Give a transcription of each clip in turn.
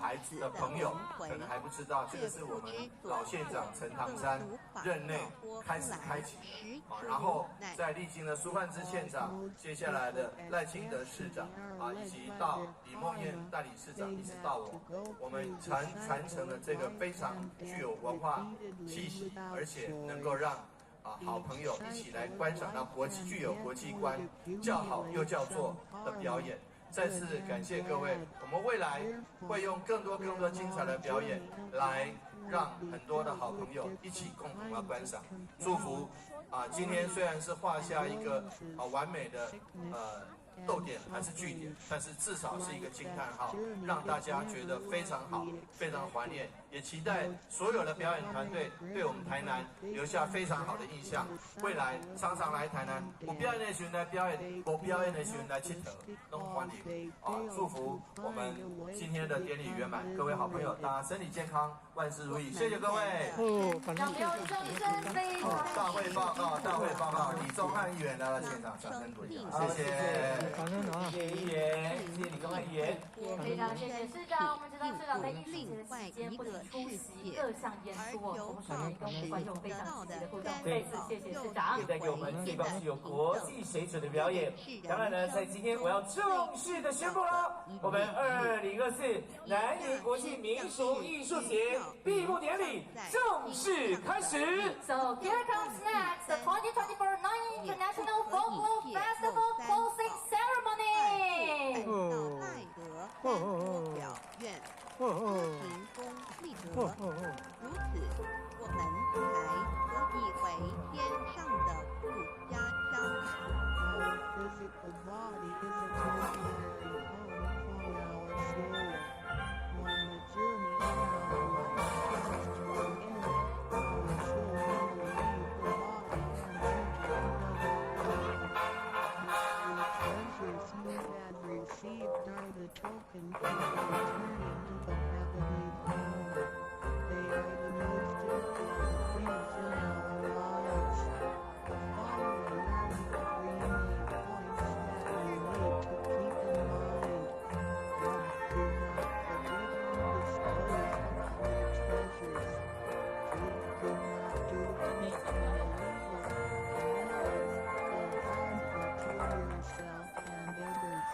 孩子的朋友可能还不知道，这个是我们老县长陈唐山任内开启的啊，然后在历经了苏焕之县长，接下来的赖清德市长啊，以及到李梦燕代理市长，一直到我们传承了这个非常具有文化气息，而且能够让好朋友一起来观赏到具有国际观、叫好又叫座的表演。再次感谢各位，我们未来会用更多精彩的表演来让很多的好朋友一起共同来观赏。祝福今天虽然是画下一个完美的逗点还是句点，但是至少是一个惊叹号，让大家觉得非常好，非常怀念，也期待所有的表演团队对我们台南留下非常好的印象。未来常常来台南，有表演的时候来表演，无表演的时候来佚佗，都欢迎祝福我们今天的典礼圆满，各位好朋友，大家身体健康，万事如意，谢谢各位。掌声非常。大会报告，李宗翰议员来到现场，掌声鼓励，谢谢。谢谢议员，谢谢李宗翰议员，也非常谢谢市长。我们知道市长在艺术节的期间不仅出席各项演出同时也跟观众非常积极的互动。再次谢谢市长，也带给我们最棒是有国际水准的表演。当然呢，在今天我要正式的宣布了，我们2024南宁国际民俗艺术节闭幕典礼正式开始。So here comes next the 2024 Nanning International Folklore Festival closing ceremony. 赖德表演，行功立德，如此，我们才可以回天上的故家乡。Physical body is a temporary home for our soul. When the journey in our life comes to an end, our soul will leave the body and enter another world. The treasures you have received are the token for returning to the heavenly home. They are the most important things in our lives. The following are the 3 main points that we need to keep in mind. 1. Do not forbidden dispose of our treasures. 2. Do not do anything illegal, immoral, or harmful to yourself and others.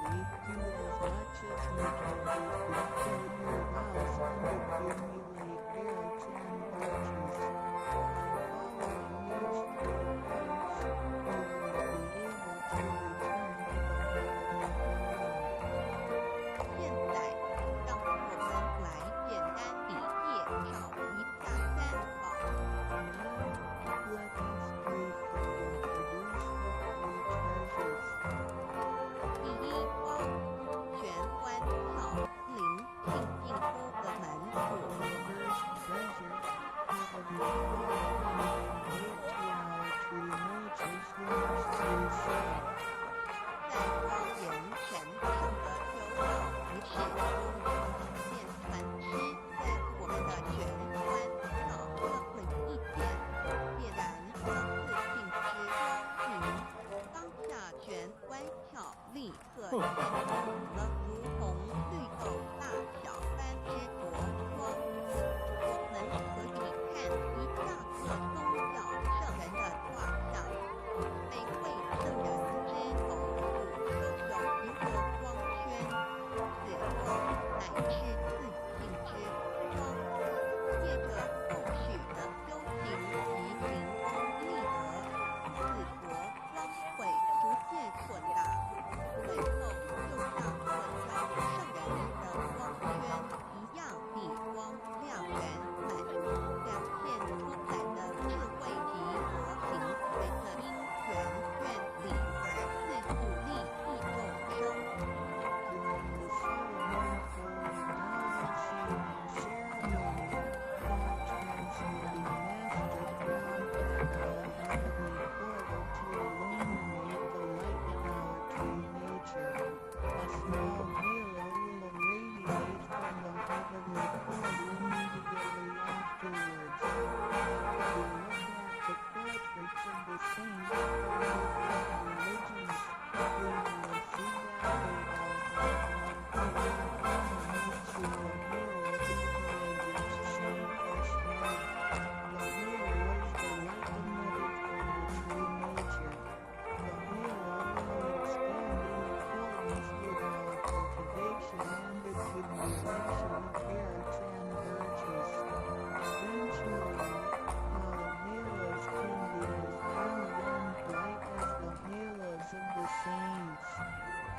3. Do as much as you can to fulfill your vows and accumulate merits and virtues. By following these 3 points, you will be able to return to the heavenly home. 现在，让我们来简单地介绍一下3宝。Let us briefly introduce the 3 treasures. 第1宝，玄关巧灵进进出的门户。The first treasure is the beautiful gift to our true natures who must be saved. 在庄严神圣的求道仪式中，现船师在我们的玄关巧克了一点，点燃4性之光明，当下玄关巧立刻显出了如同绿豆大小般之着装。我们可以看一大个宗教圣人的画像，每位圣人之头部都有一个光圈，此光乃是4性之光。借着后续的修行及行功立德，此国光会逐渐扩大，最后就像 with the elixir of carrots and birches. Eventually, halos can be as round and bright as the halos of the saints.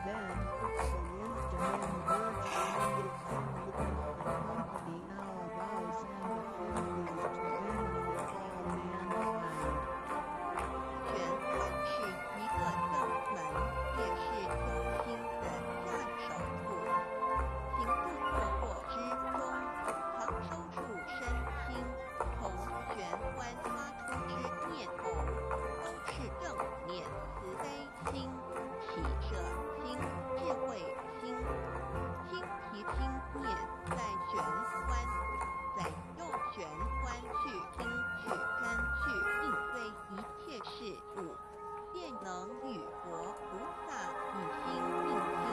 Then, the wisdom and virtue needed to accompany our vows and affinities to benefit all mankind. 玄后是一个正门，也是修心的下手处。行住坐卧之中，常收束身心，从玄关发出之念头，都是正念、慈悲心、喜舍心、智慧心。心提心念在玄关，在用玄关去听去看去应对一切事物，便能与佛菩萨以心印心。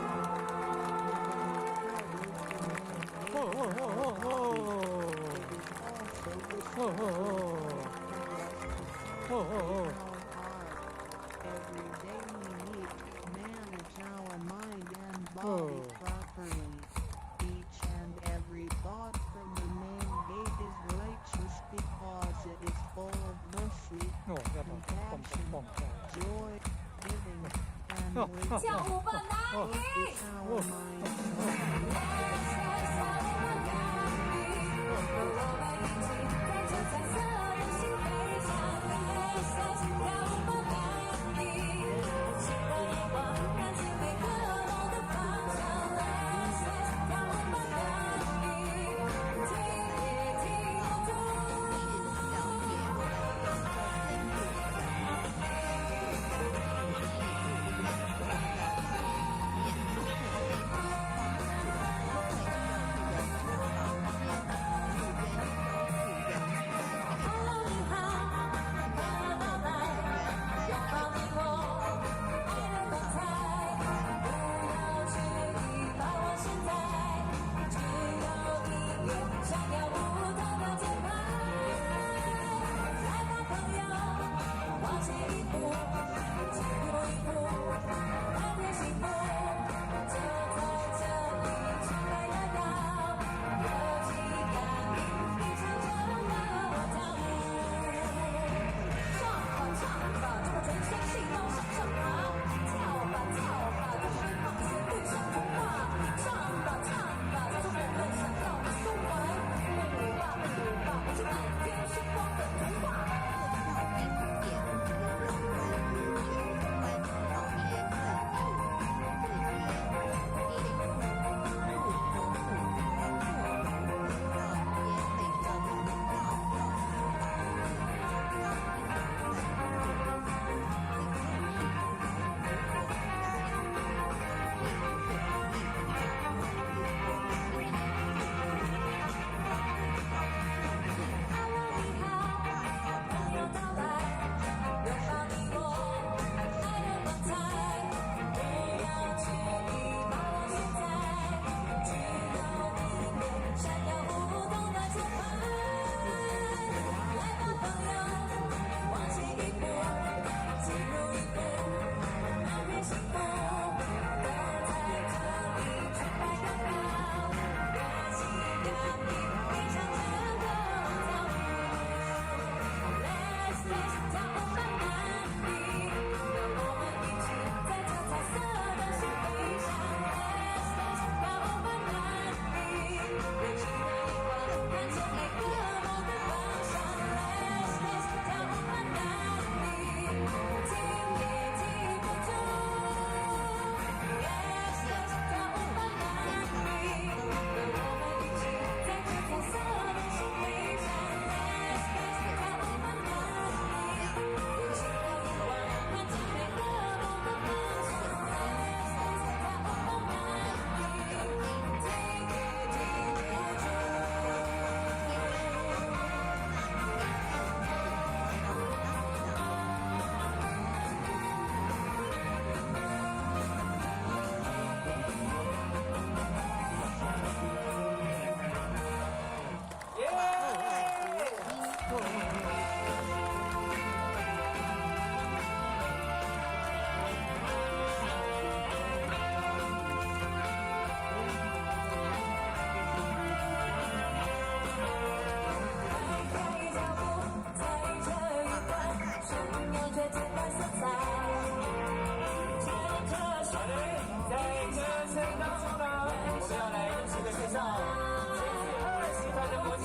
Every day we need to manage our mind and body properly. Each and every thought from the main gate is righteous because it is full of mercy, compassion, joy, giving, and wisdom. 跳舞吧，男女！ It's our mind. 是了解我们的深入的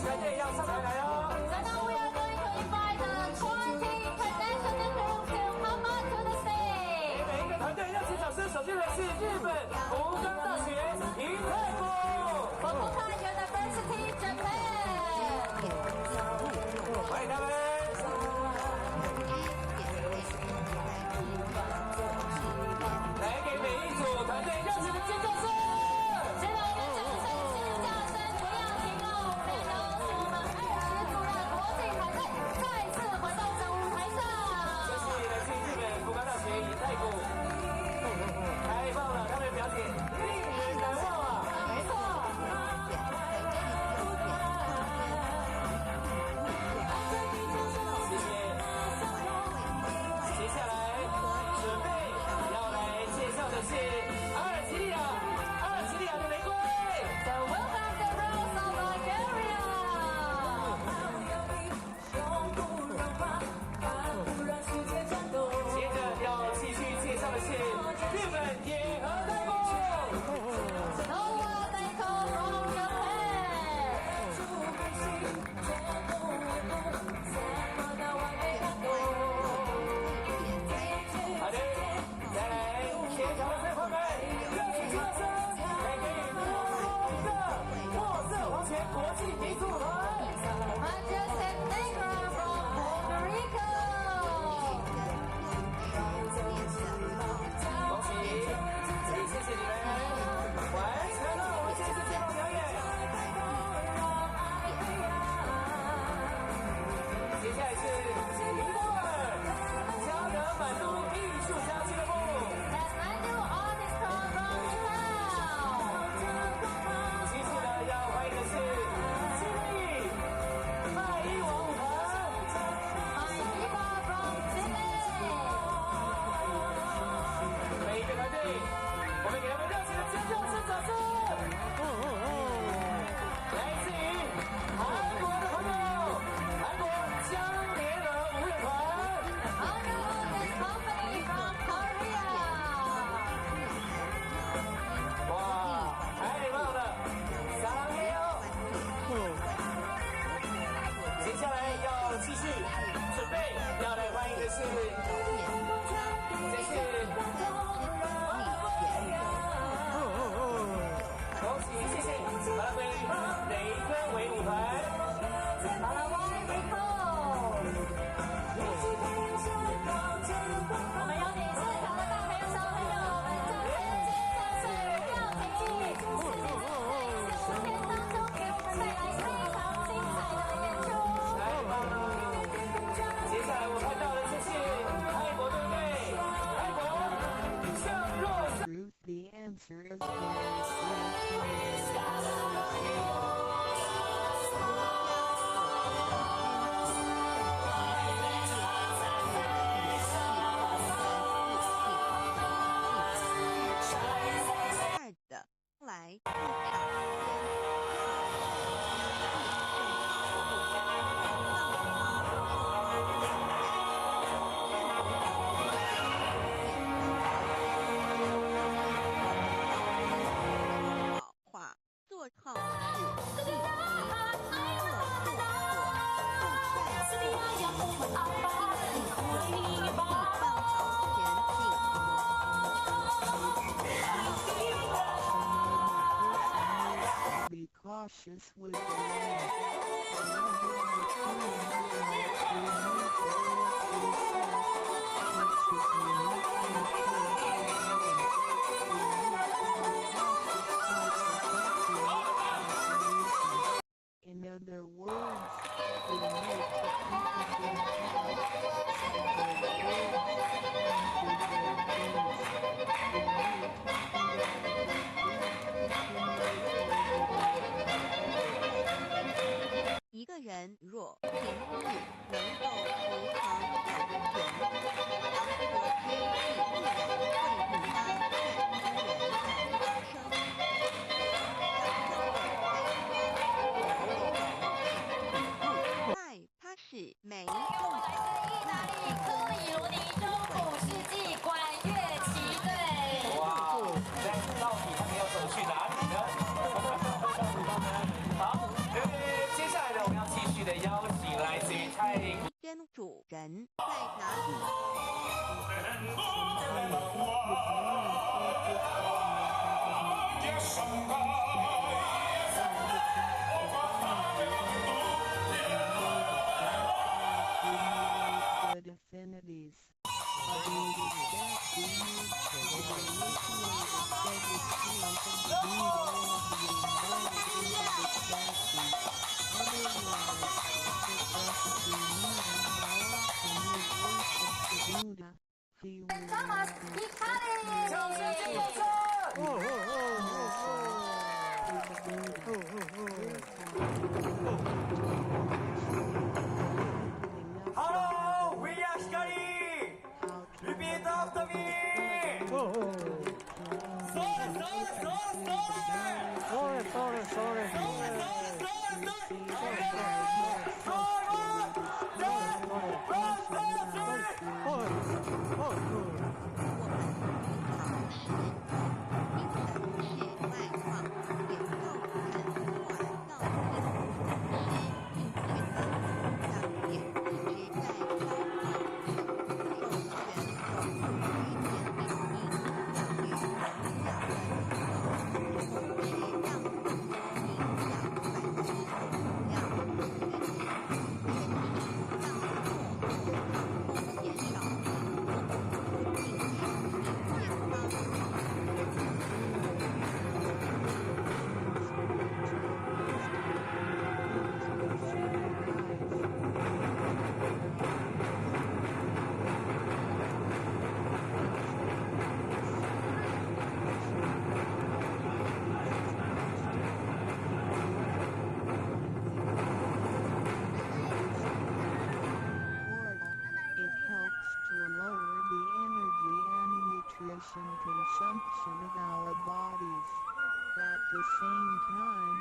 团队要上台来哦。So now we are going to invite the 20 international groups to come on to the stage. 每一个团队热情掌声，首先来自日本福冈大学银泰部。For Fukuoka University, Japan. 欢迎他们。来给每一组团队热情的尖叫声。现在我们掌声、尖叫声不要停哦！我们有请我们20组的国际团队再次回到这舞台上。这是来自日本福冈大学银泰部，太棒了，他们的表演令人难忘啊！没错。谢谢。接下来准备要来介绍的是阿尔及利亚的玫瑰。So welcome the Rose of Bulgaria. 接着要继续介绍的是日本野河太部。Noah Daiko from Japan. 好的，再来现场的飞伙们，热情掌声来给予墨色黄泉国际民族舞团。Majestic Negra from Puerto Rico. 恭喜，也谢谢你们完成了我们这次节目表演。接下来是尼泊尔加德满都艺术家俱乐部。 That's Mandu Artist Club from Nepal. 其次呢，要欢迎的是智利麦伊王舞团。 My Eva from Chile. 每一个团队，我们给他们热情的尖叫声、掌声。来自于韩国的朋友，韩国江联合舞乐团。 Underwood Company from Korea. 哇，太棒了！撒黑哦！接下来要继续准备，要来欢迎的是，这是。 恭喜，谢谢马拉圭雷科维舞团。 Malawi Nicole. 我们有请现场的大朋友、小朋友们，掌声、尖叫声不要停息！是在这5天当中给我们带来非常精彩的演出。太棒了！接下来我看到的就是泰国队队，泰国向若上。 Truth, the answer is very Be cautious with the land. In other words, we make the 一个人若平日能够如何养权，当得知必然会引发太多人的发生。爱它是美来自意大利科里罗尼中古世纪管乐旗队。哇，那到底他们要走去哪里呢？好，接下来呢， time,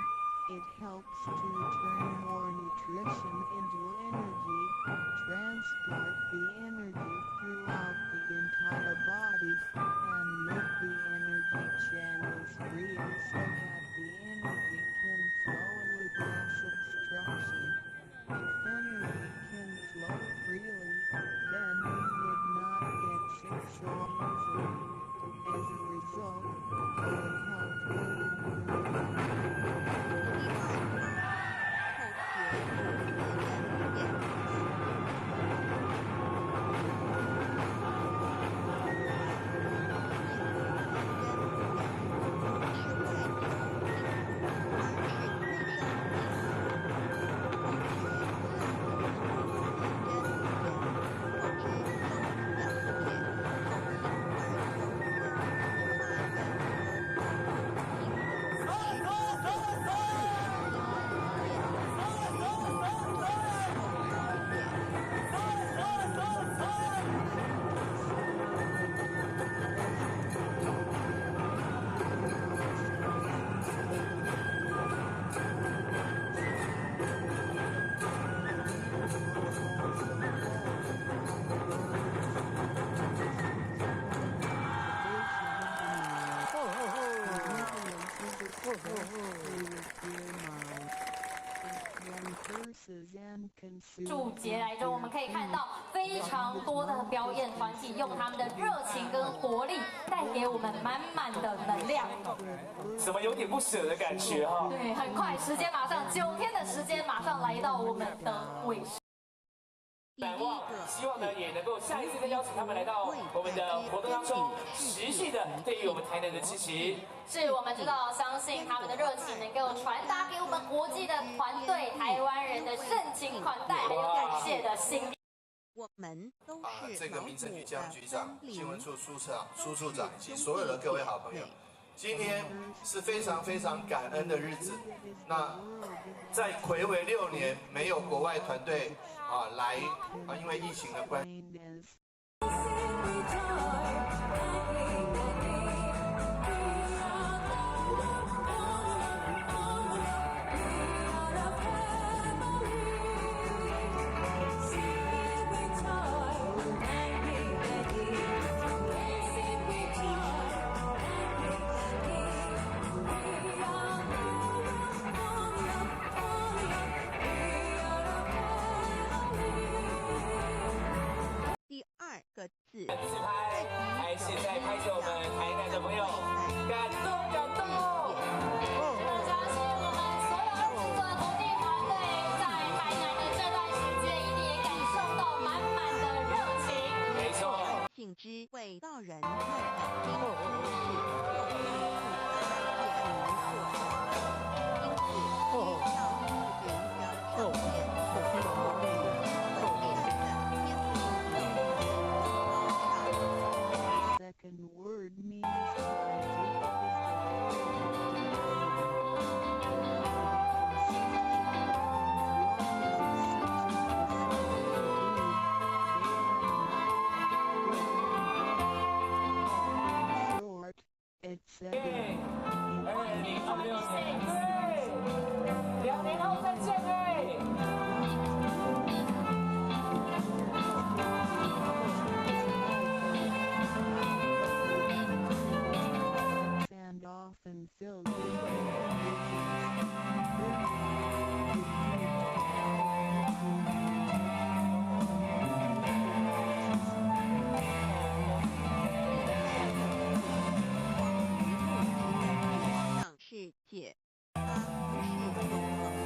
it helps to turn more nutrition into energy, transport the energy throughout the entire body, and make the energy channels freer so that the energy can flow with less obstruction. If energy can flow freely, then we would not get sick so easily. As a result, our health would improve. 注节来中，我们可以看到非常多的表演团体用他们的热情跟活力，带给我们满满的能量。怎么有点不舍的感觉哈？对，很快，时间马上9天的时间马上来到我们的尾声。 难忘，希望呢也能够下一次再邀请他们来到我们的活动当中，持续的对于我们台南的支持。是我们知道，相信他们的热情能够传达给我们国际的团队、台湾人的盛情款待，还有感谢的心意。我们都是这个民政局江局长、新闻处苏处长以及所有的各位好朋友，今天是非常非常感恩的日子。那在睽违6年没有国外团队来因为疫情的关系。 自拍还是在拍着我们台南的朋友，感动感动。相信我们所有20个国际团队在台南的这段时间，一定也感受到满满的热情。没错，性之味道人慢感听知识，又复杂也难做到，因此需要云标上面。 Second word means short, etc. 2026年，对，2年后再见哎。 often filled with世界，它不是综合。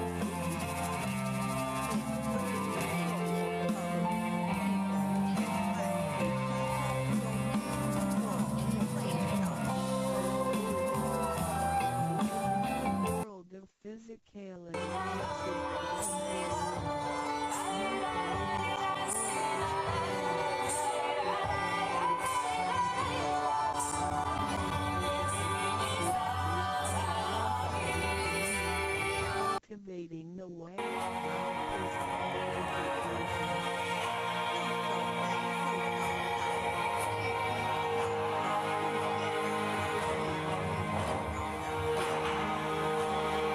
Cultivating the way of 要走在后头，世界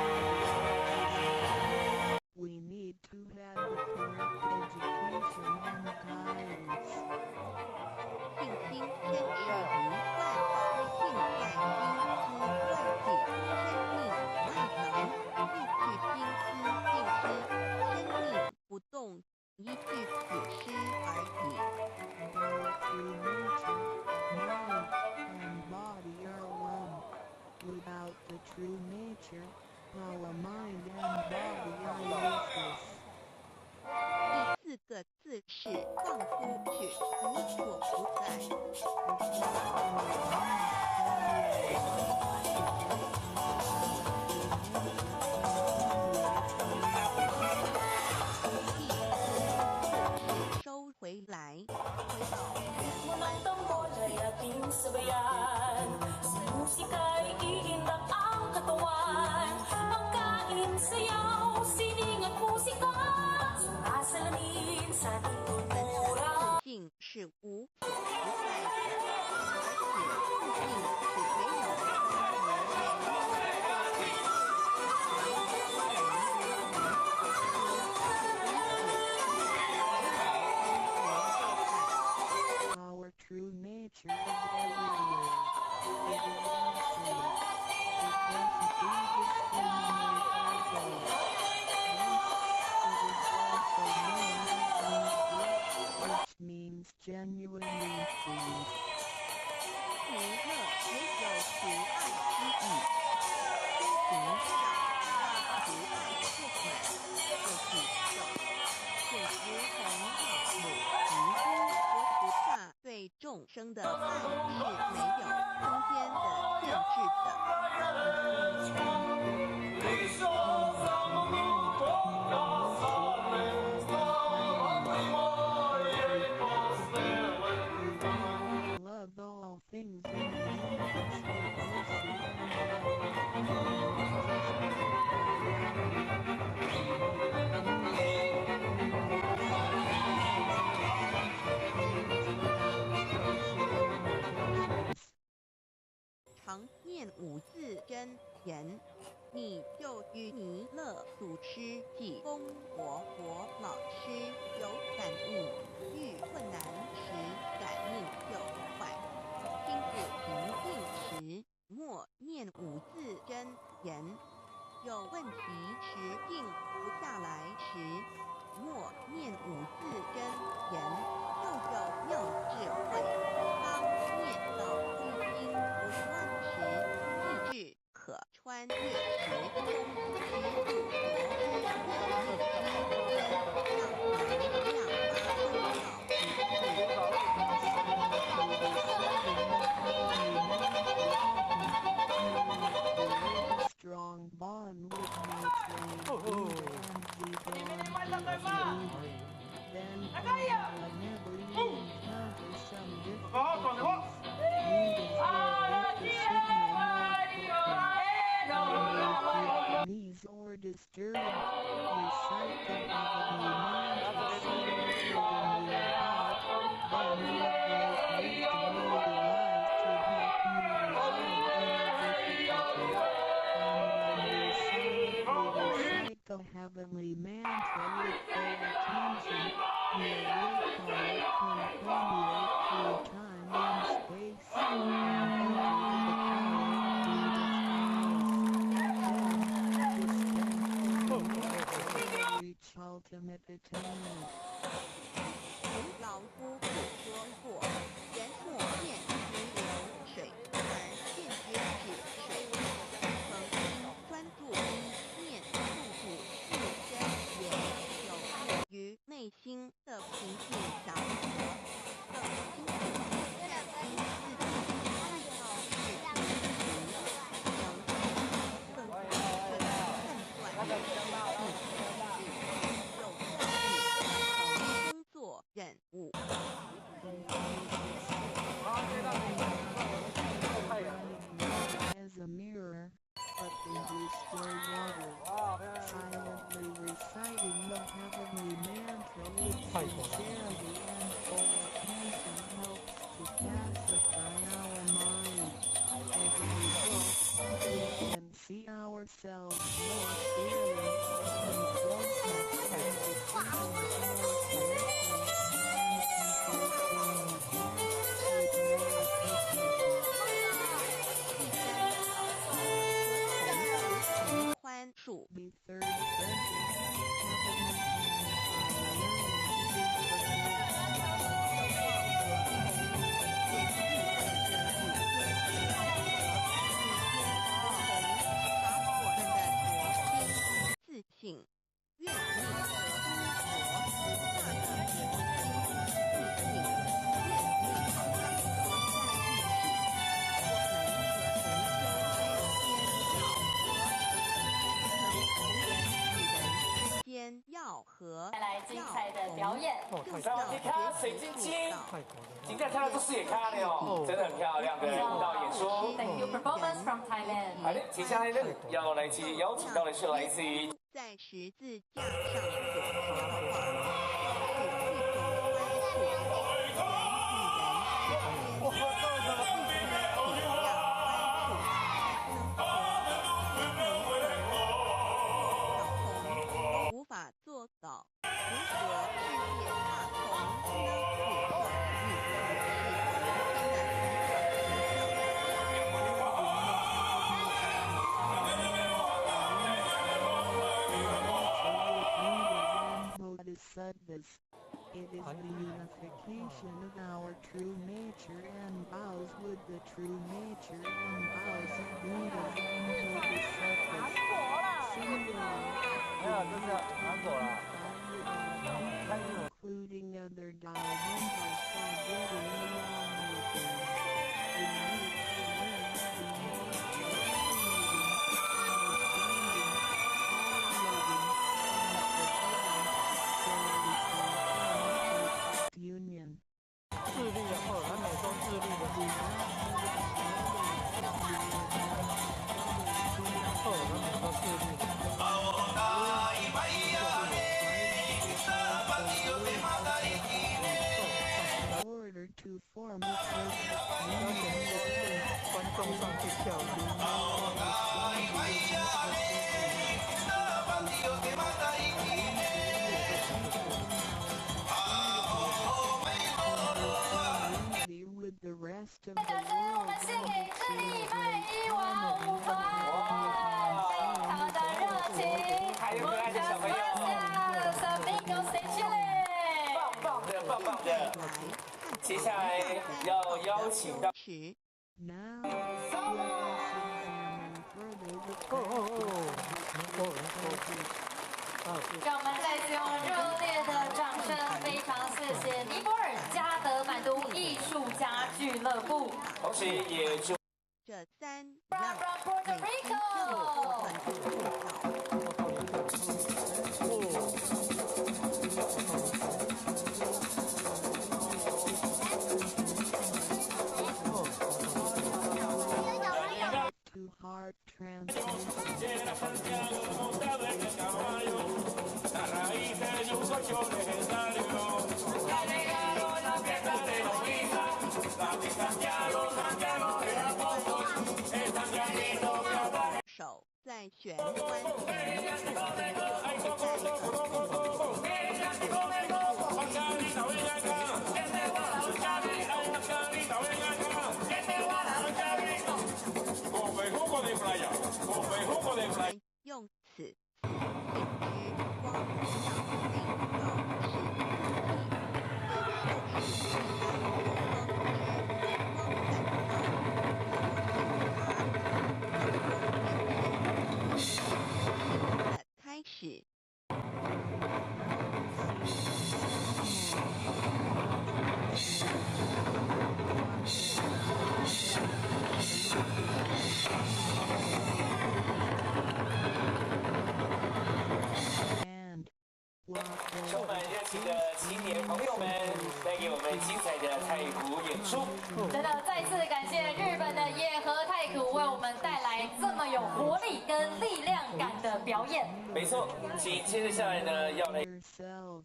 nature, our mind and body are useless. 第四个字是放出去，无所不在。 收回来，回到原 Menonton bola yakin sabayan Sa musika'y iindak ang katawan Pagkain, sayaw, sining at musika Sumasalamin sa ating 本 kultura 来自信是无所不在的，而且自信是没有Our true nature is everywhere. It is absolute. It doesn't discriminate or judge. Thus, it is also known as which means genuinely free. 弥勒也有除爱之意，心情上要除爱不满，就是受。且如同老母提供佛菩萨对众生的爱是没有空间的限制的。 Love all things in the universe with 常念五字真言，你就与弥勒祖师及供活佛老师有感应，遇困难时感应就快。心不平静时，默念五字真言；有问题时静不下来时，默念五字真言，就有妙智慧。当念到一心不乱时，意志可穿越时空之路，佛之strong bond with nature and the bond then whenever you encounter some difficulties, knees or disturbed, recite the heavenly mantra somewhere in your heart, then you have wisdom mobilized to help you resolve any difficulty. And when you recite the heavenly mantra with full attention, you will permeate through time and space and enter the reach ultimate attainment. 老夫子说过：“人莫见其流水，而见之止水。”恒心专注一念，处处是真言，有助于内心的平静祥和，更清楚地认清自己爱好是平时，能更快地判断自己有效率完成工作任务。 As a mirror, but into still water, silently reciting the heavenly mantra with sincerity and full attention helps to pacify our mind. As a result, we can see ourselves more clearly and focus on decisions more correctly and complete with more efficiency. 宽恕。 The third sentence, heavenly 天巧合，带来精彩的表演。让我们去看水晶晶，今天看到这视野看了哦，真的很漂亮的舞蹈演出。 Thank you performance from Thailand。好的，接下来呢，要来自邀请到的是来自于在十字架上所说的话，是一种宽恕，人与人之间的体谅宽恕，无法做到。如果世界大同能符合日Bodhisattvas. It is the unification of our true nature and bows with the true nature and bows of Buddhas and Bodhisattvas. Including other God members for getting along with them. We need to learn to union. 智力的后，他每周智力的后，他每周智力的。 order to form a perfect union. 观众上去跳舞。 with the rest of 掌 the 声，我 world. 们献给智力卖艺王舞团，非常的热情。还有可爱的小朋友，Gracias, amigos de Chile。棒棒的，棒棒的。接下来要邀请到。 Now, 让我们再次用热烈的掌声，非常谢谢尼泊尔加德满都艺术家俱乐部。同时也祝这三 From 让 Puerto 美军 Rico 特种部队to heart transplantation. “手在旋欢用此词令之光开始。充满热情的青年朋友们，带给我们精彩的太鼓演出。真的再次感谢日本的野和太鼓为我们带来这么有活力跟力量感的表演。没错，紧接着下来呢，要来。 Yourselves.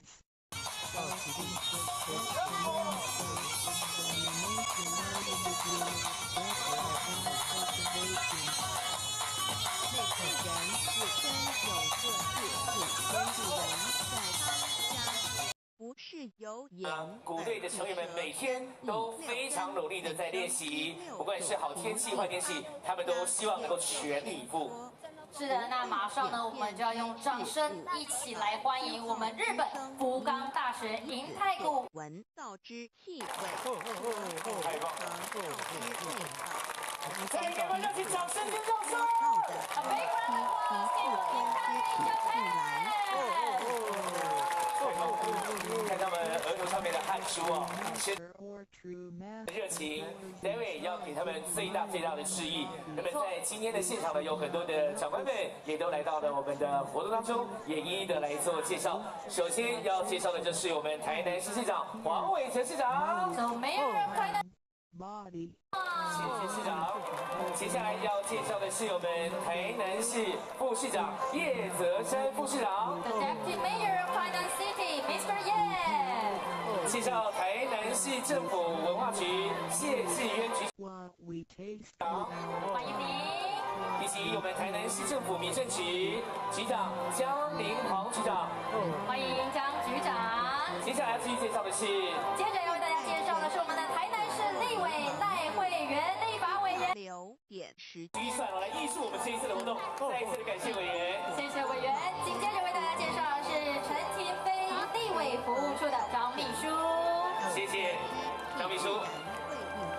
不是由言鼓队的成员们每天都非常努力的在练习，不管是好天气坏天气，他们都希望能够全力以赴。是的，那马上呢，我们就要用掌声一起来欢迎我们日本福冈大学银太鼓闻道之气味，太棒了！了！再给我们热情掌声跟掌声！提天之气来。看他们额头上面的汗珠哦，先 Or true master. 热情，单位要给他们最大的示意。那么在今天的现场呢，有很多的长官们也都来到了我们的活动当中，也一一的来做介绍。首先要介绍的就是我们台南市市长黄伟成市长。So Mayor of Tainan. Body. 谢谢市长。接下来要介绍的是我们台南市副市长叶泽山副市长。 The Deputy Mayor of Tainan City, Mr. Ye. 介绍台南市政府文化局谢志渊局 What we taste. 长。欢迎您。以及我们台南市政府民政局局长江林煌局长。欢迎江局长。接下来要继续介绍的是，接着要为大家介绍的是我们的台南市立委赖慧媛立法委员。留点时预算来艺术我们这一次的活动，再一次的感谢委员。谢谢委员。紧接着为大家介绍的是陈廷飞立委服务处的张秘书。谢谢张秘书。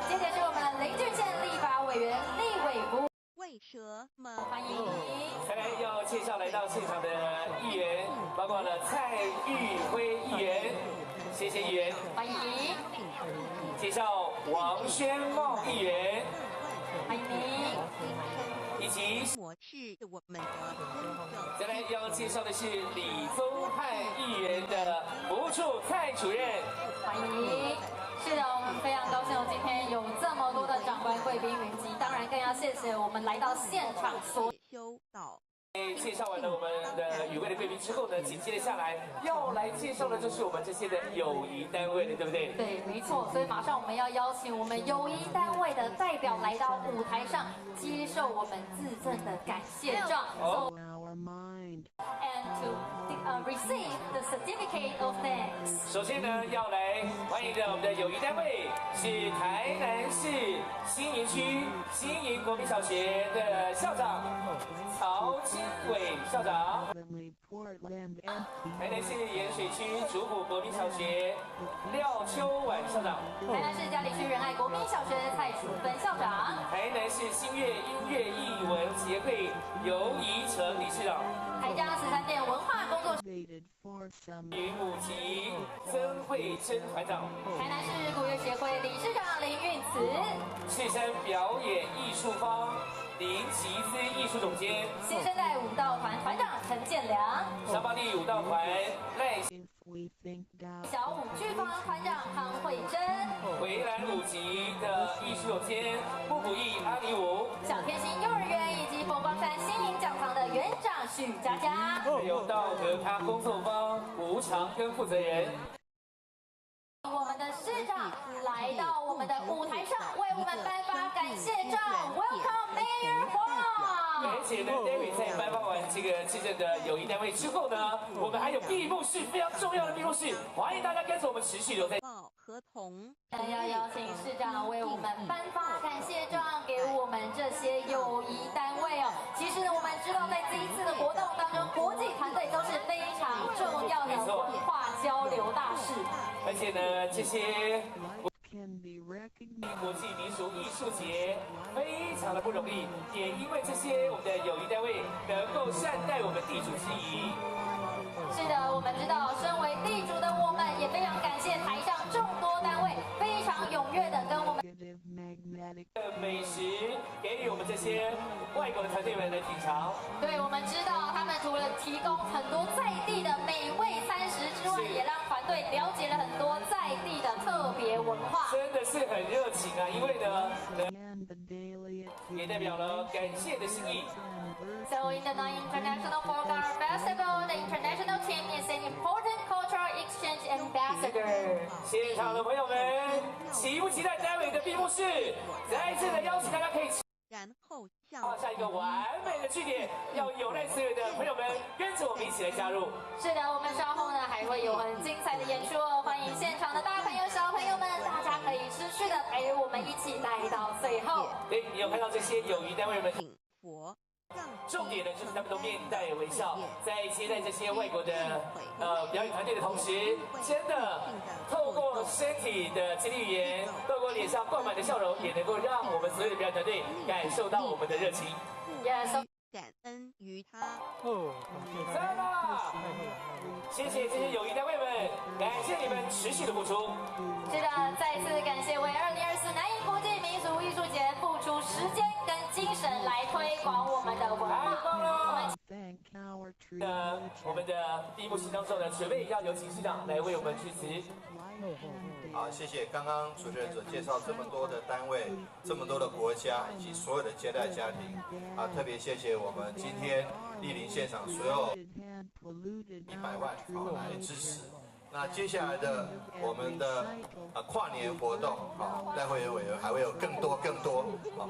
接着是我们林俊宪立法委员立委服务。为什么欢迎您。再来要介绍来到现场的议员，包括了蔡玉辉议员，谢谢议员。欢迎您。介绍王宣茂议员，欢迎您。以及模式我们的真正再来要介绍的是李宗翰议员的服务处蔡主任。欢迎。是的，我们非常高兴，今天有这么多的长官贵宾云集，当然更要谢谢我们来到现场所。修到介绍完了我们的与会的贵宾之后呢，紧接着下来要来介绍的就是我们这些的友谊单位了，对不对？对，没错，所以马上我们要邀请我们友谊单位的代表来到舞台上，接受我们自赠的感谢状。Our mind. And to receive the certificate of thanks. 首先呢，要来欢迎的我们的友谊单位是台南市新营区新营国民小学的校长曹清伟校长， Suddenly Portland empty. 台南市盐水区竹埔国民小学廖秋婉校长，台南市嘉里区仁爱国民小学蔡淑芬校长，台南市新月音乐艺文协会游怡成理事长，台江慈善店文化工作室， Waited for some. 与母籍曾慧珍团长，台南市古乐协会理事长林运慈，赤山表演艺术坊林奇姿艺术总监，新生代舞蹈团团长陈建良，沙巴地舞蹈团赖 If we think down. 小舞剧坊团长康慧珍，回蓝舞集的艺术总监布谷义阿里舞，小天心幼儿园以及佛光山新营讲堂的园长许佳佳。还有道德咖工作坊吴长庚负责人。我们的市长来到我们的舞台上，为我们颁发感谢状。Welcome Mayor Huang。而且呢 ，David 在颁发完这个市政的友谊单位之后呢，我们还有闭幕式，非常重要的闭幕式，欢迎大家跟着我们持续留在。报合同要邀请市长为我们颁发感谢状，给我们这些友谊单位哦。其实呢，我们知道在这一次的活动当中，国际团队都是非常重要的文化交流大使。而且呢，这些 Can be recognized. 国际民俗艺术节非常的不容易，也因为这些我们的友谊单位能够善待我们地主之谊。是的，我们知道，身为地主的我们，也非常感谢台上众多单位非常踊跃的跟我们。 Negative magnetic. 美食给予我们这些外国的团队们来品尝。对，我们知道他们除了提供很多在地的美味餐食之外，也让团队了解了很多在地的特别文化。真的是很热情啊，因为呢， And the daily. 也代表了感谢的心意。 So in the International Folk Art Festival, the international team is an important cultural exchange ambassador. 现场的朋友们，期不期待待会的闭幕式？再一次的邀请大家可以然后向画下一个完美的句点，要有赖所有的朋友们跟着我们一起来加入。是的，我们稍后呢还会有很精彩的演出哦，欢迎现场的大朋友、小朋友们，大家可以持续的陪我们一起来到最后。对，你有看到这些友谊单位们？请佛让重点呢，就是他们都面带微笑，在接待这些外国的表演团队的同时，真的透过身体的肢体语言，透过脸上灌满的笑容，也能够让我们所有的表演团队感受到我们的热情。 Yes. 感恩于他。哦，感谢赞啦！太会了。谢谢这些友谊单位们，感谢你们持续的付出。是的，再次感谢为2024南瀛国际民俗艺术节付出时间跟精神来推广我们的文太化。棒了！ Thank our tree 我们的第一幕戏当中呢，准备要有请市长来为我们致辞。好，谢谢刚刚主持人所介绍这么多的单位、这么多的国家以及所有的接待家庭啊，特别谢谢我们今天莅临现场所有100万来支持。那接下来的我们的跨年活动，好，赖会员委员还会有更多，好，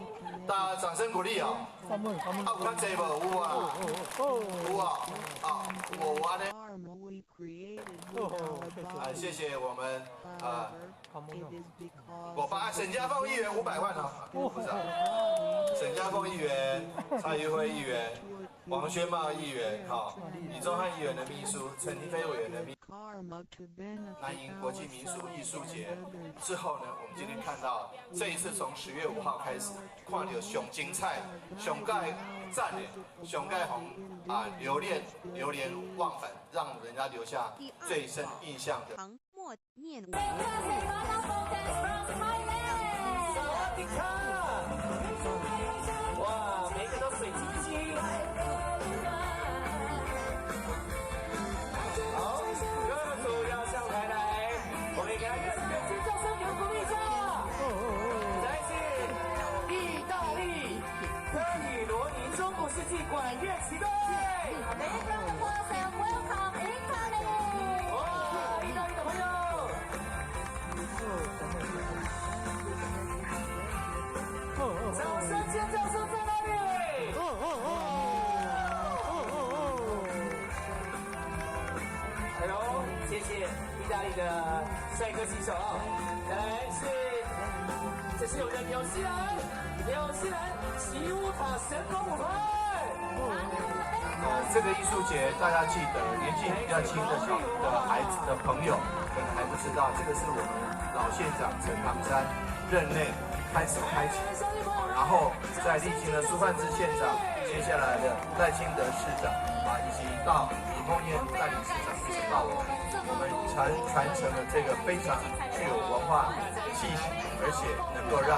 大家掌声鼓励啊！有较济无？有啊，有啊，我安尼。谢谢我们我把沈家凤议员500万啊，部长，沈家凤议员、蔡玉辉议员、王宣茂议员，好，李宗翰议员的秘书，陈廷飞委员的秘书。南瀛国际民俗艺术节之后呢，我们今天看到这一次从10月5号开始，看到上精彩、上盖赞的、上盖红流连忘返，让人家留下最深印象的。唐末念文哇，每个都水晶晶。好，各组要上台来，我们给他热烈的尖叫声，给鼓励一下。来自意大利科里罗尼中古世纪管乐旗队。哇，意大利的朋友。掌声尖叫声在哪里？哎呦，谢谢意大利的帅哥旗手。再来这是我们的纽西兰奇乌塔神龙舞团。这个艺术节大家记得，年纪比较轻的孩子的朋友可能还不知道，这个是我们老县长陈唐山任内开启，然后在历经了苏焕智县长，接下来的赖清德市长以及到李凤燕代理市长，一直到我们传承了这个非常具有文化气息，而且能够让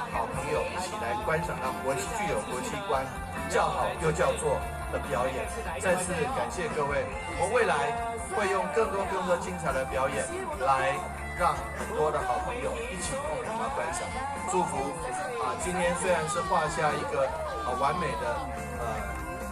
好朋友一起来观赏到具有国际观、叫好又叫座的表演。再次感谢各位，我们未来会用更多精彩的表演来让很多的好朋友一起共同来观赏。祝福今天虽然是画下一个完美的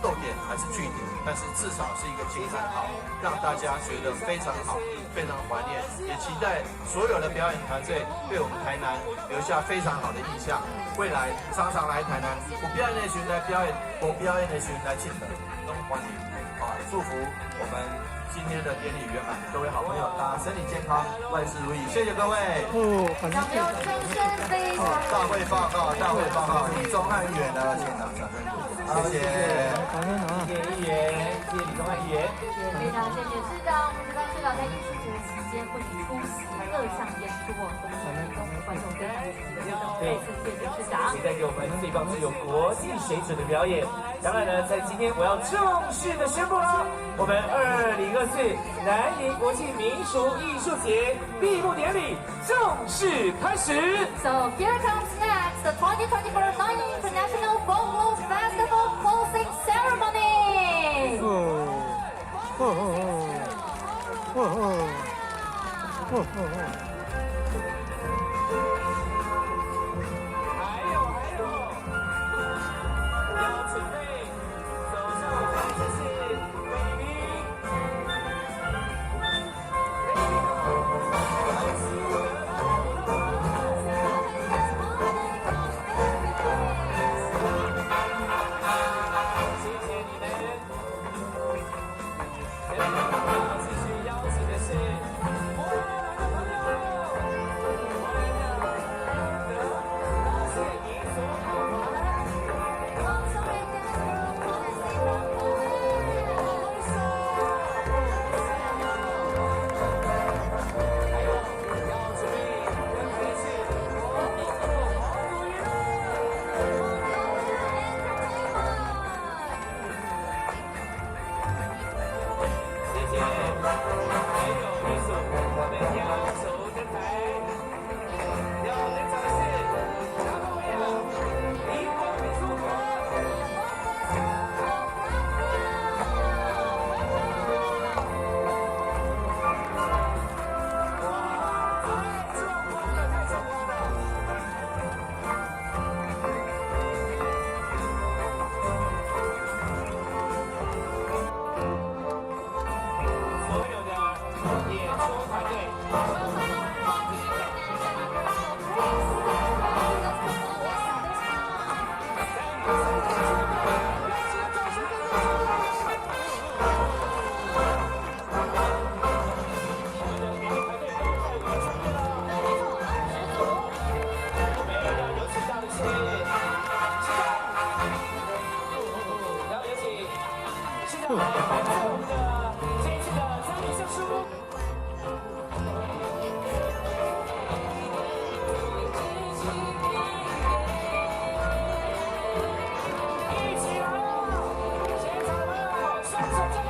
逗点还是句点，但是至少是一个惊叹号，让大家觉得非常好，非常怀念，也期待所有的表演团队对我们台南留下非常好的印象。未来常常来台南，有表演的时候来表演，无表演的时候来庆祝，都欢迎。祝福我们今天的典礼圆满，各位好朋友，大家身体健康，万事如意，谢谢各位。让我们有掌声非常。大会报告，李宗翰议员的现场掌声鼓励，谢谢。谢谢议员，谢谢李宗翰议员。非常谢谢市长，我们知道市长在艺术节期间不仅出席各项演出，同时提供观众非常积极的互动。再次谢谢市长，也带给我们最棒、最有国际水准的表演。当然呢，在今天我要正式的宣布了，我们2024南瀛国际民俗艺术节闭幕典礼正式开始。So here comes next the 2024 Nanjing International Folklore Festival closing ceremony. 让来颁发我们的这一次的参与证书。一起来哦！现场朋友，双手加油！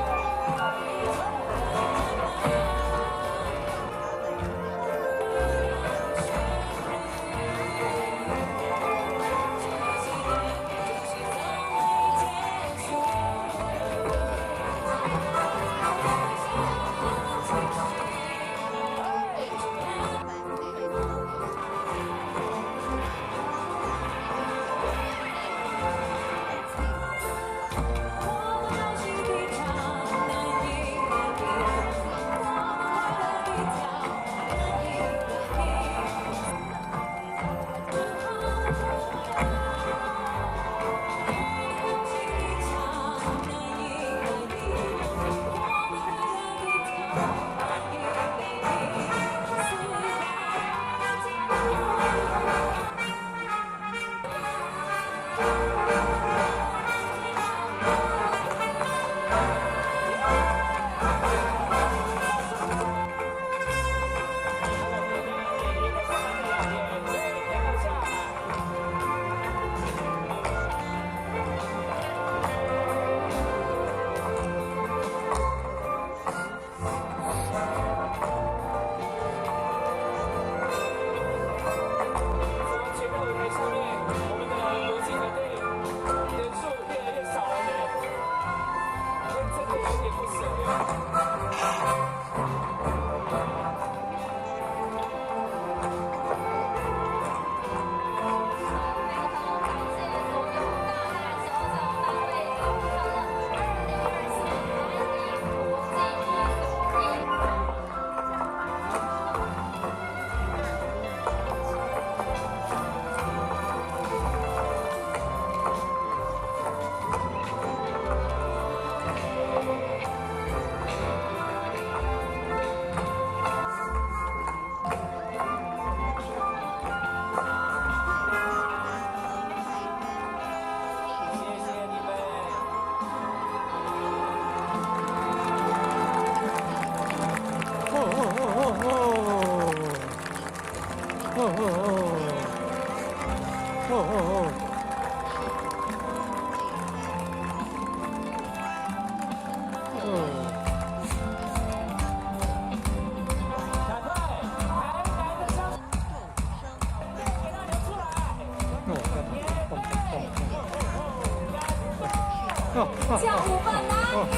叫我们男女。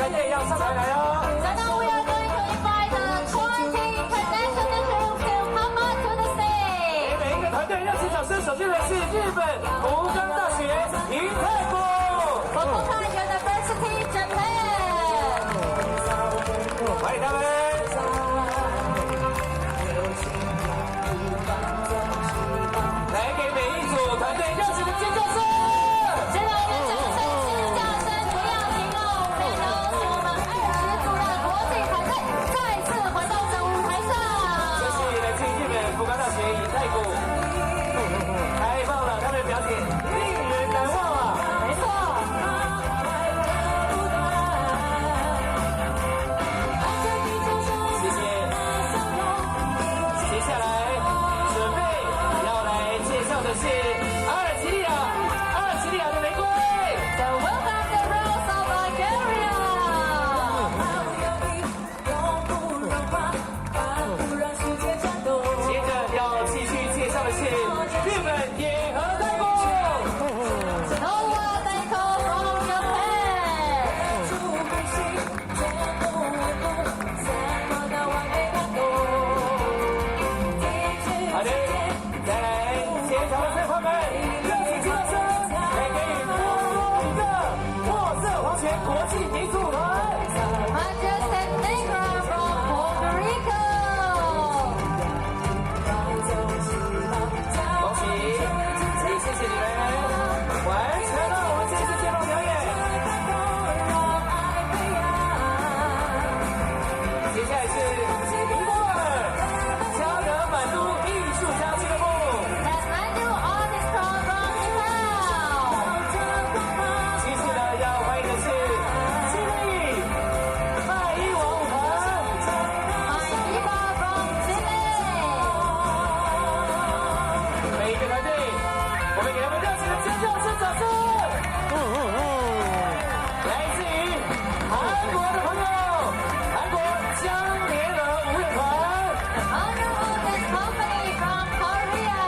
团队要上台来哦。So now we are going to invite the 20 international troops to come on to the stage. 每一个团队热情掌声，首先的是日本福冈大学银泰国。 Fukuoka University, Japan. 欢迎他们！来给每一组团队热情的尖叫声！现在我们掌声、尖叫声不要停哦！免得我们20组的国际团队再次回到这舞台上。这是来自日本福冈大学银泰国，太棒了！他们的表演令人难忘啊！没错。 谢谢。接下来准备要来介绍的是阿尔及利亚的玫瑰。 So welcome the Rose of Bulgaria. 接着要继续介绍的是日本野河泰国。 Noah Daiko from Japan. 好的，再来现场的帅哥们，热情尖叫声，来给予一个墨色皇权国际民族团。 Majestic Negra from Puerto Rico. 恭喜，也谢谢你们完成了我们这次节目表演。接下来是尼泊尔加德满都艺术家俱乐部。 Kathmandu Artist Club from Nepal. 其次呢，要欢迎的是智利麦伊王舞团。 My Eva from Chile. 每一个团队，我们给他们热情的尖叫声、掌声。来自于韩国的朋友，韩国江联合舞乐团。 Honor Artist Company from Korea.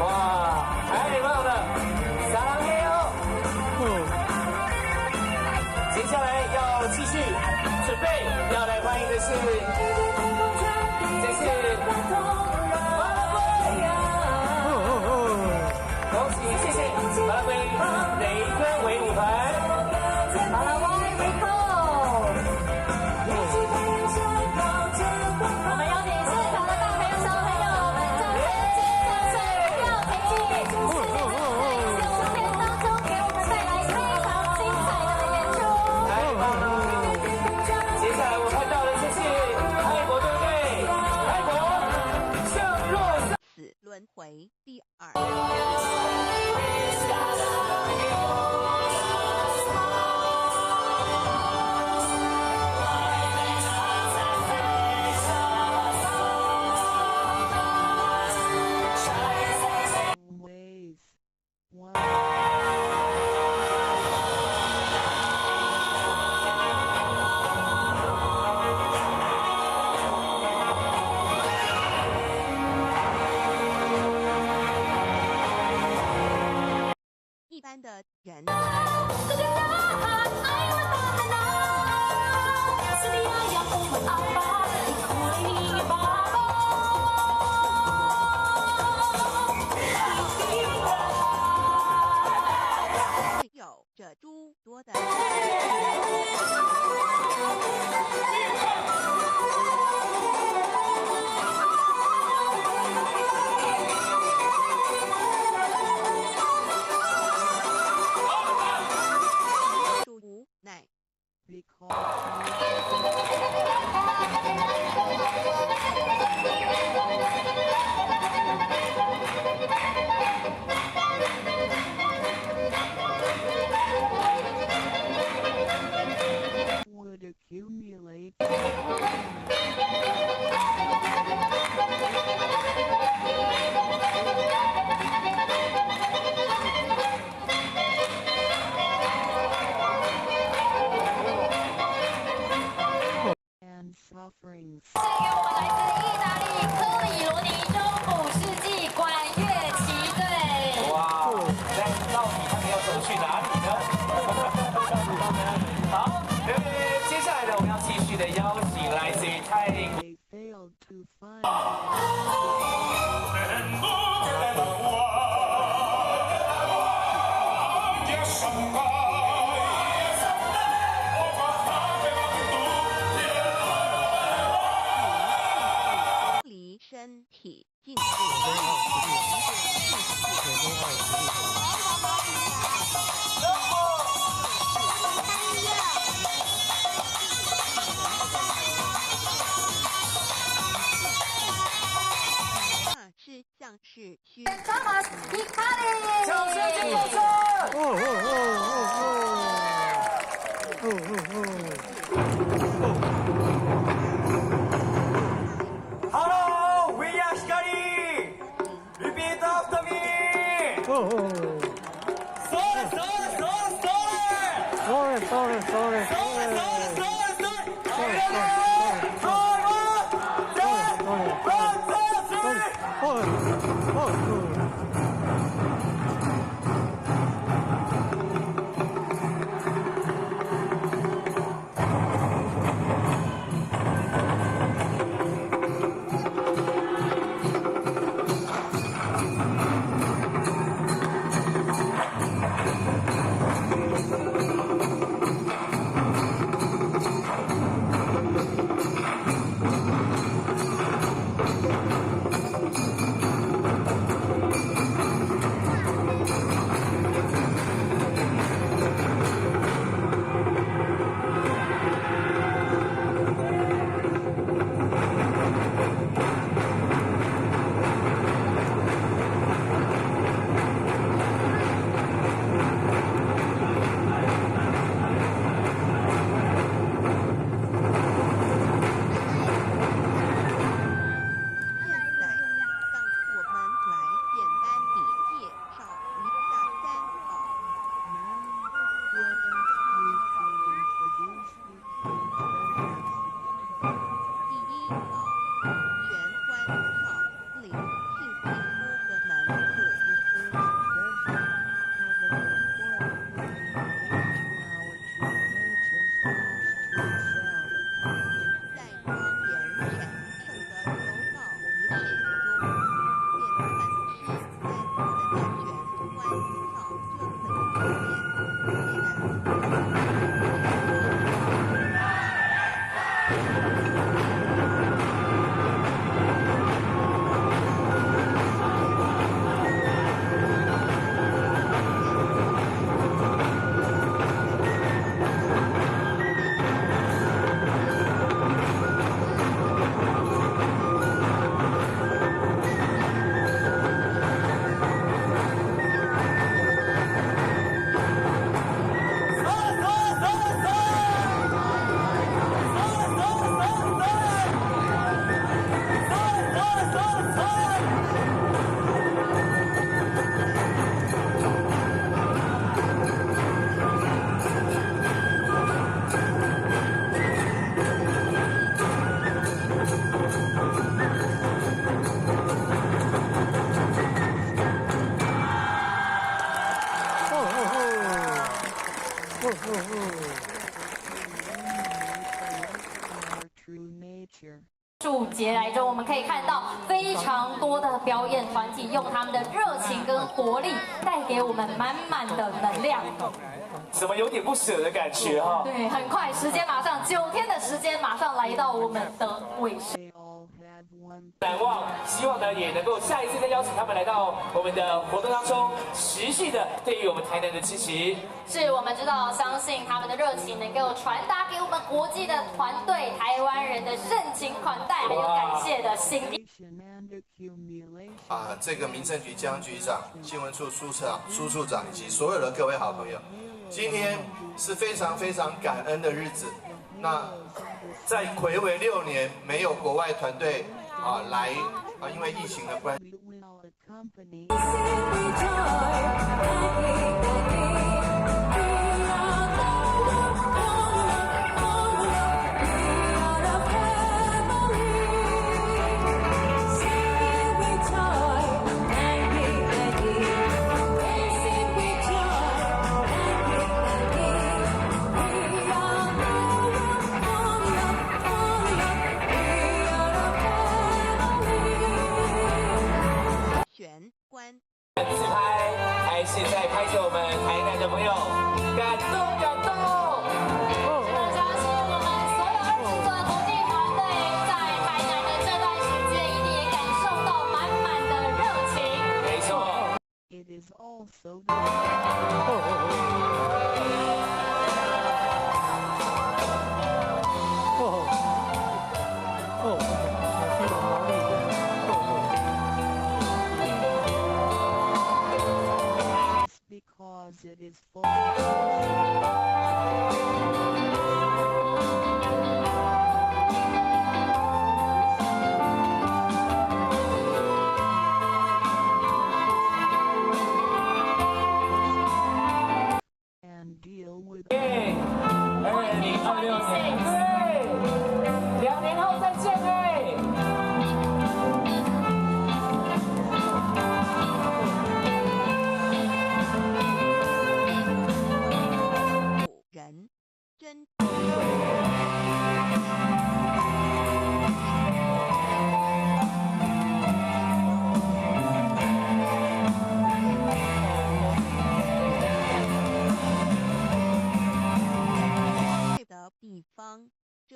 哇，太棒了，撒浪嘿哦！接下来要继续准备，要来欢迎的是，这是马拉圭。恭喜，谢谢马拉圭雷根维舞团。 Malawi Rico. 我们邀请现场的大朋友、小朋友们，掌声、尖叫声不要停止！世界在5天当中给我们带来非常精彩的演出。太棒了！接下来我看到的就是泰国队队，泰国圣若瑟。此轮回第2。 Wave. One. 一般的人。 会有着诸多的。无奈。 Because 离身体近距大致像是虚。Thomas Hikari， 掌声请掌声！Hello, we are Hikari. Repeat after me. Sorry, sorry, sorry, sorry. Sorry, sorry, sorry. True nature. 数节来中，我们可以看到非常多的表演团体用他们的热情跟活力，带给我们满满的能量。怎么有点不舍的感觉哈？对，很快，时间马上9天的时间马上来到我们的尾声。 They all had one 难忘，希望呢也能够下一次再邀请他们来到我们的活动当中，持续的对于我们台南的支持。是我们知道，相信他们的热情能够传达给我们国际的团队、台湾人的盛情款待，还有感谢的心意。 and accumulation. 这个民政局江局长、新闻处苏处长以及所有的各位好朋友，今天是非常非常感恩的日子。那在睽违6年没有国外团队来因为疫情的关系。 We will accompany. 自拍，还是在拍着我们台南的朋友，感动感动。我相信我们所有20个国际团队在台南的这段时间，一定也感受到满满的热情。没错。It is also because it is full and deal with 2026，对，2年后再见哎。人真。的地方，这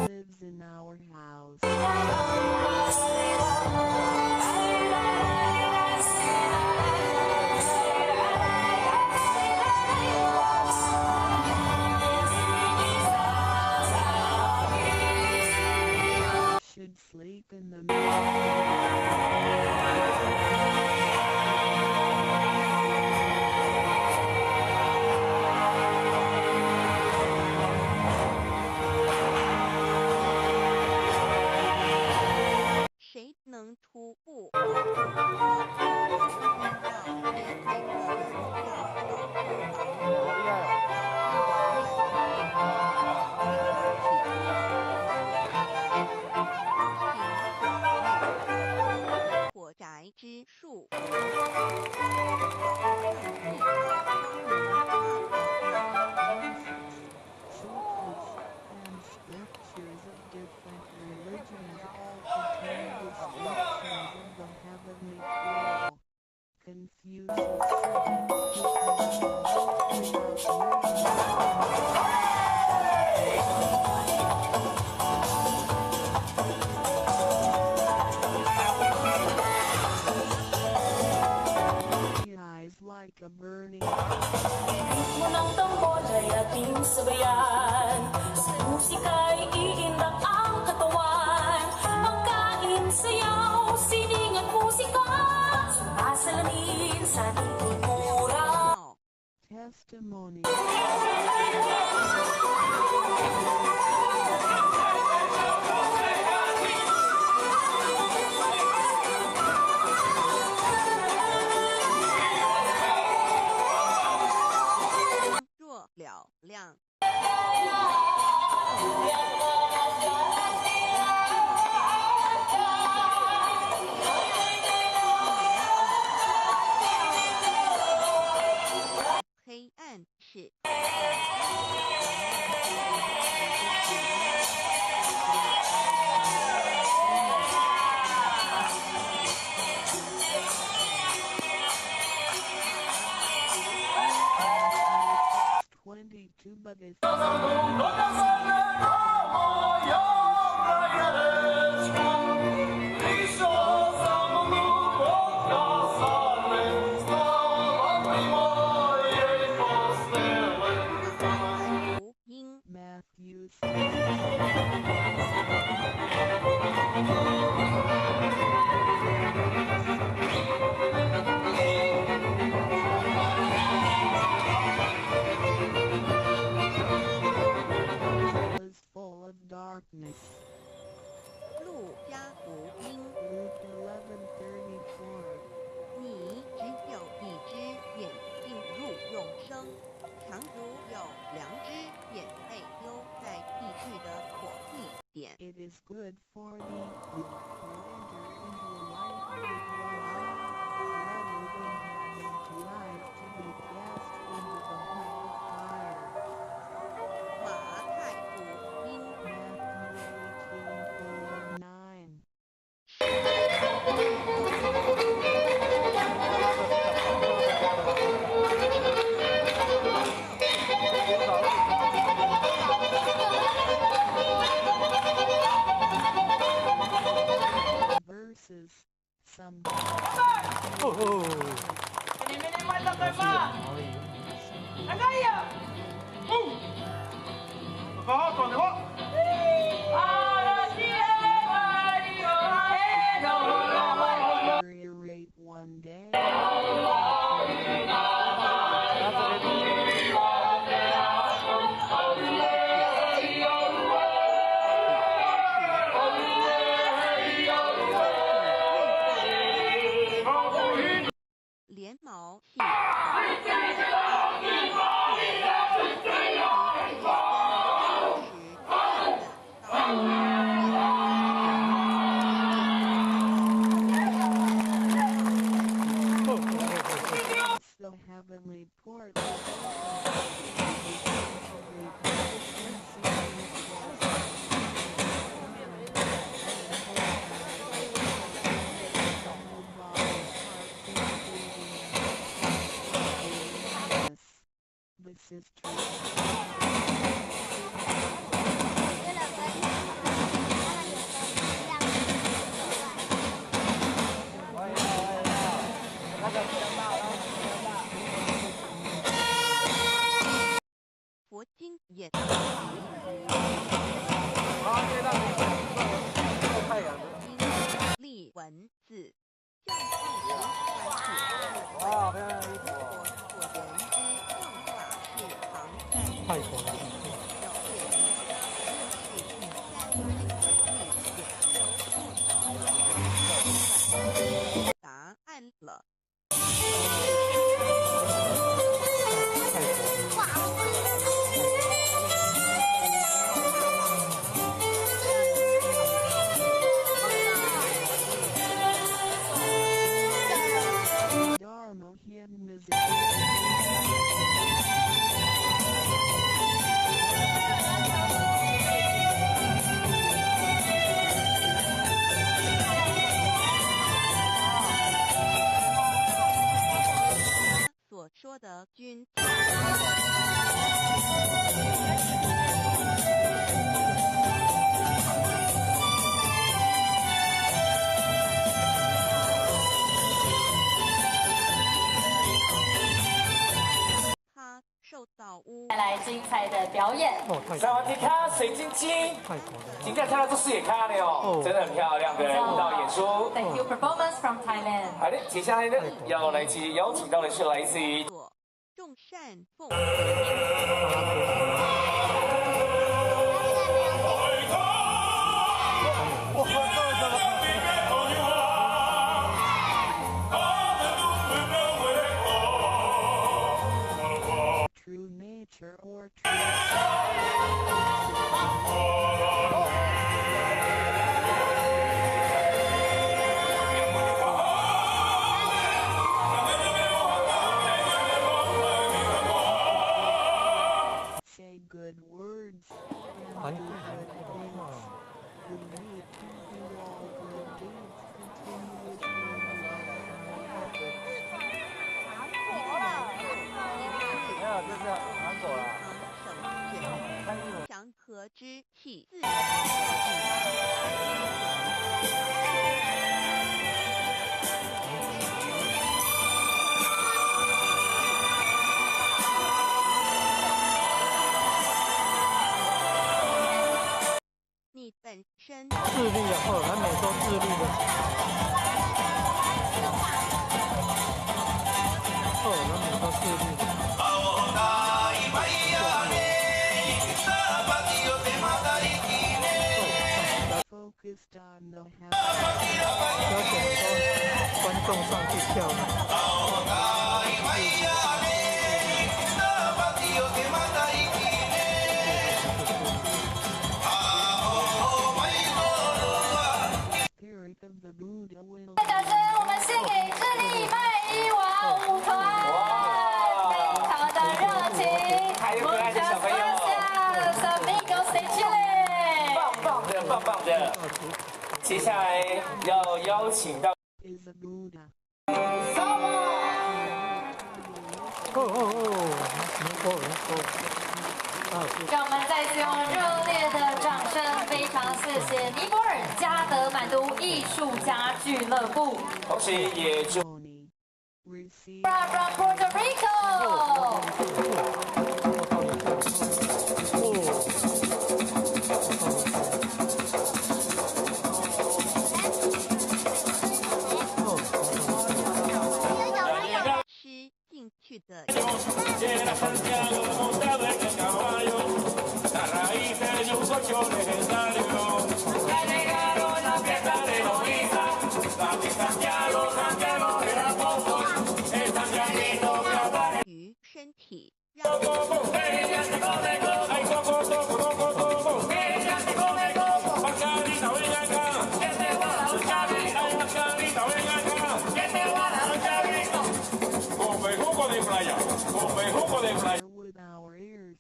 lives in our house. Should sleep in the谁能徒步？火宅之术。and scriptures of different religions all contain descriptions of the heavenly world. Confucius eyes like a burning Munang tambola ating sabayan Sa musika'y iindak ang katawan Pagkain, sayaw, sining at musika Sumasalamin sa ating kultura testimony. darkness. 路加福音 Luke 11:34. 你只有一只眼进入永生，强如有2只眼被丢在地狱的火地点。 It is good for thee to enter into life with one eye rather than having Deteriorate one day. 连毛细The heavenly port. This is true.佛经演立文字，教爱传统传统。泰国的。答案了。Dharma hidden music. 所说的君。他受到污带来精彩的表演。萨瓦迪卡水晶晶，今天看到这视野卡了哦，真的很漂亮的舞蹈演出。 Thank you performance from Thailand。好的，接下来呢，要来接邀请到的是来自于众善奉。True nature or say good words and do good things. Good deeds do all good deeds continuously. 没有，就是拿走了。祥和之气自你本身自律啊，后来美都自律的。后来美都自律的。 Focused on the 邀请很多观众上去跳。spirit of the Buddha will. 掌声，我们献给智利麦伊娃舞团，非常的热情。Muchas gracias, amigos de Chile。棒棒的，棒棒的。接下来要邀请到 Is a Buddha. 让我们再次用热烈的掌声，非常谢谢尼泊尔加德满都艺术家俱乐部。同时也祝 Receive. From Puerto Rico。吃进去的。 于身体让。with our ears.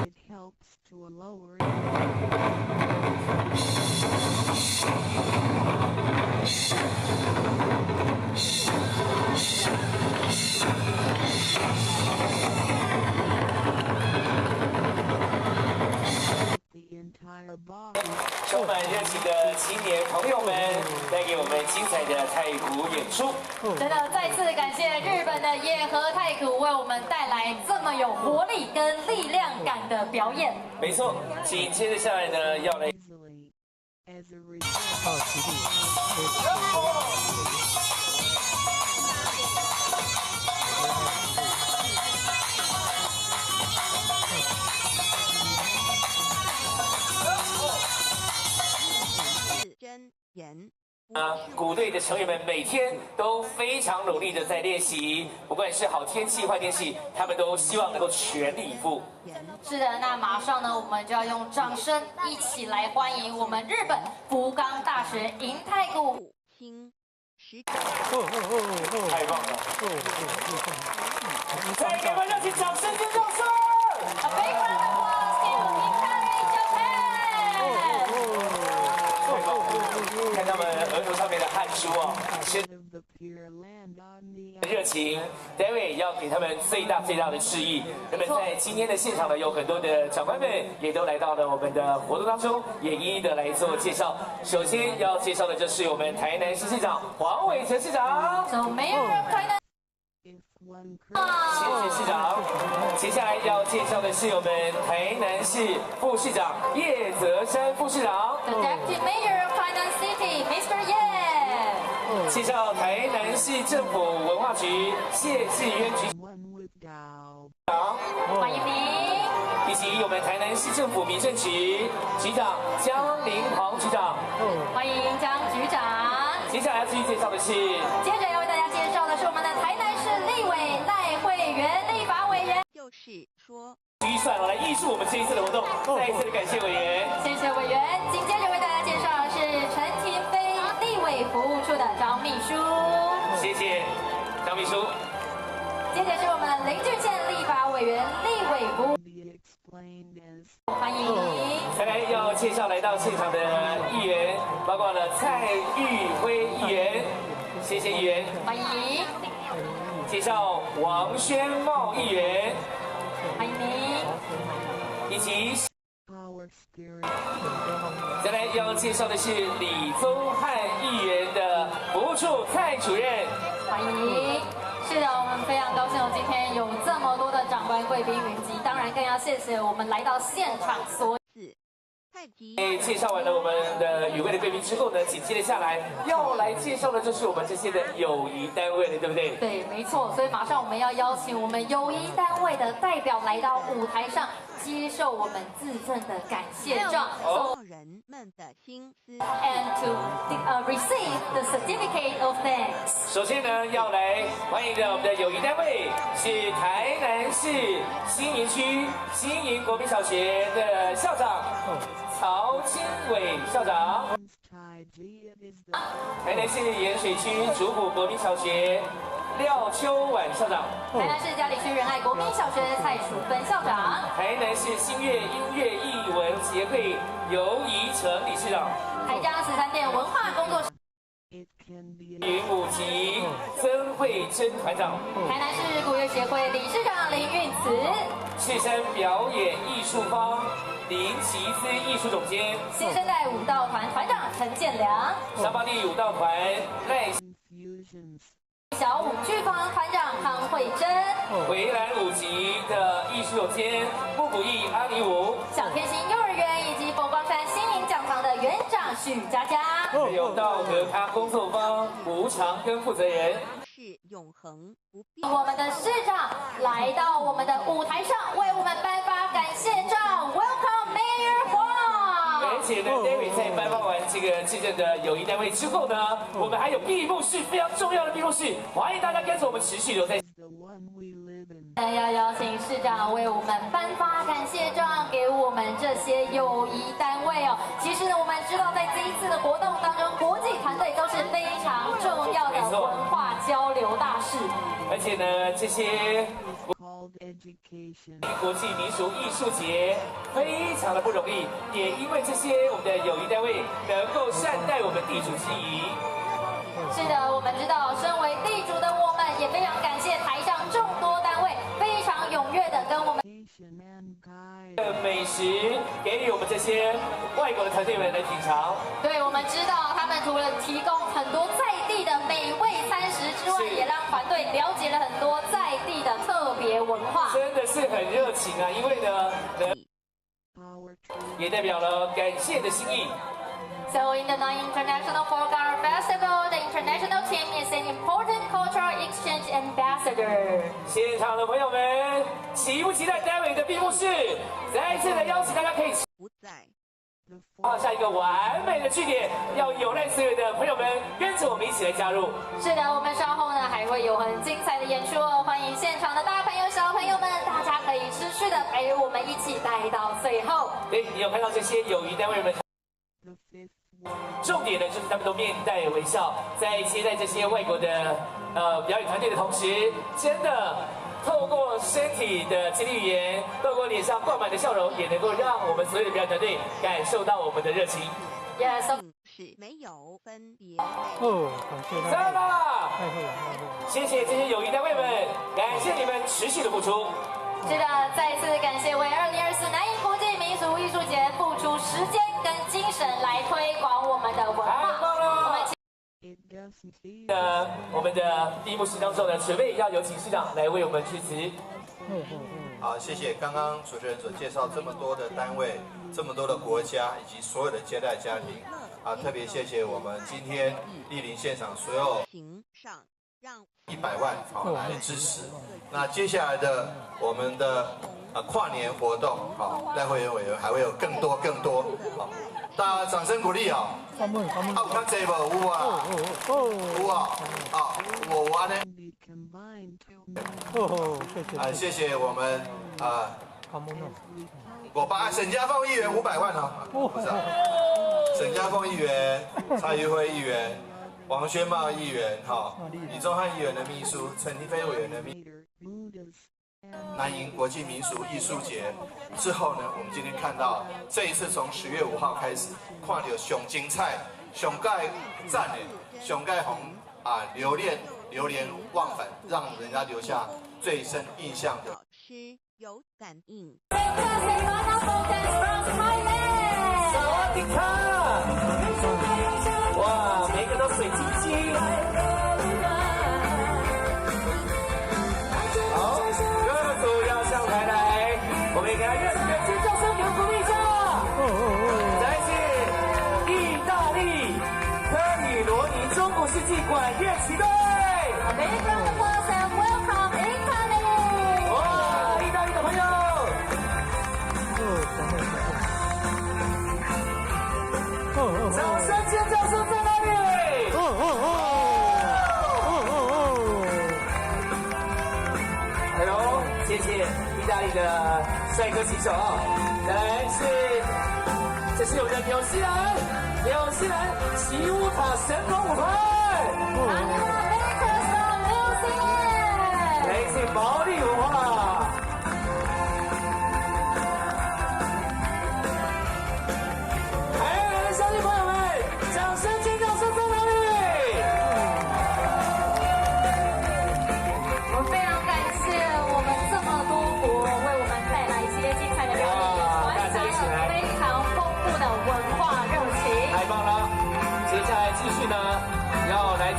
It helps to lower the entire body. 充满热情的青年朋友们，带给我们精彩的太鼓演出。真的，再次感谢日本的野和太鼓为我们带来这么有活力跟力量感的表演。没错，紧接着下来呢，要来。 Easily. As a result, 好极力。真言。鼓队的成员们每天都非常努力的在练习，不管是好天气坏天气，他们都希望能够全力以赴。是的，那马上呢，我们就要用掌声一起来欢迎我们日本福冈大学银太鼓。轻十太棒了！再给我们热情掌声尖叫声 A big round of applause to Hikari Japan。看他们额头上面的汗珠哦，是 of the Pure Land on the 热情 ，David 要给他们最大的致意。那么在今天的现场呢，有很多的长官们也都来到了我们的活动当中，也一一的来做介绍。首先要介绍的就是我们台南市市长黄伟成市长。 So Mayor of Tainan。 if one 谢谢市长。接下来要介绍的是我们台南市副市长叶泽山副市长。 The Deputy Mayor of Tainan City, Mr. Ye。 介绍台南市政府文化局谢志渊局 one with Dow. 长，欢迎您。以及我们台南市政府民政局局长江林煌局长。欢迎江局长。接下来要继续介绍的是，接着要为大家介绍的是我们的台南市立委赖慧媛立法委员。就是说，预算来艺术我们这一次的活动，再一次的感谢委员。谢谢委员。紧接着为大家介绍的是陈廷飞立委服务处的张秘书。谢谢张秘书。接着是我们的林俊宪立法委员立委服务， Be explained as 欢迎您。再来要介绍来到现场的议员，包括了蔡玉辉议员，谢谢议员。欢迎，介绍王宣茂议员，欢迎您。以及 our spirit. 再来要介绍的是李宗翰议员的服务处蔡主任。欢迎。是的，我们非常高兴，今天有这么多的长官贵宾云集，当然更要谢谢我们来到现场所。太极介绍完了我们的与会的贵宾之后呢，紧接着下来要来介绍的就是我们这些的友谊单位了，对不对？对，没错，所以马上我们要邀请我们友谊单位的代表来到舞台上，接受我们自赠的感谢状。哦 人们的心思。 And to receive the certificate of thanks。首先呢，要来欢迎的我们的友谊单位是台南市新营区新营国民小学的校长曹清伟校长， Tai G is the 台南市盐水区竹埔国民小学廖秋婉校长，台南市嘉里区仁爱国民小学蔡淑芬校长，台南市新月音乐艺文协会游怡成理事长。台江13店文化工作室 It can be 云5级曾慧珍团长，台南市古乐协会理事长林运慈，赤山表演艺术坊林奇姿艺术总监，新生代舞蹈团团长陈建良，沙巴地舞蹈团赖 confusions. 小舞剧坊团长康慧珍，回蓝5级的艺术总监布谷义阿里舞，小天星幼儿园以及佛光山心灵讲堂的园长许佳佳，还有道德咖工作坊吴长庚负责人。是永恒不变。我们的市长来到我们的舞台上，为我们颁发感谢状 ，Welcome Mayor 而黄。且呢 ，David 在颁发完这个致政的友谊单位之后呢，我们还有闭幕式，非常重要的闭幕式，欢迎大家跟着我们持续留在。 The one we live in. 要邀请市长为我们颁发感谢状给我们这些友谊单位哦。其实呢，我们知道在这一次的活动当中，国际团队都是非常重要的文化交流大使。而且呢，这些 Called education. 国际民俗艺术节非常的不容易，也因为这些我们的友谊单位能够善待我们地主之谊。是的，我们知道，身为地主的我们，也非常感谢台上众多单位非常踊跃的跟我们。 Education and guide. 的美食给予我们这些外国的团队们来品尝。对，我们知道他们除了提供很多在地的美味餐食之外，也让团队了解了很多在地的特别文化。真的是很热情啊，因为呢， Power tree. 也代表了感谢的心意。 So in the Non-International Folk Art Festival, the international team is an important cultural exchange ambassador. 现场的朋友们，期不期待待会的闭幕式？再一次的邀请大家可以不在。 The 画下一个完美的句点，要有赖所有的朋友们跟着我们一起来加入。是的，我们稍后呢还会有很精彩的演出哦，欢迎现场的大朋友、小朋友们，大家可以持续的陪我们一起待到最后。对，你有看到这些友谊单位们？ the fifth. 重点呢，就是他们都面带微笑，在接待这些外国的表演团队的同时，真的透过身体的肢体语言，透过脸上挂满的笑容，也能够让我们所有的表演团队感受到我们的热情。 Yes, 是没有分别。哦，感谢大家，赞啦！太会了，太会了。谢谢这些友谊单位们，感谢你们持续的付出。是的，再次感谢为2024南瀛国际民俗艺术节付出时间跟精神来推广我们的文太化。棒了！ It doesn't feel. 我们的闭幕式当中呢，准备要有请市长来为我们致辞。好，谢谢刚刚主持人所介绍这么多的单位、这么多的国家以及所有的接待家庭啊，特别谢谢我们今天莅临现场所有行上让100万好来支持。那接下来的我们的跨年活动，好，赖会员委员还会有更多好，大家掌声鼓励啊！他们，啊，有较济无？有啊，有啊，啊，我安尼。 Be combined to 哦，谢谢，谢谢我们他们呢？我把沈家凤议员500万哦，不是、沈家凤议员、蔡玉辉议员、王宣茂议员、李宗翰议员的秘书、陈立飞委员的秘书。 later. Buddhas. 南瀛国际民俗艺术节之后呢，我们今天看到这一次从10月5号开始，看到上精彩、上盖赞的、上盖红流连忘返，让人家留下最深印象的。老师有感应。 Fantastic Ghana Focus from Thailand。萨瓦迪卡！哇，每个都水晶晶。好，各组要上台来，我们也给他热情的尖叫声，给我鼓励一下。再次，意大利科里罗尼中古世纪管乐旗队。 Big round of applause and welcome Italy。哇，意大利的朋友。掌声尖叫声在哪里？哎呦，谢谢意大利的帅哥旗手啊！再来这是我们的纽西兰奇乌塔神龙舞团，来自毛利文化。来，乡亲朋友们，掌声尖叫声在哪里？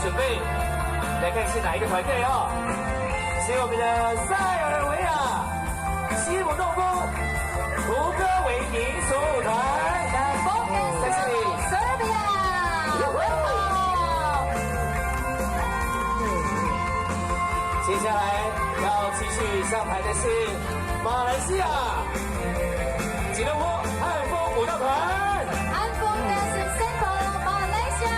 准备，来看是哪一个团队哦？是我们的塞尔维亚西姆诺夫胡歌维民俗舞团。在这里，接下来要继续上台的是马来西亚吉隆坡汉风舞蹈团。汉风 Dancing Center 马来西亚。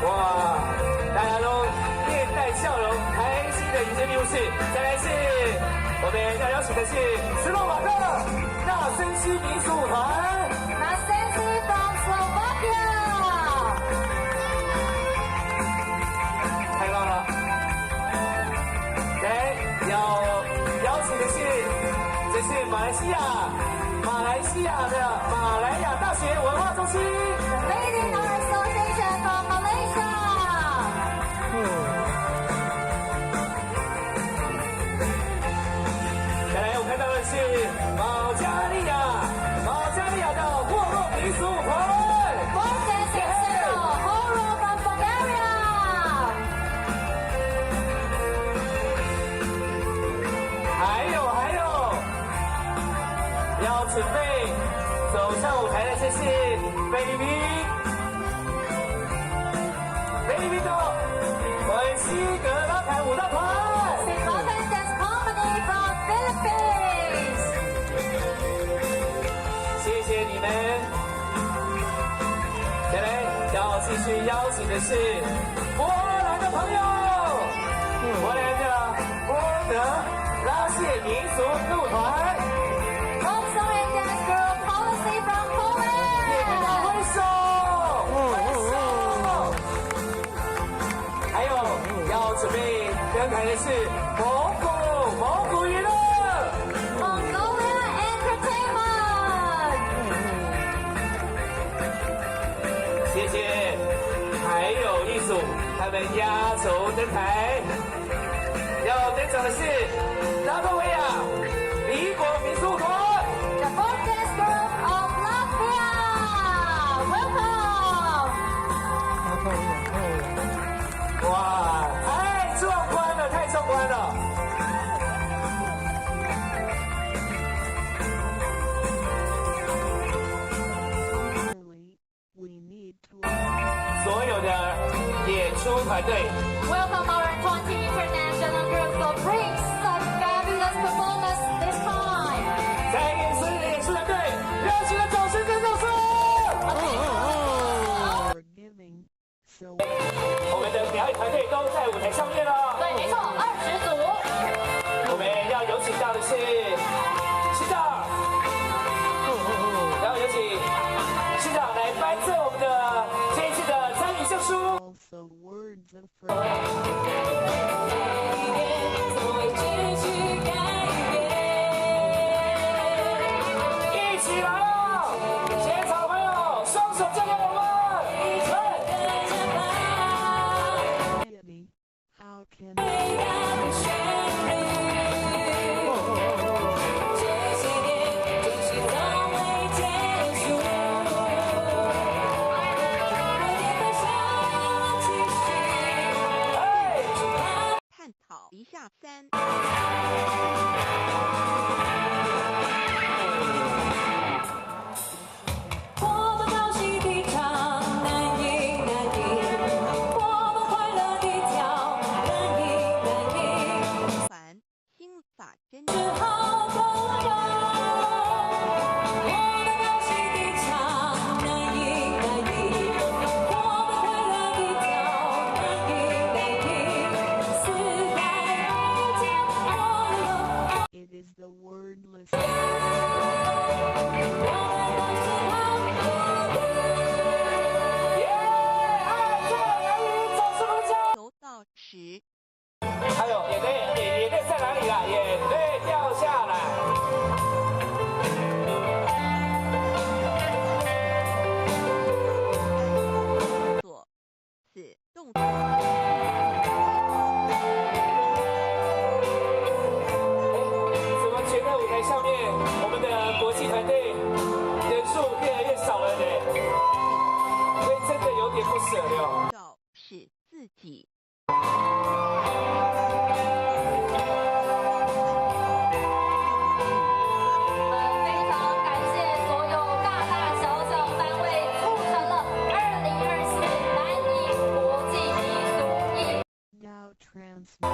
哇，大家都面带笑容，开心的迎接闭幕式。再来是我们要邀请的是斯洛伐克纳森西民俗舞团。太棒了！来，要邀请的是，这是马来西亚的马来亚大学文化中心。Lady Art Association from Malaysia。再来，我看到的是保加利亚的霍洛民俗舞团。准备走上舞台的这是菲律宾的文西格拉坎舞蹈团。谢谢你们。再来，要继续邀请的是波兰的朋友，波兰的波德拉谢民俗舞团。准备登台的是蒙古娱乐 Mongolia Entertainment。谢谢。还有一组他们压轴登台，要登场的是拉脱维亚离国民俗团。The Folk Group of Latvia。Welcome。哇！太壮观了！所有的演出团队 Welcome our 20 international groups of brings such fabulous performance this time。在所有的演出团队，热情的掌声跟掌声！我们的表演团队都在舞台上面了。对，没错，20组。我们要有请到的是市长，然后有请市长来颁赠我们的这一次的参与证书。一起来了，现场朋友，双手交给我们。一下3。我们高兴地唱，难赢难赢；我们快乐地跳，难赢难赢。团心法真只好公道。我们高兴地唱，难赢难赢；我们快乐地跳，难赢难赢。四海不见我了。It is the wordless. 我们都是好朋友。耶！爱在哪里？掌声鼓掌。求到10。还有眼泪在哪里啦？眼泪掉下来。做此动作。怎么觉得舞台上面我们的国际团队舍了。照是自己。非常感谢所有大大小小单位促成了2024南艺国际艺术艺。 Now transmit.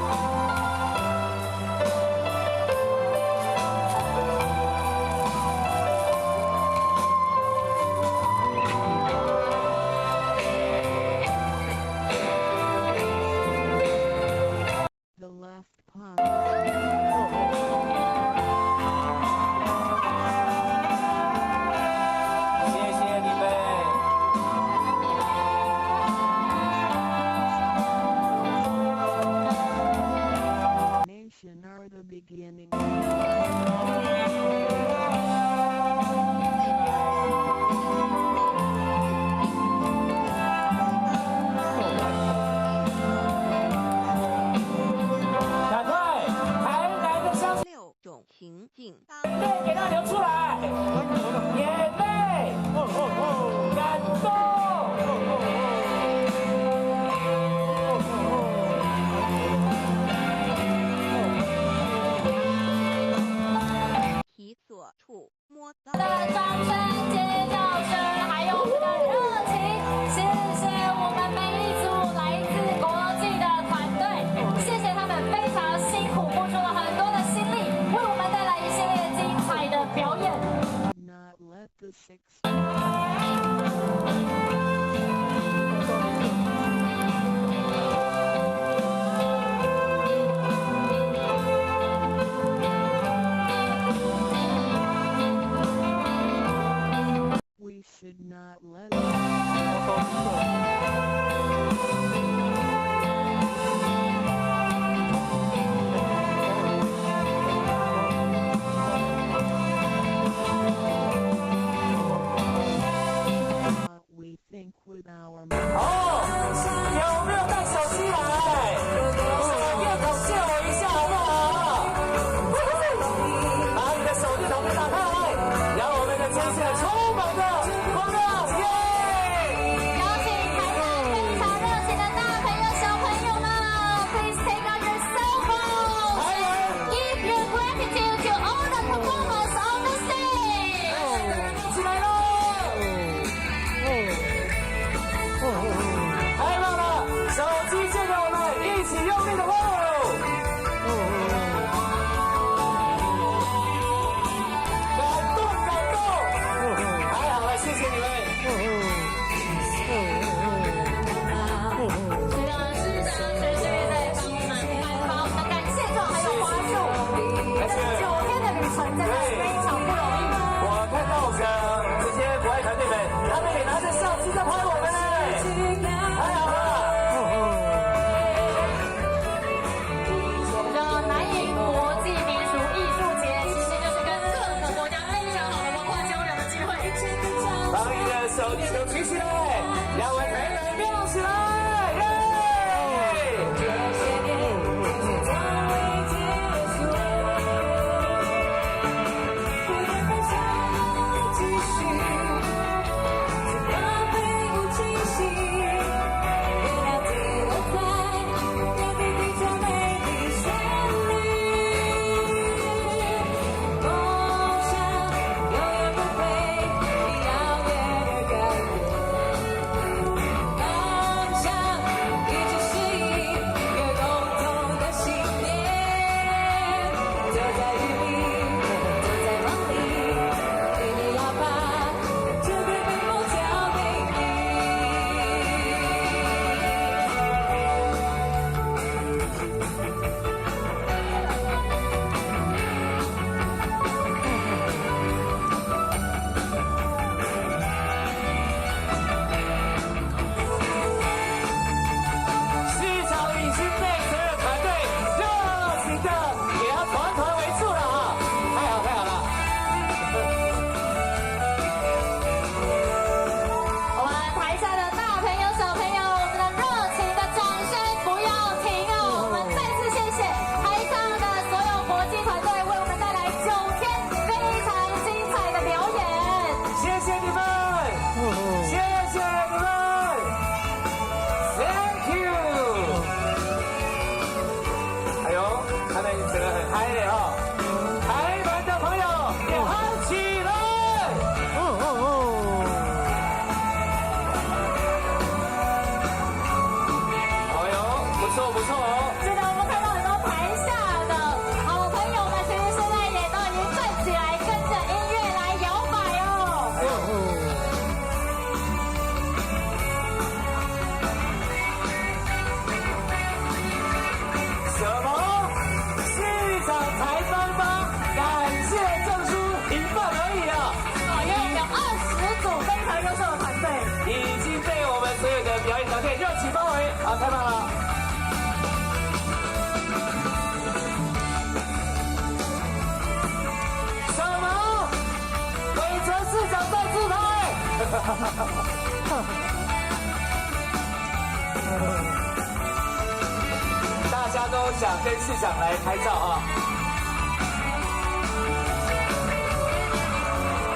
大家都想跟市长来拍照啊！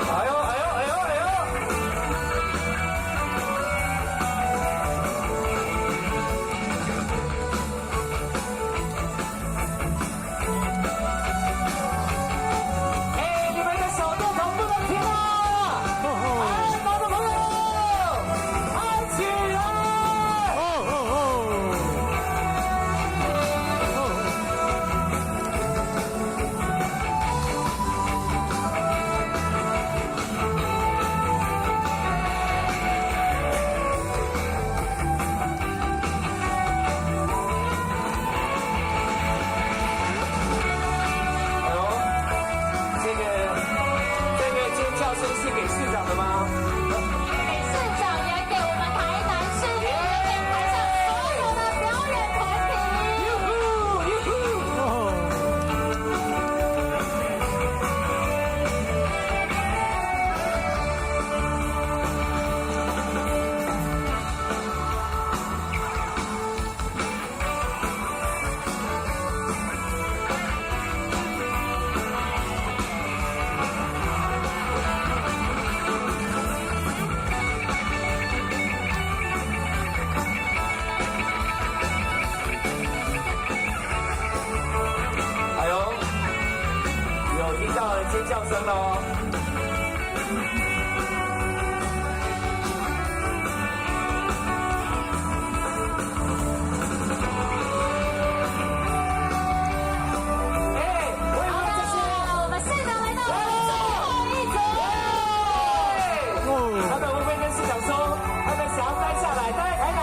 哎呦哎呦哎呦哎呦！哎，你们的手电筒不能停啊！安保的朋友，安起来！哎呦，这个尖叫声是给市长的吗？给市长，也给我们台南市民，也给台上所有的表演团体。哟呼哟呼！哎呦，有听到尖叫声了哦！哎，我以为这是我们市长来到最后一组。他们会不会跟市长说，他们想要待下来，待在台南？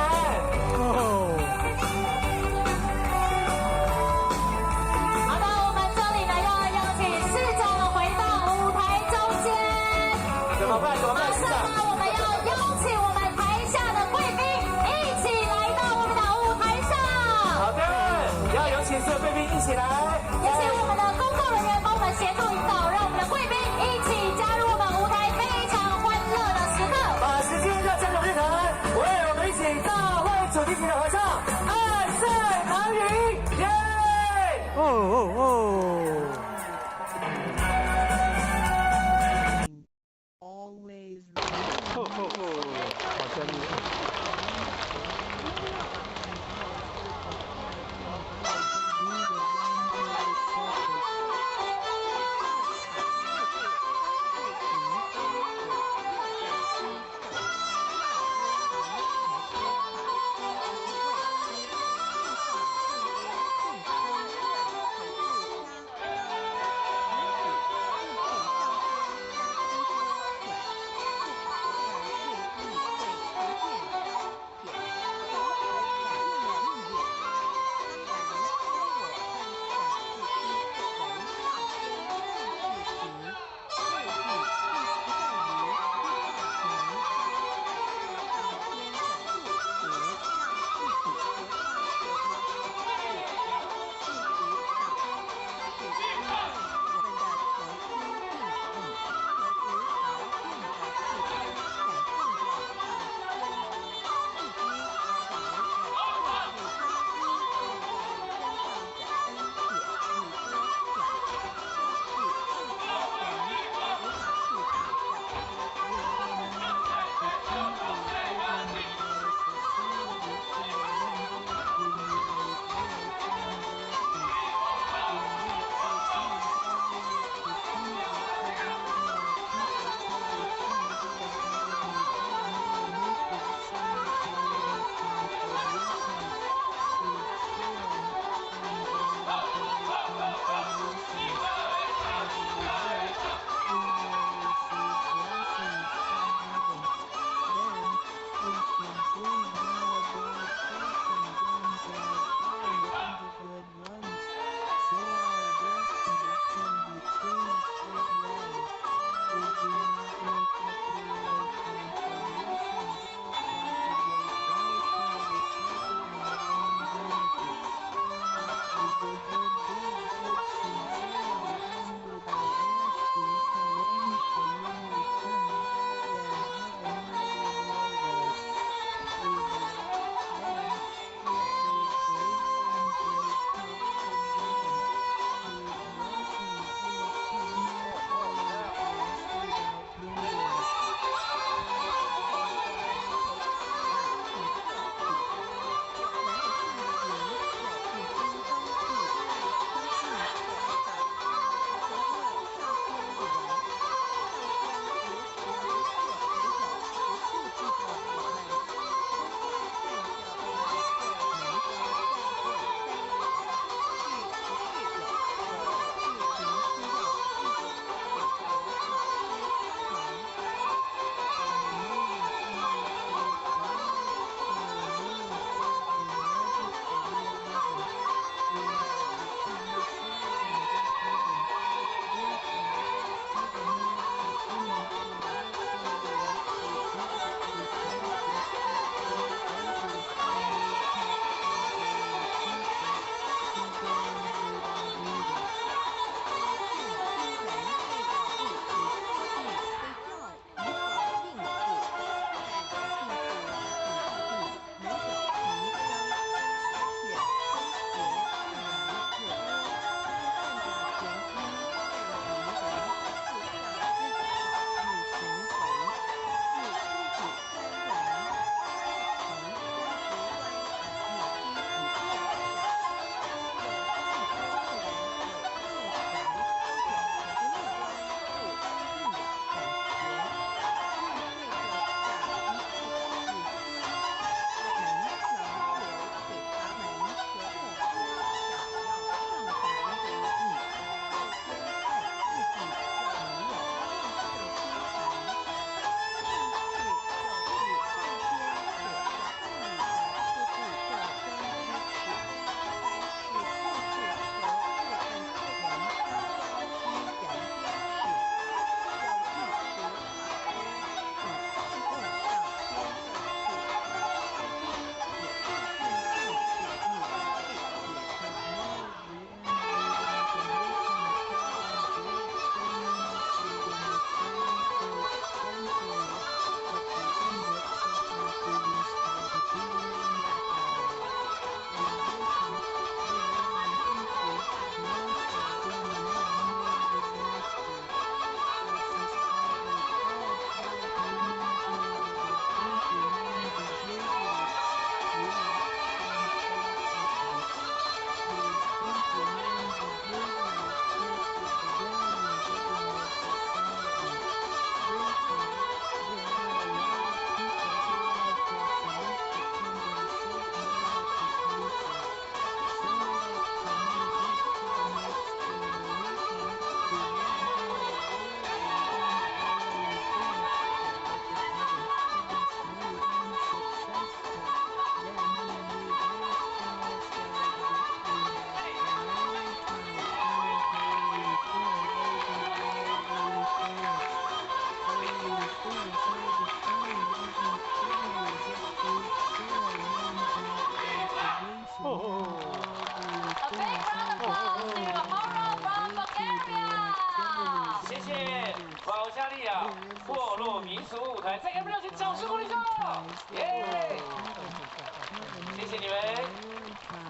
好的，我们这里呢要邀请市长回到舞台中间。怎么办？怎么办，市长？马上呢，我们要邀请我们台下的贵宾一起来到我们的舞台上。好的，要有请所有贵宾一起来。也请我们的工作人员帮我们协助引导，让我们的贵宾一起加入我们舞台非常欢乐的时刻。把时间让江总日坛为我们一起大会主题曲的合唱《爱在哪里》，耶！哦哦哦！ Always 哦哦哦！好专业。 大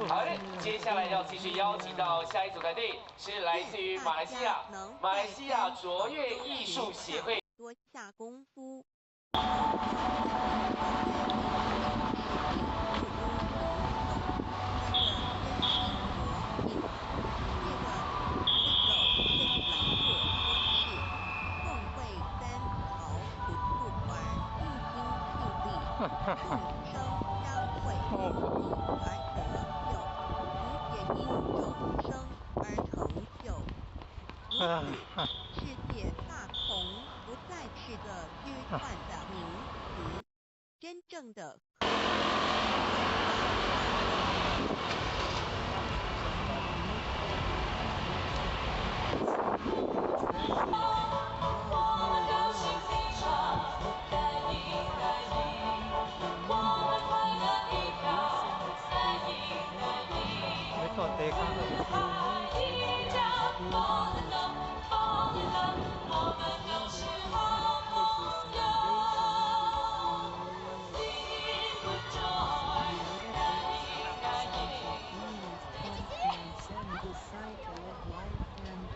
好的，接下来要继续邀请到下一组团队，是来自于马来西亚卓越艺术协会。多下功夫。众生相会，因而得救，也因众生而成就。如此，世界大同不再是个虚幻的名词，真正的。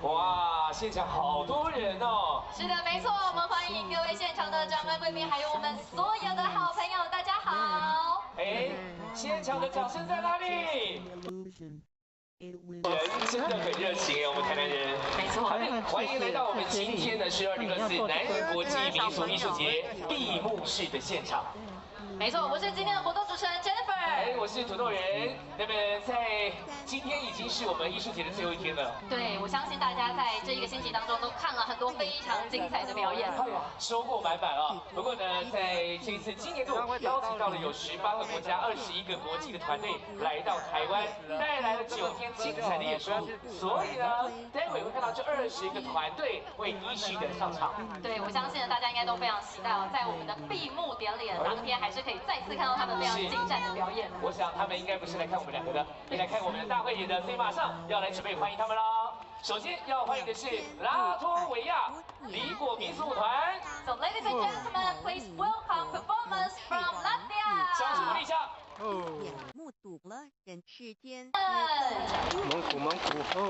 哇，现场好多人哦！是的，没错，我们欢迎各位现场的长官贵宾，还有我们所有的好朋友，大家好。哎，现场的掌声在哪里？人真的很热情哎，我们台南人。没错，欢迎来到我们今天的是2024南宁国际民俗艺术节闭幕式的现场。没错，我是今天的活动主持人 Jennifer。哎，我是土豆人。那么在今天已经是我们艺术节的最后一天了。对，我相信大家在这一个星期当中都看了很多非常精彩的表演。哎呀，收获满满啊！不过呢，在这一次今年度邀请到了有18个国家、21个国际的团队来到台湾，带来了9天精彩的演出。所以呢，待会会看到这20个团队会依序的上场。对，我相信呢，大家应该都非常期待哦，在我们的闭幕典礼的当天，还是可以再次看到他们非常精湛的表演。我想他们应该不是来看我们两个的，是来看我们的大会演的，所以马上要来准备欢迎他们喽。首先要欢迎的是拉脱维亚离果民俗舞团。So ladies and gentlemen, please welcome performance from Latvia. 掌声鼓励一下。眼目睹了人世间。蒙古哦。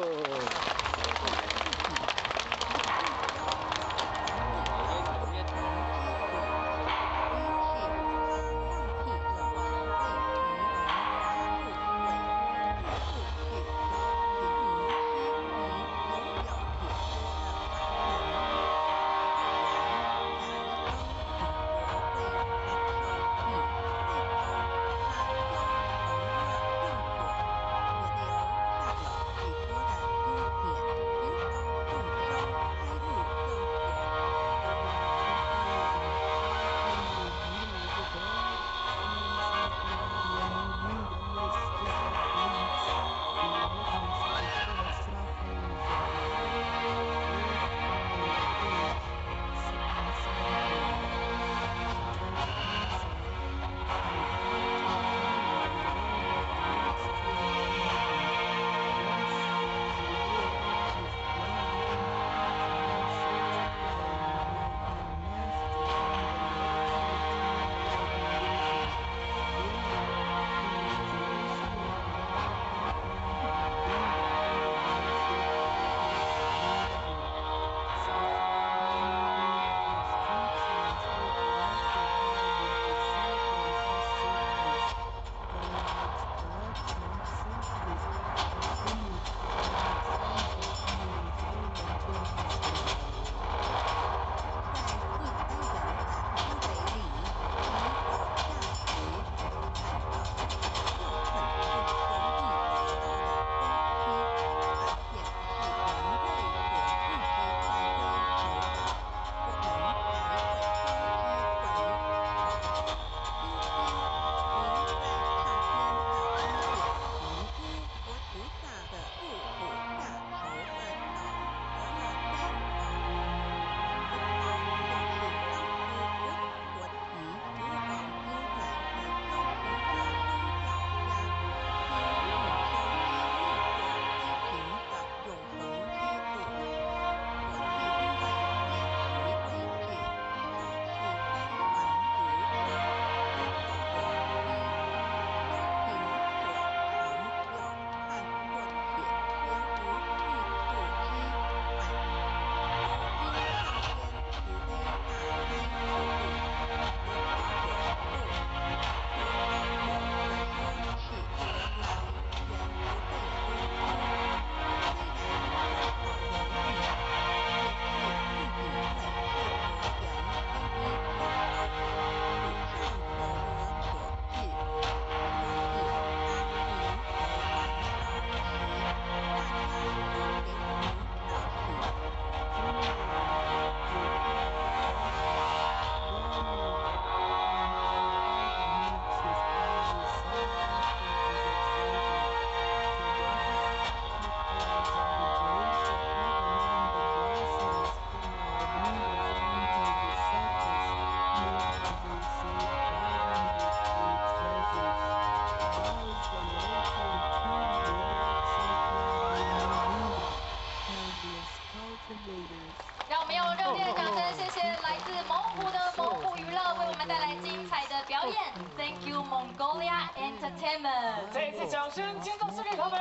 再一次掌声尖叫送给他们，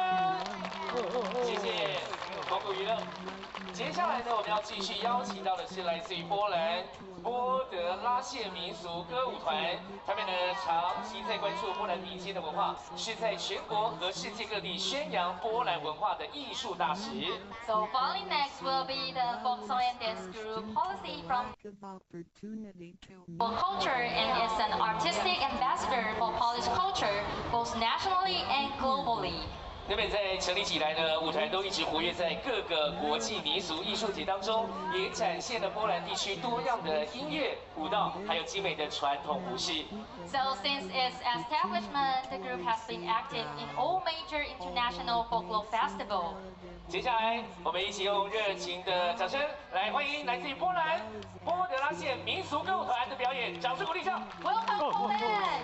谢谢蒙古娱乐。接下来呢，我们要继续邀请到的是来自于波兰波德拉谢民俗歌舞团，他们呢长期在关注波兰民间的文化，是在全国和世界各地宣扬波兰文化的艺术大使。So following next will be the folk song and dance group Policy from Culture and is an artistic ambassador for Polish culture both nationally and globally. 那么在成立起来呢，舞团都一直活跃在各个国际民俗艺术节当中，也展现了波兰地区多样的音乐、舞蹈，还有精美的传统服饰。So since its establishment, the group has been active in all major international folklore festivals. 接下来，我们一起用热情的掌声来欢迎来自于波兰波德拉谢民俗歌舞团的表演，掌声鼓励一下。Welcome, Poland!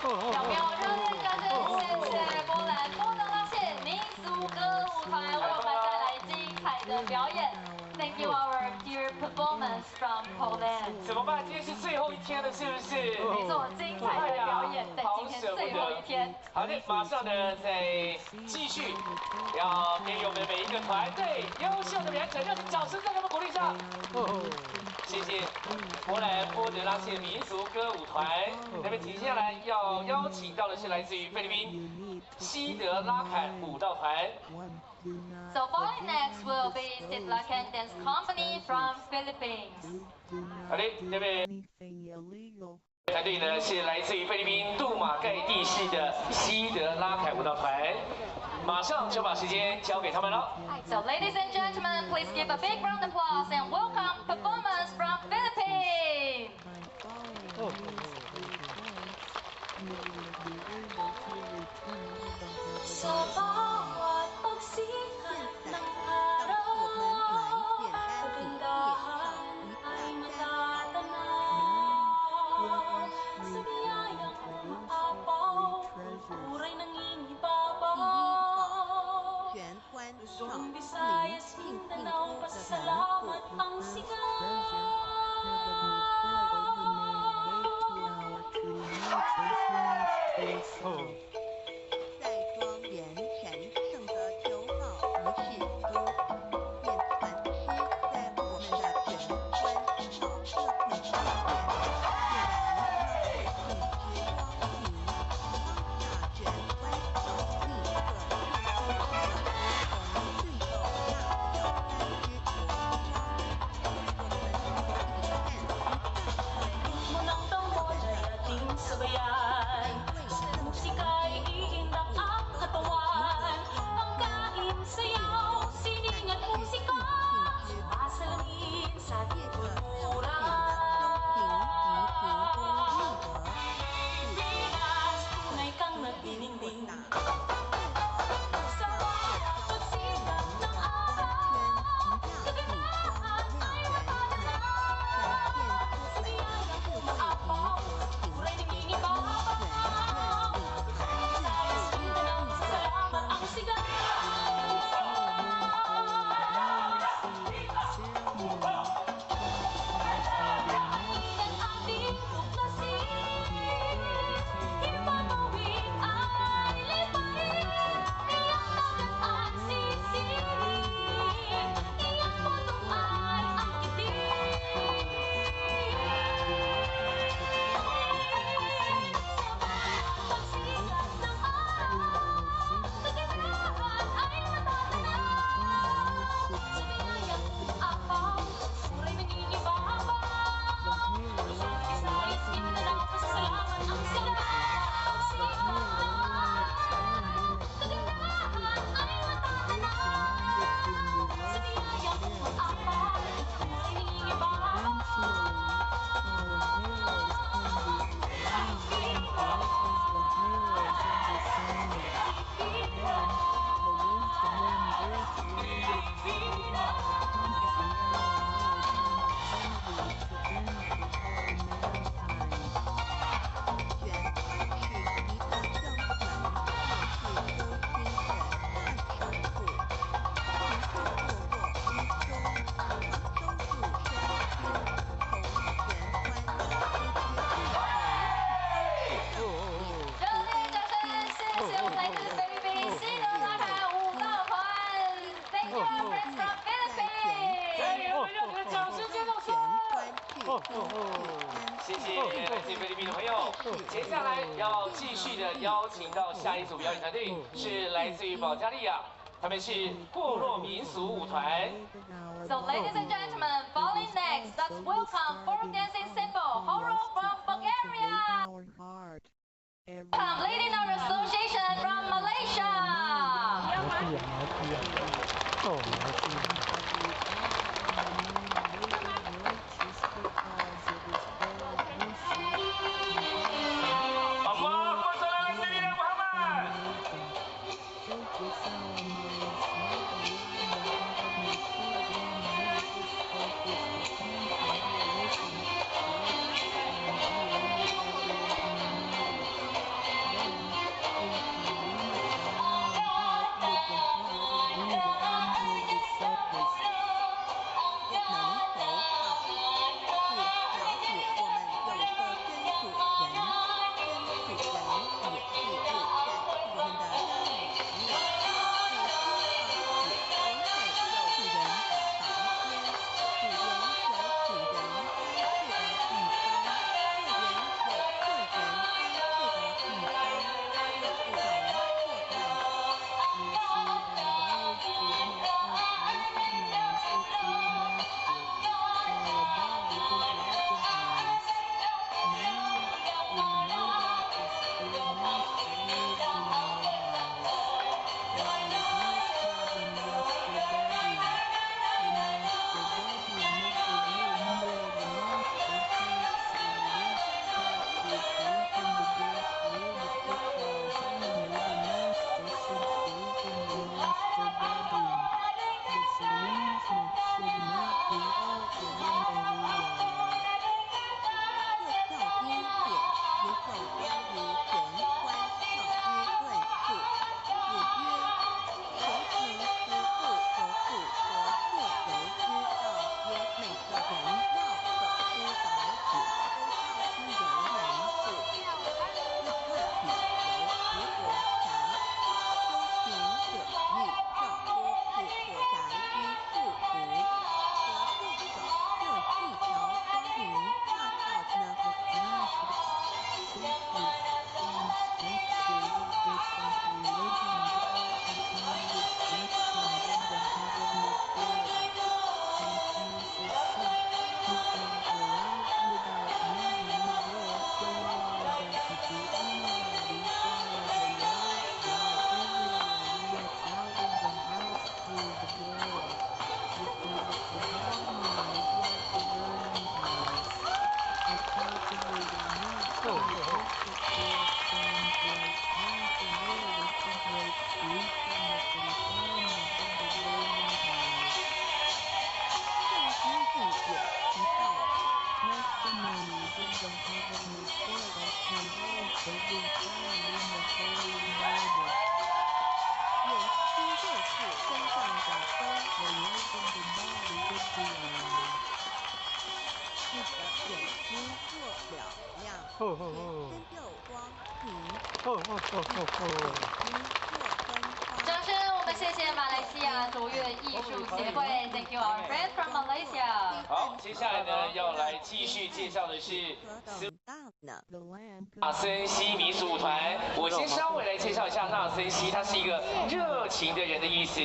有没有热烈掌声？谢谢波兰波德拉谢民俗歌舞团为我们带来精彩的表演。Thank you, our dear performance from Poland。怎么办？今天是最后一天了，是不是？没错，精彩的表演在今天最后一天。好的，马上呢再继续，要给予我们每一个团队优秀的表演者，热情掌声，再给我们鼓励一下。谢谢波兰波德拉谢民俗歌舞团。那么接下来要邀请到的是来自于菲律宾西德拉坎舞蹈团。So following next will be Sidlakan Dance Company from Philippines. 好的，那边。illegal. 团队呢是来自于菲律宾杜马盖地市的西德拉凯舞蹈团，马上就把时间交给他们了。 So, ladies and gentlemen, please give a big round of applause and welcome performance from Philippines. By following these results, you will be able to return the Sa bawat pagsikat ng araw, kagandahan ay matatanaw. Sa biyayang umapaw, puray nangingibabaw. 玄关少 Luzon, 林 Visayas, 庆庆 Mindanao, 州的门 pasalamat 户 ang Treasure sigaw. heavenly portal you may go to our true nature since 在庄严神圣的求告仪式中，愿禅师在我们的玄关少社会中间，自然让会信之光明，放下玄关少立刻Munang tamboy ating sabayan. Sa musika'y iindak ang katawan. Pagkain, sayaw, sining at musika. Sumasalamin sa ating kultura. Pinas, tunay kang nagdiningding. Sa bawat pagsikat ng araw, kagandahan ay matatanaw. Sa biyayang umaapaw, puray nangingibabaw. Visayas, Mindanao, pasalamat ang sigaw. Ang ating tuklasin, ipamawid ay lipain. Iyang dagat at sisihin, iyang pulong ay akitin. Sa bawat pagsikat ng araw, kagandahan ay matatanaw. Sa biyayang umapaw, puray nangingibabaw. Luzon, Visayas, Mindanao, pasalamat ang sigaw. Kagandahan ay matatanaw. Sa biyayang umapaw, puray nangingibabaw. Thank you, our friends from Philippines. 再有热烈的掌声接到说。谢谢来自菲律宾的朋友。接下来要继续的邀请到下一组表演团队，是来自于保加利亚，他们是部落民俗舞团。 So, ladies and gentlemen, following next, let's welcome folk dancing symbol Horo from Bulgaria. Come, leading our association from Malaysia. 来是呀，哦，来是呀。 Allah Wassalamu Sayyidina Muhammad. Yeah. 掌声，我们谢谢马来西亚卓越艺术协会 ，Thank you our friend from Malaysia。好，接下来呢要来继续介绍的是纳森西民俗舞团。我先稍微来介绍一下纳森西，它是一个热情的人的意思。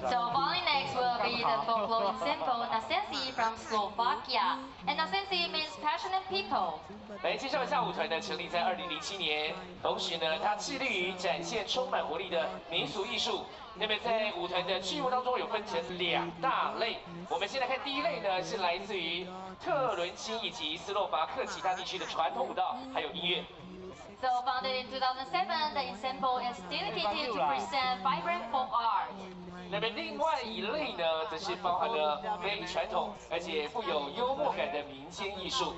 So following next will be the folklore ensemble Nasensi from Slovakia, and Nasensi means passionate people. 来介绍一下舞团呢，成立在2007年，同时呢，它致力于展现充满活力的民俗艺术。那么在舞团的剧目当中有分成2大类，我们先来看第一类呢，是来自于特伦钦以及斯洛伐克其他地区的传统舞蹈，还有音乐。 So founded in 2007, the ensemble is dedicated to present vibrant folk art. 那么另外一类呢，则是包含了非传统而且富有幽默感的民间艺术。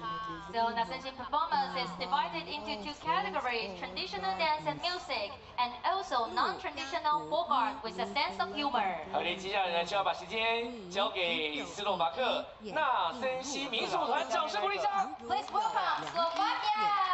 So Nasensi performance is divided into 2 categories: traditional dance and music, and also non-traditional folk art with a sense of humor. 好的，接下来呢就要把时间交给斯洛伐克纳森西民俗团，掌声鼓励一下。 Please welcome Slovakia.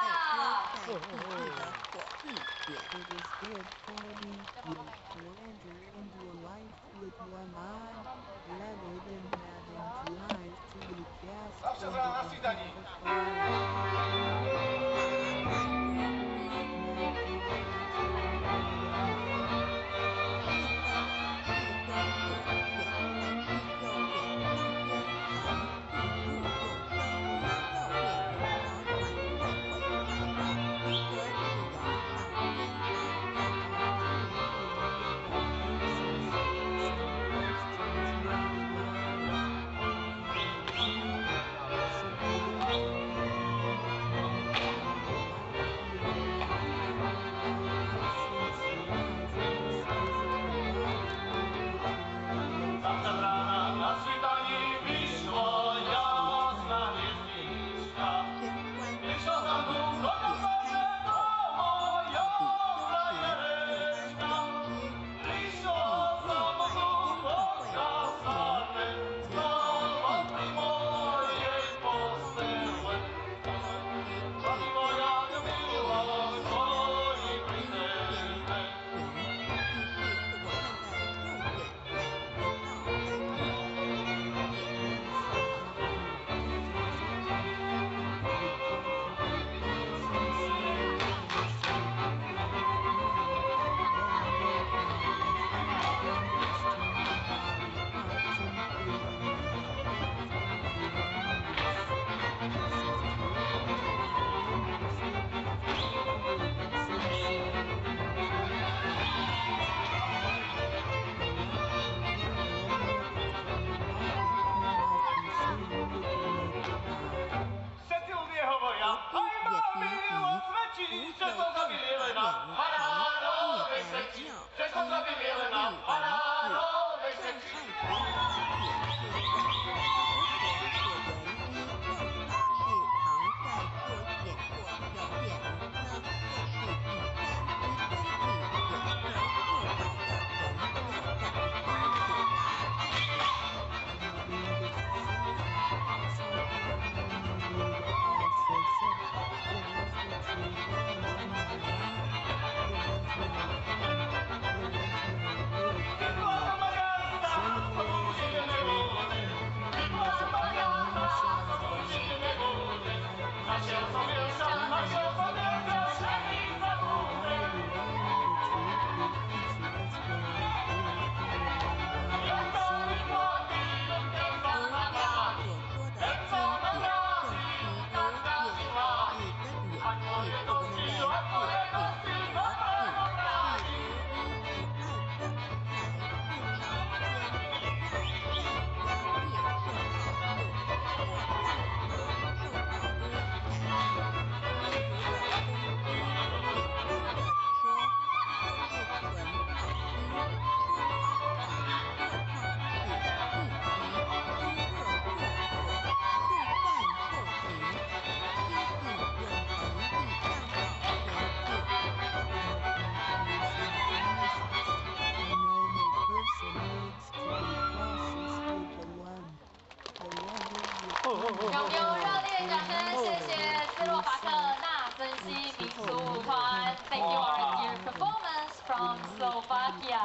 有没有热烈掌声？谢谢斯洛伐克纳芬西民俗舞团 ，Thank you for your performance from Slovakia。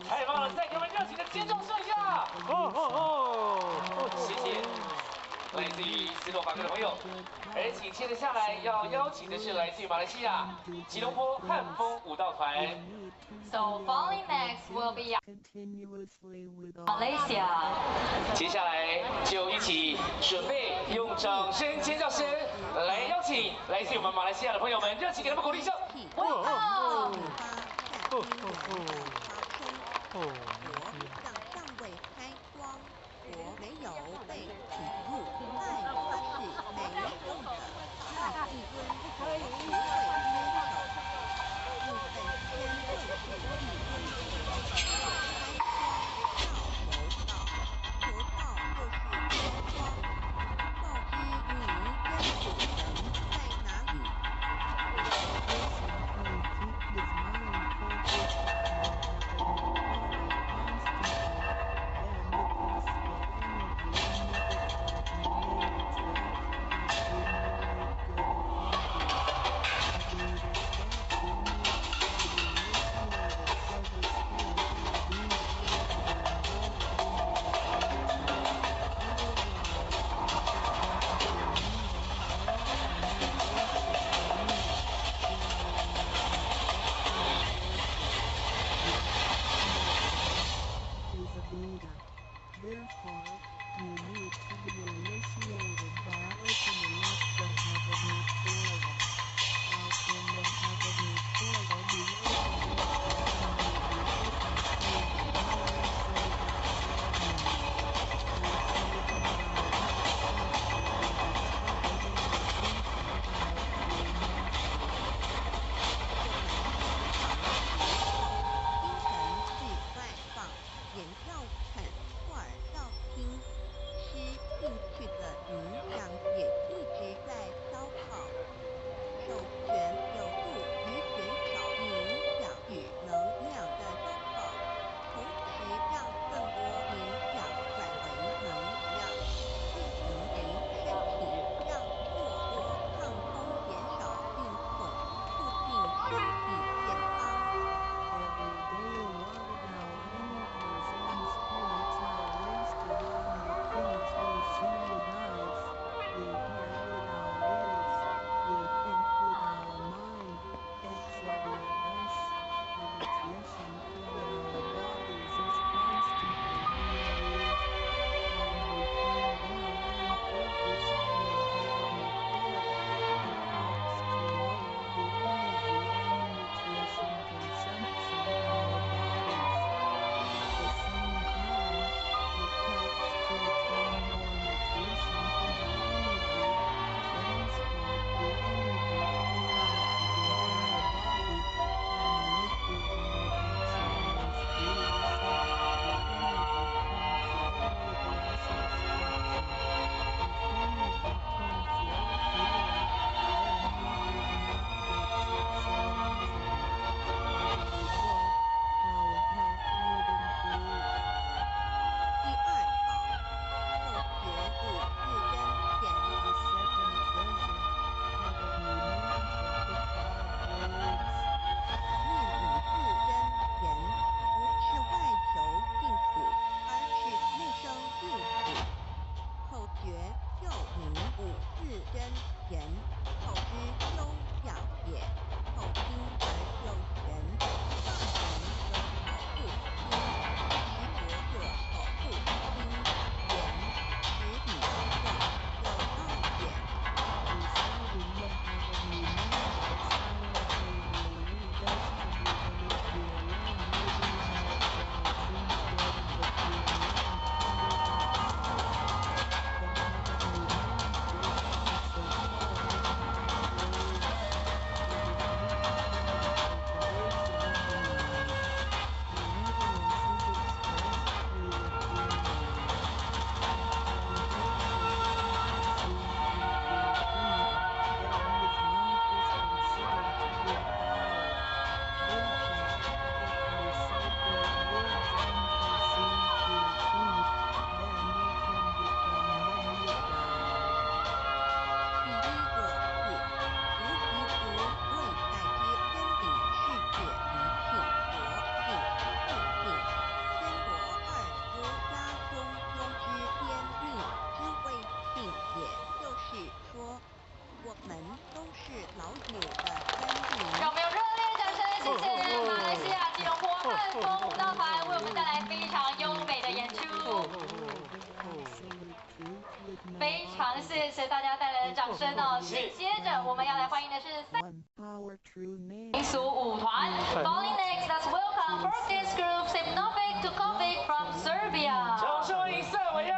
太棒了！再给我们热情的尖叫声一下！谢谢。来自于斯洛伐克的朋友，而紧接着下来要邀请的是来自于马来西亚吉隆坡汉风舞蹈团。So following next will be continuously with all Malaysia。接下来就一起准备用掌声、尖叫声来邀请来自于我们马来西亚的朋友们，热情给他们鼓励一下。Welcome。向上位开光，我没有被请入，但它是没用的。那一尊佛不会约手，部分天就是地位，开光要求道，求道就是开光。告知你跟主神在哪里。Listen, keep his mind focused on 是老友的干爹。让我们用热烈掌声，谢谢马来西亚吉隆坡汉风舞蹈团为我们带来非常优美的演出。非常谢谢大家带来的掌声哦！接着我们要来欢迎的是民俗舞团。Falling next, let's welcome for this group Sipnovic to Kovic from Serbia。掌声欢迎塞尔维亚。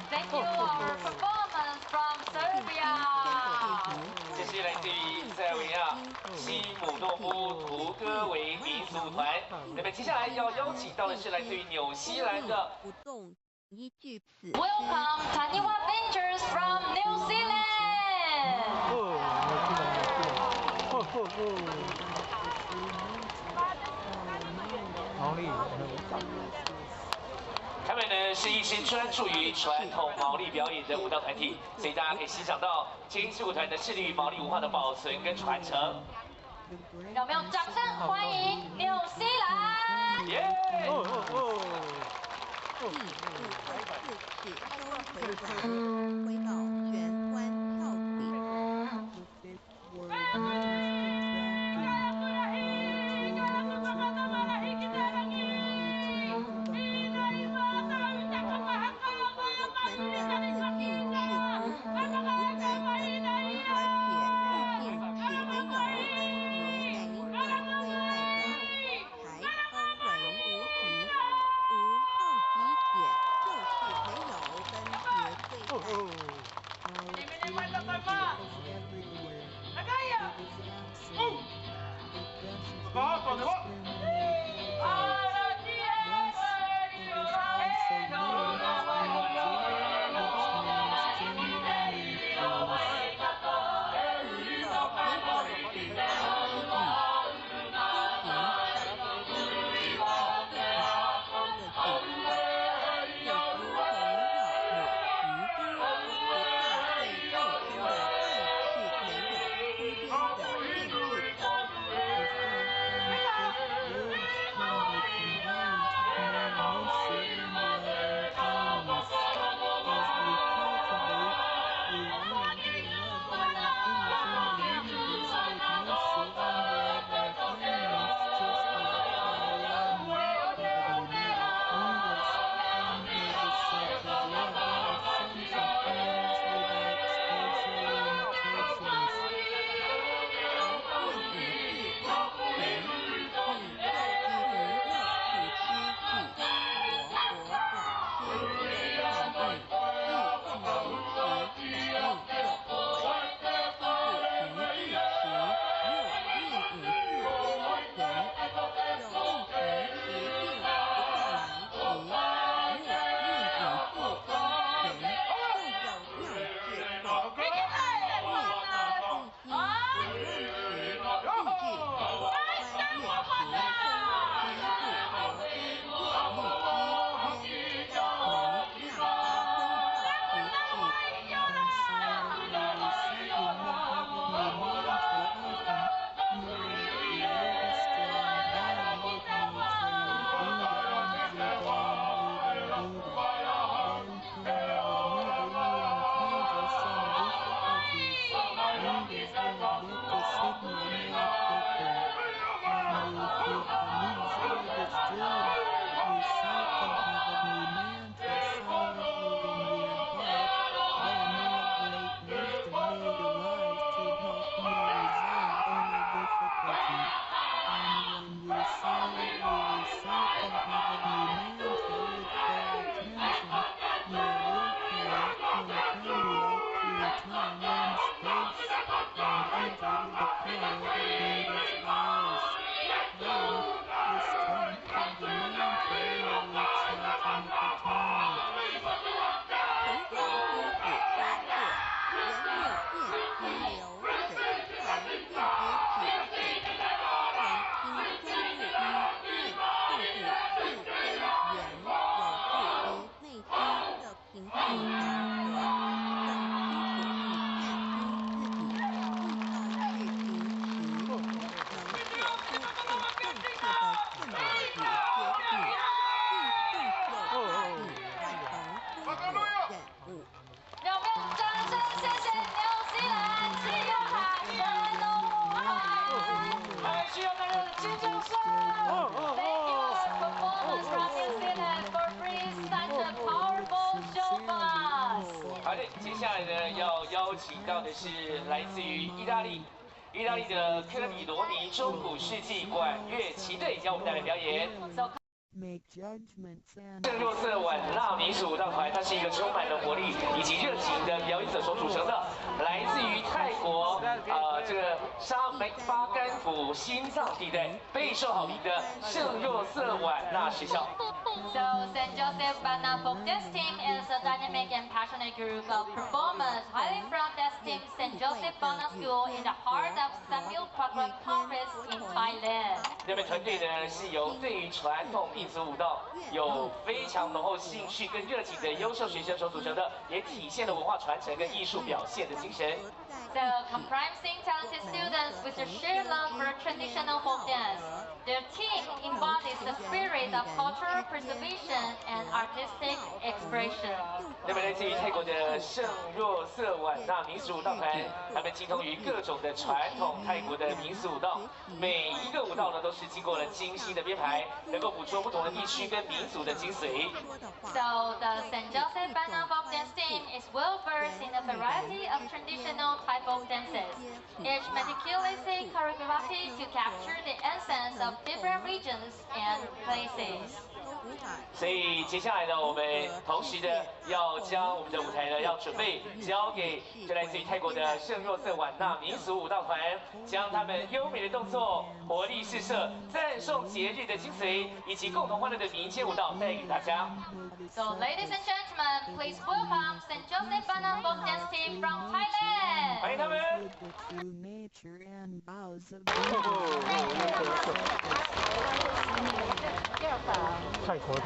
Thank you our performance from Serbia。这是来自于塞尔维亚西姆诺夫图戈维民俗团。那么接下来要邀请到的是来自于纽西兰的。不动一句此。Welcome Taniwa Ventures from New Zealand。毛利。他们呢是一支专注于传统毛利表演的舞蹈团体，所以大家可以欣赏到这支舞团的致力于毛利文化的保存跟传承。让我们用掌声欢迎纽西兰！耶！第524次收回到玄关跳顶。接下来呢，要邀请到的是来自于意大利的科里罗尼中古世纪管乐旗队，将我们带来表演。圣若瑟晚纳民俗舞蹈团，它是一个充满了活力以及热情的表演者所组成的，来自于泰国这个沙梅巴干府心脏地带备受好评的圣若瑟晚纳学校。So St. Joseph Bana Folk Dance Team is a dynamic and passionate group of performers hailing from Dance Team St. Joseph Bana School in the heart of Samuel Pakrat Province in Thailand. 这边团队呢是由对于传统民族舞蹈有非常浓厚兴趣跟热情的优秀学生所组成的，也体现了文化传承跟艺术表现的精神。So comprising talented students with a shared love for traditional folk dance. Their team embodies the spirit of cultural preservation and artistic expression. 那么来自于泰国的圣若瑟晚纳民俗舞蹈团，他们精通于各种的传统泰国的民俗舞蹈，每一个舞蹈呢都是经过了精心的编排，能够捕捉不同的地区跟民族的精髓。So the St. Joseph Bana Folk Dance Team is well versed in a variety of traditional Thai folk dances, each meticulously choreographed to capture the essence of different regions and places. 所以接下来呢，我们同时的要将我们的舞台呢，要准备交给这来自于泰国的圣若瑟晚纳民俗舞蹈团，将他们优美的动作、活力四射、赞颂节日的精髓以及共同欢乐的民间舞蹈带给大家。So ladies and gentlemen, please welcome St. Joseph Bana Folk Dance Team from Thailand. 欢迎他们。泰国了。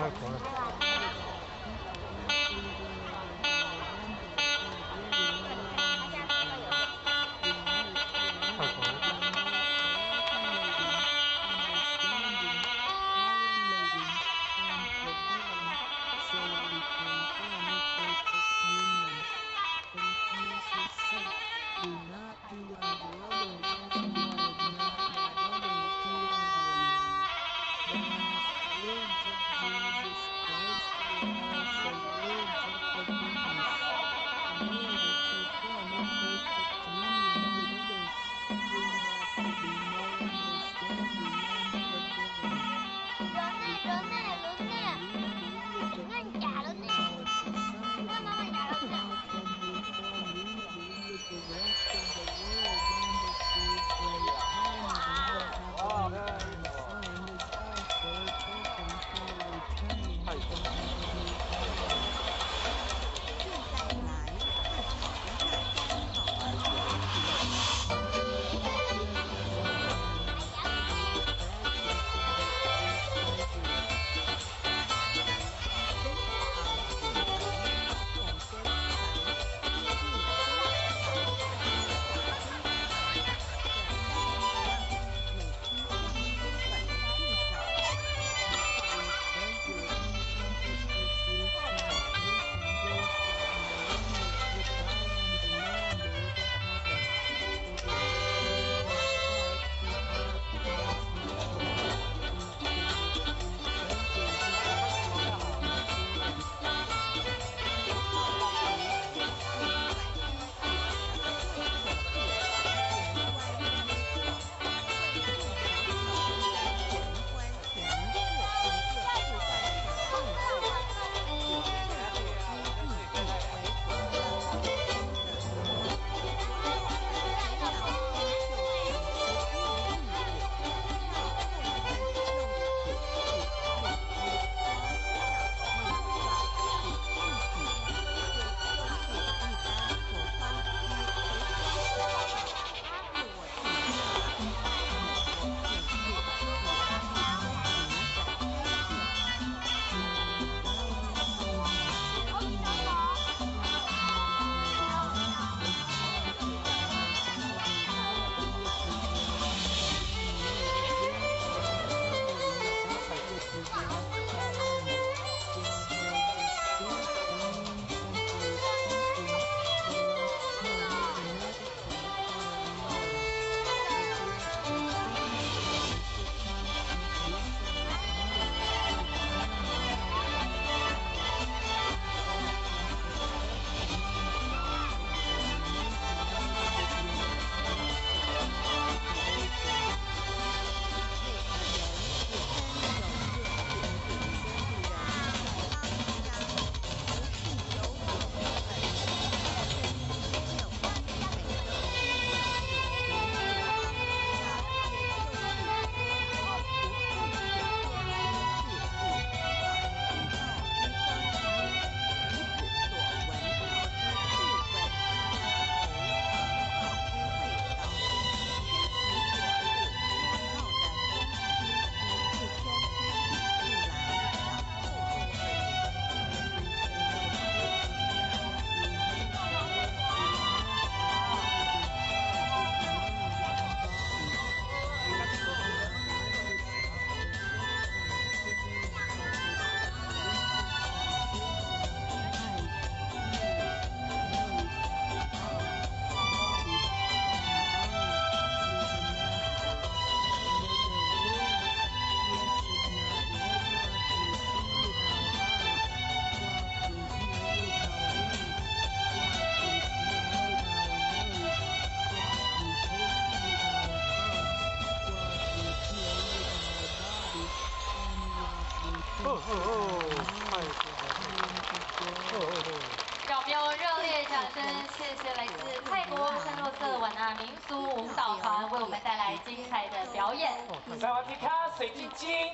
掌声，谢谢来自泰国圣洛瑟晚安民俗舞蹈团为我们带来精彩的表演。萨瓦迪卡水晶晶，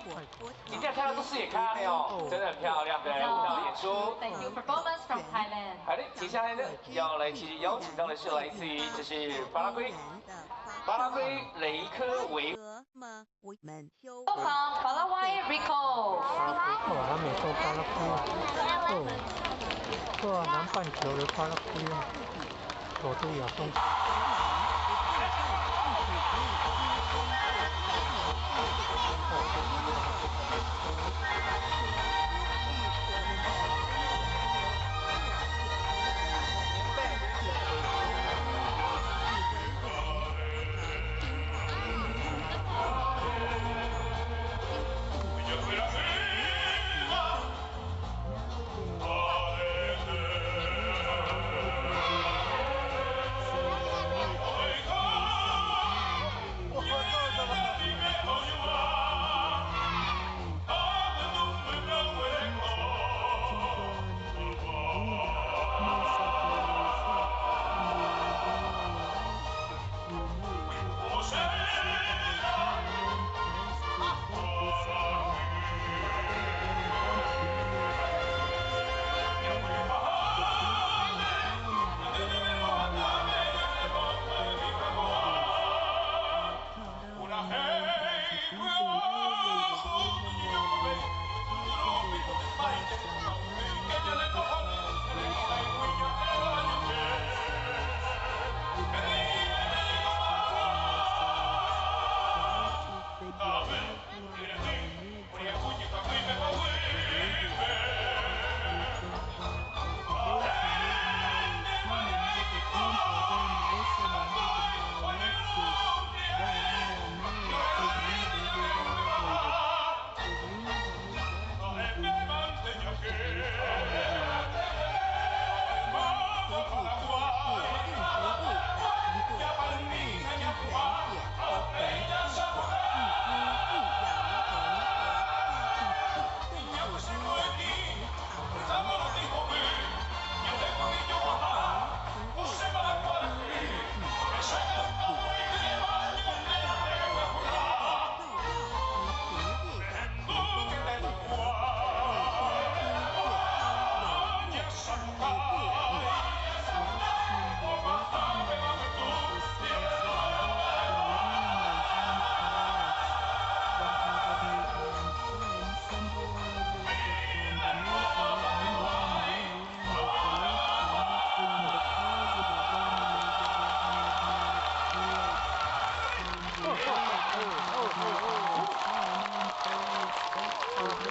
今天看到都视野咖哦，真的很漂亮的舞蹈演出。Thank you performance from Thailand。好的，接下来呢要来邀请到的是来自于这是巴拉圭雷科维。后方巴拉圭 Rico。哦，南美洲巴拉圭，哦，南半球的巴拉圭，首都亚东。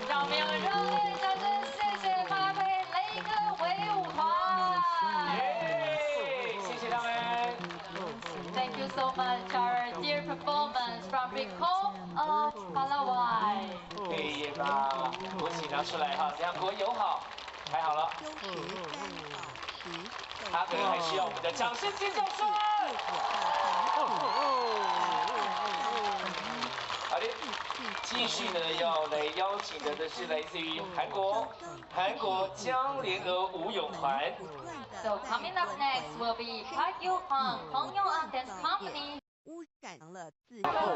让我们用热烈掌声，谢谢巴拉圭雷科维舞团。谢谢他们。Thank you so much, our dear performance from Rico of Palawai。可以把国旗拿出来哈，两国友好，太好了。他可能还需要我们的掌声尖叫声。好的，继续呢要来邀请的是来自于韩国江联合舞泳团。So coming up next will be Park Yoo Hong Hong Yong An Dance Company。污染了自韩国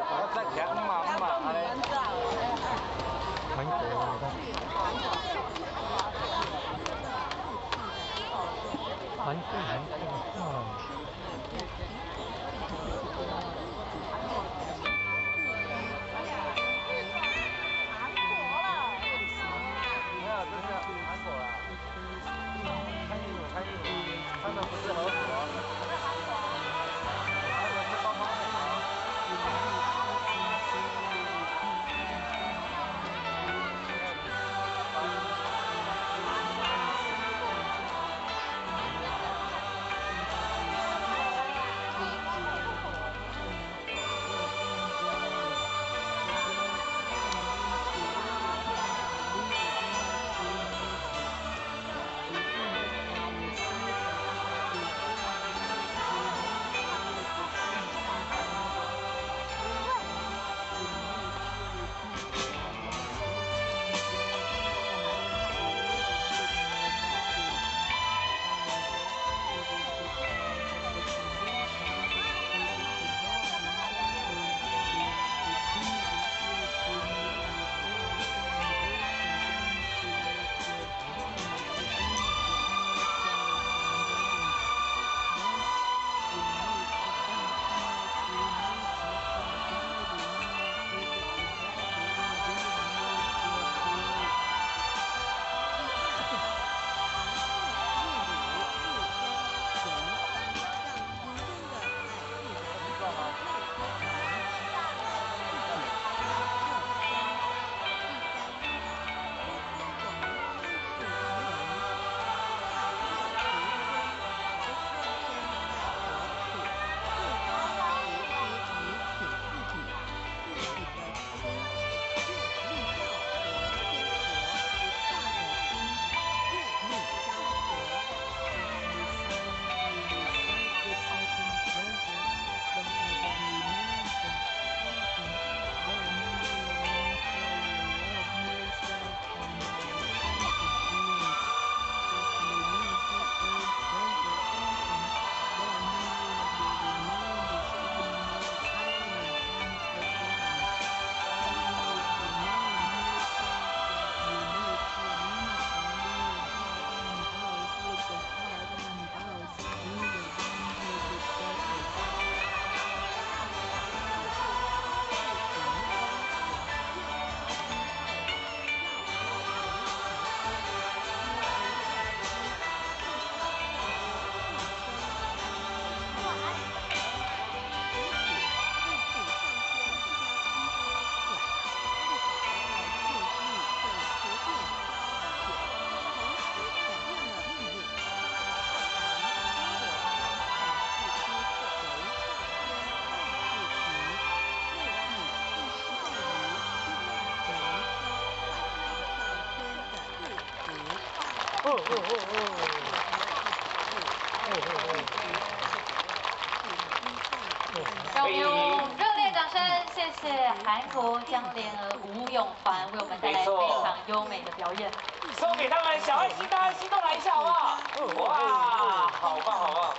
让我们用热烈掌声，谢谢韩国江联儿舞泳团为我们带来非常优美的表演。送给他们小爱心，大家心动来一下好不好？哇，好棒好棒！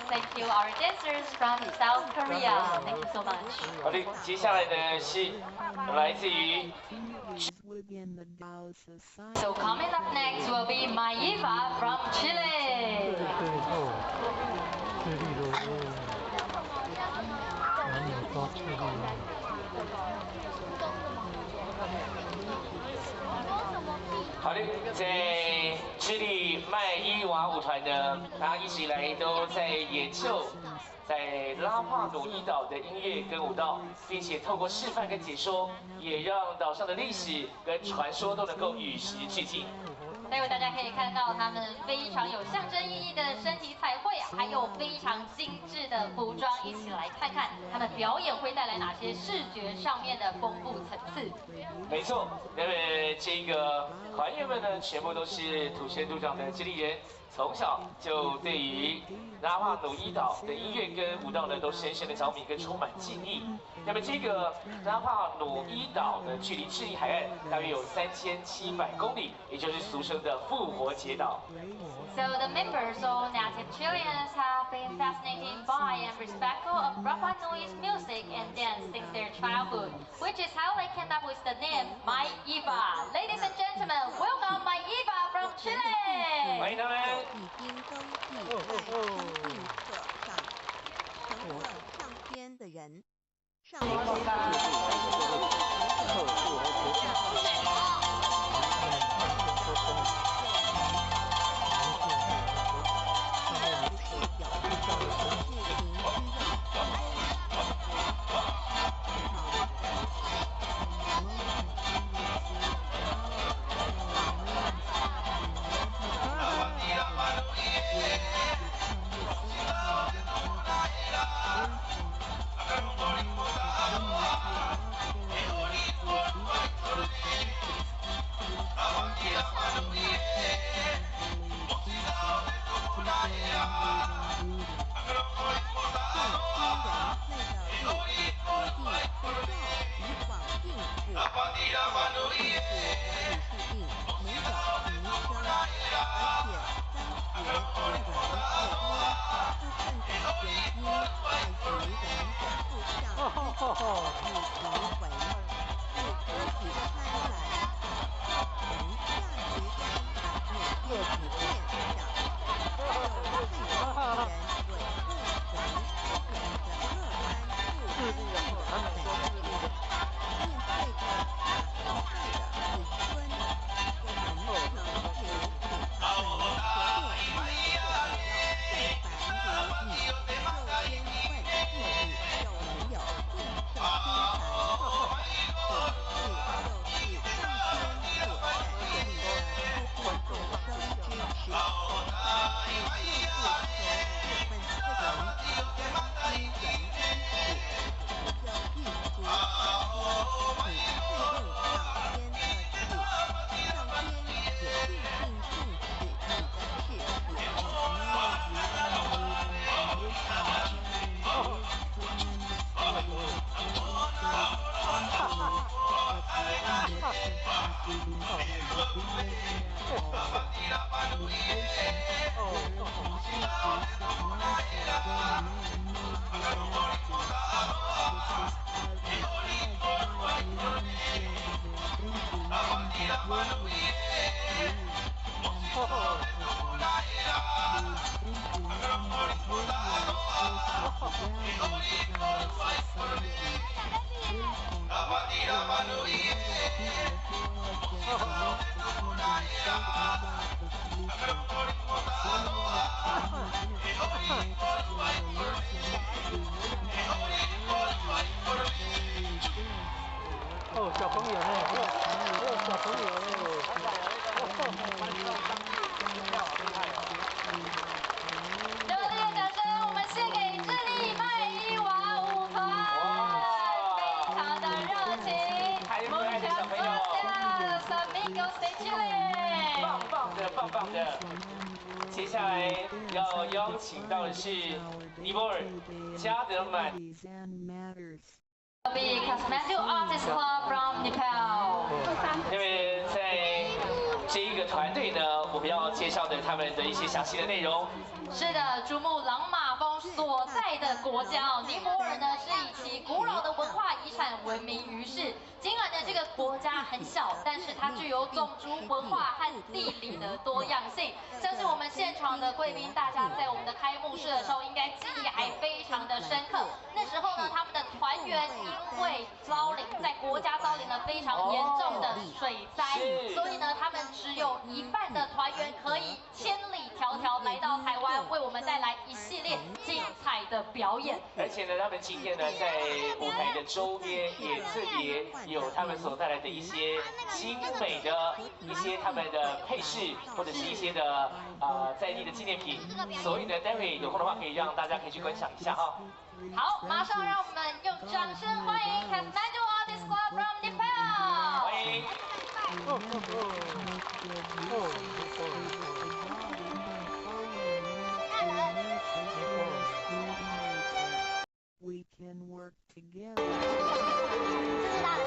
Thank you, our dancers from South Korea. Thank you so much. 好的，接下来的是来自于 within the Dao Society. So coming up next will be Maiva from Chile. 智利的男女高智力。 好的，在智利麦伊娃舞团呢，大家一直以来都在研究在拉帕努伊岛的音乐跟舞蹈，并且透过示范跟解说，也让岛上的历史跟传说都能够与时俱进。 待会大家可以看到他们非常有象征意义的身体彩绘，还有非常精致的服装，一起来看看他们表演会带来哪些视觉上面的丰富层次。没错，那么这个团员们呢，全部都是土生土长的智利人，从小就对于拉帕努伊岛的音乐跟舞蹈呢，都深深的着迷跟充满敬意。那么这个拉帕努伊岛呢，距离智利海岸大约有3700公里，也就是俗称的复活节岛。 So the members or native Chileans have been fascinated by and respectful of Rapa Nui's music and dance since their childhood, which is how they came up with the name Maiva. Ladies and gentlemen, welcome Maiva from Chile. 欢迎他们。已经登记在生命册上，成了上天的人。上天哦，小朋友呢？哦，小朋友呢？热烈掌声，我们献给智利麦伊娃舞团，非常的热情。还有可爱的小朋友，Muchas gracias, amigos de Chile。棒棒的要邀请到的是尼泊尔加德满。 Be Kathmandu Artist Club from Nepal。因为在这一个团队呢，我们要介绍的他们的一些详细的内容。是的，珠穆朗玛峰所在的国家尼泊尔呢，是以其古老的文化遗产闻名于世。尽管呢这个国家很小，但是它具有种族文化和地理的多样性。相信我们现场的贵宾，大家在我们的开幕式的时候，应该记忆还非常的深刻。那时候呢，他们的团员因为在国家遭临了非常严重的水灾，所以呢，他们只有一半的团员可以千里迢迢来到台湾，为我们带来一系列精彩的表演。而且呢，他们今天呢，在舞台的周边也特别有他们所带来的一些精美的一些他们的配饰，或者是一些的在地的纪念品。所以呢，待会有空的话，可以让大家可以去观赏一下哈。 好，马上让我们用掌声欢迎 Kathmandu Artist Club from Nepal。欢迎。We can work together. 好，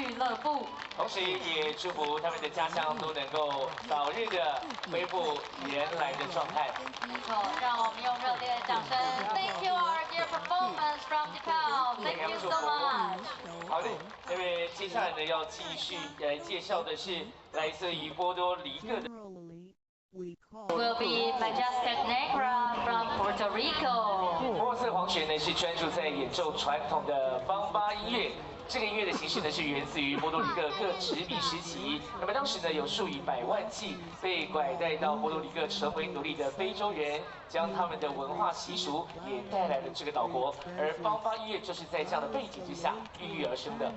俱乐部。同时也祝福他们的家乡都能够早日的恢复原来的状态。没错，让我们用热烈的掌声 ，Thank you our dear performance from Japan，Thank you so much。好的，那么接下来呢要继续来介绍的是来自于波多黎各的。 Generally, we call Will be Majestic Negra from Puerto Rico。墨色黄旋呢是专注在演奏传统的邦巴音乐。 这个音乐的形式呢，是源自于波多黎各各殖民时期。那么当时呢，有数以百万计被拐带到波多黎各成为奴隶的非洲人，将他们的文化习俗也带来了这个岛国。而邦巴音乐就是在这样的背景之下孕育而生的。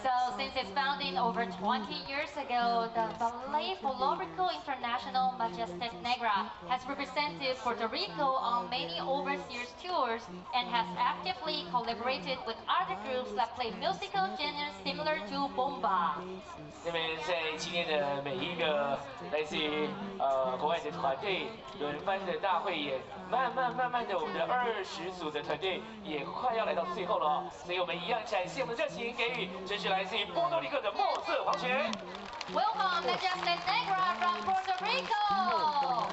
So since its founding over 20 years ago, the Ballet Folklorico International Majestic Negra has represented Puerto Rico on many overseas tours and has actively collaborated with other groups that play musical genres similar to bomba. 那么在今天的每一个来自于国外的团队轮番的大汇演，慢慢的，我们的20组的团队也快要来到最后了哦，所以我们一样展现我们的热情，给予这是来自于波多黎各的墨色黄旋。 Welcome Majestic Negra from Puerto Rico.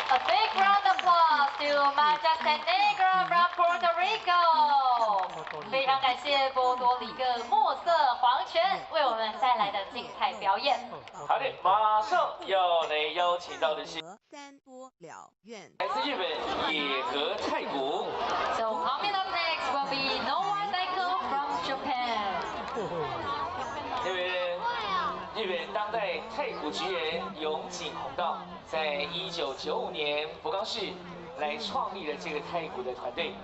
A big round of applause to Majestic Negra from Puerto Rico。非常感谢波多黎各墨色黄泉为我们带来的精彩表演。好的，马上要来邀请到的是三多了院。来自日本野和太鼓。 So coming up next will be Noah Daiko from Japan. 那位日本当代太鼓职人永井弘道，在1995年福冈市来创立了这个太鼓的团队。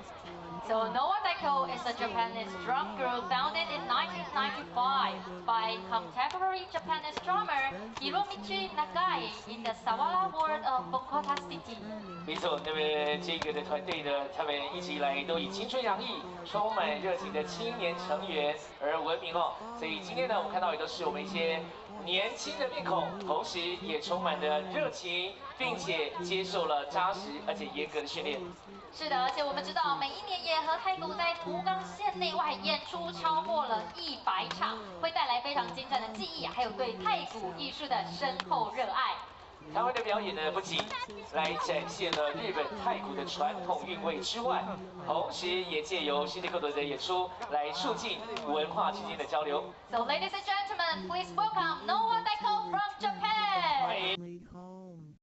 So Noah Daiko is a Japanese drum group founded in 1995 by contemporary Japanese drummer Hiromichi Nagai in the Sawara ward of Fukuoka City. 没错，那么这个的团队呢，他们一直以来都以青春洋溢、充满热情的青年成员而闻名哦。所以今天呢，我们看到也都是我们一些年轻的面孔，同时也充满了热情，并且接受了扎实而且严格的训练。 是的，而且我们知道，每一年野和太鼓在福冈县内外演出超过了100场，会带来非常精湛的技艺，还有对太鼓艺术的深厚热爱。他们的表演呢，不仅来展现了日本太鼓的传统韵味之外，同时也借由新的各种的演出来促进文化之间的交流。 So ladies and gentlemen, please welcome Noah Daiko from Japan. 欢迎。 Only home.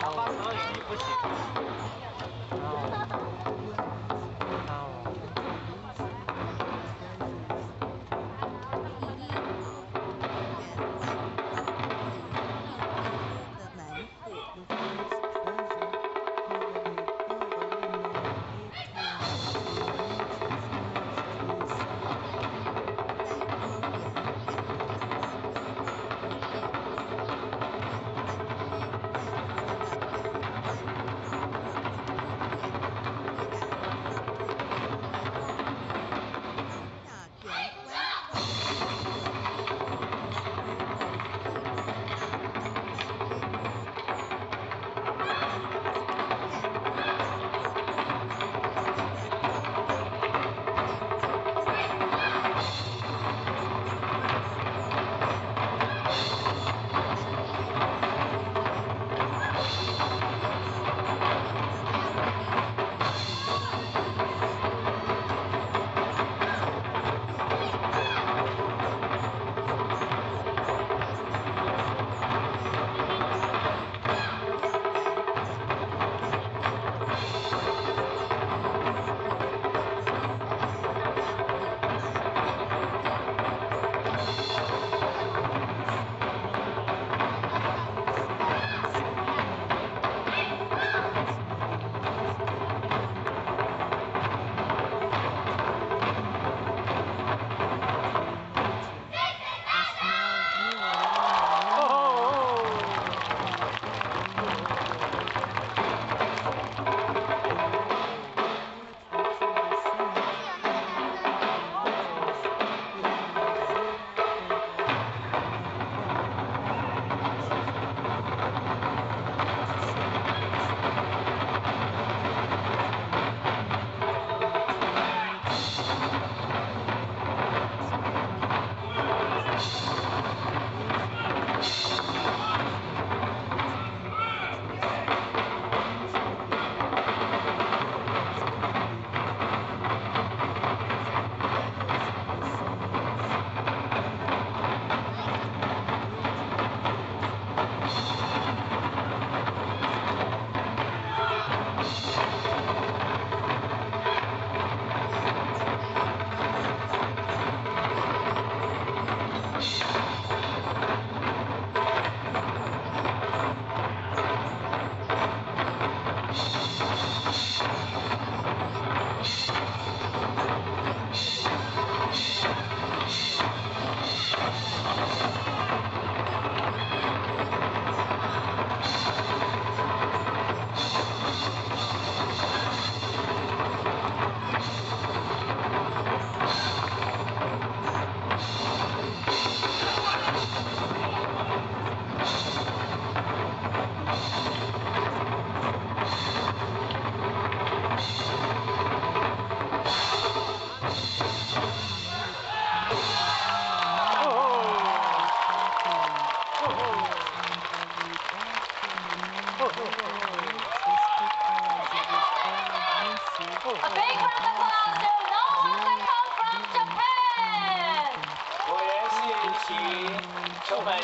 打发所有鱼不行。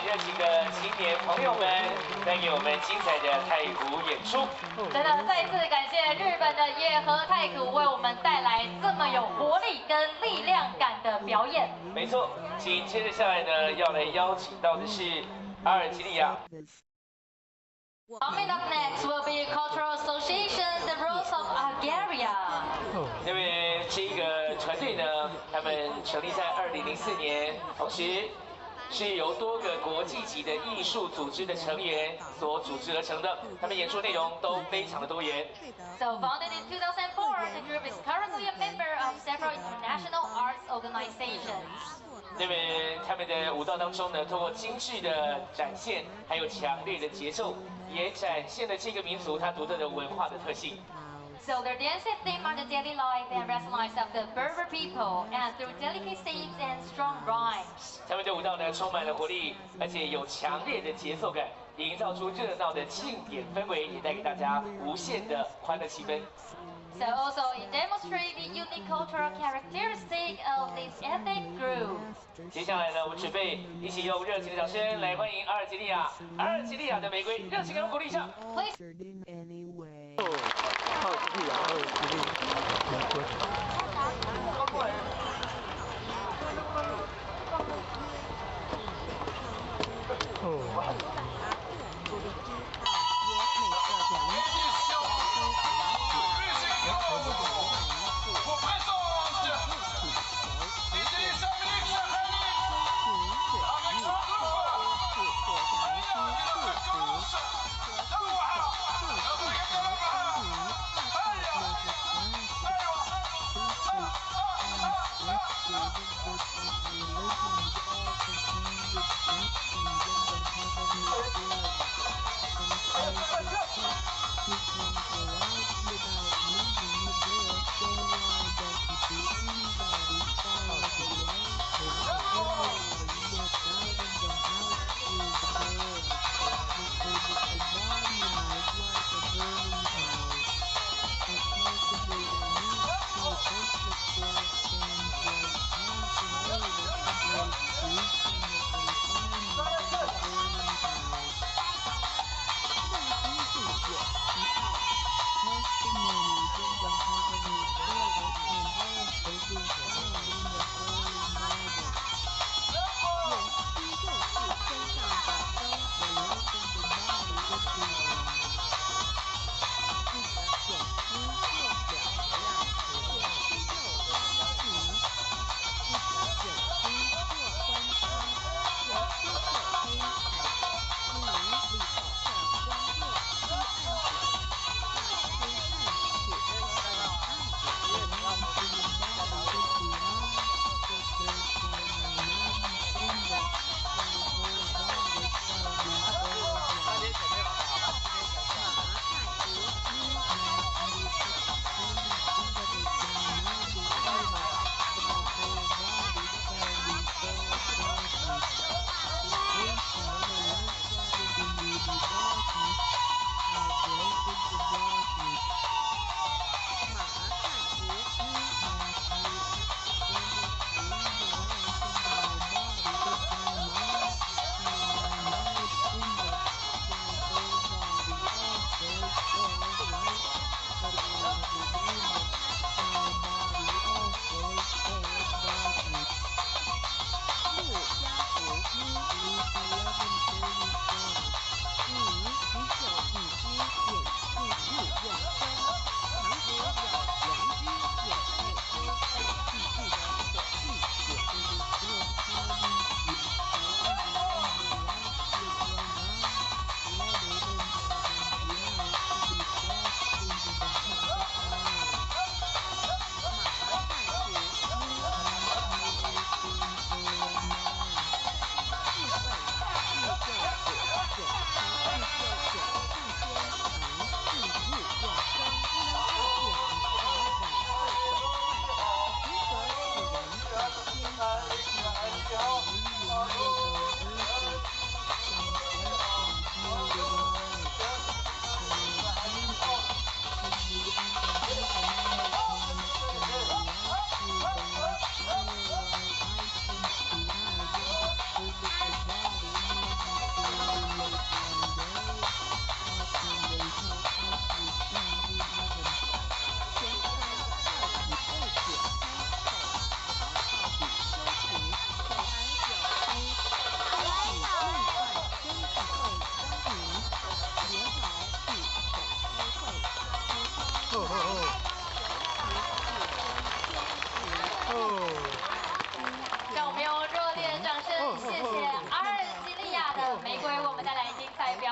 热情的青年朋友们带给我们精彩的太鼓演出。真的，再一次感谢日本的野和太鼓为我们带来这么有活力跟力量感的表演。没错，紧接着下来呢，要来邀请到的是阿尔及利亚。 Coming up next will be Cultural Association The Rose of Bulgaria。那么这个团队呢，他们成立在2004年，同时是由多个国际级的艺术组织的成员所组织而成的。他们演出内容都非常的多元。So founded in 2004, the group is currently a member of several international arts organizations. 那么他们的舞蹈当中呢，通过精致的展现，还有强烈的节奏，也展现了这个民族它独特的文化的特性。 So their dances theme on the daily life and resilience of the Berber people, and through delicate shapes and strong rhymes. 他们的舞蹈呢，充满了活力，而且有强烈的节奏感，营造出热闹的庆典氛围，也带给大家无限的欢乐气氛。 So also it demonstrates the unique cultural characteristic of this ethnic group. 接下来呢，我们准备一起用热情的掌声来欢迎阿尔及利亚，阿尔及利亚的玫瑰，热情给我们鼓励一下。 Answered in any way. 二吉利亚，二吉利亚，美国。哦。 Please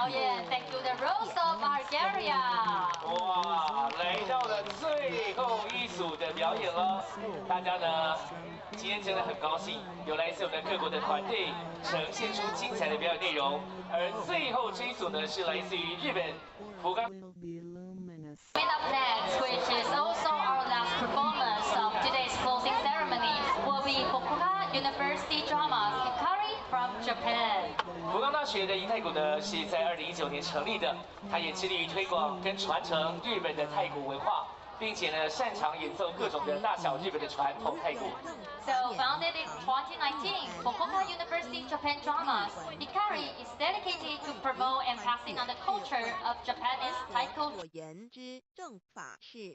表演。Thank you, the Rose of Bulgaria。哇，来到了最后一组的表演了，大家呢今天真的很高兴，有来自我们各国的团队呈现出精彩的表演内容。而最后这一组呢是来自于日本福冈。 will be luminous. Coming up next, which is also our last performance of today's closing ceremony, will be Fukuoka University Dramas Hikari from Japan. 福冈大学的银太鼓呢是在2019年成立的，它也致力于推广跟传承日本的太鼓文化，并且呢擅长演奏各种的大小日本的传统太鼓。 So founded in 2019, Fukuoka University Japan Dramas Hikari is dedicated to promote and passing on the culture of Japanese taiko. 所言之正法是。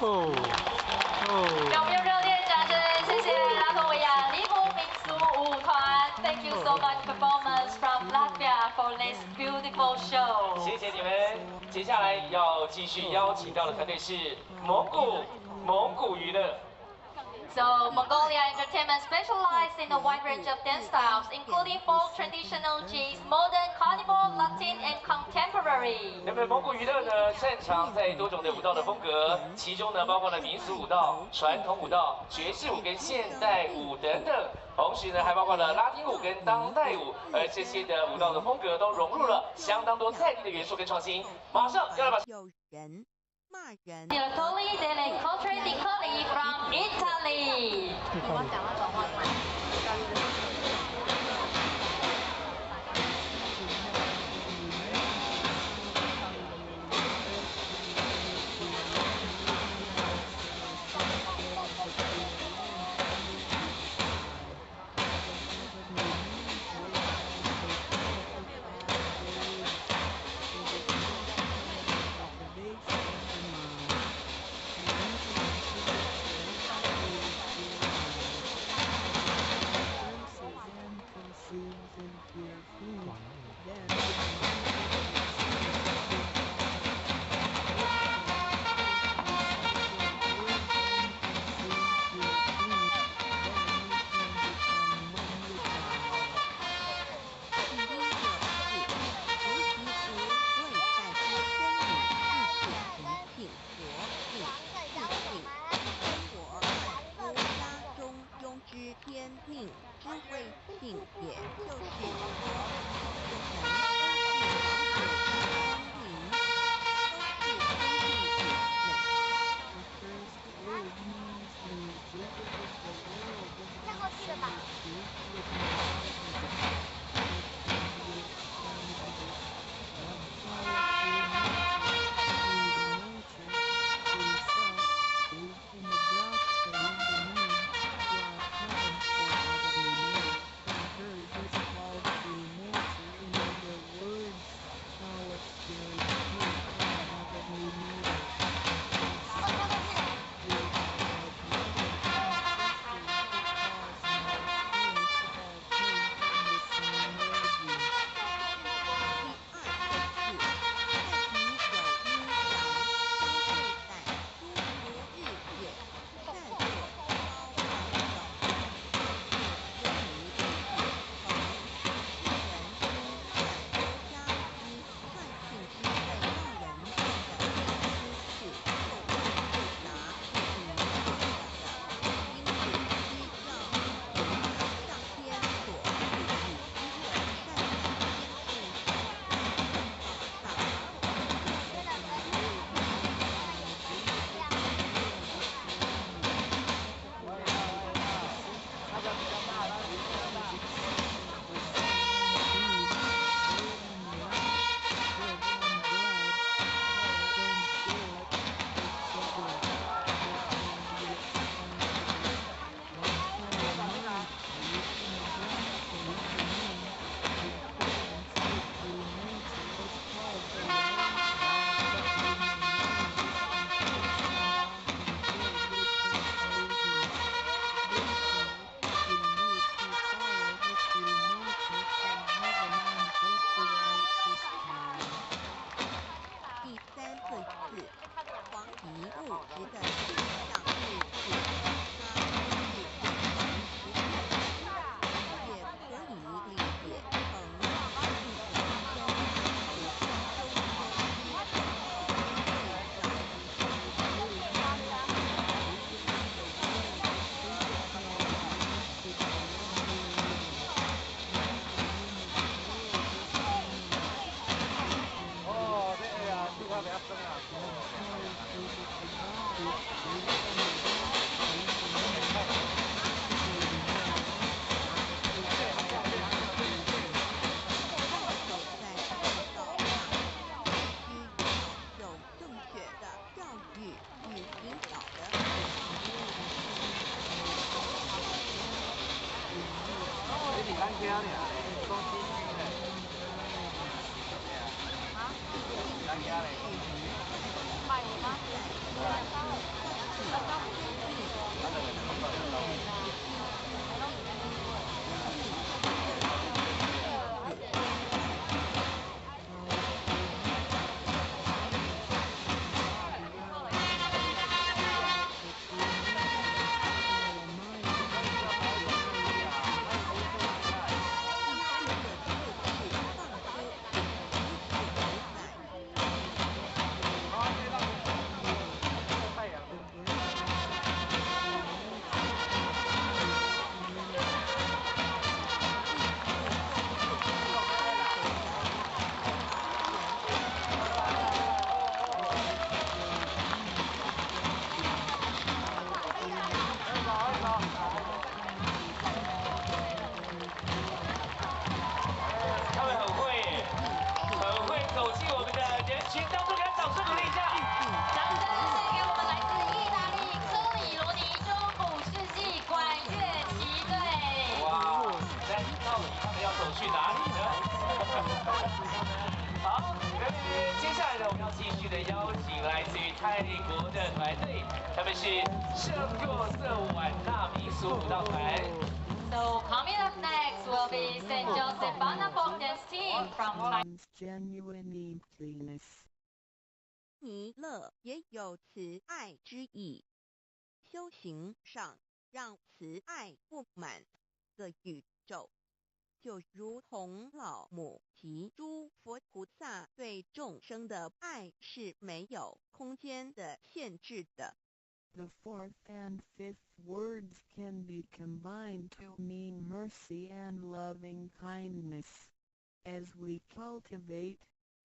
让我们用热烈掌声，谢谢拉脱维亚黎姆民俗舞团。Thank you so much performance from Latvia for this beautiful show。谢谢你们。接下来要继续邀请到的团队是蒙古娱乐。 So, Mongolia Entertainment specializes in a wide range of dance styles, including folk, traditional, jazz, modern, carnival, Latin, and contemporary. 那么蒙古娱乐呢，擅长在多种的舞蹈的风格，其中呢包括了民俗舞蹈、传统舞蹈、爵士舞跟现代舞等等，同时呢还包括了拉丁舞跟当代舞，而这些的舞蹈的风格都融入了相当多在地的元素跟创新。马上要来把。 有人骂人。 Direttore delle Culture di Colli from Italy. 天命智慧性，也就是他们很会耶，很会走进我们的人群当中，给他掌声鼓励一下。掌声献给我们来自意大利科里罗尼中古世纪管乐旗队。哇，那到底他们要走去哪里呢？好，接下来呢，我们要继续的邀请来自于泰国的团队，他们是圣若瑟晚纳民俗舞蹈团。So coming up next will be St. Joseph Anna Folk Dance Team from Thailand. One's genuine emptiness. 弥勒也有慈爱之意，修行上让慈爱布满个宇宙，就如同老母及诸佛菩萨对众生的爱是没有空间的限制的。The fourth and fifth words can be combined to mean mercy and loving kindness. As we cultivate,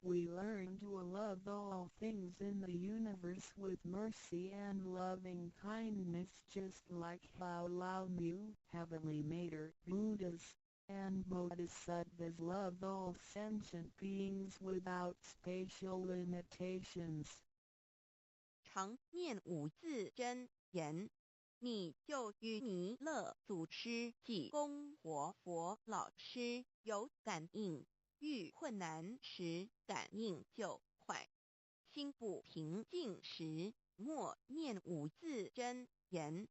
we learn to love all things in the universe with mercy and loving kindness, just like how Lao Mu, Heavenly Mater, Buddhas, and Bodhisattvas love all sentient beings without spatial limitations. 常念五字真言，你就与弥勒祖师及供活佛老师有感应，遇困难时感应就快，心不平静时默念五字真言，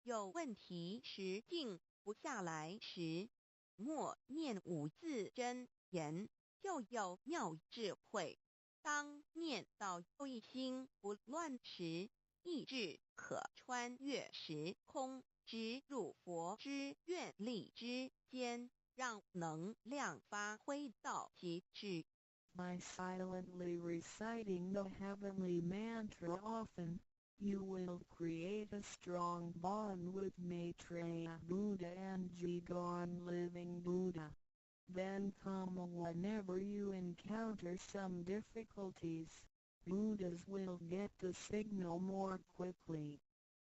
有问题时静不下来时默念五字真言，就有妙智慧。当念到一心不乱时，意志可穿越时空，直入佛之愿力之间，让能量发挥到极致。By silently reciting the heavenly mantra often, you will create a strong bond with Maitreya Buddha and Jigon Living Buddha. Then come whenever you encounter some difficulties, Buddhas will get the signal more quickly.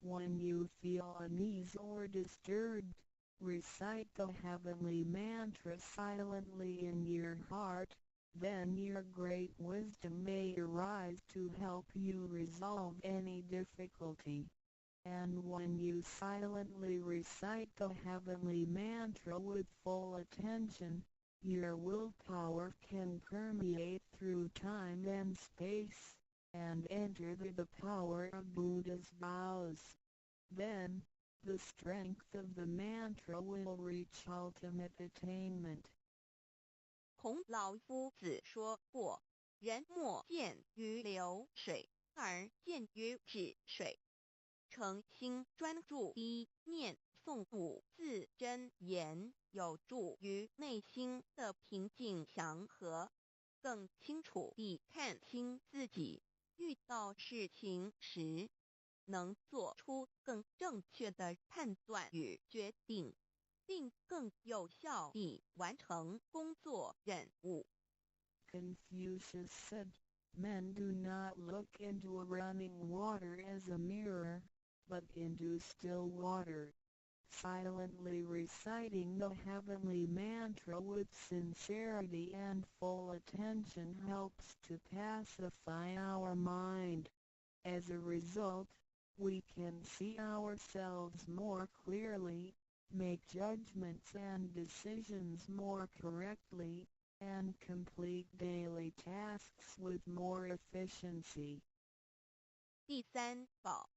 When you feel unease or disturbed, recite the heavenly mantra silently in your heart, then your great wisdom may arise to help you resolve any difficulty. And when you silently recite the heavenly mantra with full attention, your willpower can permeate through time and space, and enter the power of Buddha's vows. Then, the strength of the mantra will reach ultimate attainment. 孔老夫子说过：“人莫见于流水，而见于止水。”诚心专注一念诵五字真言，有助于内心的平静祥和，更清楚地看清自己，遇到事情时能做出更正确的判断与决定，并更有效地完成工作任务。 Confucius said, "Men do not look into running water as a mirror, but into still water." Silently reciting the heavenly mantra with sincerity and full attention helps to pacify our mind. As a result, we can see ourselves more clearly, make judgments and decisions more correctly, and complete daily tasks with more efficiency. 第三宝，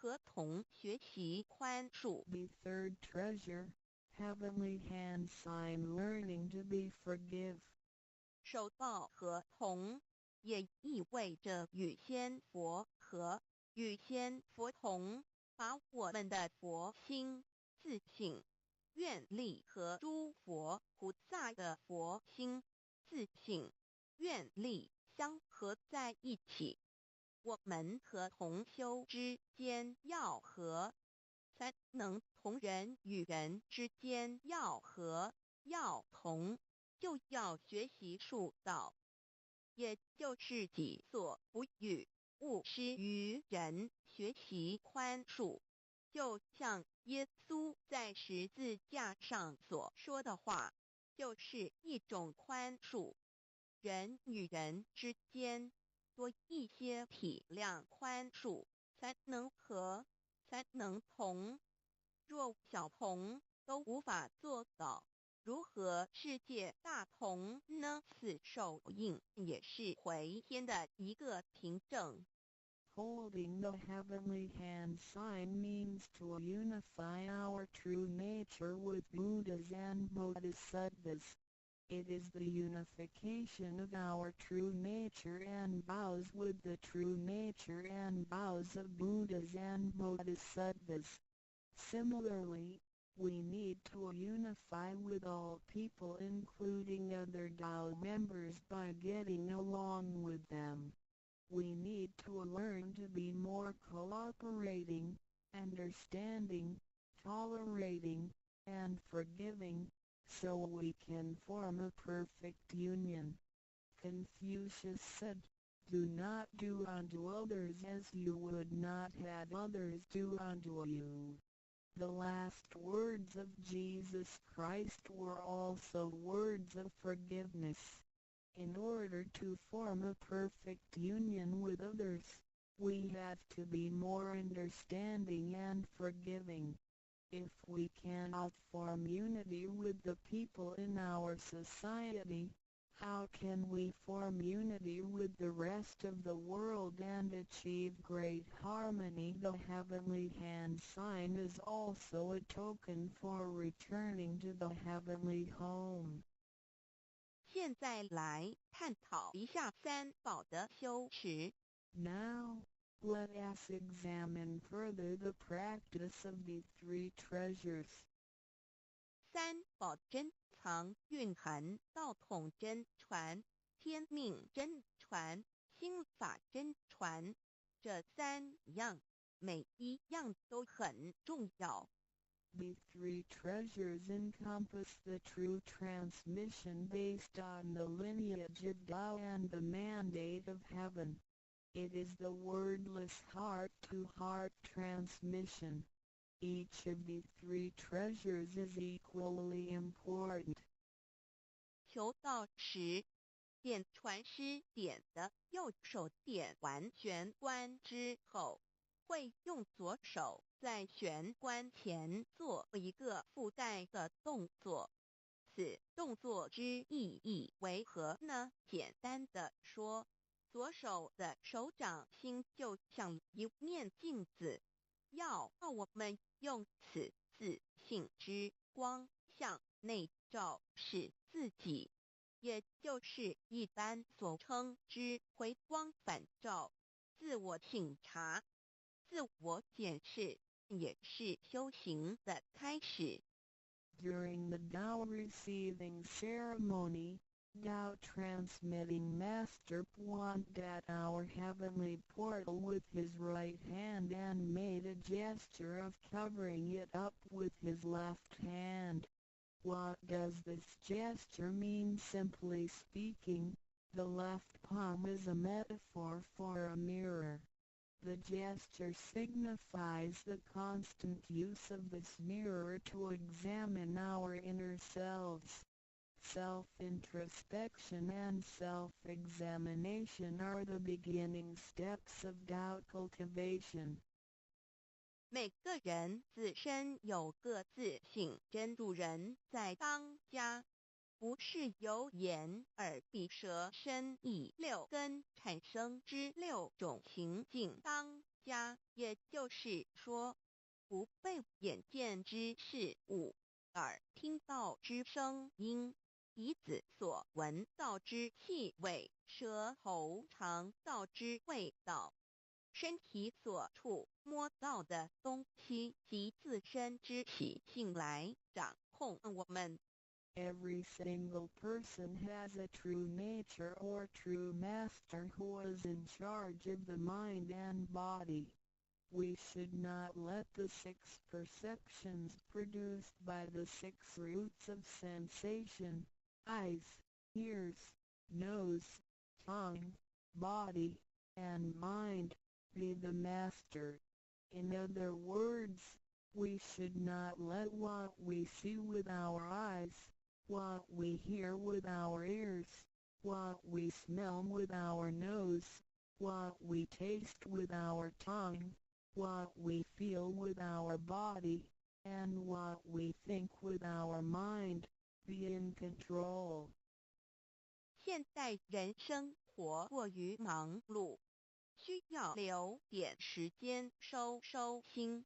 和同学习宽恕。 The third treasure, heavenly hand sign learning to be forgive. 受报和同也意味着与仙佛和，与仙佛同，把我们的佛心、自信、愿力和诸佛菩萨的佛心、自信、愿力相合在一起。我们和同修之间要和，才能同人与人之间要和要同，就要学习术道，也就是己所不欲，勿施于人，学习宽恕。就像耶稣在十字架上所说的话，就是一种宽恕。人与人之间多一些体谅宽恕，才能和，才能同。若小同都无法做到，如何世界大同呢？此手印也是回天的一个凭证。Holding the heavenly hand sign means to unify our true nature with Buddhas and Bodhisattvas. It is the unification of our true nature and vows with the true nature and vows of Buddhas and Bodhisattvas. Similarly, we need to unify with all people including other Tao members by getting along with them. We need to learn to be more cooperating, understanding, tolerating, and forgiving, so we can form a perfect union. Confucius said, "Do not do unto others as you would not have others do unto you." The last words of Jesus Christ were also words of forgiveness. In order to form a perfect union with others, we have to be more understanding and forgiving. If we cannot form unity with the people in our society, how can we form unity with the rest of the world and achieve great harmony? The heavenly hand sign is also a token for returning to the heavenly home. 现在来探讨一下三宝的修持。 Now, let us examine further the practice of the three treasures. 三宝珍藏蕴含道统真传、天命真传、心法真传，这三样每一样都很重要。 The three treasures encompass the true transmission based on the lineage of Tao and the mandate of heaven. It is the wordless heart-to-heart transmission. Each of the three treasures is equally important. 求道时，点传师点的右手点完玄关之后，会用左手在玄关前做一个附带的动作。此动作之意义为何呢？简单的说，左手的手掌心就像一面镜子，要我们用此自信之光向内照视自己，也就是一般所称之回光返照、自我省察、自我检视，也是修行的开始。 During the Tao receiving ceremony, Tao transmitting Master pointed at our heavenly portal with his right hand and made a gesture of covering it up with his left hand. What does this gesture mean? Simply speaking, the left palm is a metaphor for a mirror. The gesture signifies the constant use of this mirror to examine our inner selves. Self-introspection and self-examination are the beginning steps of Tao cultivation. 每个人自身有个自性真主人在当家，不是由眼、耳、鼻、舌、身、意六根产生之六种情境当家，也就是说，不被眼见之事物、耳听到之声音、鼻子所闻到之气味、舌头尝到之味道、身体所触摸到的东西及自身之习性来掌控我们。Every single person has a true nature or true master who is in charge of the mind and body. We should not let the 6 perceptions produced by the 6 roots of sensation, eyes, ears, nose, tongue, body, and mind, be the master. In other words, we should not let what we see with our eyes, what we hear with our ears, what we smell with our nose, what we taste with our tongue, what we feel with our body, and what we think with our mind, be in control. 现代人生活过于忙碌，需要留点时间收心。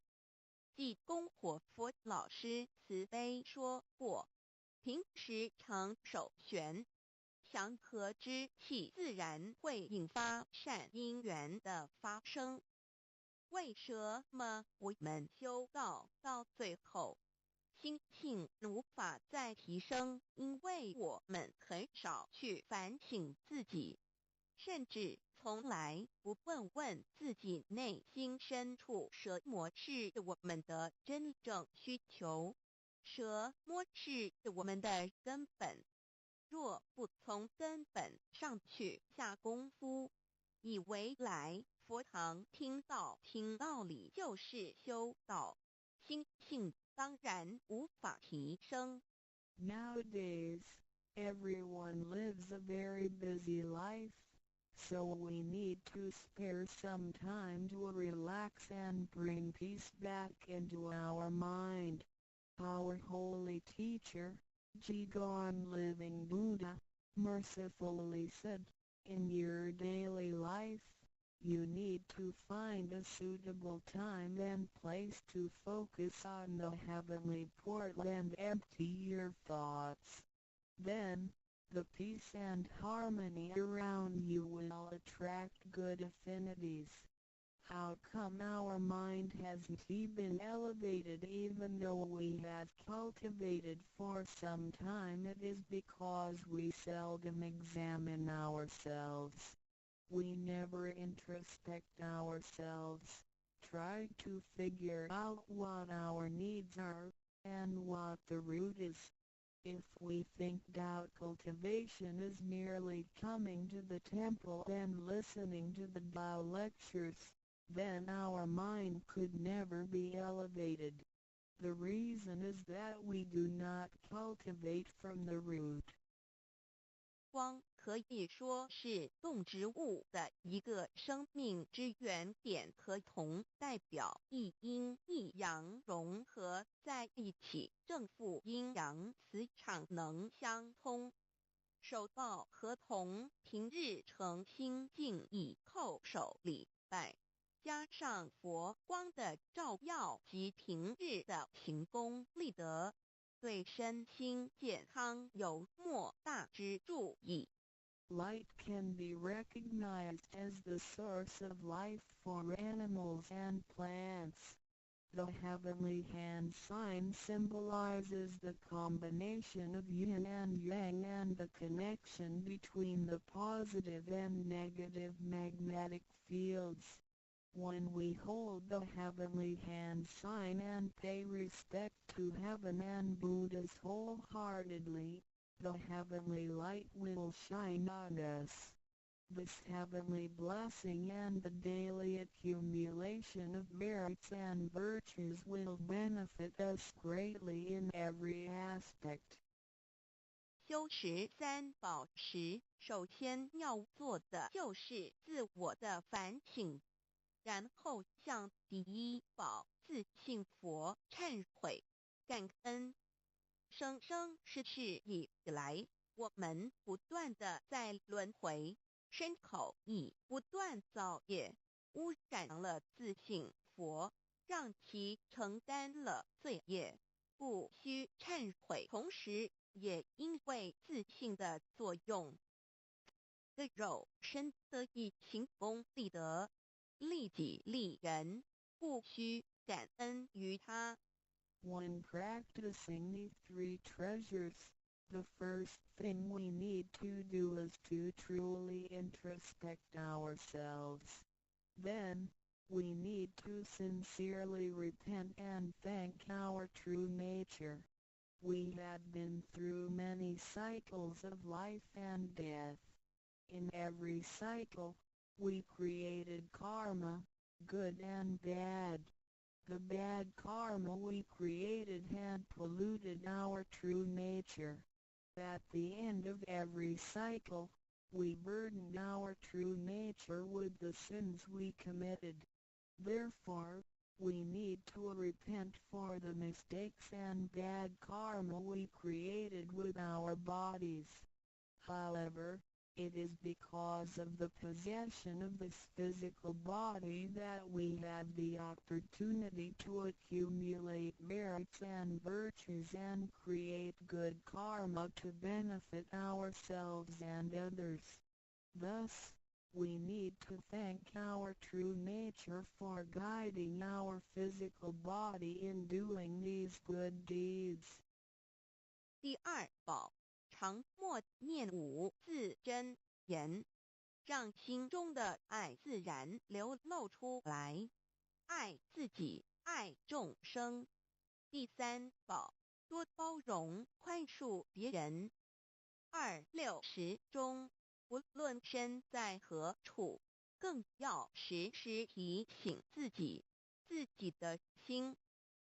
济公活佛老师慈悲说过，平时常手悬，祥和之气自然会引发善因缘的发生。为什么我们修道到最后，心性无法再提升？因为我们很少去反省自己，甚至从来不问自己内心深处什么是我们的真正需求，什么是我们的根本。若不从根本上去下功夫，以为来佛堂听道理就是修道，心性当然无法提升。Nowadays, everyone lives a very busy life, so we need to spare some time to relax and bring peace back into our mind. Our holy teacher, Jigon Living Buddha, mercifully said, in your daily life, you need to find a suitable time and place to focus on the heavenly portal and empty your thoughts. Then, the peace and harmony around you will attract good affinities. How come our mind hasn't been elevated even though we have cultivated for some time? It is because we seldom examine ourselves. We never introspect ourselves, try to figure out what our needs are, and what the root is. If we think doubt cultivation is merely coming to the temple and listening to the Tao lectures, then our mind could never be elevated. The reason is that we do not cultivate from the root. 光可以说是动植物的一个生命之原点和铜代表一阴一阳融合在一起，正负阴阳磁场能相通。手道和铜平日诚心敬意叩首礼拜，加上佛光的照耀及平日的行功立德，对身心健康有莫大之助益。Light can be recognized as the source of life for animals and plants. The heavenly hand sign symbolizes the combination of yin and yang and the connection between the positive and negative magnetic fields. When we hold the heavenly hand sign and pay respect to heaven and Buddhas wholeheartedly, the heavenly light will shine on us. This heavenly blessing and the daily accumulation of merits and virtues will benefit us greatly in every aspect. 修持三宝时，首先要做的就是自我的反省，然后向第一宝自信佛忏悔感恩。生生世世以来，我们不断的在轮回，身口意不断造业，污染了自信，佛让其承担了罪业，不需忏悔。同时，也因为自信的作用，的肉身得以行功立德，利己利人，不需感恩于他。When practicing these three treasures, the first thing we need to do is to truly introspect ourselves. Then, we need to sincerely repent and thank our true nature. We had been through many cycles of life and death. In every cycle, we created karma, good and bad. The bad karma we created had polluted our true nature. At the end of every cycle, we burdened our true nature with the sins we committed. Therefore, we need to repent for the mistakes and bad karma we created with our bodies. However, it is because of the possession of this physical body that we have the opportunity to accumulate merits and virtues and create good karma to benefit ourselves and others. Thus, we need to thank our true nature for guiding our physical body in doing these good deeds. 第二宝，常默念五字真言，让心中的爱自然流露出来，爱自己，爱众生。第三宝，多包容宽恕别人。260中，无论身在何处，更要时时提醒自己的心，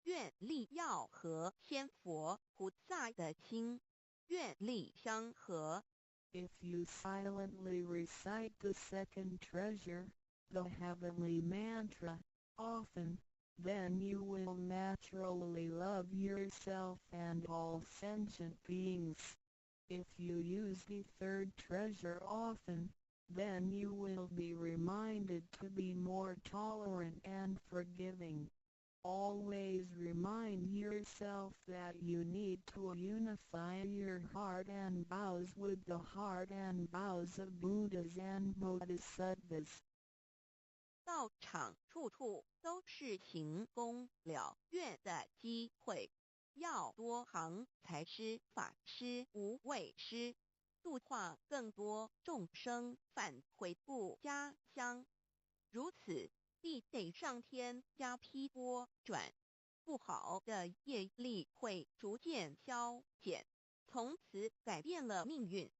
愿力要和仙佛菩萨的心愿力相合。 If you silently recite the second treasure, the heavenly mantra, often, then you will naturally love yourself and all sentient beings. If you use the third treasure often, then you will be reminded to be more tolerant and forgiving. Always remind yourself that you need to unify your heart and vows with the heart and vows of Buddhas and Bodhisattvas. 道场处处都是行功了愿的机会，要多行财施、法施、无畏施，度化更多众生返回不家乡。如此，必得上天加批拨转，不好的业力会逐渐消减，从此改变了命运。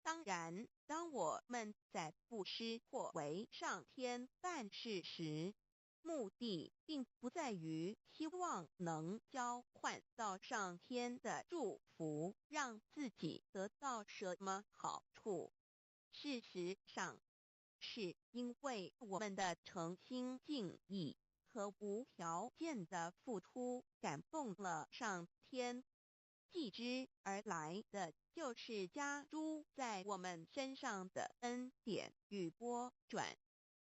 当然，当我们在布施或为上天办事时，目的并不在于希望能交换到上天的祝福，让自己得到什么好处。事实上，是因为我们的诚心敬意和无条件的付出感动了上天，继之而来的就是加诸在我们身上的恩典与波转，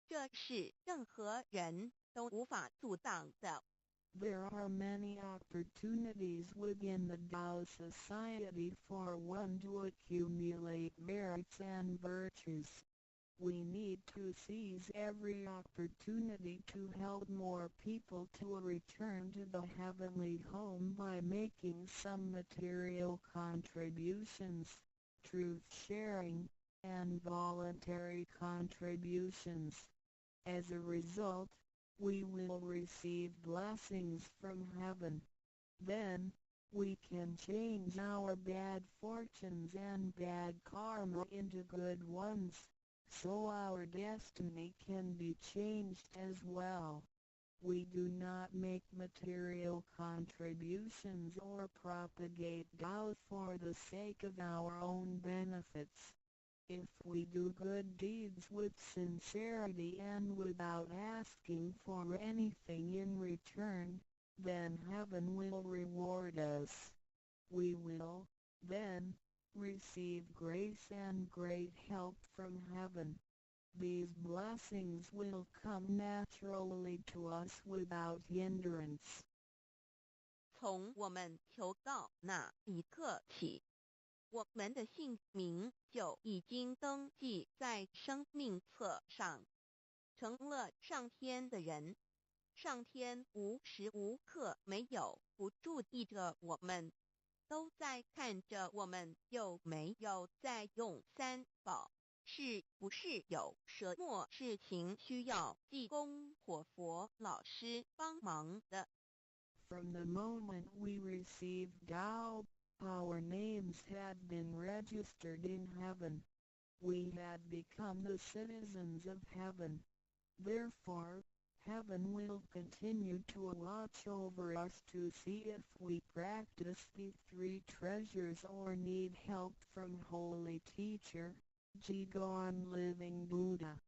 这是任何人都无法阻挡的。There are many opportunities within the Tao Society for one to accumulate merits and virtues. We need to seize every opportunity to help more people to return to the heavenly home by making some material contributions, truth sharing, and voluntary contributions. As a result, we will receive blessings from heaven. Then, we can change our bad fortunes and bad karma into good ones, so our destiny can be changed as well. We do not make material contributions or propagate Tao for the sake of our own benefits. If we do good deeds with sincerity and without asking for anything in return, then heaven will reward us. We will, then, receive grace and great help from heaven. These blessings will come naturally to us without hindrance. 从我们求告那一刻起，我们的姓名就已经登记在生命册上，成了上天的人。上天无时无刻没有不注意着我们，都在看着我们有没有在用三宝，是不是有什么事情需要济公活佛老师帮忙的。From the moment we received Tao, our names had been registered in heaven. We had become the citizens of heaven. Therefore, heaven will continue to watch over us to see if we practice the three treasures or need help from Holy Teacher, Jigon Living Buddha.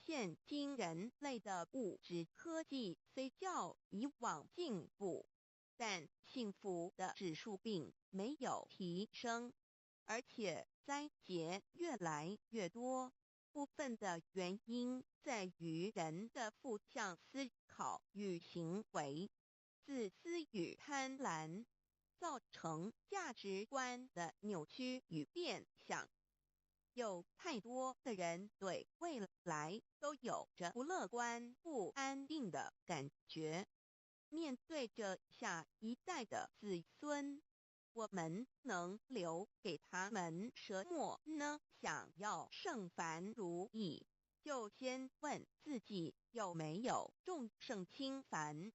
现今人类的物质科技虽较以往进步，但幸福的指数并没有提升，而且灾劫越来越多。部分的原因在于人的负向思考与行为、自私与贪婪，造成价值观的扭曲与变相。有太多的人对未来都有着不乐观、不安定的感觉。面对着下一代的子孙，我们能留给他们什么呢？想要圣凡如意，就先问自己有没有众圣轻凡。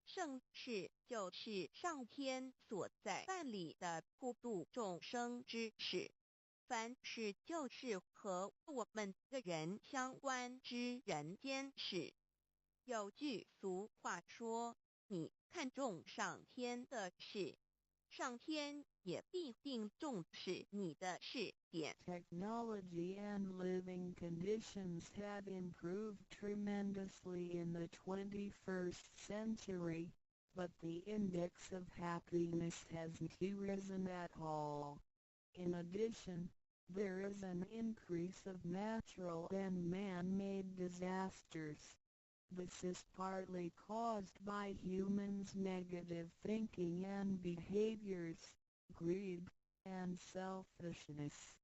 圣事就是上天所在办理的普度众生之事。凡事就是和我们个人相关之人间事。有句俗话说，你看重上天的事，上天也必定重视你的事点。 Technology and living conditions have improved tremendously in the 21st century, but the index of happiness hasn't risen at all. In addition, there is an increase of natural and man-made disasters. This is partly caused by humans' negative thinking and behaviors, greed, and selfishness.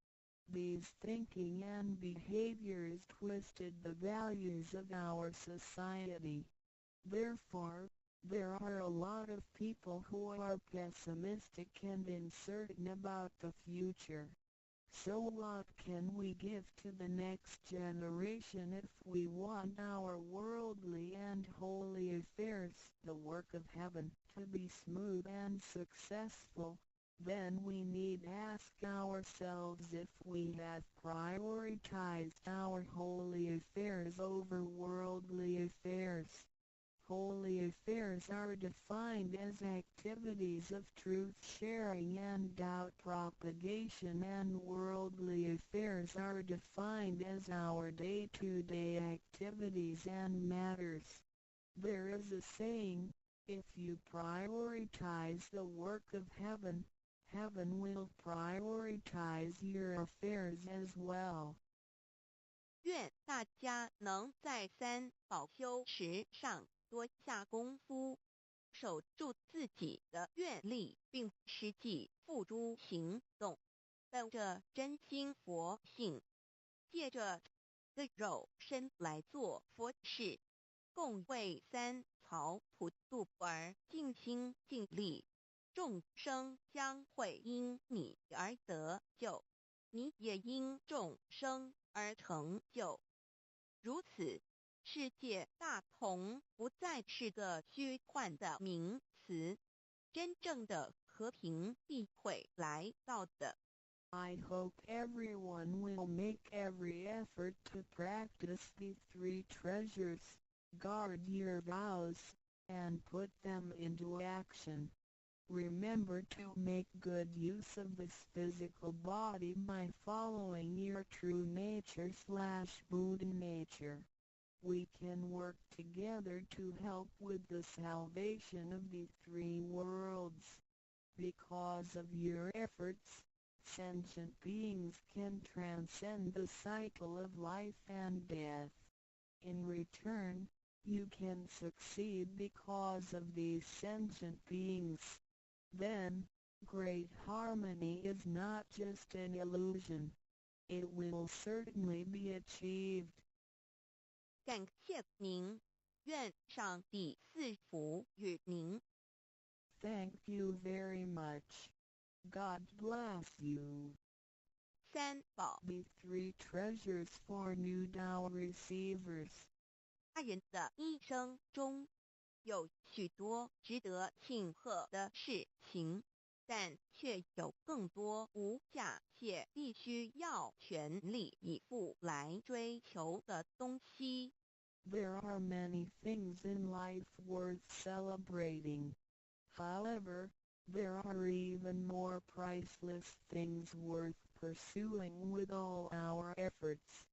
These thinking and behaviors twisted the values of our society. Therefore, there are a lot of people who are pessimistic and uncertain about the future. So what can we give to the next generation if we want our worldly and holy affairs, the work of heaven, to be smooth and successful? Then we need ask ourselves if we have prioritized our holy affairs over worldly affairs. Holy affairs are defined as activities of truth sharing and doubt propagation, and worldly affairs are defined as our day-to-day activities and matters. There is a saying, if you prioritize the work of heaven, heaven will prioritize your affairs as well. 愿大家能在三宝修持上多下功夫，守住自己的愿力，并实际付诸行动，本着真心佛性，借着肉身来做佛事，共为三曹普度而尽心尽力，众生将会因你而得救，你也因众生而成就。如此，世界大同不再是个虚幻的名词，真正的和平必会来到的。I hope everyone will make every effort to practice the three treasures, guard your vows, and put them into action. Remember to make good use of this physical body by following your true nature/Buddha nature. We can work together to help with the salvation of the three worlds. Because of your efforts, Sentient beings can transcend the cycle of life and death. In return, you can succeed because of these sentient beings. Then, great harmony is not just an illusion. It will certainly be achieved. 感谢您，愿上帝赐福与您。Thank you very much. God bless you. 三宝 The three treasures for new Tao receivers. 他人的一生中，有许多值得庆贺的事情，但却有更多无价且必须要全力以赴来追求的东西。There are many things in life worth celebrating. However, there are even more priceless things worth pursuing with all our efforts.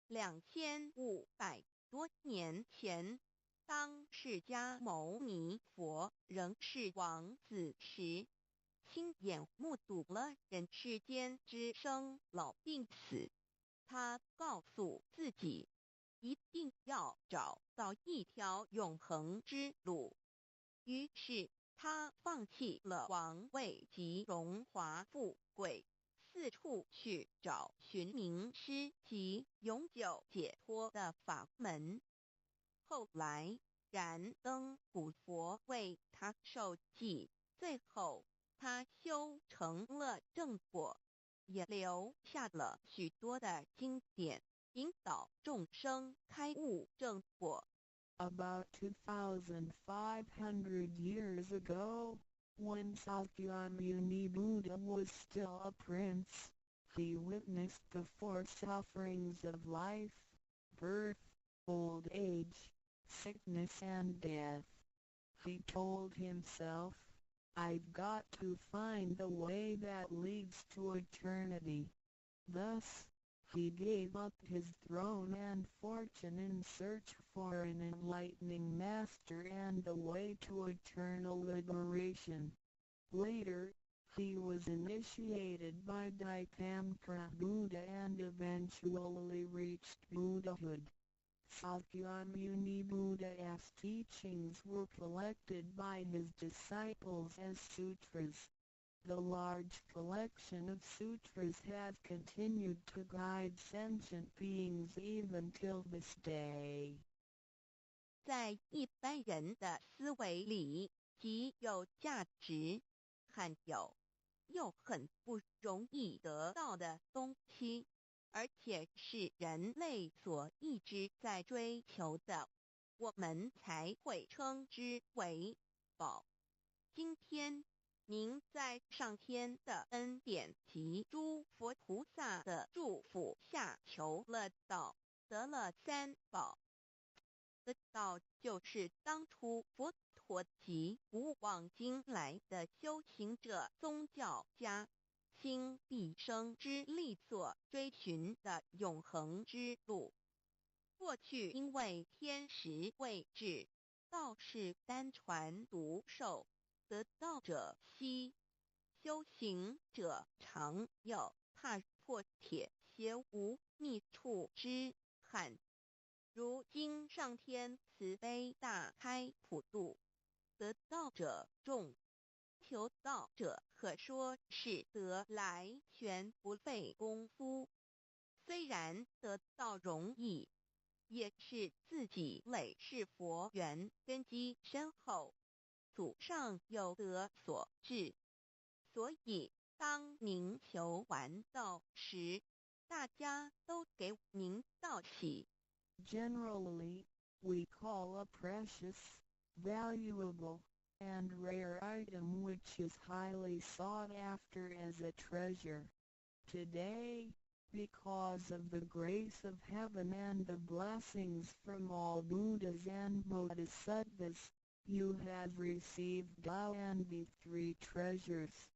2500多年前，当释迦牟尼佛仍是王子时，亲眼目睹了人世间之生老病死。他告诉自己，一定要找到一条永恒之路。于是，他放弃了王位及荣华富贵，四处去找寻名师及永久解脱的法门。后来，燃灯古佛为他受记，最后他修成了正果，也留下了许多的经典，引导众生开悟正果。About 2,500 years ago, when Sakyamuni Buddha was still a prince, he witnessed the four sufferings of life: birth, old age, sickness and death. He told himself, "I've got to find the way that leads to eternity." Thus, he gave up his throne and fortune in search for an enlightening master and the way to eternal liberation. Later, he was initiated by Daikamkara Buddha and eventually reached Buddhahood. Sakyamuni Buddha's teachings were collected by his disciples as sutras. The large collection of sutras has continued to guide sentient beings even till this day. 在一般人的思维里，极有价值、罕有又很不容易得到的东西，而且是人类所一直在追求的，我们才会称之为宝。今天，您在上天的恩典及诸佛菩萨的祝福下求了道，得了三宝。这道就是当初佛陀及古往今来的修行者、宗教家倾毕生之力所追寻的永恒之路。过去因为天时未至，道是单传独授，得道者稀，修行者常有，踏破铁鞋无觅处之憾。如今上天慈悲大开普渡，得道者众，求道者可说是得来全不费功夫。虽然得道容易，也是自己累世佛缘根基深厚，祖上有德所致。所以当您求完道时，大家都给您道喜。Generally, we call a precious, valuable, and rare item which is highly sought after as a treasure. Today, because of the grace of heaven and the blessings from all Buddhas and Bodhisattvas, you have received Tao and the three treasures.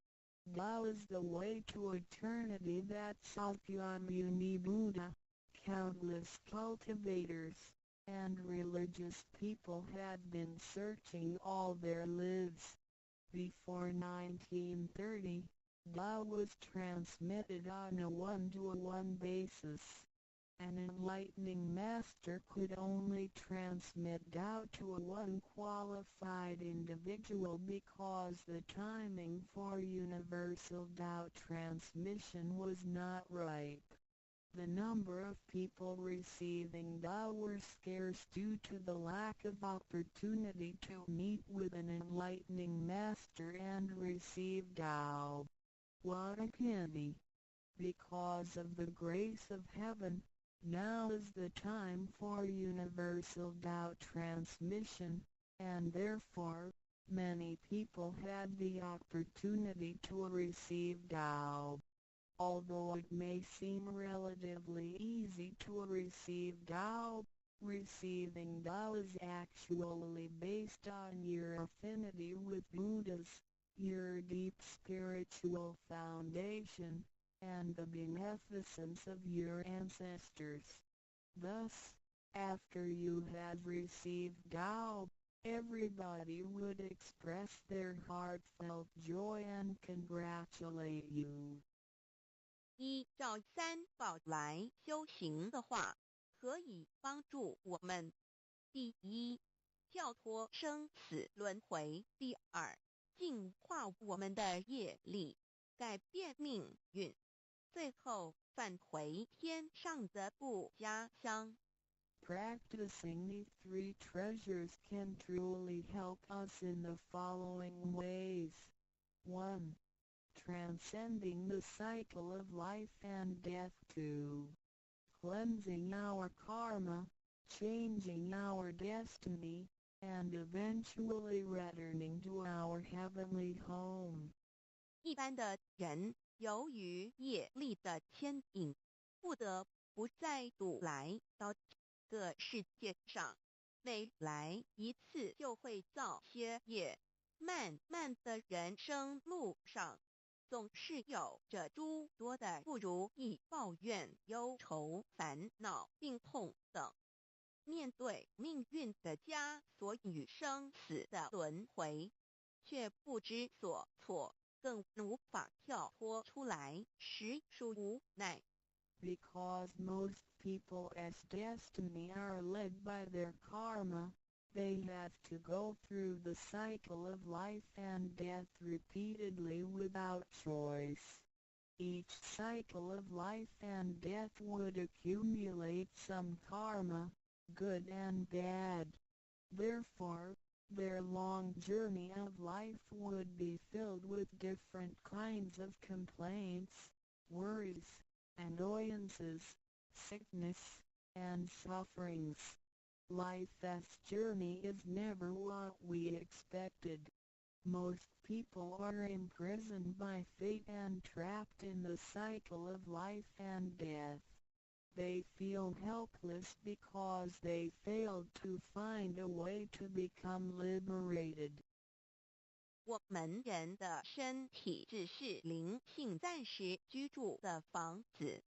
Tao is the way to eternity that Sakyamuni Buddha, countless cultivators, and religious people had been searching all their lives. Before 1930, Tao was transmitted on a one-to-one basis. An enlightening master could only transmit Tao to a one-qualified individual because the timing for universal Tao transmission was not ripe. The number of people receiving Tao were scarce due to the lack of opportunity to meet with an enlightening master and receive Tao. What a pity! Because of the grace of heaven, now is the time for universal Tao transmission, and therefore, many people had the opportunity to receive Tao. Although it may seem relatively easy to receive Tao, receiving Tao is actually based on your affinity with Buddhas, your deep spiritual foundation, and the beneficence of your ancestors. Thus, after you had received Tao, everybody would express their heartfelt joy and congratulate you. 依照三宝来修行的话，可以帮助我们：第一，跳脱生死轮回；第二，净化我们的业力，改变命运；最后返回天上的不家乡。Practicing these three treasures can truly help us in the following ways. 1. Transcending the cycle of life and death. 2. Cleansing our karma, changing our destiny, and eventually returning to our heavenly home. 一般的人由于业力的牵引，不得不再度来到这个世界上，每来一次就会造些业，慢慢的人生路上，总是有着诸多的不如意、抱怨、忧愁、烦恼、病痛等。面对命运的枷锁与生死的轮回，却不知所措，更无法跳脱出来，实属无奈。Because most people as destiny are led by their karma, they have to go through the cycle of life and death repeatedly without choice. Each cycle of life and death would accumulate some karma, good and bad. Therefore, their long journey of life would be filled with different kinds of complaints, worries, annoyances, sickness, and sufferings. Life's journey is never what we expected. Most people are imprisoned by fate and trapped in the cycle of life and death. They feel helpless because they failed to find a way to become liberated. 我们人的身体只是灵性暂时居住的房子，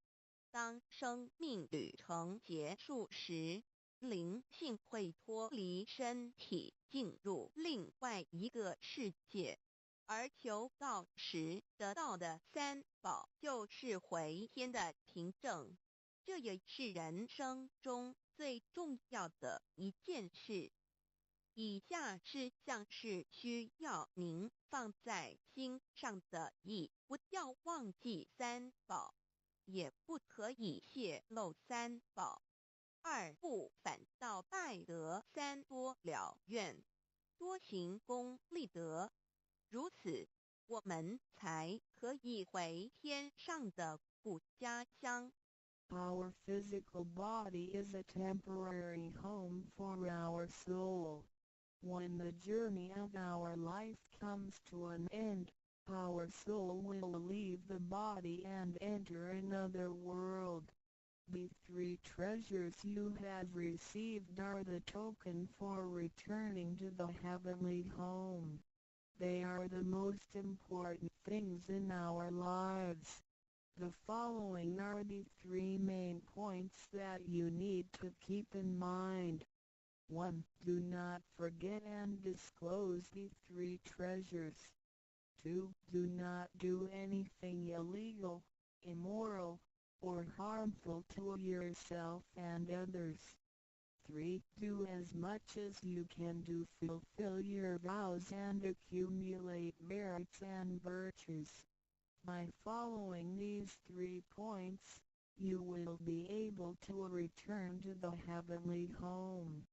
当生命旅程结束时，灵性会脱离身体，进入另外一个世界，而求道时得到的三宝就是回天的凭证。这也是人生中最重要的一件事。以下是像是需要您放在心上的意，不要忘记三宝，也不可以泄露三宝。二不反倒败德，三多了愿，多行功立德，如此我们才可以回天上的不家乡。Our physical body is a temporary home for our soul. When the journey of our life comes to an end, our soul will leave the body and enter another world. The three treasures you have received are the token for returning to the heavenly home. They are the most important things in our lives. The following are the three main points that you need to keep in mind. 1. Do not forget and disclose the three treasures. 2. Do not do anything illegal, immoral, or harmful to yourself and others. 3. Do as much as you can to fulfill your vows and accumulate merits and virtues. By following these 3 points, you will be able to return to the heavenly home.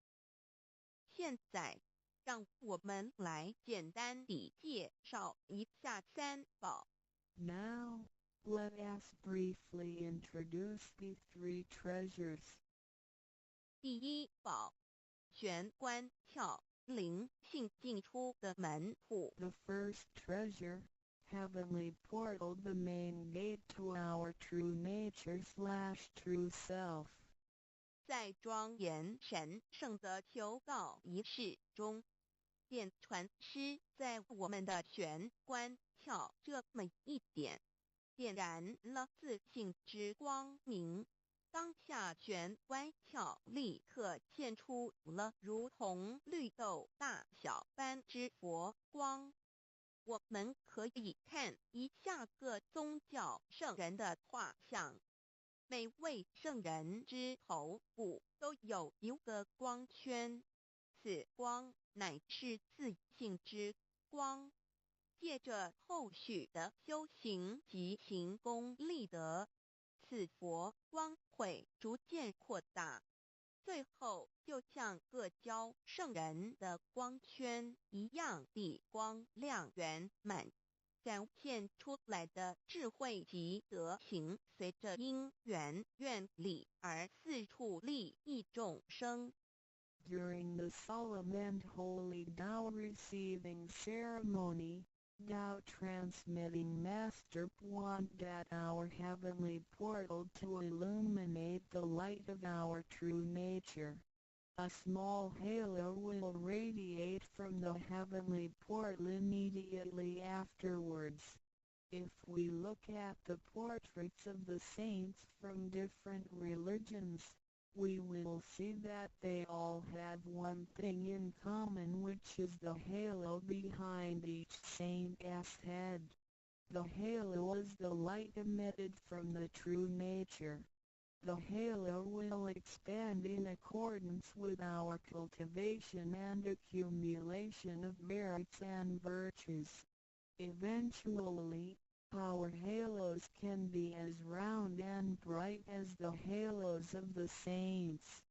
现在，让我们来简单地介绍一下三宝。Now, let us briefly introduce the 3 treasures. 第一宝，玄关窍，灵性进出的门户。 The first treasure, heavenly portal, the main gate to our true nature/true self. 在庄严神圣的求告仪式中，电传师在我们的玄关窍这么一点，点燃了自信之光明。当下玄关窍立刻现出了如同绿豆大小般之佛光。我们可以看一下各宗教圣人的画像。每位圣人之头部都有一个光圈，此光乃是自信之光。借着后续的修行及行功立德，此佛光会逐渐扩大，最后就像各教圣人的光圈一样地光亮圆满。展现出来的智慧及德行，随着因缘愿力而四处利益众生。 During the solemn and holy Tao receiving ceremony, Tao transmitting Master pointed at our heavenly portal to illuminate the light of our true nature. A small halo will radiate from the heavenly portal immediately afterwards. If we look at the portraits of the saints from different religions, we will see that they all had one thing in common, which is the halo behind each saint's head. The halo is the light emitted from the true nature. The halo will expand in accordance with our cultivation and accumulation of merits and virtues. Eventually, our halos can be as round and bright as the halos of the saints.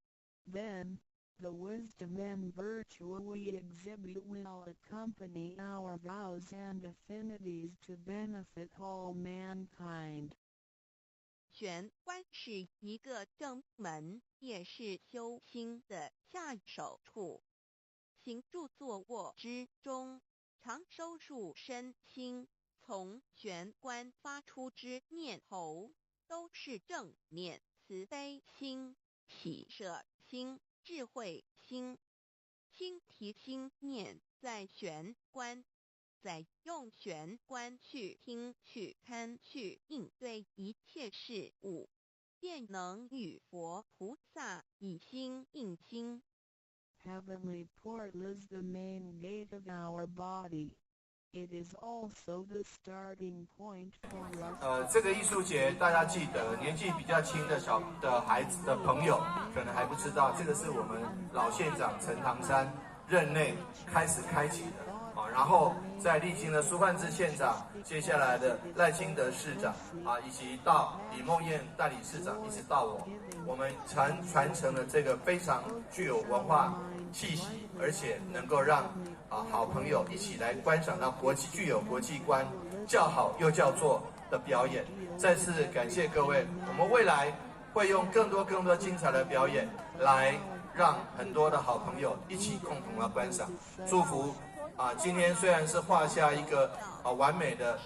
Then, the wisdom and virtue we exhibit will accompany our vows and affinities to benefit all mankind. 玄关是一个正门，也是修心的下手处。行住坐卧之中，常收束身心，从玄关发出之念头，都是正念、慈悲心、喜舍心、智慧心。心提心念在玄关。 再用玄关去听、去看、去应对一切事物，便能与佛菩萨以心应心。 Heavenly portal is the main gate of our body. It is also the starting point for us. 这个艺术节大家记得，年纪比较轻的孩子的朋友可能还不知道，这个是我们老县长陈唐山任内开启的。 然后在历经了苏焕智县长，接下来的赖清德市长以及到李梦燕代理市长，一直到我们传承了这个非常具有文化气息，而且能够让好朋友一起来观赏到具有国际观、叫好又叫座的表演。再次感谢各位，我们未来会用更多精彩的表演来让很多的好朋友一起共同来观赏，祝福。 今天虽然是画下一个完美的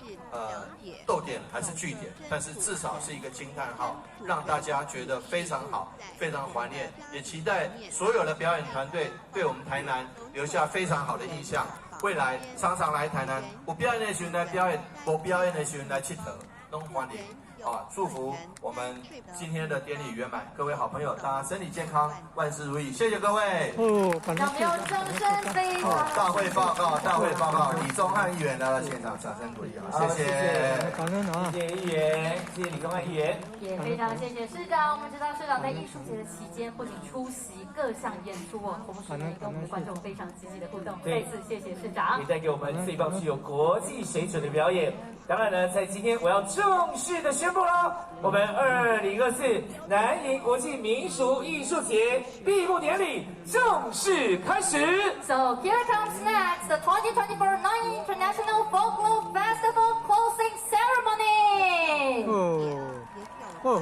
逗点还是句点，但是至少是一个惊叹号，让大家觉得非常好，非常怀念，也期待所有的表演团队对我们台南留下非常好的印象。未来常常来台南，有表演的时候来表演，无表演的时候来佚佗，拢欢迎。祝福我们今天的典礼圆满，各位好朋友，大家身体健康，万事如意，谢谢各位。感让我们用掌声非常。大会报告，李宗翰议员来到现场，掌声鼓励啊！谢谢，感恩啊！谢谢议员，谢谢李宗翰议员，也非常谢谢市长。我们知道市长在艺术节的期间，不仅出席各项演出哦，同时也跟我们的观众非常积极的互动。再次谢谢市长，也带给我们最棒具有国际水准的表演。当然呢，在今天我要正式的宣布了，我们2024南瀛国际民俗艺术节闭幕典礼正式开始。So here comes next the 2024 Nanjing International Folklore Festival closing ceremony. 谢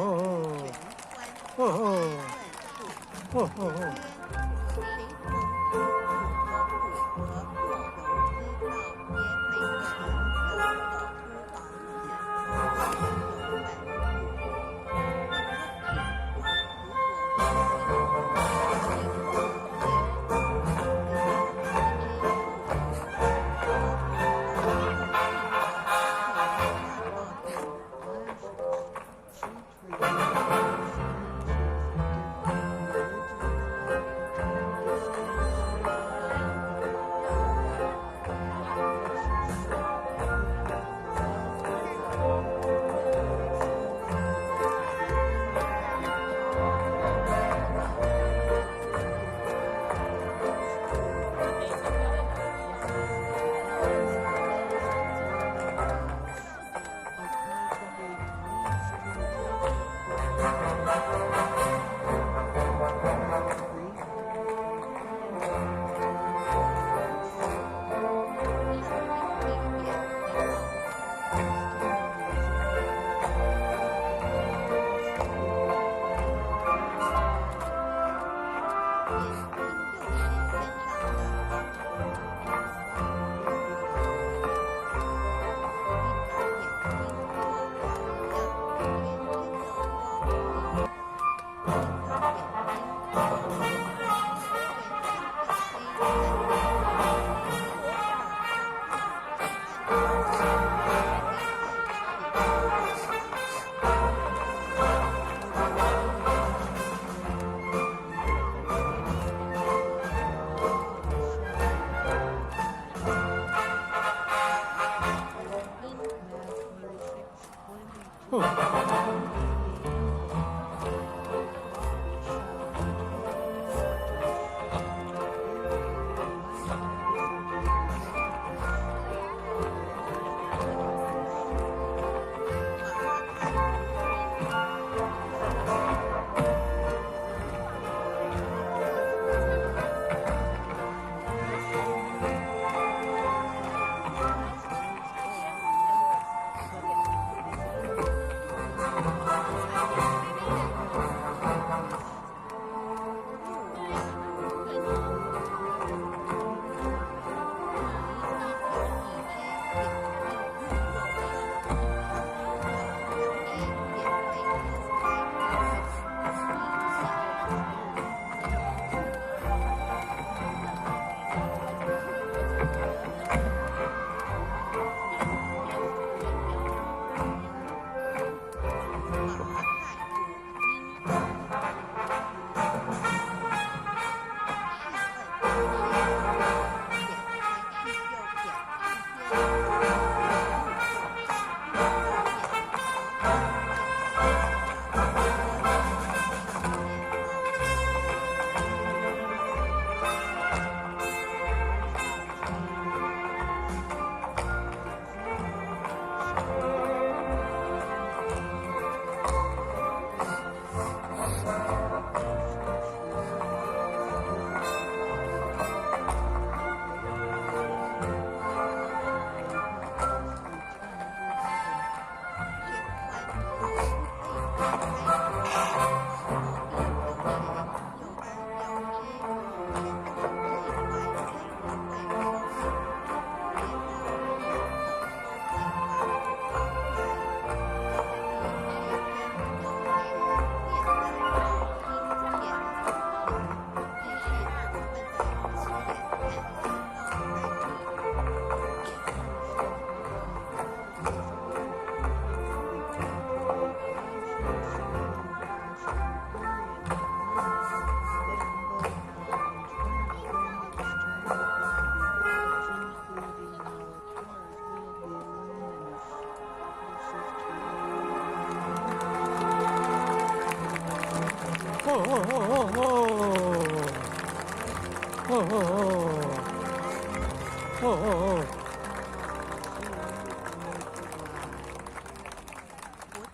国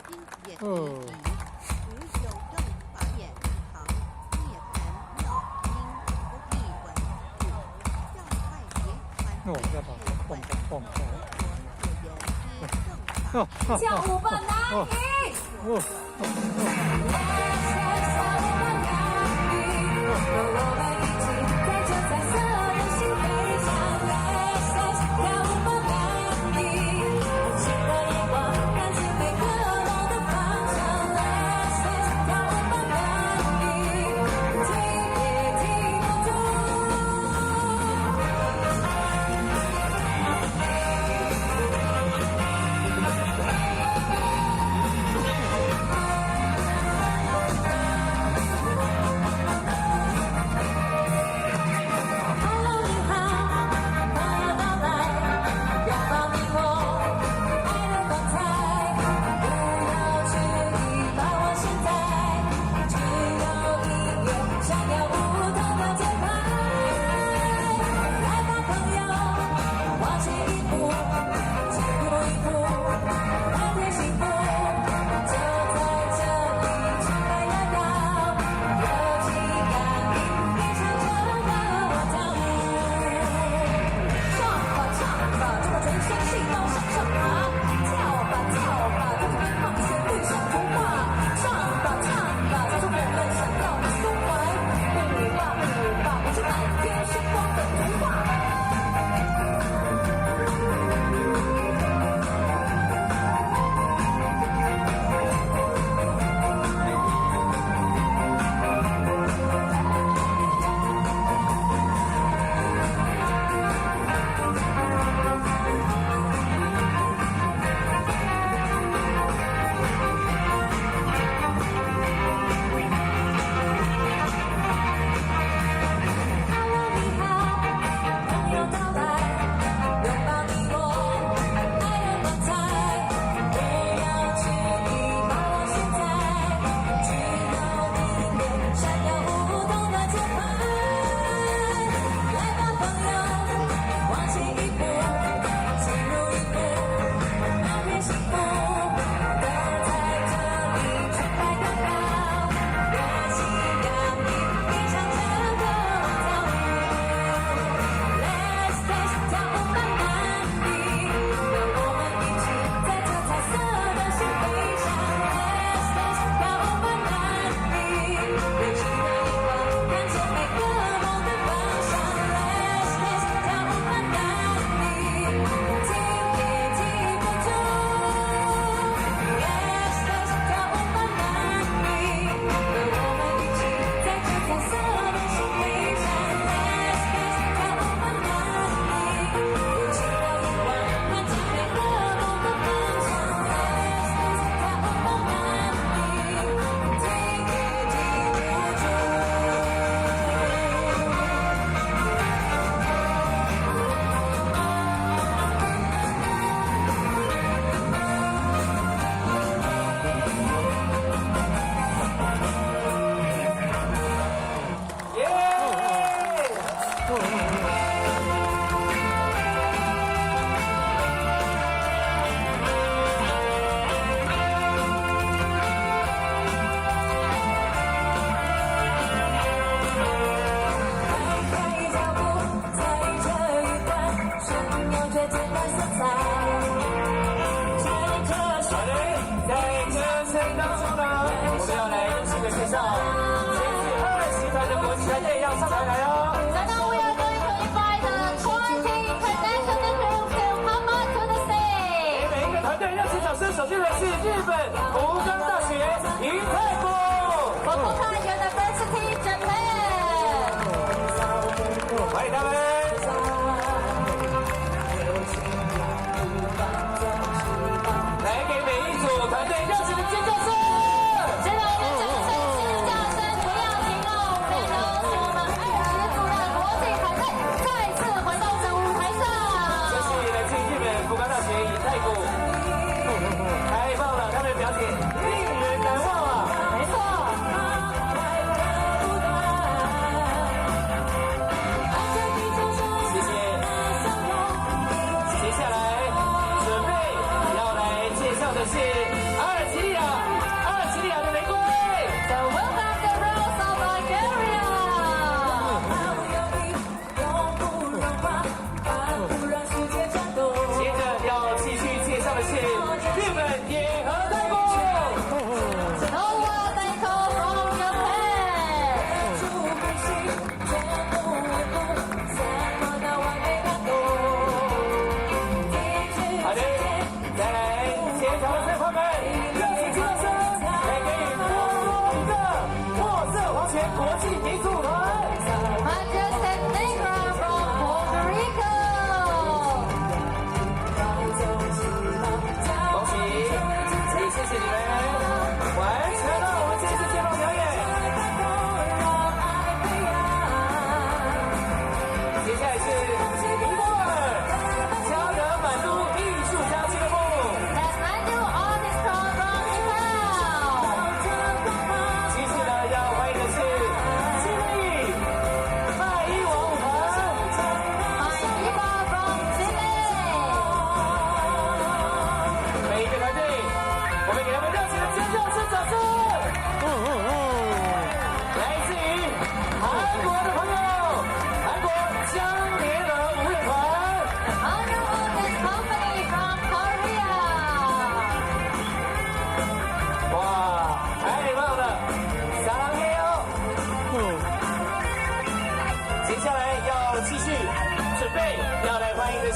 经演艺无有正法眼堂涅盘妙音不义文土教外别传那我再把它放开。跳舞吧，男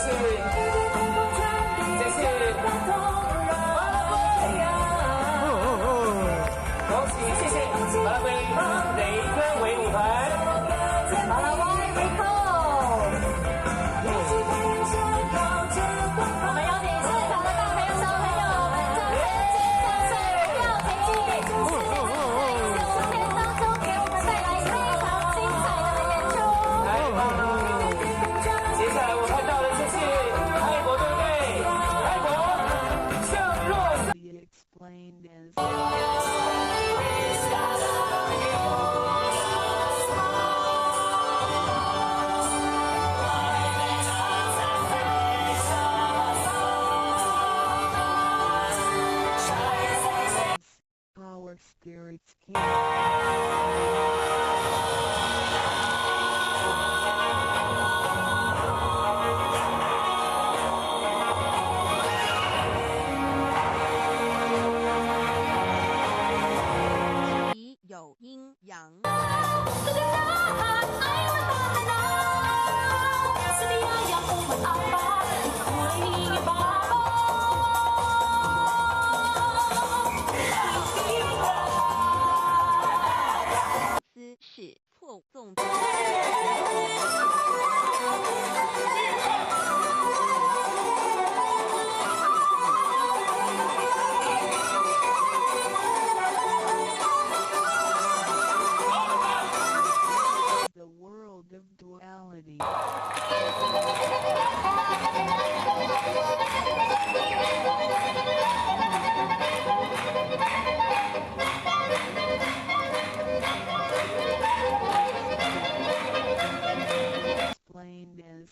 是，这是巴拉圭。恭喜，谢谢巴拉圭雷根维舞团，巴拉圭雷克。我们邀请现场的大朋友、小朋友们，掌声尖叫声，不要停止！在4天当中，给我们带来非常精彩的演出。太棒了！接下来我看到的就是泰国队队，泰国圣若瑟。 Be explained as our spirits can. T 有阴阳。思是错误动词。 The world of duality. Explained as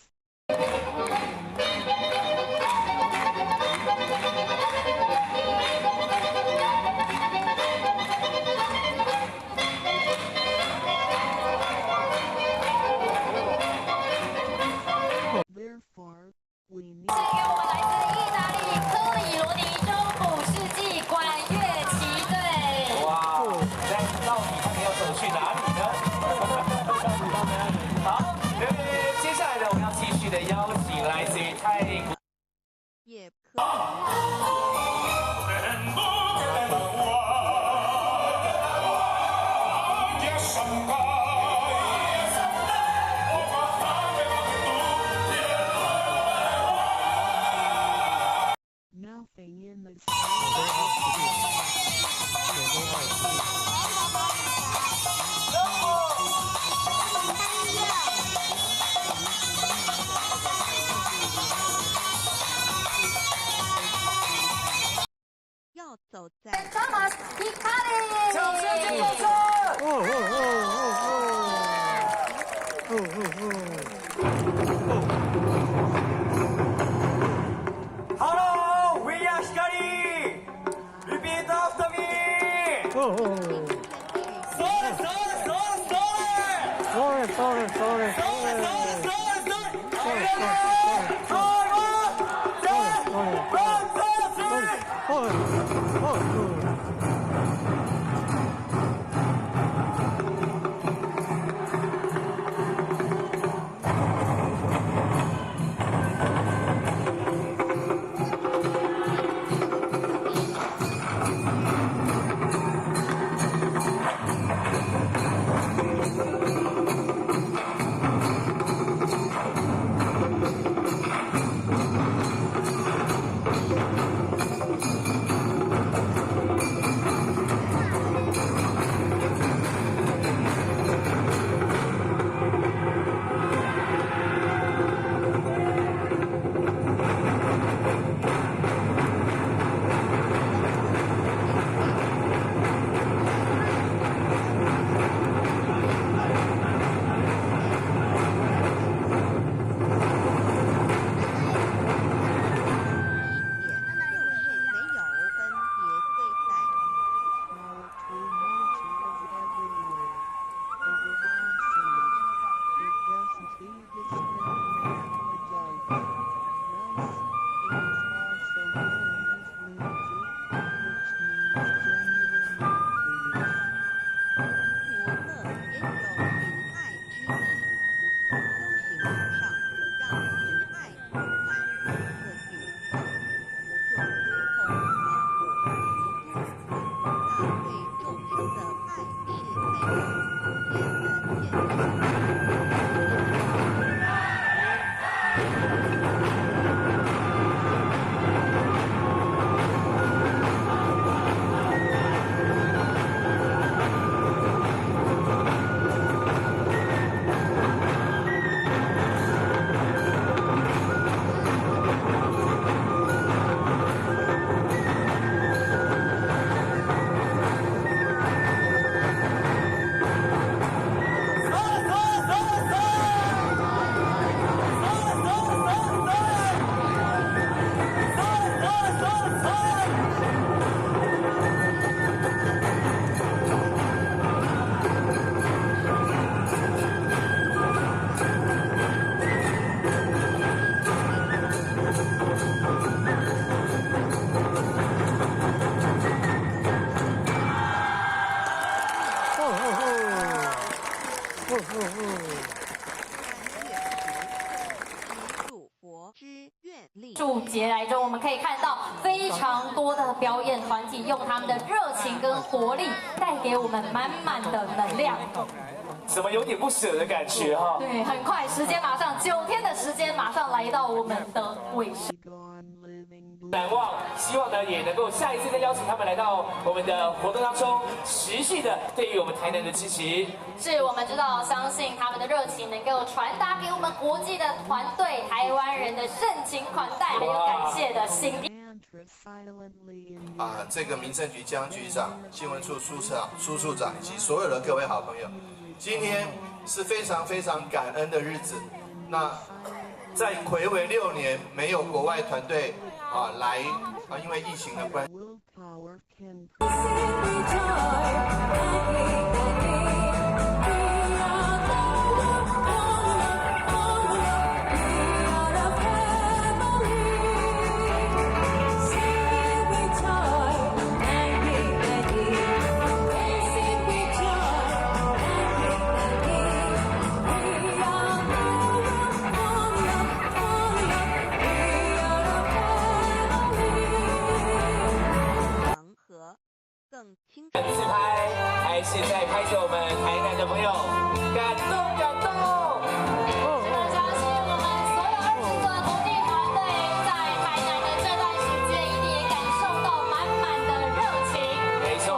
therefore we need 给我们来自意大利科里罗尼中古世纪管乐旗队。哇，那到底他们要走去哪里呢？好，接下来呢，我们要继续的邀请来自于泰国。 也可以。 nothing in the 要走在 Thomas Hikari， 掌声尖叫声！Hello, we are Hikari. Repeat after me. Sorry, sorry, sorry, sorry. Sorry, sorry, sorry, sorry. 节来中，我们可以看到非常多的表演团体用他们的热情跟活力，带给我们满满的能量。怎么有点不舍的感觉哈？对，很快，时间马上9天的时间马上来到我们的尾声。难忘，希望呢也能够下一次再邀请他们来到我们的活动当中，持续的对于我们台南的支持。是我们知道，相信他们的热情能够传达给我们国际的团队、台湾人的盛情款待，还有感谢的心意。这个民政局江局长、新闻处苏处长以及所有的各位好朋友，今天是非常非常感恩的日子。那在睽违6年没有国外团队来因为疫情的关系。自拍还是在拍着我们台南的朋友，感动感动。相信我们所有20个国际团队在台南的这段时间，一定也感受到满满的热情。没错。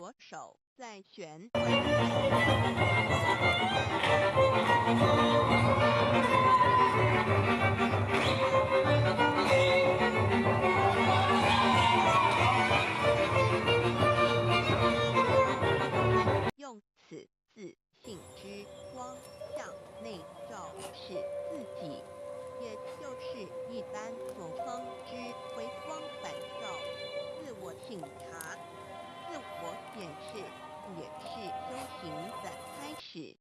左手在旋回。用此自信之光向内照视自己，也就是一般所称之回光返照。自我省察、自我检视，也是修行的开始。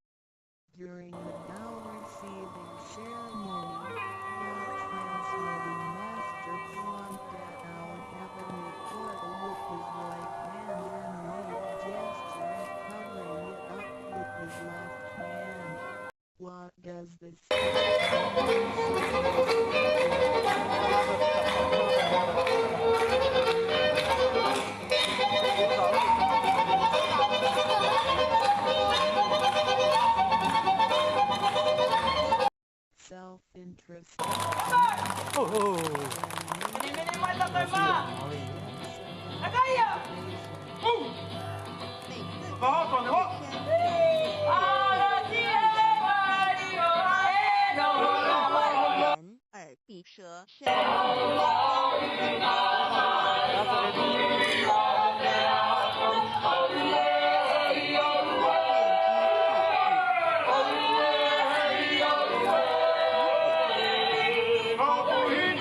During the Tao receiving ceremony, while transmitting Master Chuan Tao heavenly portal with his right hand and made a gesture of covering it up with his left hand. What does this self-interest? 人耳必舌身。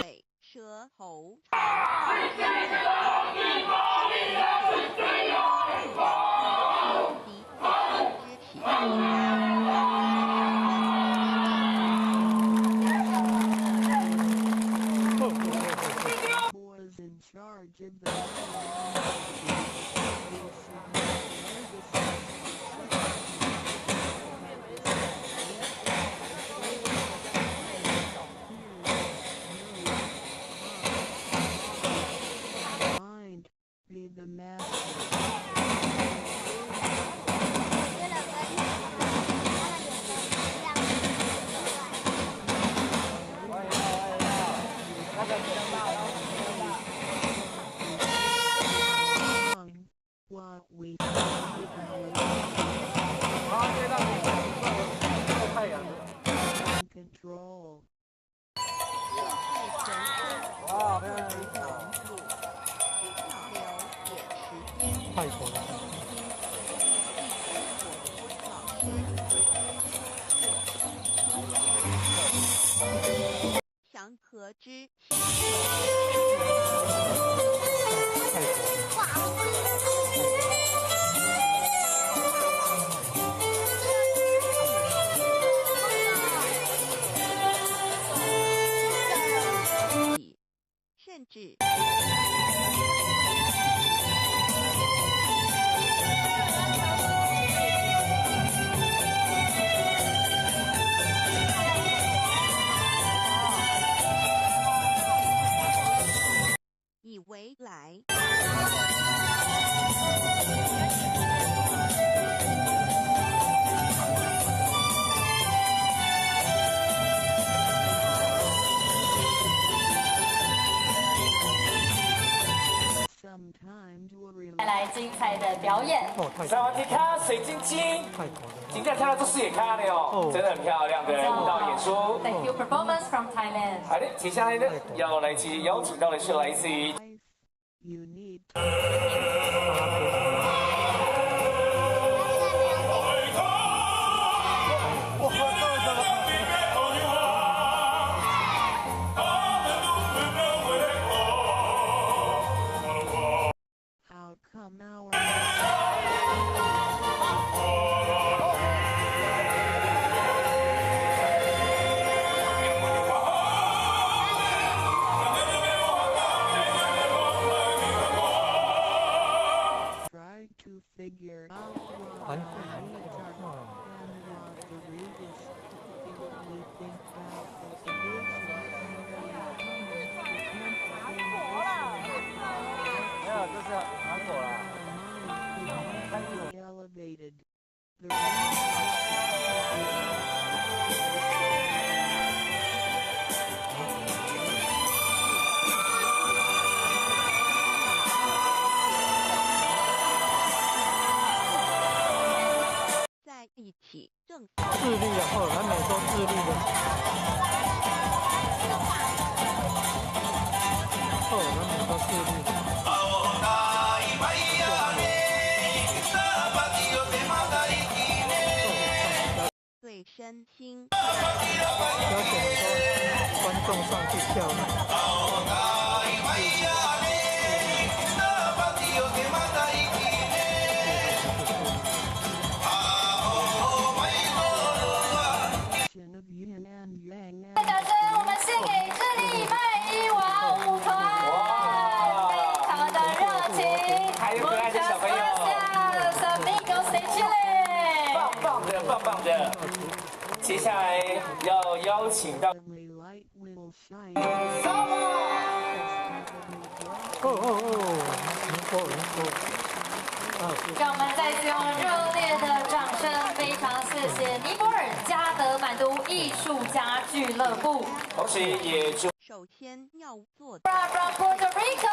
嘴、舌、头、was in charge of the mind, be the master. What we control. 泰国的。祥和之甚至。以为来。带来精彩的表演。萨瓦迪卡，水晶晶，今天看到这视野看了哦，真的很漂亮的舞蹈演出。Thank you performance from Thailand。好的，接下来呢，要来邀请到的是来自于。 You need how come our try to figure out what 아니, our needs are and what the root is. If we think about the solution and we come into the temple in this way, 没有，这是韩国啦。 our mind 在一起正智利啊，哦，南美洲智利的，哦，南美洲智利的。对身心邀请很多观众上去跳舞。掌声，我们献给智利麦伊娃舞团，非常的热情。还有可爱的小朋友，棒棒的，棒棒的。接下来要邀请到让我们再次用热烈的掌声，非常谢谢尼泊尔加德满都艺术家俱乐部。同时也祝首先要做的 From Puerto Rico。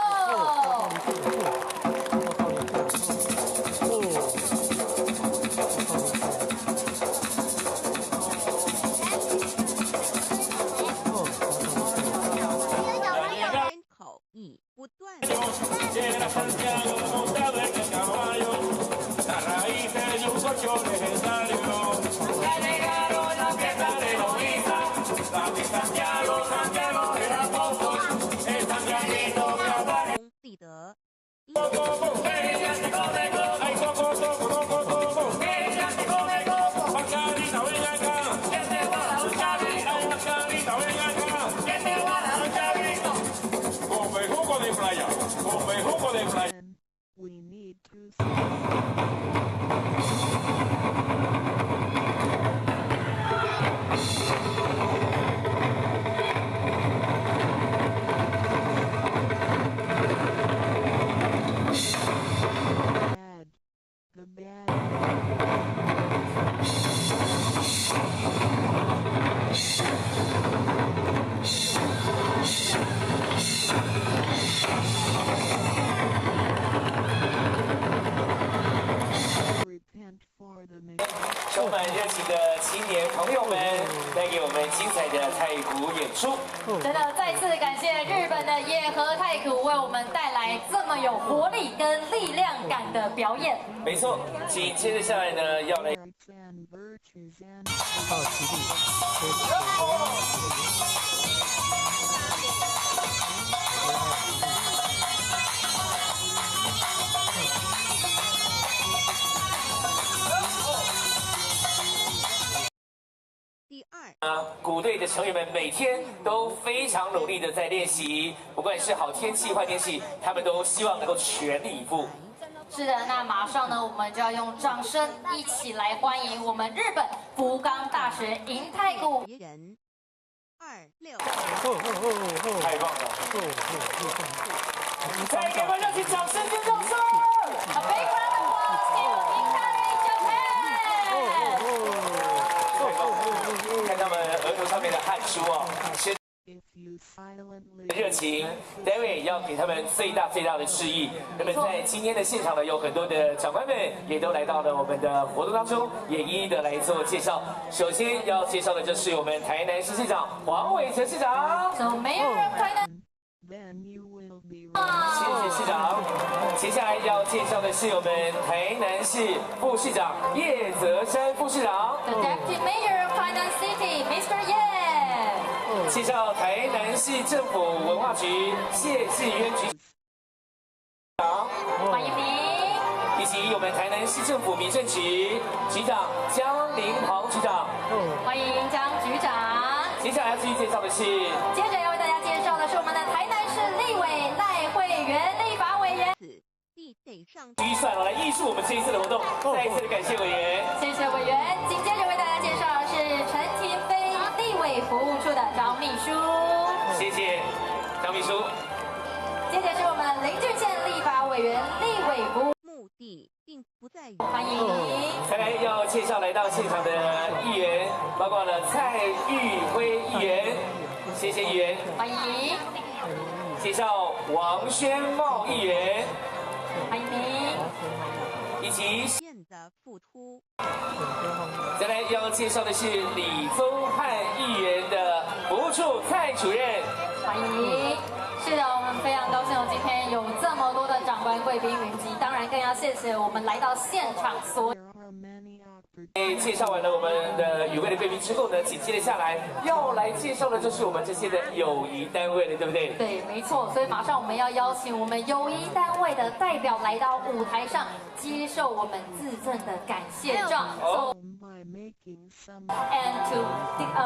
人口已不断地立德We need to bad. The bad. Repent for the mistake. 充满热情的青年朋友们，带给我们精彩的太鼓演出。真的再次感谢日本的野河太鼓为我们带来这么有活力跟力量感的表演。没错，紧接着下来呢，要来 Rights and virtues and 好极力，第二鼓队的成员们每天都非常努力的在练习，不管是好天气坏天气，他们都希望能够全力以赴。是的，那马上呢，我们就要用掌声一起来欢迎我们日本福冈大学银太鼓。别人26太棒了！再给我们热情掌声跟掌声！ A big round of applause to Hikari Japan。看他们额头上面的汗珠哦，是 if you silently 热情 ，David 要给他们最大的示意。那么在今天的现场呢，有很多的长官们也都来到了我们的活动当中，也一一的来做介绍。首先要介绍的就是我们台南市市长黄伟成市长， So Mayor of Thailand。 then you will be 谢谢市长。接下来要介绍的是我们台南市副市长叶泽山副市长， The Deputy Mayor of Tainan City, Mr. Ye。介绍台南市政府文化局谢志渊局长。欢迎您。以及我们台南市政府民政局局长江林豪局长。欢迎江局长。接下来要继续介绍的是，接着要为大家介绍的是我们的台南市立委赖慧媛立法委员。此必得上预算来艺术我们这一次的活动，再一次的感谢委员。谢谢委员。紧接着为大家介绍的是陈廷飞立委服务处的张秘书。谢谢张秘书。接着是我们林俊宪立法委员立委服务。目的并不在在于欢迎。再来要介绍来到现场的议员，包括了蔡玉辉议员，谢谢议员。欢迎，介绍王宣茂议员，欢迎您。以及线的附图。再来要介绍的是李宗翰议员的服务处蔡主任，欢迎。是的，我们非常高兴，今天有这么多的长官贵宾云集，当然更要谢谢我们来到现场所。 There are many opportunities. 介绍完了我们的与会的贵宾之后呢，紧接着下来要来介绍的就是我们这些的友谊单位了，对不对？对，没错，所以马上我们要邀请我们友谊单位的代表来到舞台上，接受我们自赠的感谢状。So By making some and to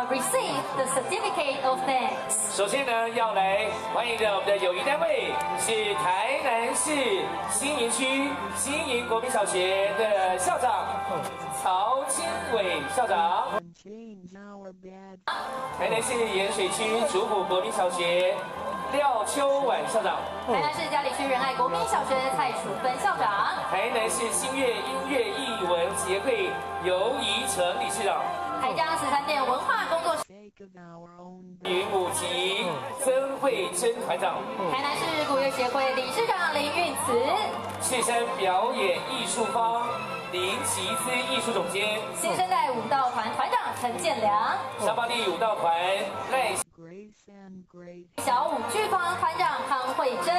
receive the certificate of thanks. 首先呢，要来欢迎的我们的友谊单位是台南市新营区新营国民小学的校长曹清伟校长， change our bad 台南市盐水区竹埔国民小学廖秋婉校长，台南市嘉里区仁爱国民小学蔡淑芬校长，台南市新月音乐艺文协会游怡成理事长，台江13店文化工作室， sake of our own 与母籍曾慧珍团长，台南市古乐协会理事长林运慈，赤山表演艺术坊林奇姿艺术总监，新生代舞蹈团团长陈建良，沙巴地舞蹈团赖 grace and grace. 小舞剧坊团长康慧珍，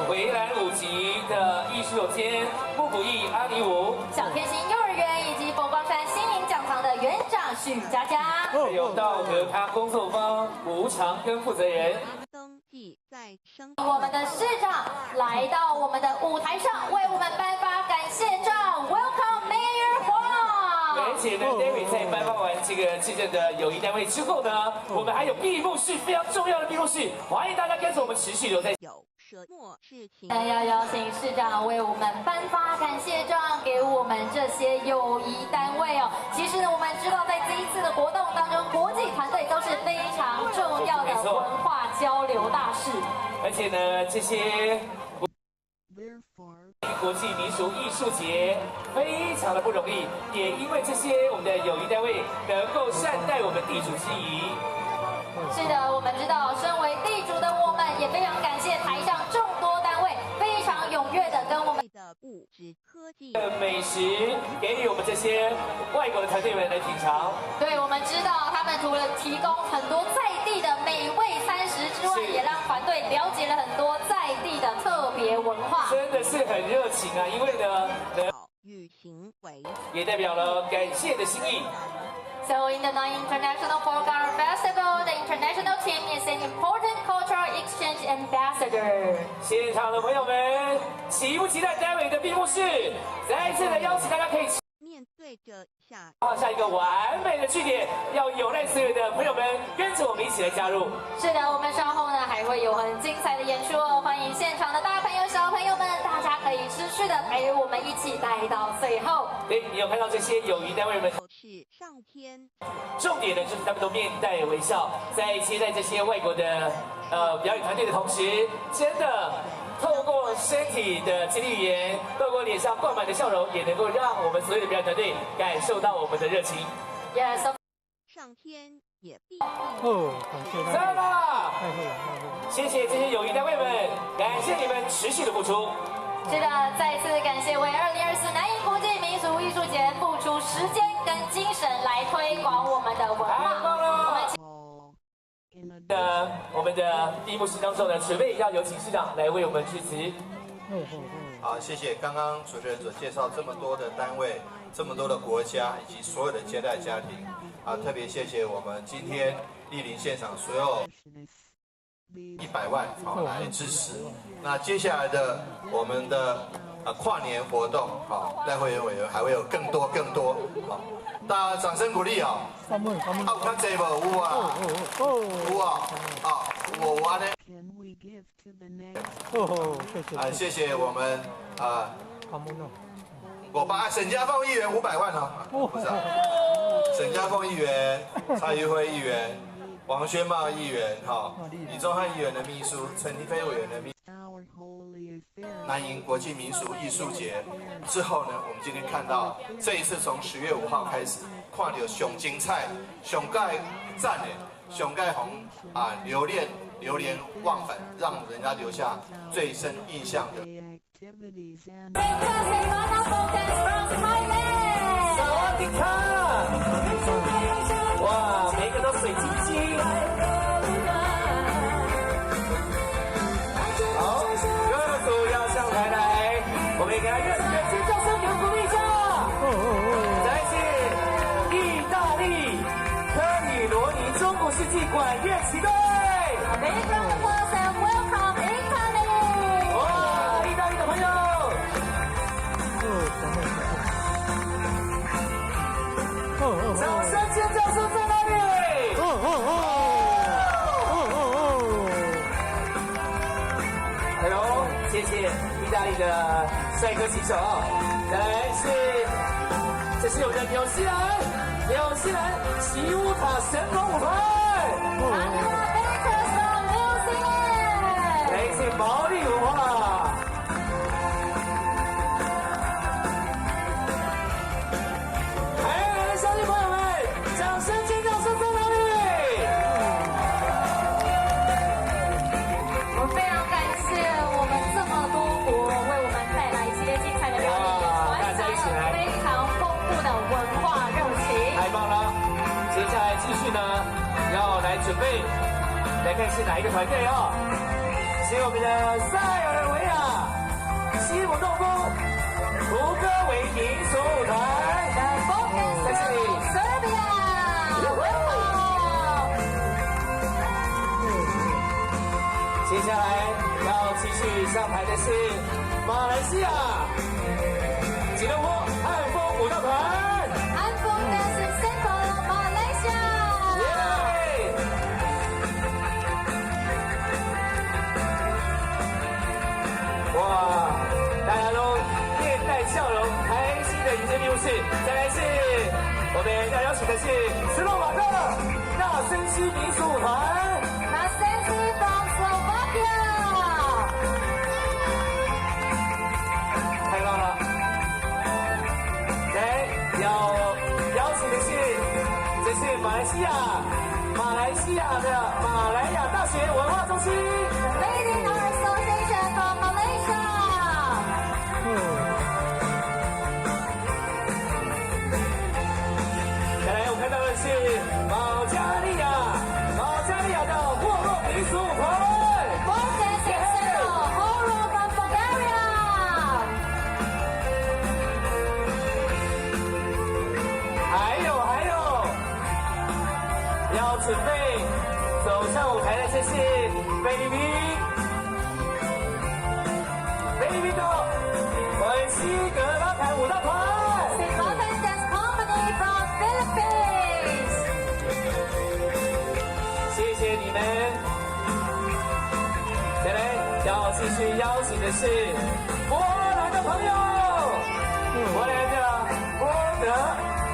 围栏舞集的艺术总监穆古义阿尼武，小天心幼儿园以及佛光山新营讲堂的园长许佳佳，还有道德咖工作坊吴长庚负责人。登记在生我们的市长来到我们的舞台上，为我们颁发感谢状 ，Welcome Mayor 而黄。且呢 ，David 在颁发完这个致赠的友谊单位之后呢，我们还有闭幕式，非常重要的闭幕式，欢迎大家跟着我们持续留在。有舍莫事情。要邀请市长为我们颁发感谢状，给我们这些友谊单位哦。其实呢，我们知道在这一次的活动当中，国际团队都是非常重要的文化交流大事。而且呢，这些 Therefore, 国际民俗艺术节非常的不容易，也因为这些我们的友谊单位能够善待我们地主之谊。是的，我们知道，身为地主的我们，也非常感谢台上众多单位非常踊跃的跟我们。的物质科技美食给予我们这些外国的团队们来品尝。对，我们知道他们除了提供很多在地的美味餐食之外，是也让团队了解了很多在地的特别文化。真的是很热情啊，因为呢，与行为也代表了感谢的心意。 So in the Non-International Folk Art Festival, the international team is an important cultural exchange ambassador. 现场的朋友们，期不期待待会的闭幕式？再次的邀请大家可以面对着下画下一个完美的句点，要有赖所有的朋友们跟着我们一起来加入。是的，我们稍后呢还会有很精彩的演出哦，欢迎现场的大朋友、小朋友们，大家可以持续的陪我们一起待到最后。对，你有看到这些友谊单位们？是上天重点呢，就是他们都面带微笑，在接待这些外国的表演团队的同时，真的透过身体的肌理语言，透过脸上挂满的笑容，也能够让我们所有的表演团队感受到我们的热情。 Yes, of 上天也必定哦，感谢大家，赞啦！太会了，太会了。谢谢这些友谊单位们，感谢你们持续的付出。是的，再次感谢为2024南艺国际民俗艺术节付出时间跟精神来推广我们的文太化。棒了！ all in a 我们的闭幕式当中呢，准备要有请市长来为我们致辞。好，谢谢刚刚主持人所介绍这么多的单位、这么多的国家以及所有的接待家庭，特别谢谢我们今天莅临现场所有100万来支持。那接下来的我们的跨年活动，赖会员委员还会有更多，好，大家掌声鼓励啊！感恩感恩。有较济无？有啊，有啊，有安尼。 can we give to the next 哦，谢谢。谢谢我们感恩哦。我把沈家凤议员500万哦，不是啊，沈家凤议员、蔡玉辉议员、王宣茂议员、李宗翰议员的秘书、陈立飞委员的秘书。 our holy affairs 南营国际民俗艺术节之后呢，我们今天看到这一次从10月5号开始，看到上精彩、上盖赞的、上盖红啊流连忘返，让人家留下最深印象的。 activities and 萨瓦迪卡！哇，每个都水晶晶。好，各组要上台来，我们也给他热烈的尖叫声，给我鼓励一下。再是意大利科里罗尼中古世纪管乐旗队。哇，意大利的朋友。 掌声尖叫声在哪里？哎呦，谢谢意大利的帅哥骑手。再来是，这是我们的纽西兰奇乌塔神龙舞团。来自毛利文化。 准备来看是哪一个团队哦？是我们的塞尔维亚西姆诺夫胡歌维民俗舞团，在这里。接下来要继续上台的是马来西亚吉隆坡汉风舞蹈团。 哇，大家都面带笑容，开心的迎接闭幕式。再来是我们要邀请的是斯洛伐克纳森西民俗舞团。太棒了！来，要邀请的是，这是马来西亚的马来亚大学文化中心。 再来，我看到的是保加利亚的霍洛民俗舞团。还有，要准备走上舞台的这是菲律宾的文西格拉坦舞蹈团。 谢谢你们。再来，要继续邀请的是波兰的朋友，波兰的波德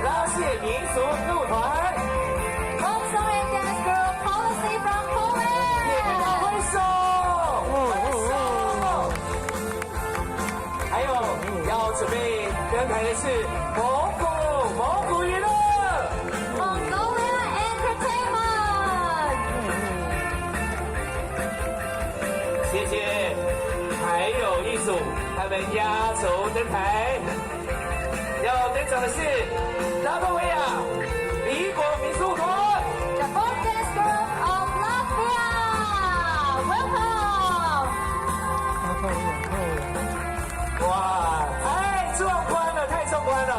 拉谢民俗舞团。也跟他挥手，还有要准备登台的是蒙古娱乐。 谢谢，还有一组他们压轴登台，要登场的是拉脱维亚离国民俗舞团。哇，太壮观了，太壮观了！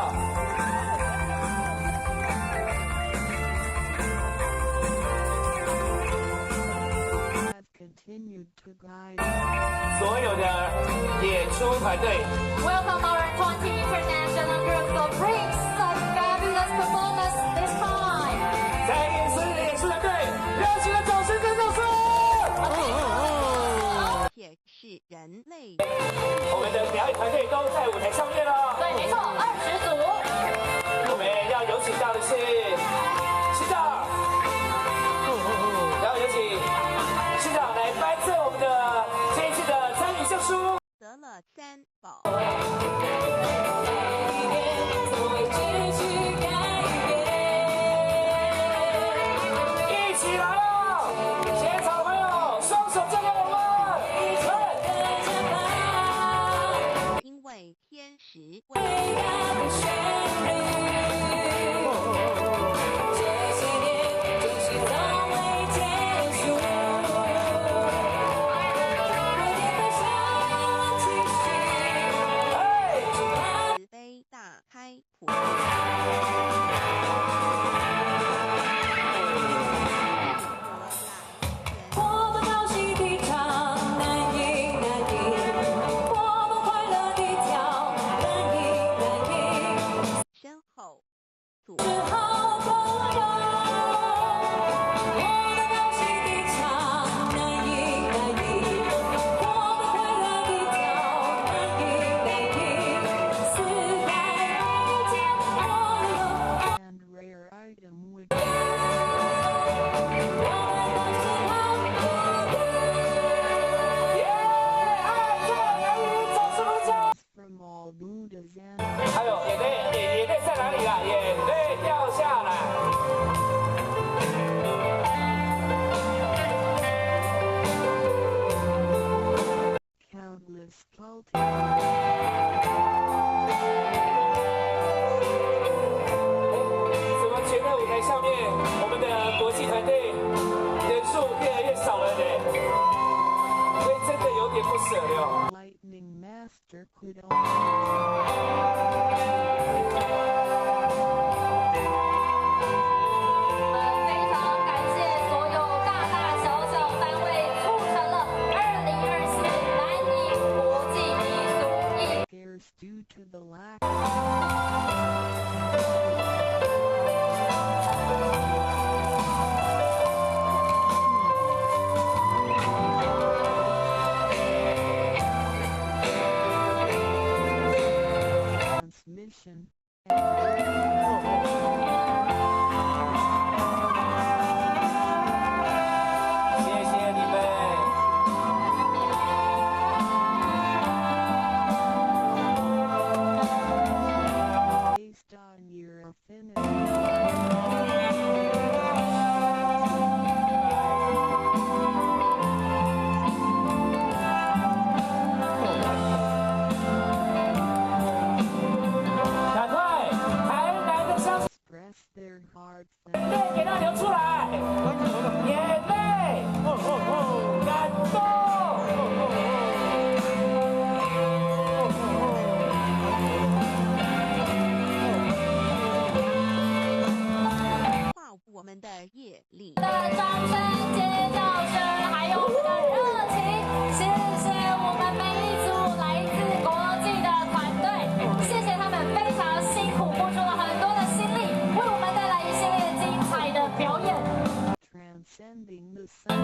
所有的演出团队 Welcome our 20 international groups of bring such fabulous performance this time. 在所有的演出团队，热情的掌声跟掌声！且是人类。我们的表演团队都在舞台上面了。对，没错，20组。我们要有请到的是市长，然后有请市长来颁赠我们的这一次的参与证书。得了哪里啦？眼泪掉下来。Countless cultivators. 怎么全在舞台上面，我们的国际团队人数越来越少了呢？所以真的有点不舍了哦。 Lightning Master could only 非常感谢所有大大小小单位促成了2024南宁国际民俗艺 scarce due to the lack. Transmission. 谢谢你们。 Based on your affinity. Express their hearts and 眼泪给它流出来，眼泪，感动。化我们的业力。的掌声、尖叫声，还有我们的热情，谢谢我们每一组来自国际的团队，谢谢他们非常辛苦，付出了很多的心力，为我们带来一系列精彩的表演。 transcending the sun.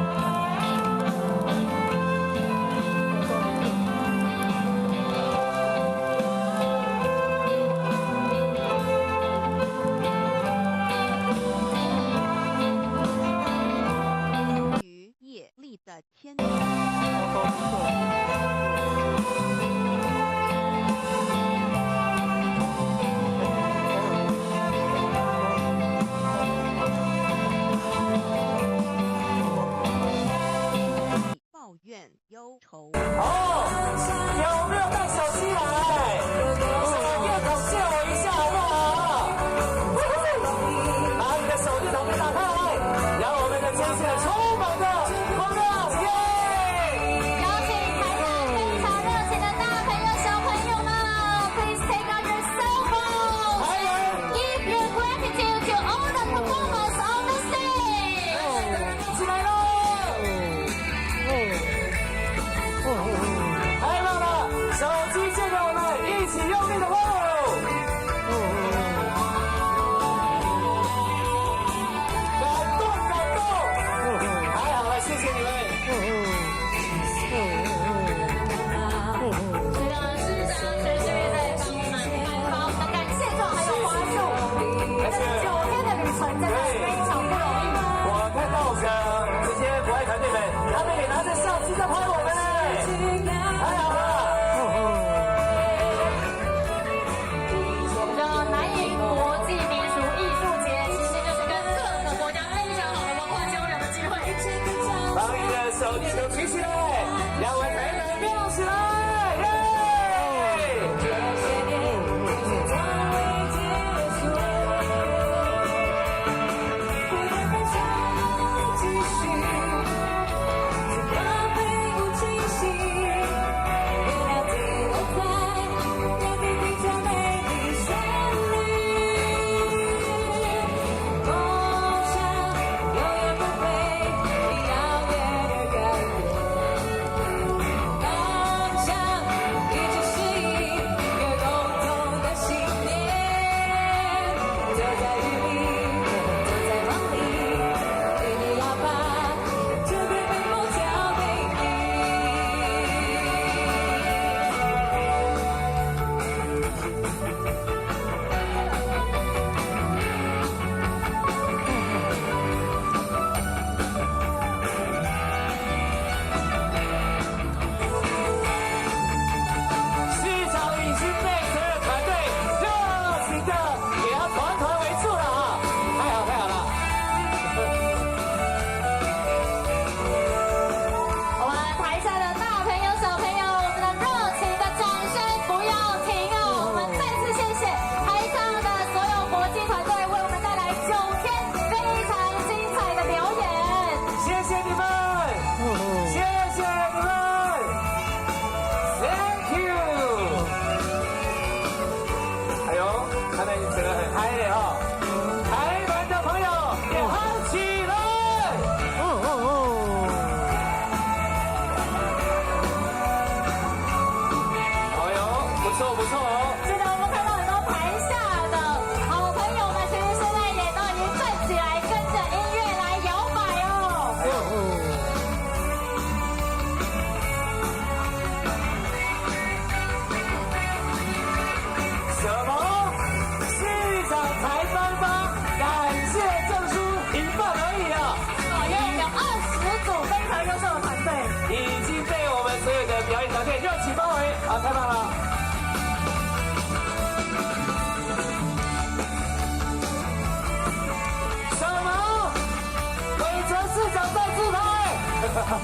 大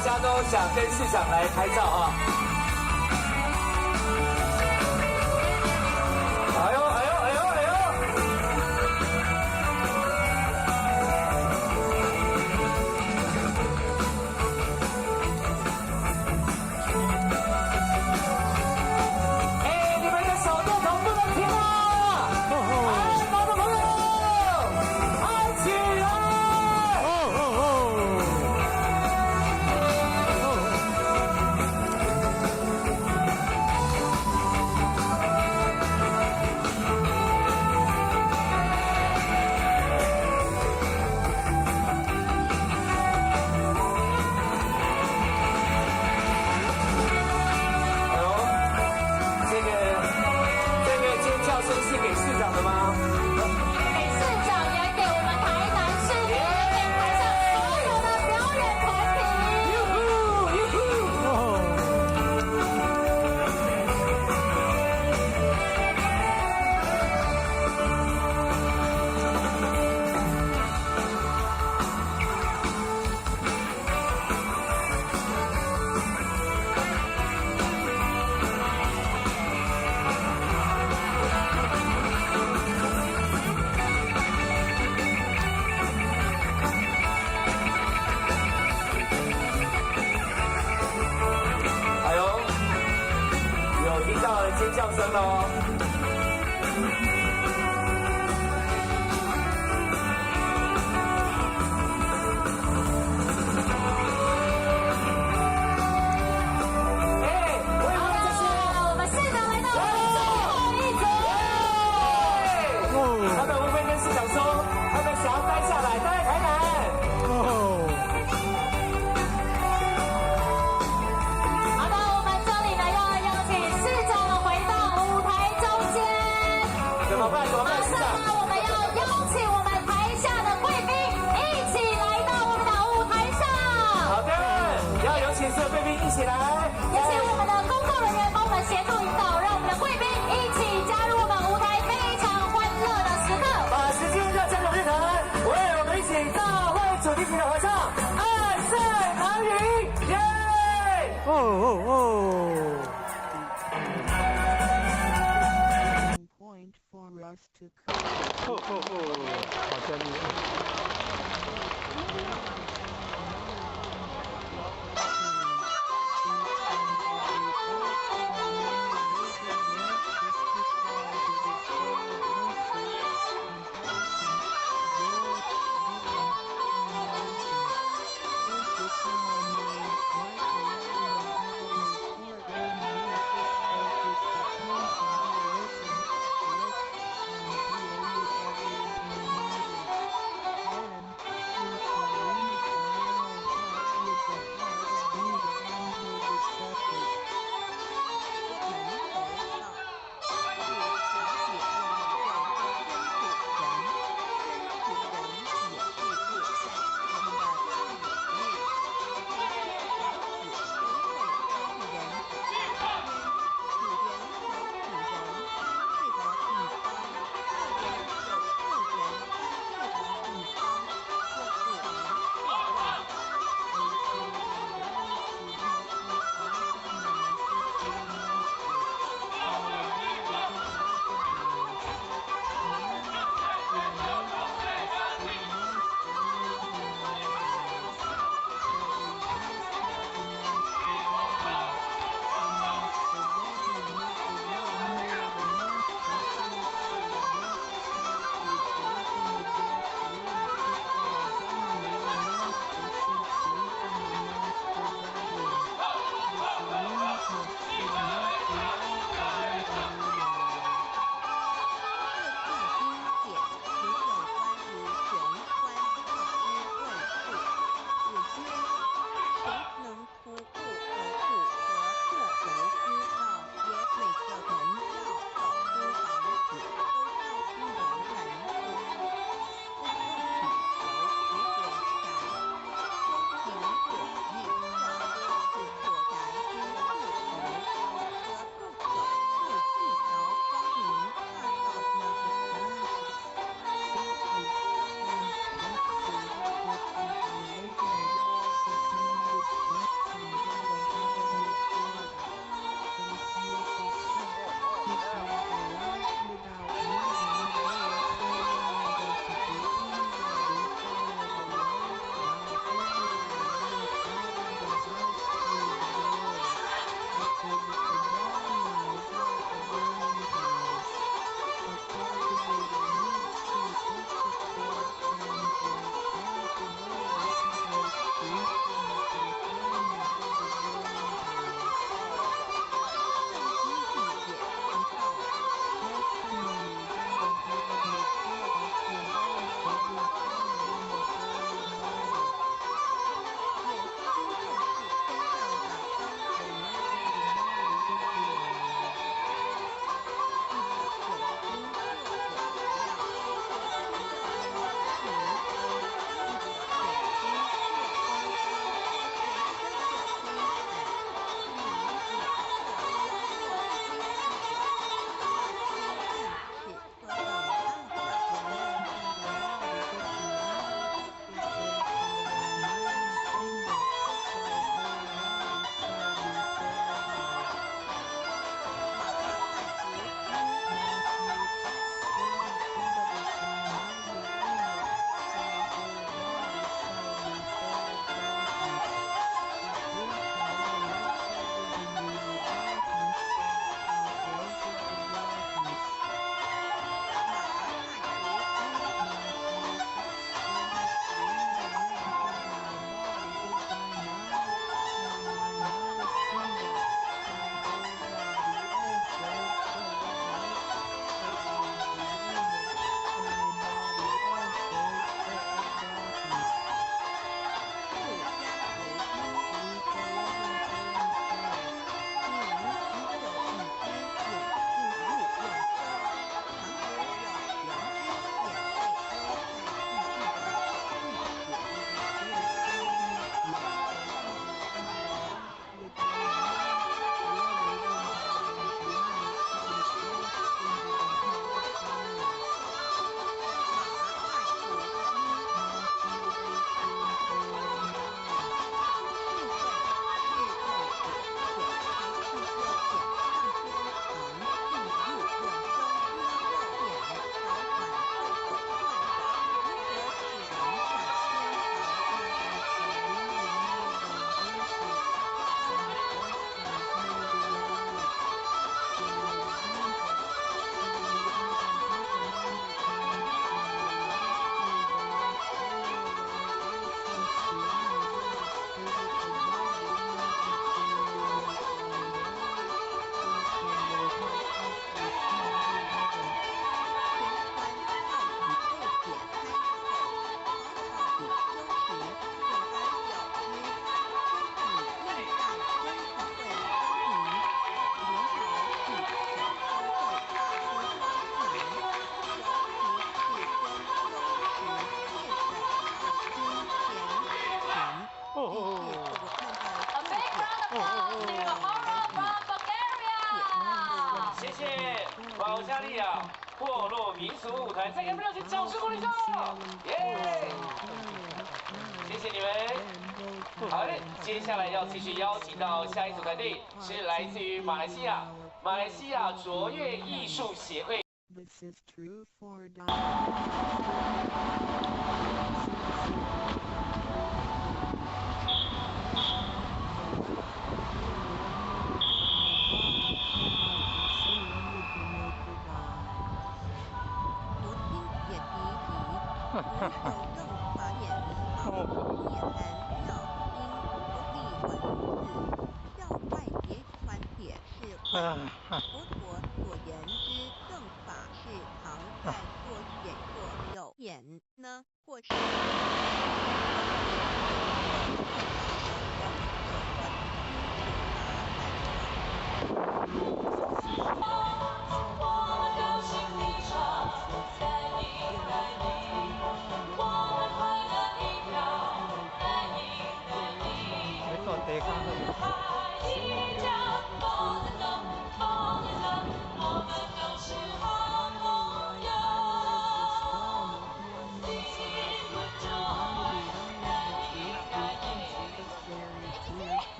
家都想跟市长来拍照啊！哎呦哎呦哎呦哎呦！哎，你们的手电筒不能停啊！哎，毛的朋友，安起来！哎呦，这个尖叫声是给市长的吗？给市长，也给我们台南市民，也给台上所有的表演团体。哟呼哟呼！哎呦，有听到尖叫声喽！哎，我以为这是。我们市长来到最后一组。他们无非跟市长说，他们想要待下来，待在台南。好的，我们这里呢要邀请市长回到舞台中间。怎么办？怎么办，市长？马上呢，我们要邀请我们台下的贵宾一起来到我们的舞台上。好的，要有请所有贵宾一起来。也请我们的工作人员帮我们协助引导，让我们的贵宾一起加入我们舞台非常欢乐的时刻。把时间热江总日坛，为我们一起大会主题曲的合唱《爱在哪里》，耶！哦哦哦！ Point for us to 哦哦哦！好像厉害。 Then, Hara from Bulgaria。谢谢保加利亚部落民俗舞团，再给他们热情掌声鼓励一下，耶！谢谢你们。好的，接下来要继续邀请到下一组团队，是来自于马来西亚卓越艺术协会。 This is true for佛陀所言之正法是藏在或显或有眼呢，或是。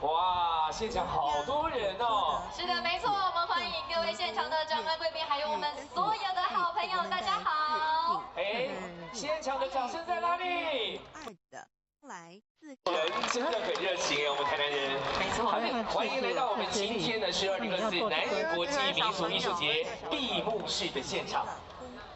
哇，现场好多人哦！是的，没错，我们欢迎各位现场的长官贵宾，还有我们所有的好朋友，大家好。哎，现场的掌声在哪里？来自人真的很热情哎，我们台南人。没错。欢迎来到我们今天的是2024南宁国际民俗艺术节闭幕式的现场。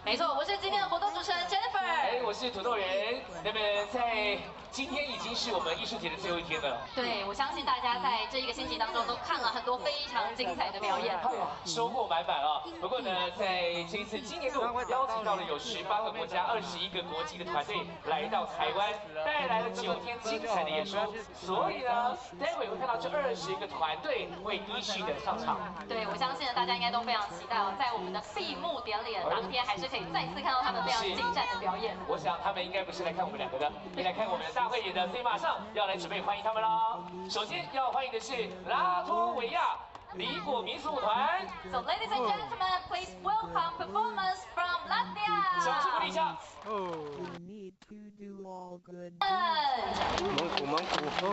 没错，我是今天的活动主持人 Jennifer。哎，我是土豆人。那么在今天已经是我们艺术节的最后一天了。对，我相信大家在这一个星期当中都看了很多非常精彩的表演。哎呀，收获满满啊！不过呢，在这一次今年度邀请到了有18个国家、21个国际的团队来到台湾，带来了9天精彩的演出。所以呢，待会会看到这20个团队会依序的上场。对，我相信大家应该都非常期待哦，在我们的闭幕典礼的当天，还是可以再次看到他们非常精湛的表演。我想他们应该不是来看我们两个的，是来看我们的大会演的，所以马上要来准备欢迎他们喽。首先要欢迎的是拉脱维亚李果民俗舞团。So ladies and gentlemen, please welcome performance from Latvia. 掌声鼓励一下。 You need to do all good. 蒙古。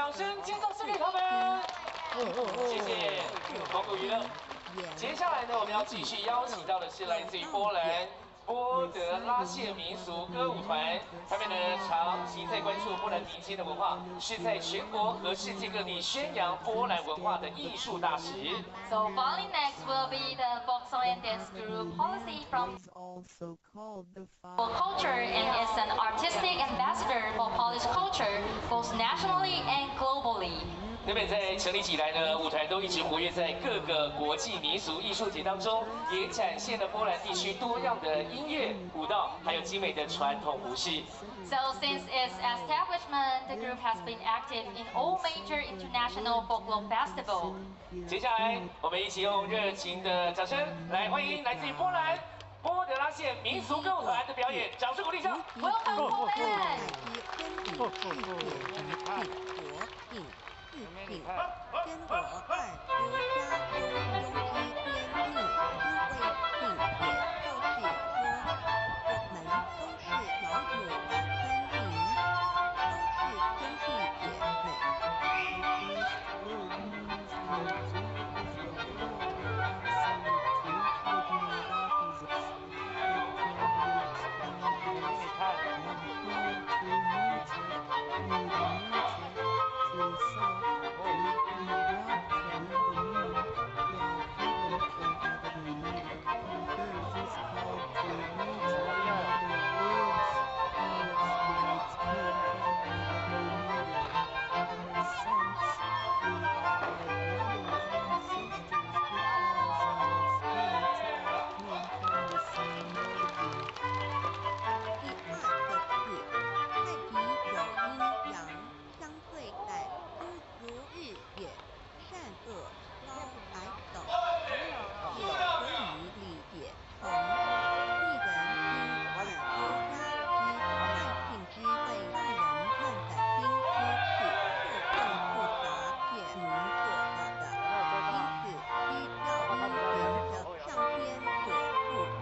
掌声尖叫送给他们。谢谢蒙古娱乐。接下来呢，我们要继续邀请到的是来自于波兰波德拉谢民俗歌舞团，他们呢长期在关注波兰民间的文化，是在全国和世界各地宣扬波兰文化的艺术大使。So following next will be the folk song and dance group Policy from is also called the Culture and is an artistic ambassador for Polish culture, both nationally and globally. 那么在成立起来呢，舞团都一直活跃在各个国际民俗艺术节当中，也展现了波兰地区多样的音乐、舞蹈，还有精美的传统服饰。So since its establishment, the group has been active in all major international folklore festivals. 接下来，我们一起用热情的掌声来欢迎来自于波兰波德拉谢民俗歌舞团的表演，掌声鼓励一下。Welcome Poland! 真我二国家公庸之编定，因为信也就是说，我们都是老友的村民，都是兄弟姐妹。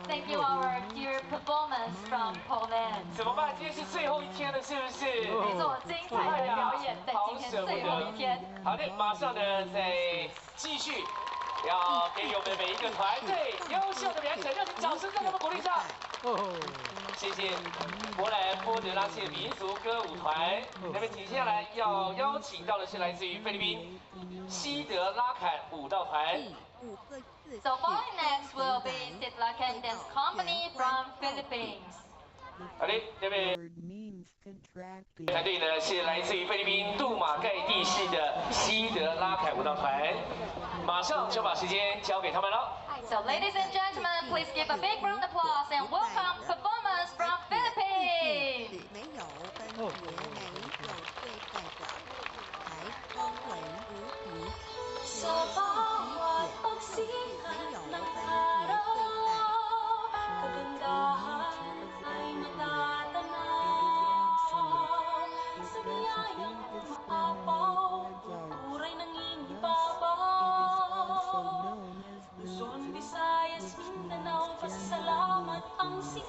Thank you, our dear performance from Poland. 怎么办？今天是最后一天了，是不是？没错，精彩的表演在今天最后一天。好的，马上呢再继续，要给予我们每一个团队优秀的表演者热情掌声，让他们鼓励一下。谢谢波兰波德拉谢民族歌舞团。那么接下来要邀请到的是来自于菲律宾西德拉坎舞蹈团。So following next will be Sitlakan Dance Company from Philippines. 好的，这边。 means attractive. 团队呢是来自于菲律宾杜马盖地市的西德拉凯舞蹈团，马上就把时间交给他们了。 So, ladies and gentlemen, please give a big round of applause and welcome performance from Philippines. 没有分别，没有对代表，才高贵无比，只有没有分别对待。 Luzon, Visayas, Mindanao, pasalamat ang sigaw.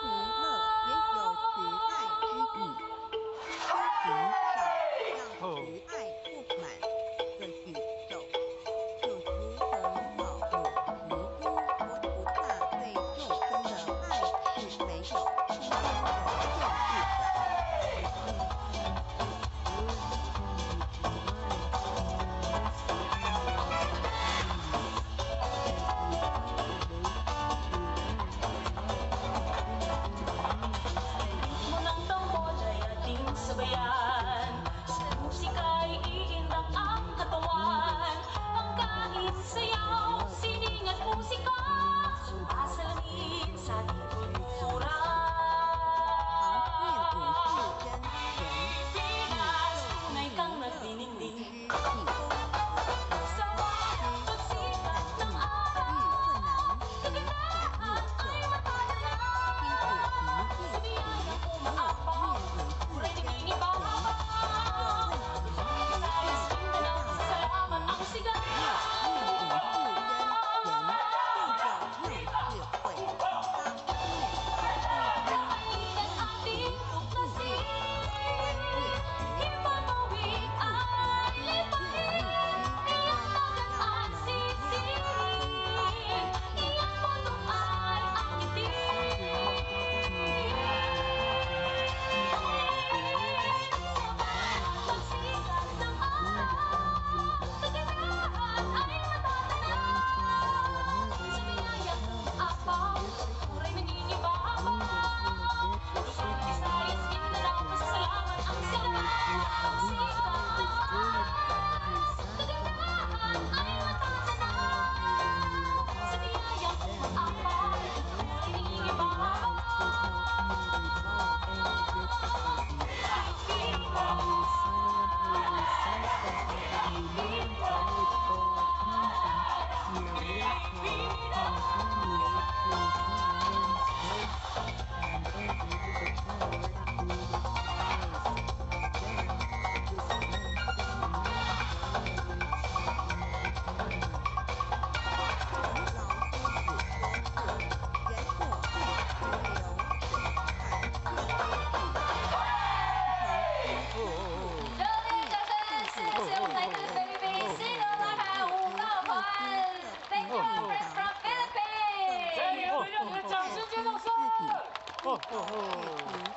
娱乐也有慈爱之意，知足少，让慈爱不满的宇宙，就如同保护皮肤，我不怕对肉身的爱是没有空间的限制的。 Munang tambo ay ating sabayan. Sa musika ay iindak ang katawan. Pagkain, sayaw, sining at musika, sumasalamin sa ating kultura. 常见武士真人 Pinas, tunay kang nagniningning. 之气， Sa bawat pagsikat ng 遇 araw, 困难时展露秀，辛苦平地时，没有面对自身前，有问题时遇武士真人，用智慧，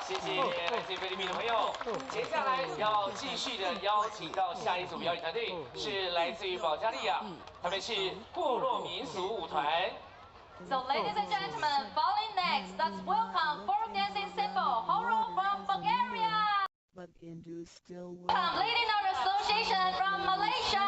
谢谢来自菲律宾的朋友。接下来要继续的邀请到下一组表演团队是来自于保加利亚，他们是部落民俗舞团。 So, ladies and gentlemen, following next, let's welcome folk dancing symbol Horo from Bulgaria. But Hindu still Come, leading our association from Malaysia.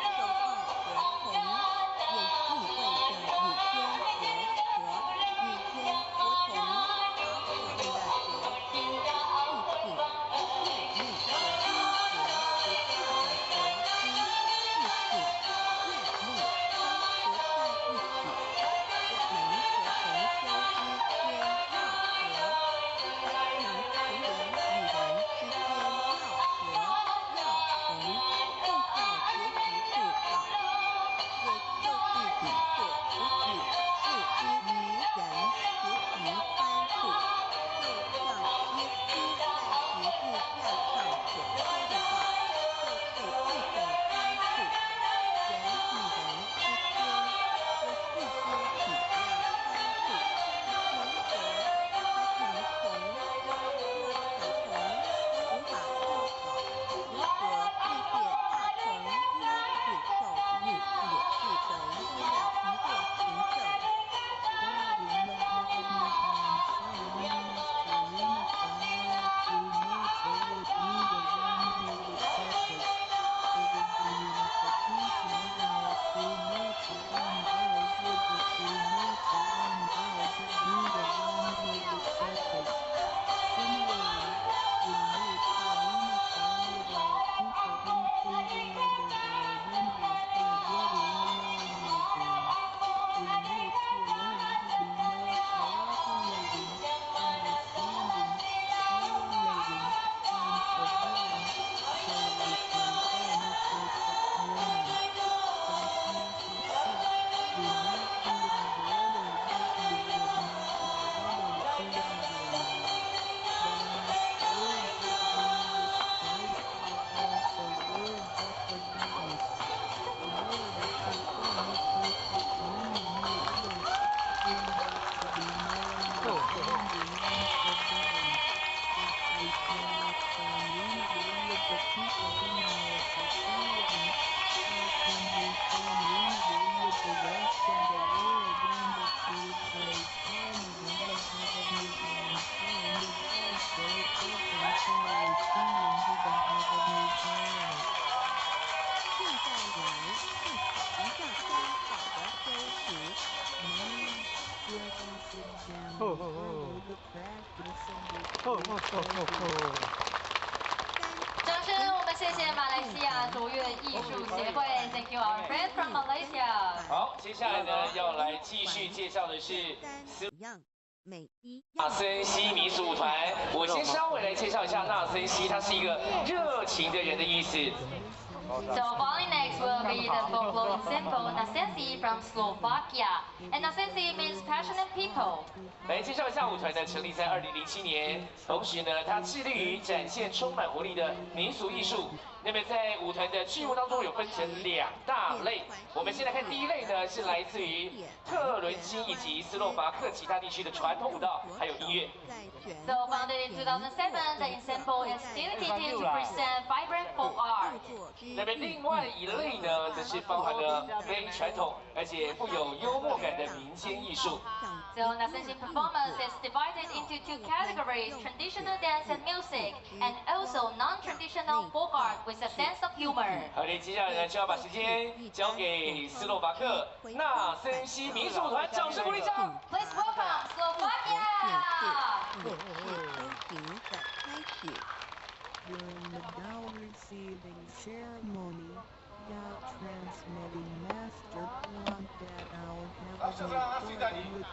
受到和同，也意味着与天和佛，与天佛同，把我们的德性、气性、掌声，我们谢谢马来西亚卓越艺术协会 ，Thank you our friends from Malaysia。好，接下来呢要来继续介绍的是纳森西民俗舞团。我先稍微来介绍一下纳森西，它是一个热情的人的意思。 So following next will be the folklore ensemble Nasensi from Slovakia, and Nasensi means passionate people. 来介绍一下舞团呢，成立在2007年，同时呢，它致力于展现充满活力的民俗艺术。那么在舞团的剧目当中有分成2大类，我们先来看第一类呢，是来自于特伦西以及斯洛伐克其他地区的传统舞蹈，还有音乐。 So founded in 2007, the ensemble is dedicated to present vibrant folk art. 那么另外一类呢，则是包含了非传统而且富有幽默感的民间艺术。 So Nasensi performance is divided into 2 categories: traditional dance and music, and also non-traditional folk art with a sense of humor. 好的，接下来呢就要把时间交给斯洛伐克纳森西民俗舞团，掌声鼓励一下。 Please welcome Slovakia. During the doll receiving ceremony, God transmitting Master plunked at our heavenly portal with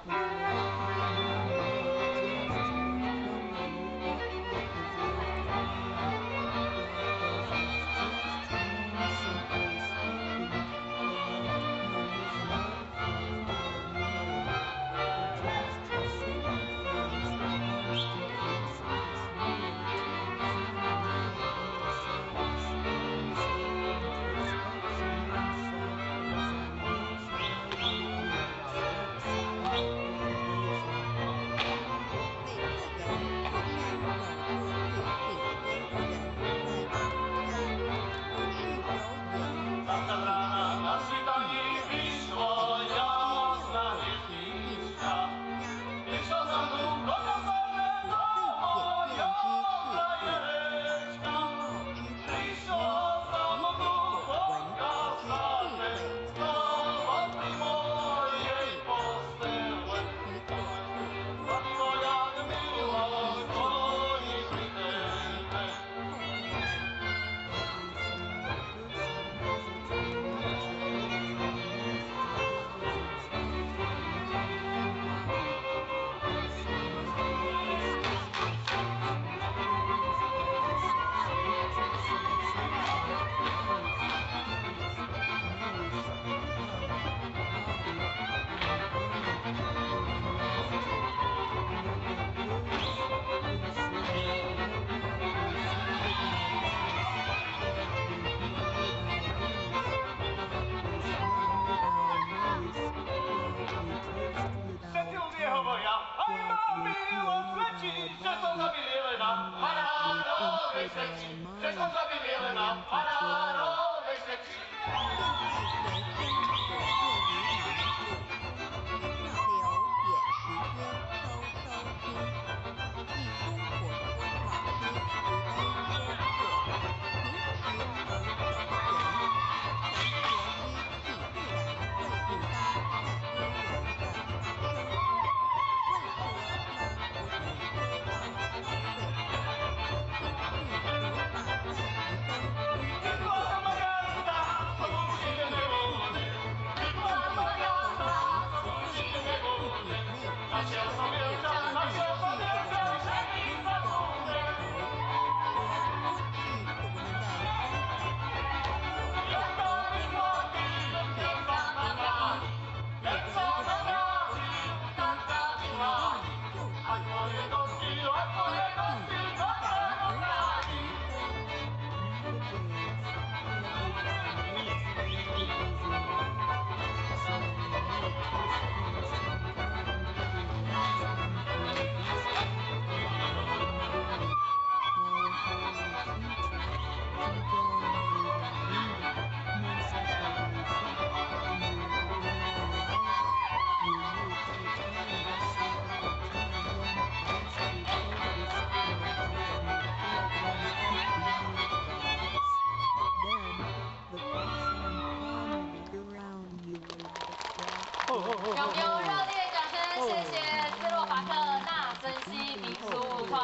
让我们用热烈掌声，谢谢斯洛伐克纳森西民族舞团。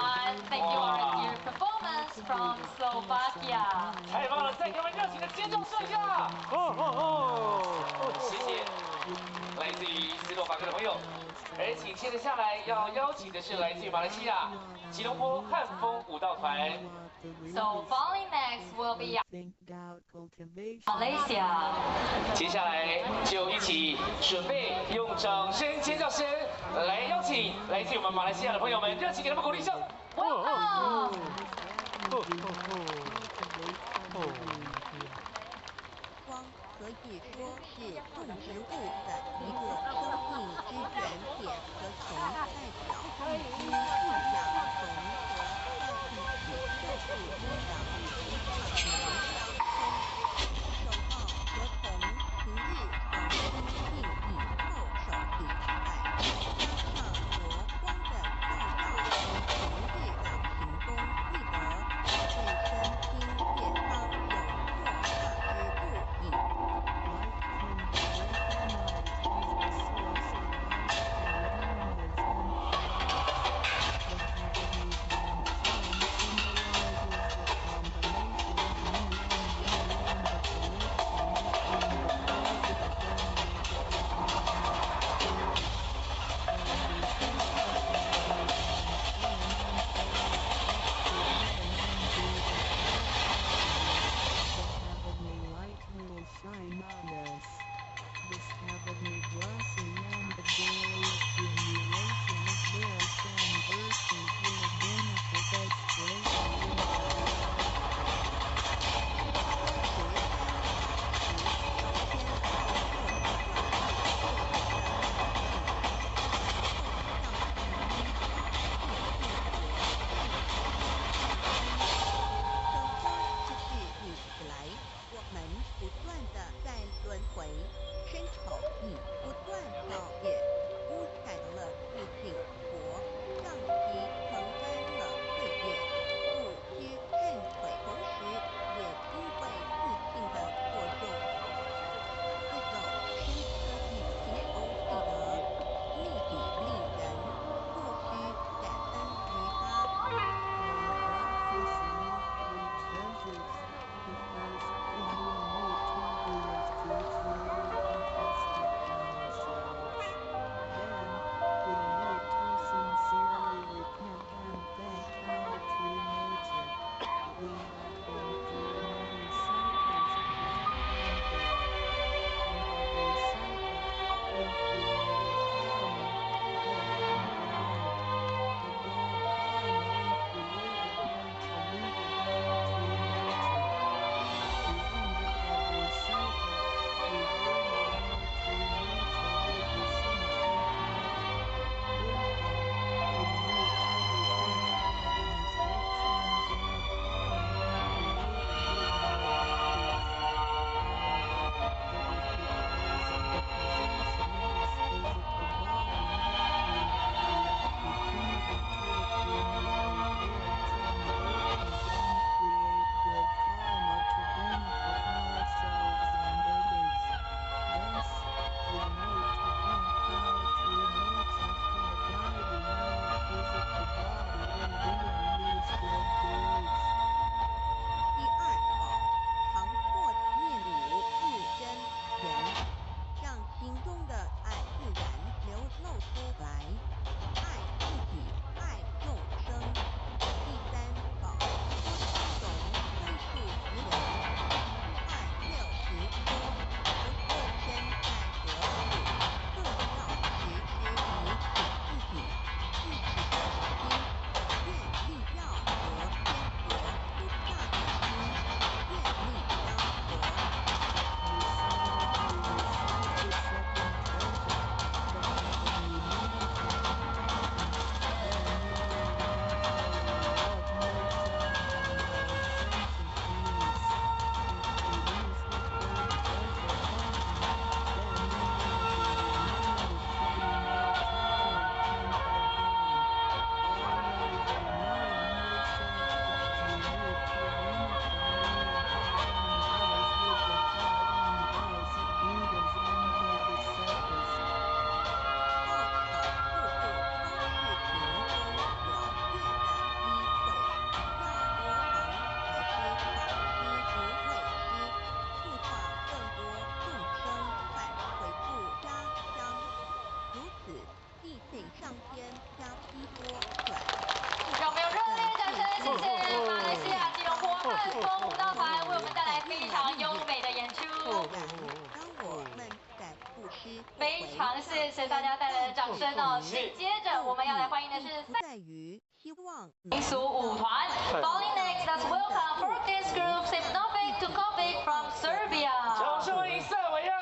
Thank you our dear performance from Slovakia。太棒了，再给我们热情的尖叫声一下！谢谢，来自于斯洛伐克的朋友。而紧接着下来要邀请的是来自于马来西亚吉隆坡汉风舞蹈团。 So following next will be Think doubt cultivation. Malaysia。接下来就一起准备用掌声、尖叫声来邀请来自于我们马来西亚的朋友们，热情给他们鼓励一下。 Welcome。光可以说是动植物的一个生命之源点和从代表，以及信仰从和在一起受助滋长，一场能相生。守号和同平日黄金并以后手比赛，加上国光的照耀和平日的行功立德，对身心健康有莫大之不易。 Life can be 非常谢谢大家带来的掌声哦。紧接着我们要来欢迎的是在于希望民俗舞团。Falling next, let's welcome for this group Sipnovic to Kovic from Serbia。掌声欢迎塞尔维亚。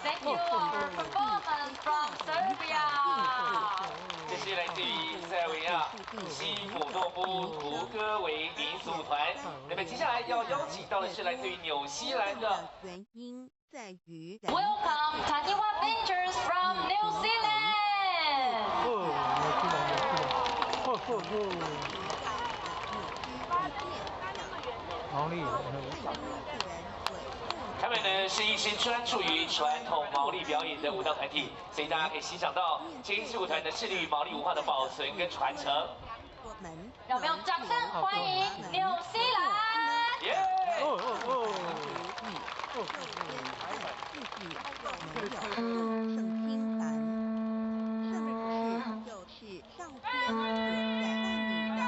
Thank you our performance from Serbia。这是来自于塞尔维亚西普诺夫胡歌维民俗团。那么接下来要邀请到的是来自于纽西兰的。原因在于 Welcome Taniwa Ventures from New Zealand。毛利。他们呢是一支专注于传统毛利表演的舞蹈团体，所以大家可以欣赏到这一支舞团呢致力于毛利文化的保存跟传承。让我们用掌声欢迎纽西兰！耶！就是上天所在你的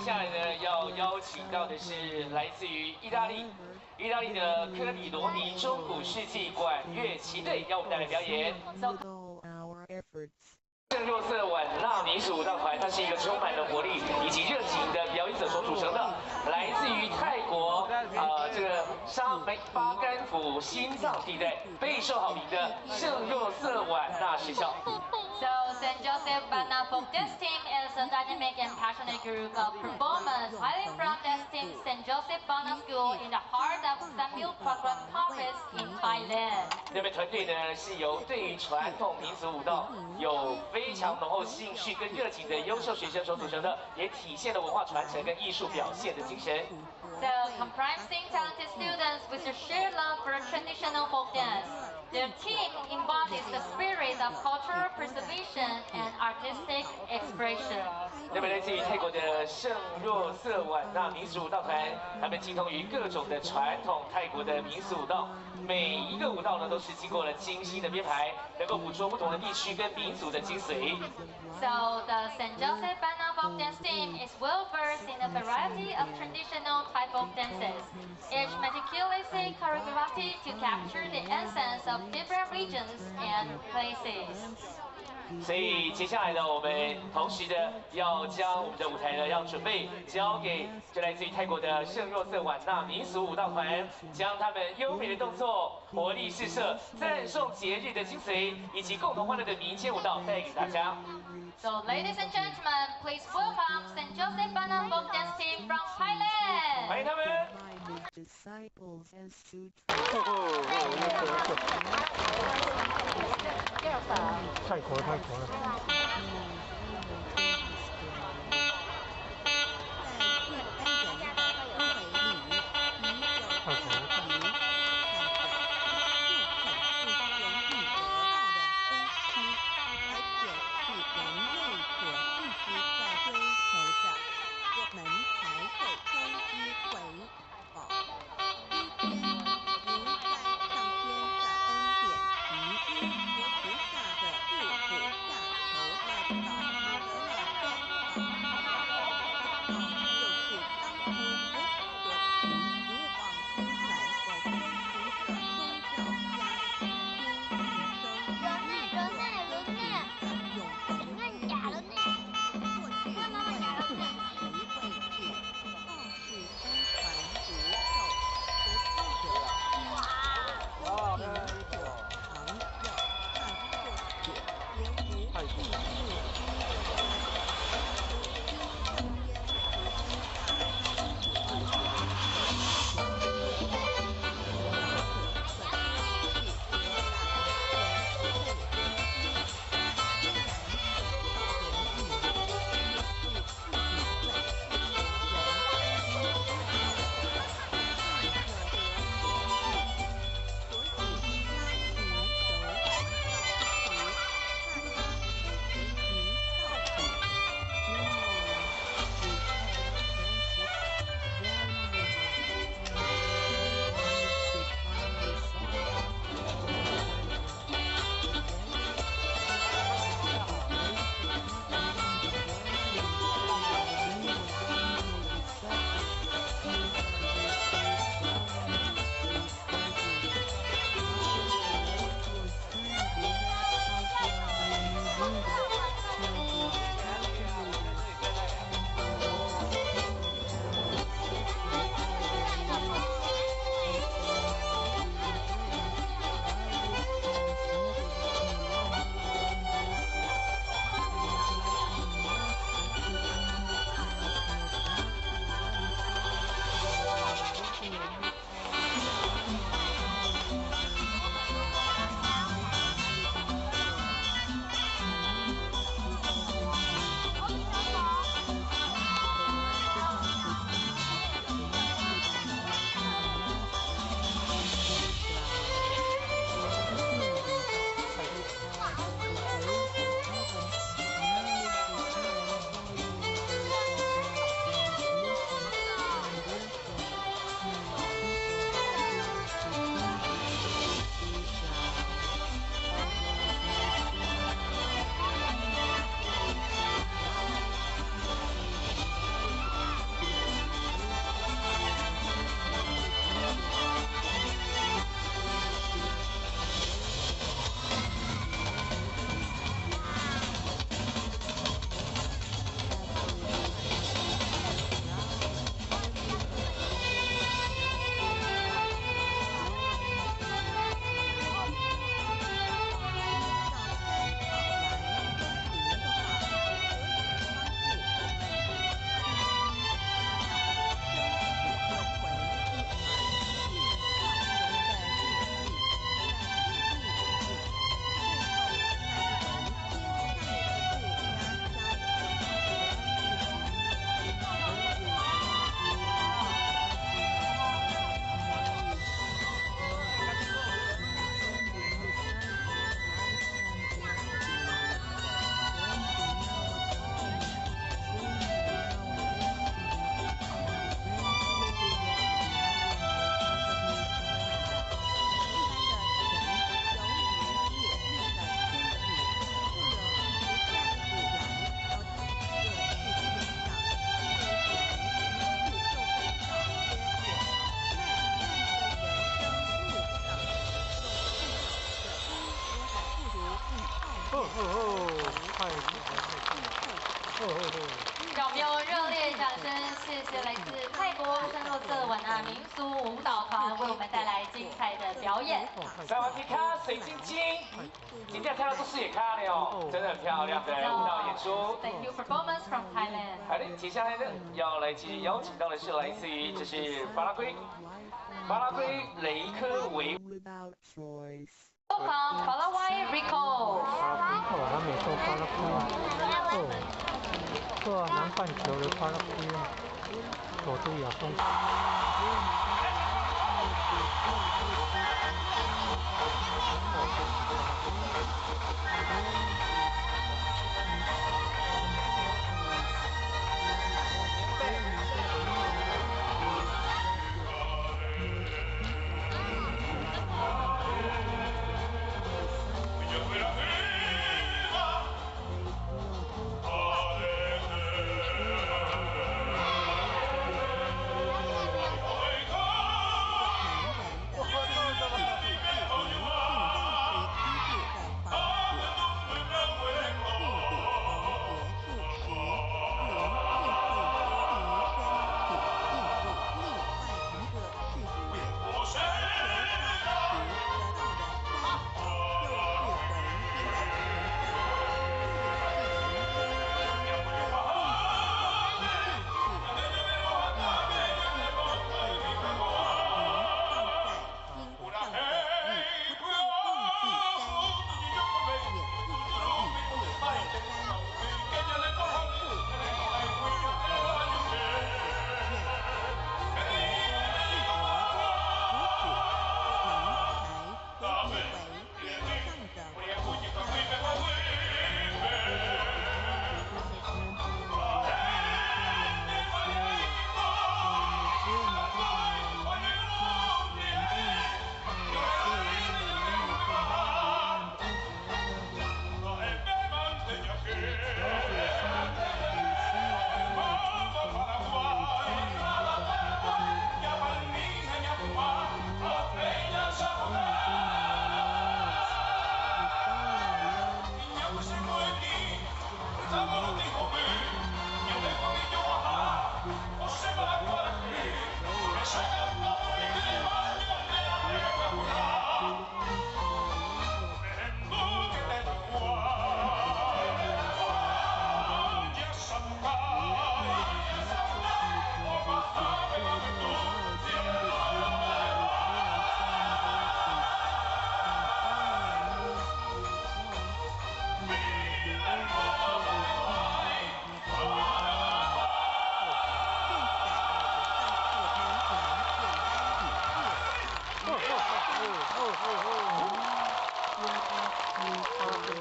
下来呢，要邀请到的是来自于意大利的科里罗尼中古世纪管乐旗队，要我们带来表演。 With all our efforts. 圣若瑟晚纳民俗舞蹈团，它是一个充满了活力以及热情的表演者所组成的，来自于泰国这个沙梅巴干府心脏地带备受好评的圣若瑟晚纳学校。 So St. Joseph Bana Folk Dance Team is a dynamic and passionate group of performers hailing from Dance Team St. Joseph Bana School in the heart of Samut Prakan Province in Thailand. 那么团队呢是由对于传统民族舞蹈有非常浓厚兴趣跟热情的优秀学生所组成的，也体现了文化传承跟艺术表现的精神。 So comprising talented students with a shared love for traditional folk dance. Their team embodies the spirit of cultural preservation and artistic expression. 那么来自于泰国的圣若瑟晚纳民俗舞蹈团，他们精通于各种的传统泰国的民俗舞蹈，每一个舞蹈呢都是经过了精心的编排，能够捕捉不同的地区跟民族的精髓。 So the St. Joseph Bana Folk Dance Team is well versed in a variety of traditional Thai folk dances, each meticulously choreographed to capture the essence of different regions and places. 所以接下来呢，我们同时的要将我们的舞台呢，要准备交给就来自于泰国的圣若瑟晚纳民俗舞蹈团，将他们优美的动作、活力四射、赞颂节日的精髓以及共同欢乐的民间舞蹈带给大家。 So ladies and gentlemen, please welcome St. Joseph Bana Folk Dance Team from 欢 Thailand. 迎他们！ By his disciples as to 泰国了。菩萨的护普下头来到。太让我们用热烈掌声，谢谢来自泰国圣洛瑟晚安民俗舞蹈团为我们带来精彩的表演。萨瓦迪卡，水晶晶，今天跳的都视野看了哦，真的很漂亮的舞蹈演出。Thank you performance from Thailand。好的，接下来呢，要来继续邀请到的是来自于这是巴拉圭雷科维。 Without choice. From Palawai Rico。南美洲巴拉圭南半球的巴拉圭首都亚东。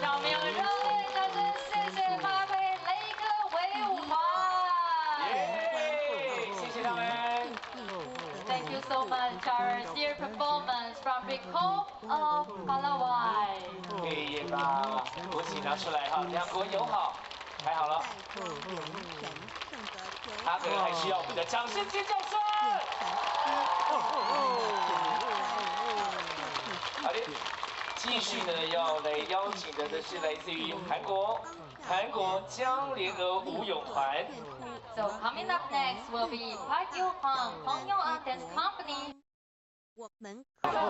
让我们用热烈掌声，谢谢巴拉圭雷科维舞团。谢谢他们。 Thank you so much, our dear performance from Rico of Palawai。可以把国旗拿出来哈，两国友好，太好了。他可能还需要我们的掌声尖叫声。好的，继续呢要来邀请的是来自于韩国江联合舞泳团。 So coming up next will be Park Yoo Hwang Hong Yong An Dance Company。我们韩国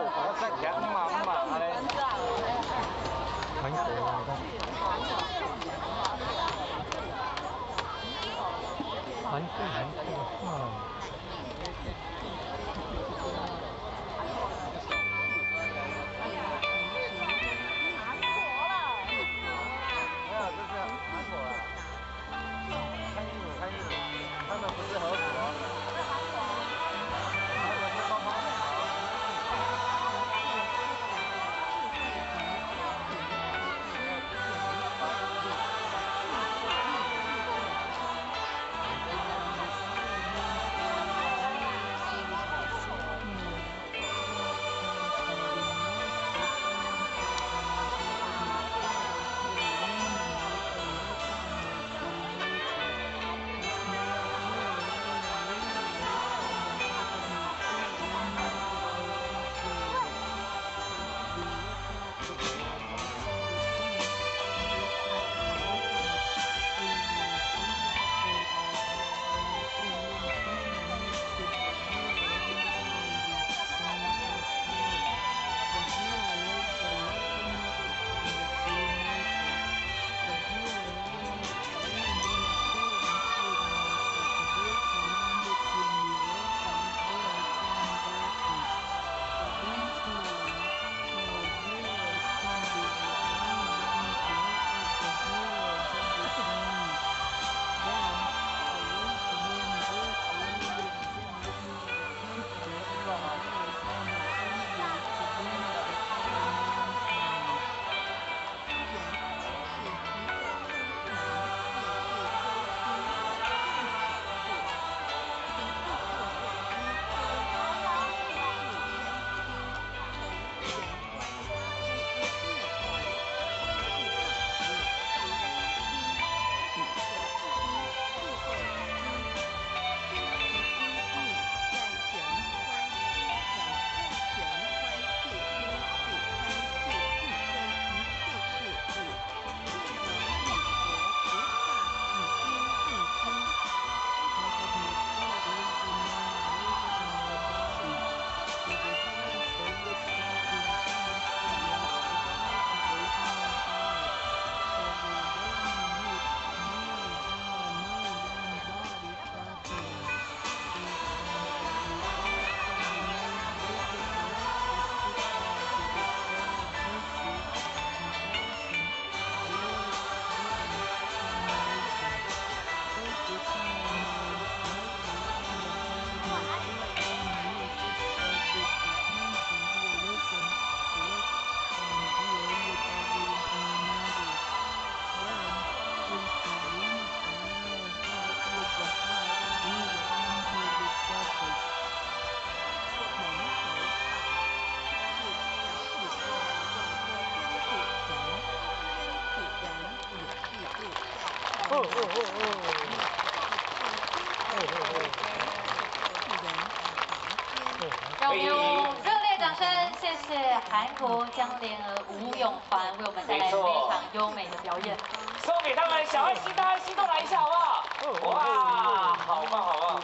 让我们用热烈掌声，谢谢韩国江联合舞泳团为我们带来非常优美的表演。送给他们小爱心、大爱心都来一下好不好？哇，好棒好棒！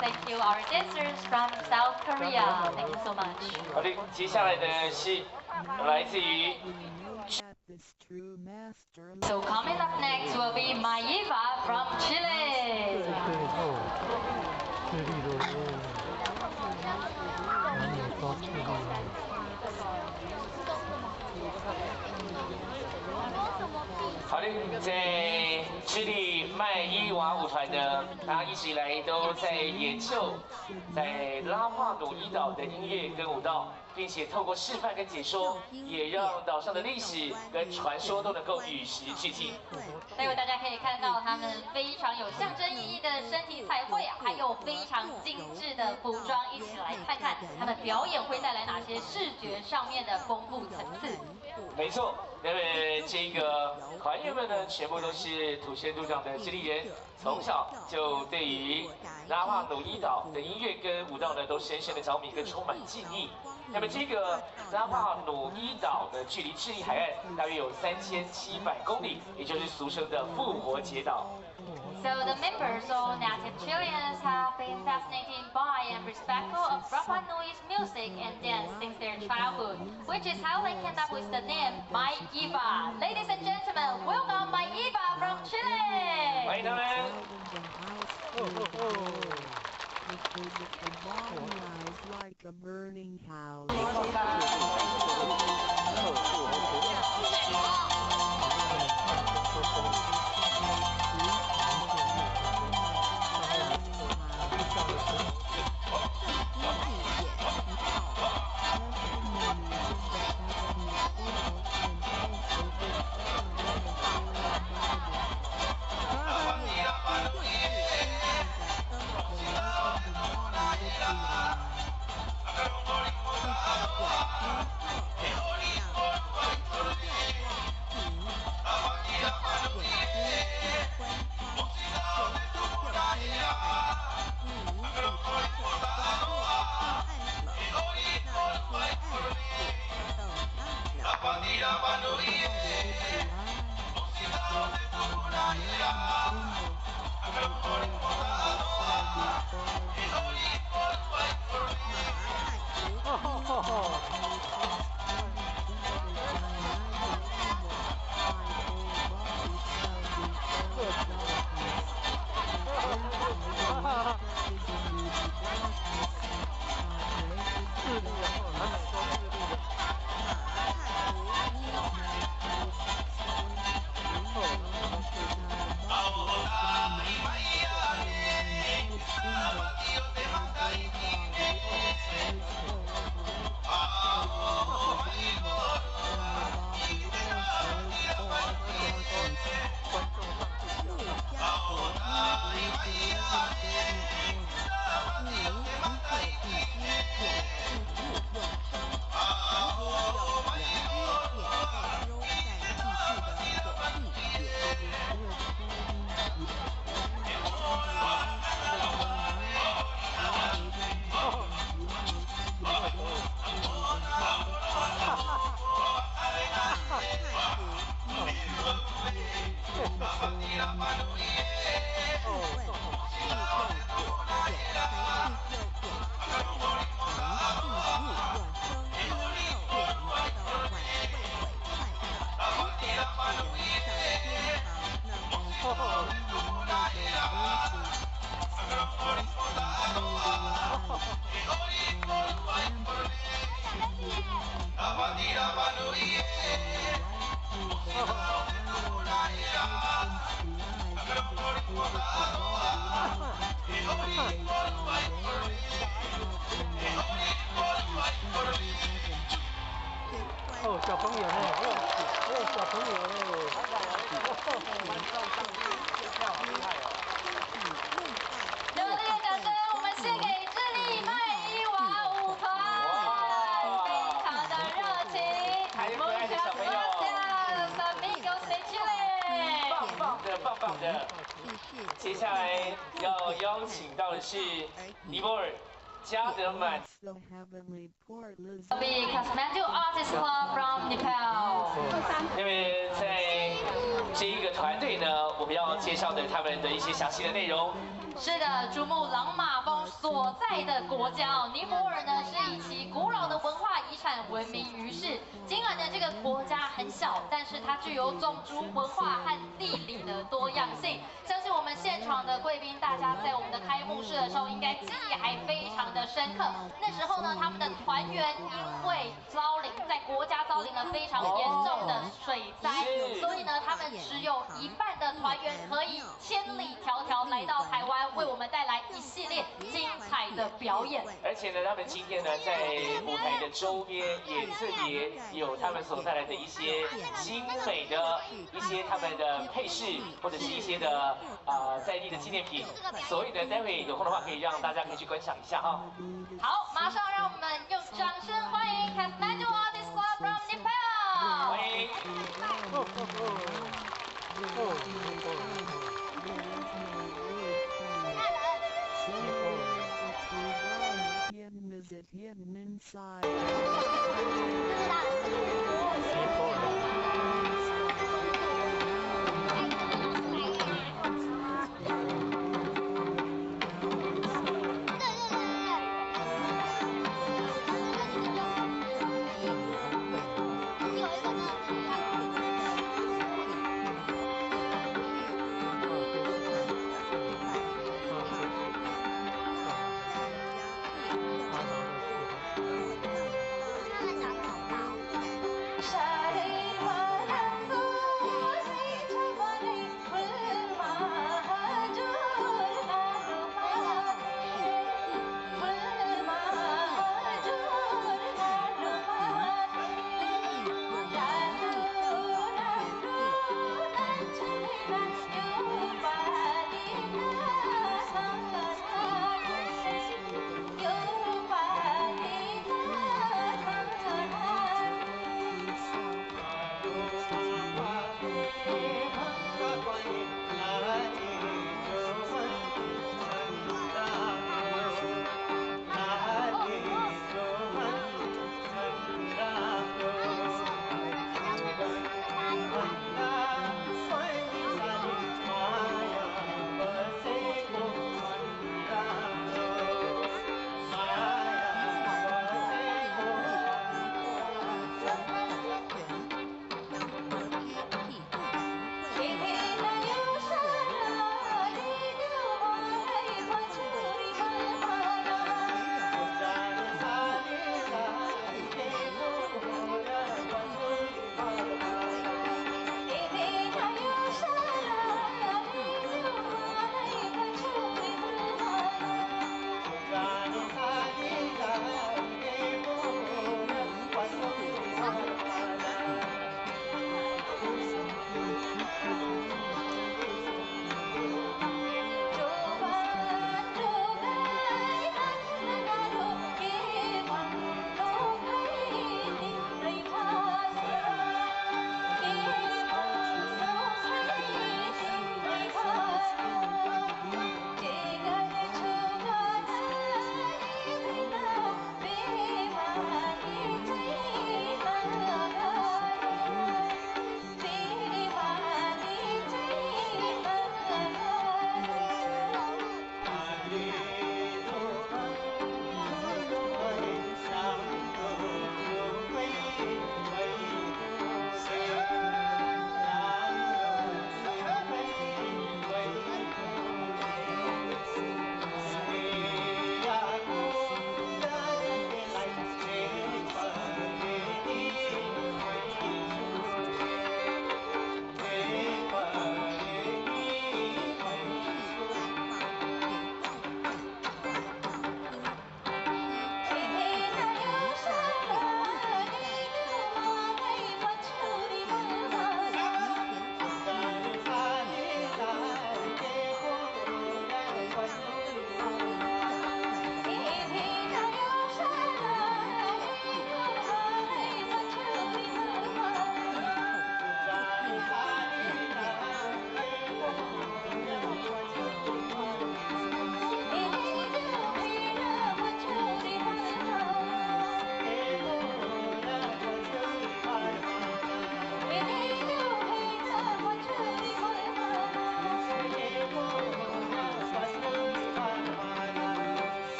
Thank you, our dancers from South Korea. Thank you so much. 好的，接下来的是来自于 So coming up next will be Maiva from Chile. 智利的男女都智利。 好的，在智利麦伊娃舞团呢，他一直以来都在研究在拉帕努伊岛的音乐跟舞蹈，并且透过示范跟解说，也让岛上的历史跟传说都能够与时俱进。待会大家可以看到他们非常有象征意义的身体彩绘，还有非常精致的服装，一起来看看他们表演会带来哪些视觉上面的丰富层次。没错，那么这个团员们呢，全部都是土生土长的智利人，从小就对于拉帕努伊岛的音乐跟舞蹈呢，都深深的着迷跟充满敬意。那么这个拉帕努伊岛的距离智利海岸大约有3700公里，也就是俗称的复活节岛。 So the members of native Chileans have been fascinated by and respectful of Rapa Nui's music and dance since their childhood, which is how they came up with the name Maiva. Ladies and gentlemen, welcome Maiva from Chile. 欢迎他们。 Like a burning house. 哦，小朋友呢？哦，小朋友呢？热烈掌声，我们献给智利麦伊娃舞团，非常的热情。还有可爱的小朋友，Amigos de Chile。棒棒接下来要邀请到的是尼泊尔加德满。 The heavenly port lives Be Kathmandu Artist Club from Nepal。那么在这一个团队呢，我们要介绍的他们的一些详细的内容。 是的，珠穆朗玛峰所在的国家哦，尼泊尔呢是以其古老的文化遗产闻名于世。尽管呢这个国家很小，但是它具有种族文化和地理的多样性。相信我们现场的贵宾，大家在我们的开幕式的时候，应该记忆还非常的深刻。那时候呢，他们的团员因为在国家遭临了非常严重的水灾，所以呢，他们只有一半的团员可以千里迢迢来到台湾。 为我们带来一系列精彩的表演，而且呢，他们今天呢，在舞台的周边也特别有他们所带来的一些精美的一些他们的配饰，或者是一些的在地的纪念品。所以呢，待会有空的话，可以让大家可以去观赏一下哈。好，马上让我们用掌声欢迎 Kathmandu Artist Club from Nepal。欢迎。 is it hidden inside?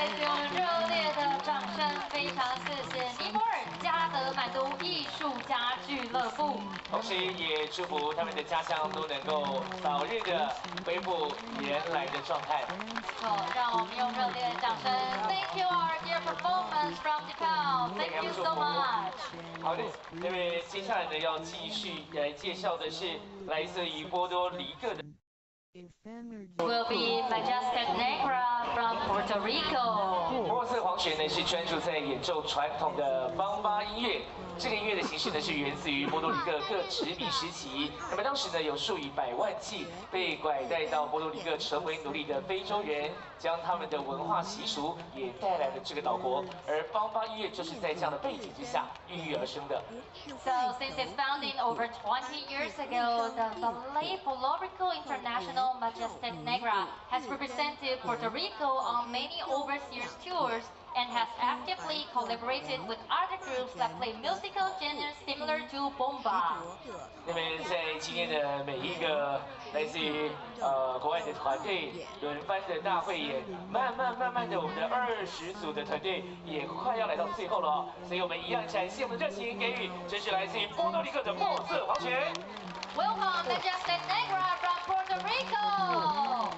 再次用热烈的掌声，非常谢谢尼泊尔加德满都艺术家俱乐部。同时也祝福他们的家乡都能够早日的恢复原来的状态。好，让我们用热烈的掌声 ，Thank you our dear performance from Japan. Thank you so much. 好的，那么接下来呢要继续来介绍的是来自于波多黎各的。 Will be Majestic Negra from Puerto Rico. 墨色黄旋呢是专注在演奏传统的邦巴音乐，这个音乐的形式呢是源自于波多黎各各殖民时期。那么当时呢有数以百万计被拐带到波多黎各成为奴隶的非洲人，将他们的文化习俗也带来了这个岛国。而邦巴音乐就是在这样的背景之下孕育而生的。So since its founding over 20 years ago, the Ballet Puerto Rico International Majestic Negra has represented Puerto Rico on many overseas tours and has actively collaborated with other groups that play musical genres similar to bomba. 那么在今天的每一个来自于国外的团队轮番的大汇演，慢慢的，我们的20组的团队也快要来到最后了哦，所以我们一样展现我们的热情，给予这是来自于波多黎各的墨色黄旋。 Welcome Majestic Negra from Puerto Rico.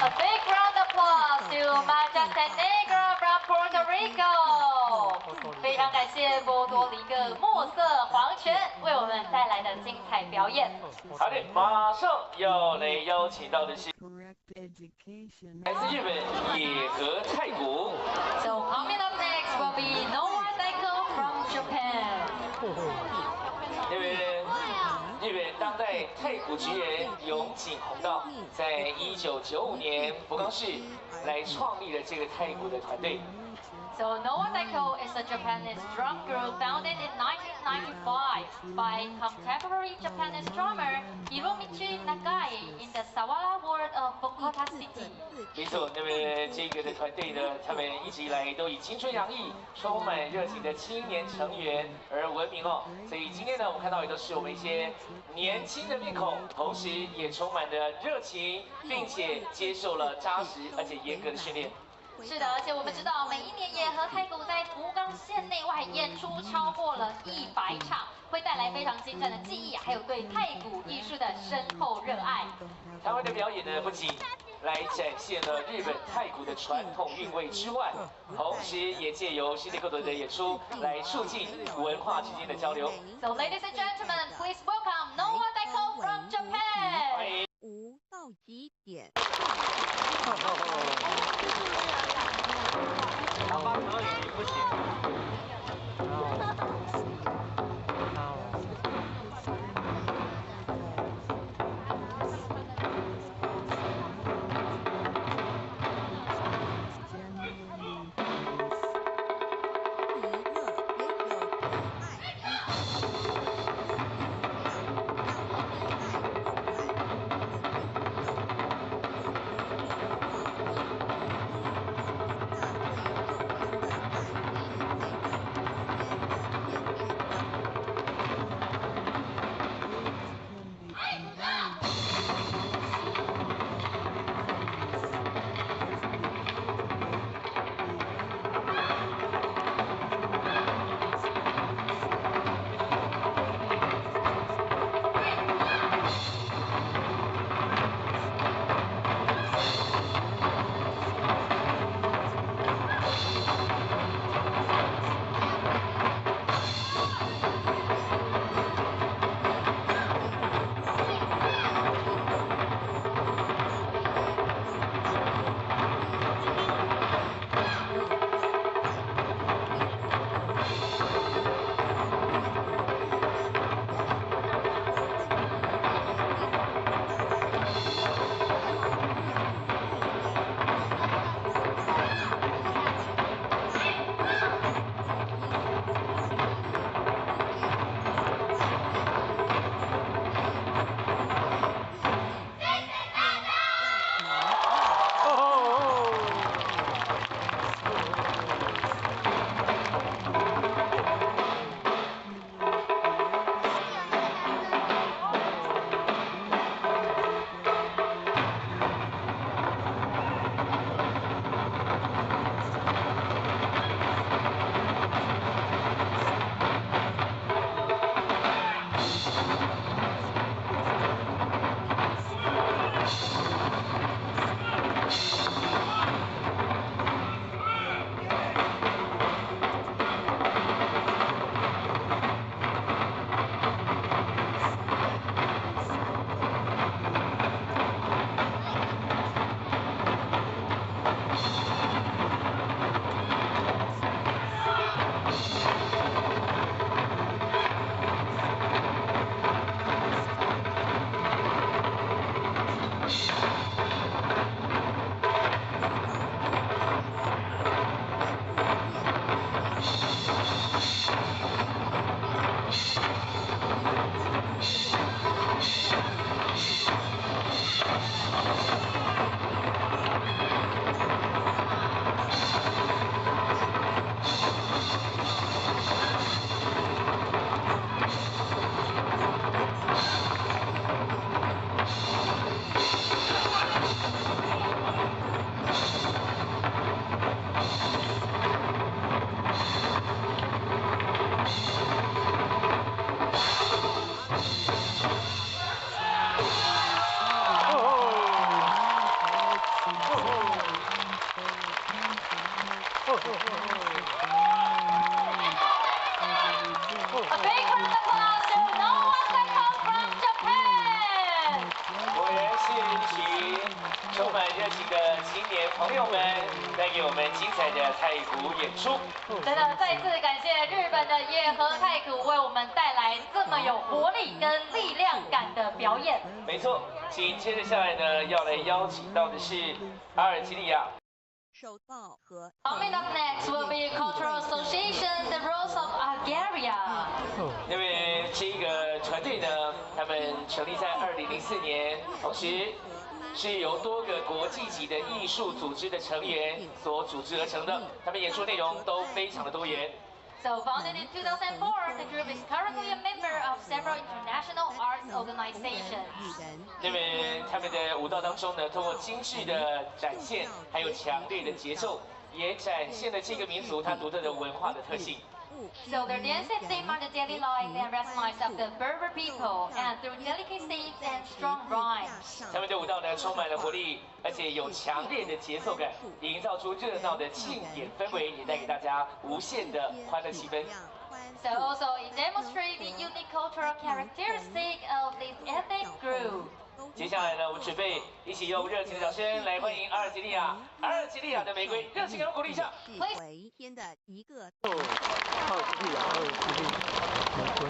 ，A big round of applause to Majestic Negra. Puerto Rico。非常感谢波多黎各墨色黄泉为我们带来的精彩表演。好的，马上要来邀请到的是 Correct education. 来自日本野和太鼓。 So coming up next will be Noah Daiko from Japan。那位日本当代太鼓职人永井弘道，在1995年福冈市来创立了这个太鼓的团队。 So Noah Daiko is a Japanese drum group founded in 1995 by contemporary Japanese drummer Hiromichi Nagai in the Sawara ward of Fukuoka City。没错，那么这个的团队呢，他们一直以来都以青春洋溢、充满热情的青年成员而闻名哦。所以今天呢，我们看到也都是我们一些年轻的面孔，同时也充满着热情，并且接受了扎实而且严格的训练。 是的，而且我们知道，每一年野和太鼓在福冈县内外演出超过了100场，会带来非常精湛的技艺，还有对太鼓艺术的深厚热爱。台湾的表演呢，不仅来展现了日本太鼓的传统韵味之外，同时也借由世界各国的演出来促进文化之间的交流。 So ladies and gentlemen, please welcome Noah Daiko from Japan。 欢迎。 无到极点。然后可以不行。请的青年朋友们带给我们精彩的太鼓演出。真的，再次感谢日本的野河太鼓为我们带来这么有活力跟力量感的表演。没错，紧接着下来呢，要来邀请到的是阿尔及利亚。 受到和 Coming up next will be Cultural Association The Rose of Bulgaria。那么这个团队呢，他们成立在2004年，同时是由多个国际级的艺术组织的成员所组织而成的，他们演出内容都非常的多元。 So founded in 2004, the group is currently a member of several international arts organizations. 那么他们的舞蹈当中呢，通过精致的展现，还有强烈的节奏，也展现了这个民族它独特的文化的特性。 So their dances define the daily life and rest of the Berber people, and through delicacies and strong rhymes. 他们的舞蹈呢充满了活力，而且有强烈的节奏感，营造出热闹的庆典氛围，也带给大家无限的欢乐气氛。 So also it demonstrates the unique cultural characteristic of this ethnic group. 接下来呢，我们准备一起用热情的掌声来欢迎阿尔及利亚，阿尔及利亚的玫瑰，热情给我们鼓励一下。为天的一个阿尔及利亚，阿尔及利亚，玫瑰。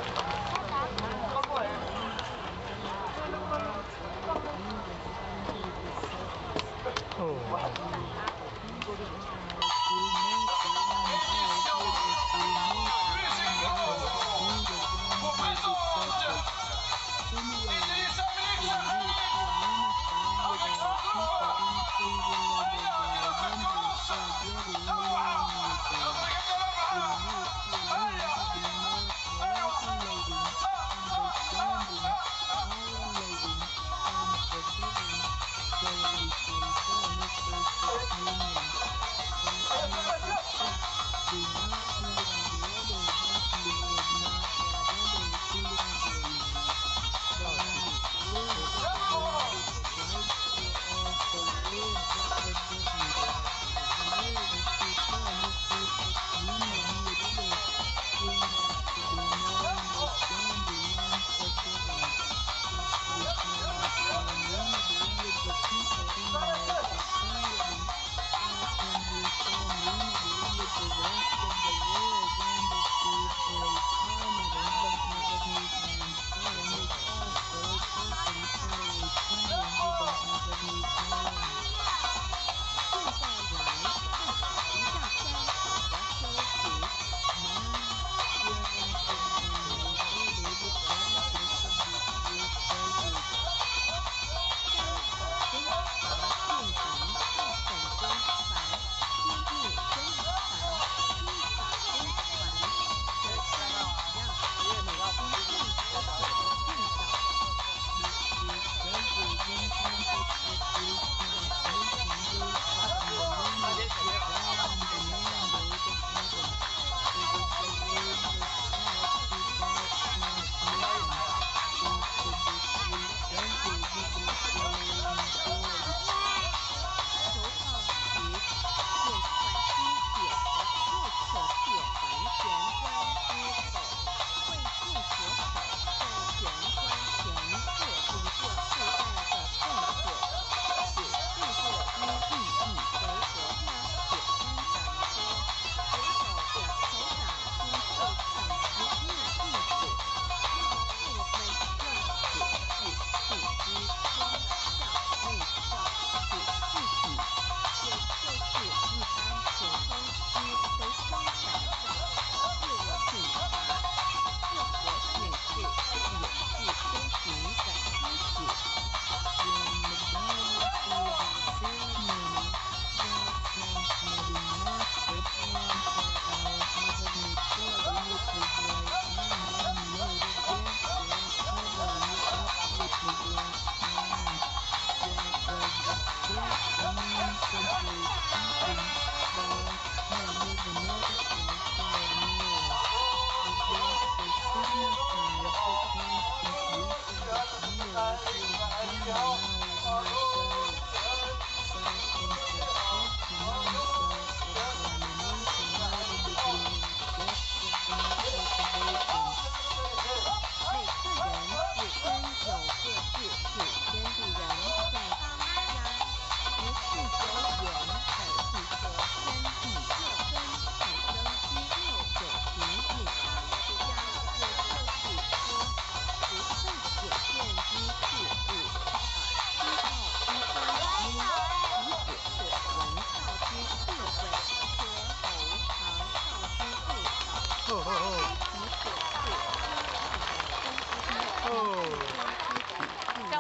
让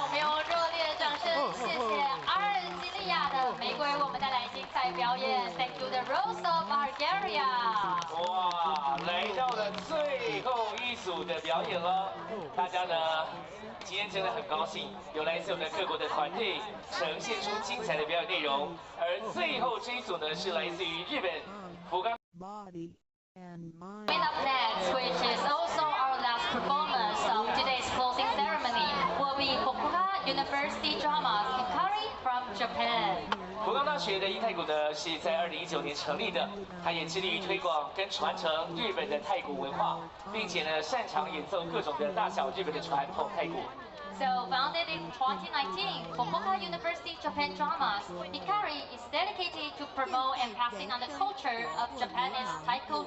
我们用热烈的掌声，谢谢阿尔及利亚的玫瑰为我们带来精彩表演。Thank you, the Rose of Bulgaria。哇，来到了最后一组的表演了，大家呢今天真的很高兴，有来自我们各国的团队呈现出精彩的表演内容。而最后这一组呢是来自于日本福冈。 body and mind. Coming up next, which is also our last performance of today's closing ceremony, will be Fukuoka University Dramas Hikari from Japan. 福冈大学的英太鼓呢是在2019年成立的，它也致力于推广跟传承日本的太鼓文化，并且呢擅长演奏各种的大小日本的传统太鼓。 So founded in 2019, Fukuoka University Japan Dramas Hikari is dedicated to promote and passing on the culture of Japanese taiko.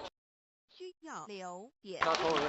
需要留言。大头人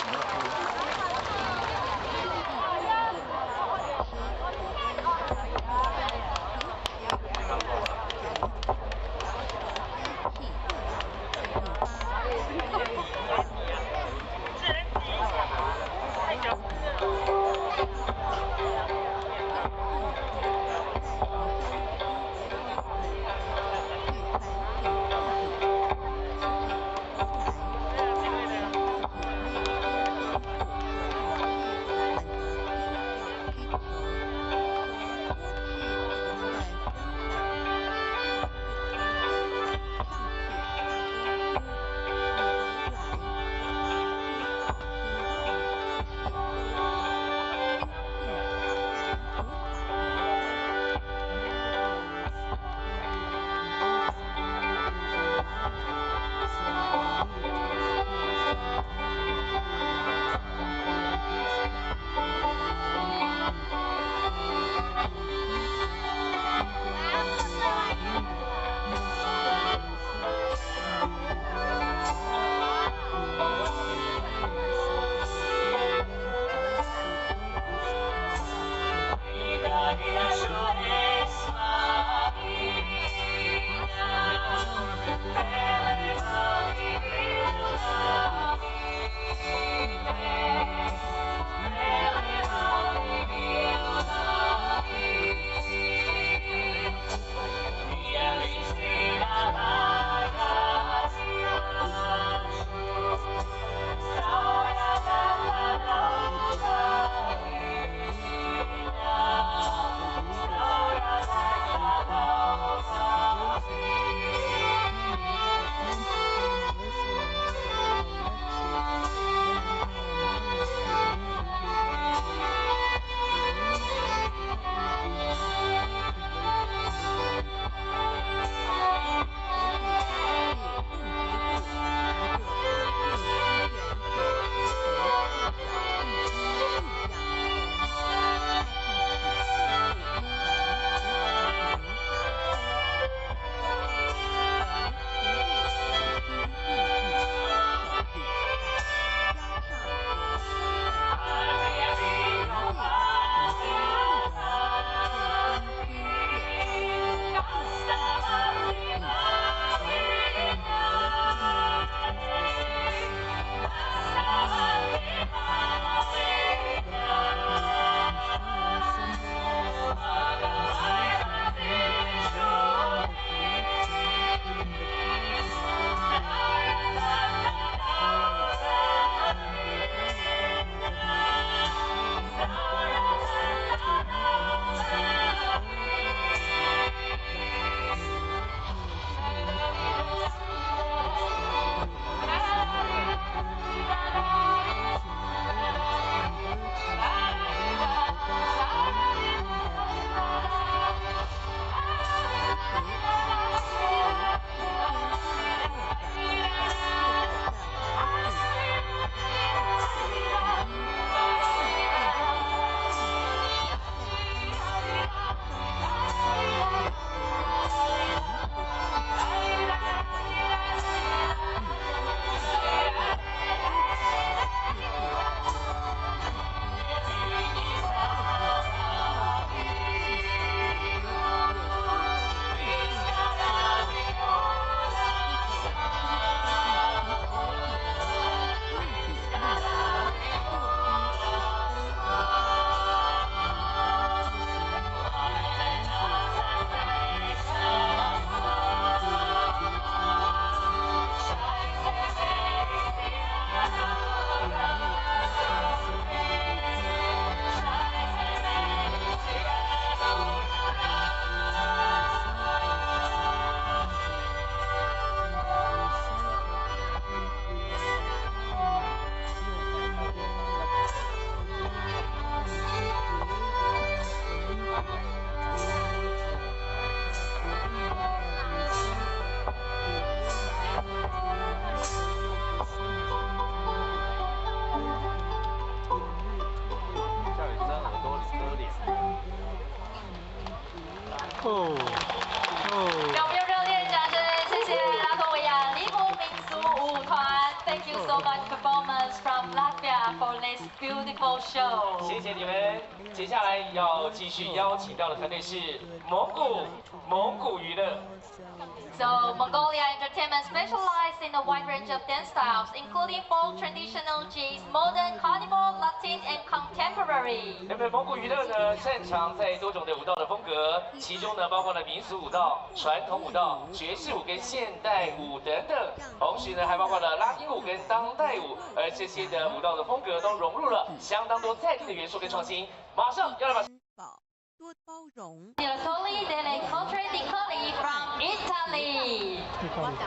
beautiful show. 谢谢你们。接下来要继续邀请到的团队是蒙古娱乐。 So, Mongolia Entertainment specializes in a wide range of dance styles, including folk, traditional, jazz, modern, carnival, Latin, and contemporary. 那么蒙古娱乐呢，擅长在多种的舞蹈的风格，其中呢包括了民俗舞蹈、传统舞蹈、爵士舞跟现代舞等等，同时呢还包括了拉丁舞跟当代舞，而这些的舞蹈的风格都融入了相当多在地的元素跟创新。马上要来把。 多包容。 Dilatoli delle Culture di Colli from Italy. 与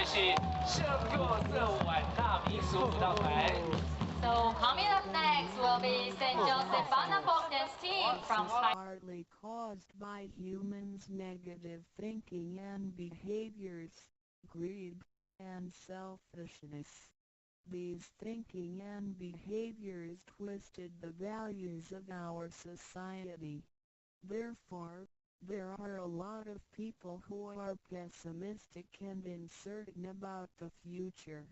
的是圣若瑟晚大民俗舞蹈团。So coming up next will be St. Joseph Anna Folk Dance Team from Partly caused by humans' negative thinking and behaviors, greed, and selfishness. These thinking and behaviors twisted the values of our society. Therefore, there are a lot of people who are pessimistic and uncertain about the future.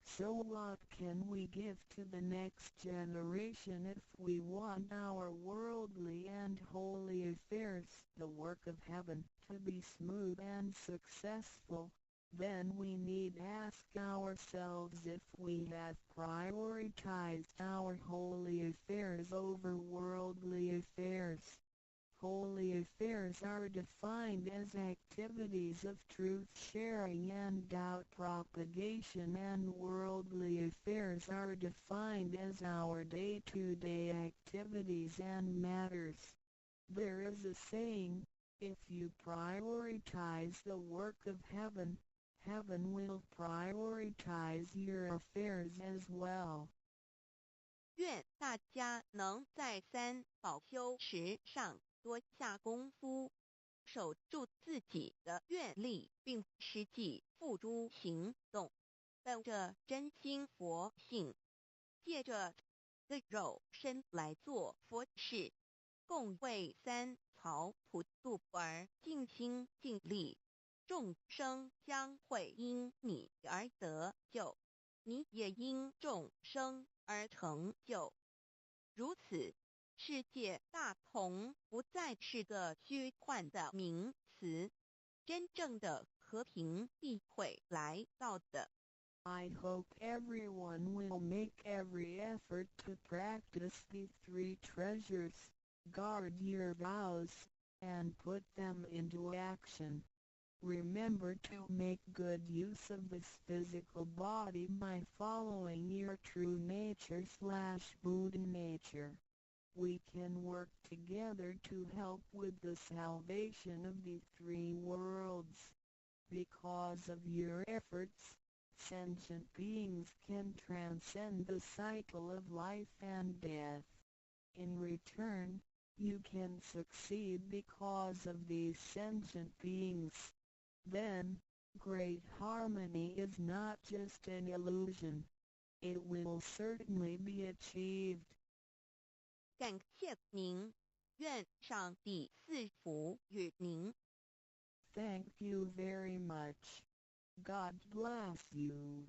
So what can we give to the next generation if we want our worldly and holy affairs, the work of heaven, to be smooth and successful? Then we need ask ourselves if we have prioritized our holy affairs over worldly affairs. Holy affairs are defined as activities of truth-sharing and doubt propagation, and worldly affairs are defined as our day-to-day activities and matters. There is a saying, if you prioritize the work of heaven, heaven will prioritize your affairs as well. 愿大家能在三宝修持上多下功夫，守住自己的愿力，并实际付诸行动，本着真心佛性，借着的肉身来做佛事，共为三曹普渡而尽心尽力，众生将会因你而得救，你也因众生而成就。如此，世界大同不再是个虚幻的名词，真正的和平必会来到的。I hope everyone will make every effort to practice the three treasures, guard your vows, and put them into action. Remember to make good use of this physical body by following your true nature/Buddha nature. We can work together to help with the salvation of the three worlds. Because of your efforts, sentient beings can transcend the cycle of life and death. In return, you can succeed because of these sentient beings. Then, great harmony is not just an illusion. It will certainly be achieved. 感谢您，愿上帝赐福与您。Thank you very much. God bless you.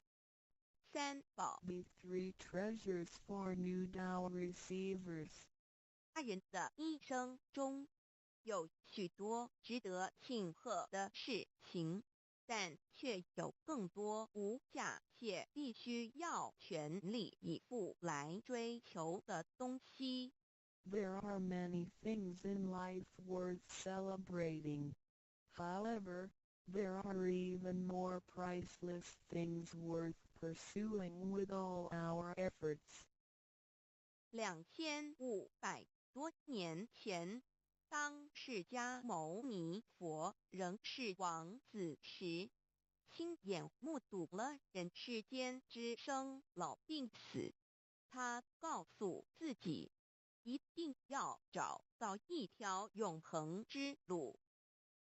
三宝 The three treasures for New Tao receivers. 他人的一生中，有许多值得庆贺的事情，但却有更多无价且必须要全力以赴来追求的东西。There are many things in life worth celebrating. However, there are even more priceless things worth pursuing with all our efforts. 2500多年前，当释迦牟尼佛仍是王子时，亲眼目睹了人世间之生老病死。他告诉自己，一定要找到一条永恒之路。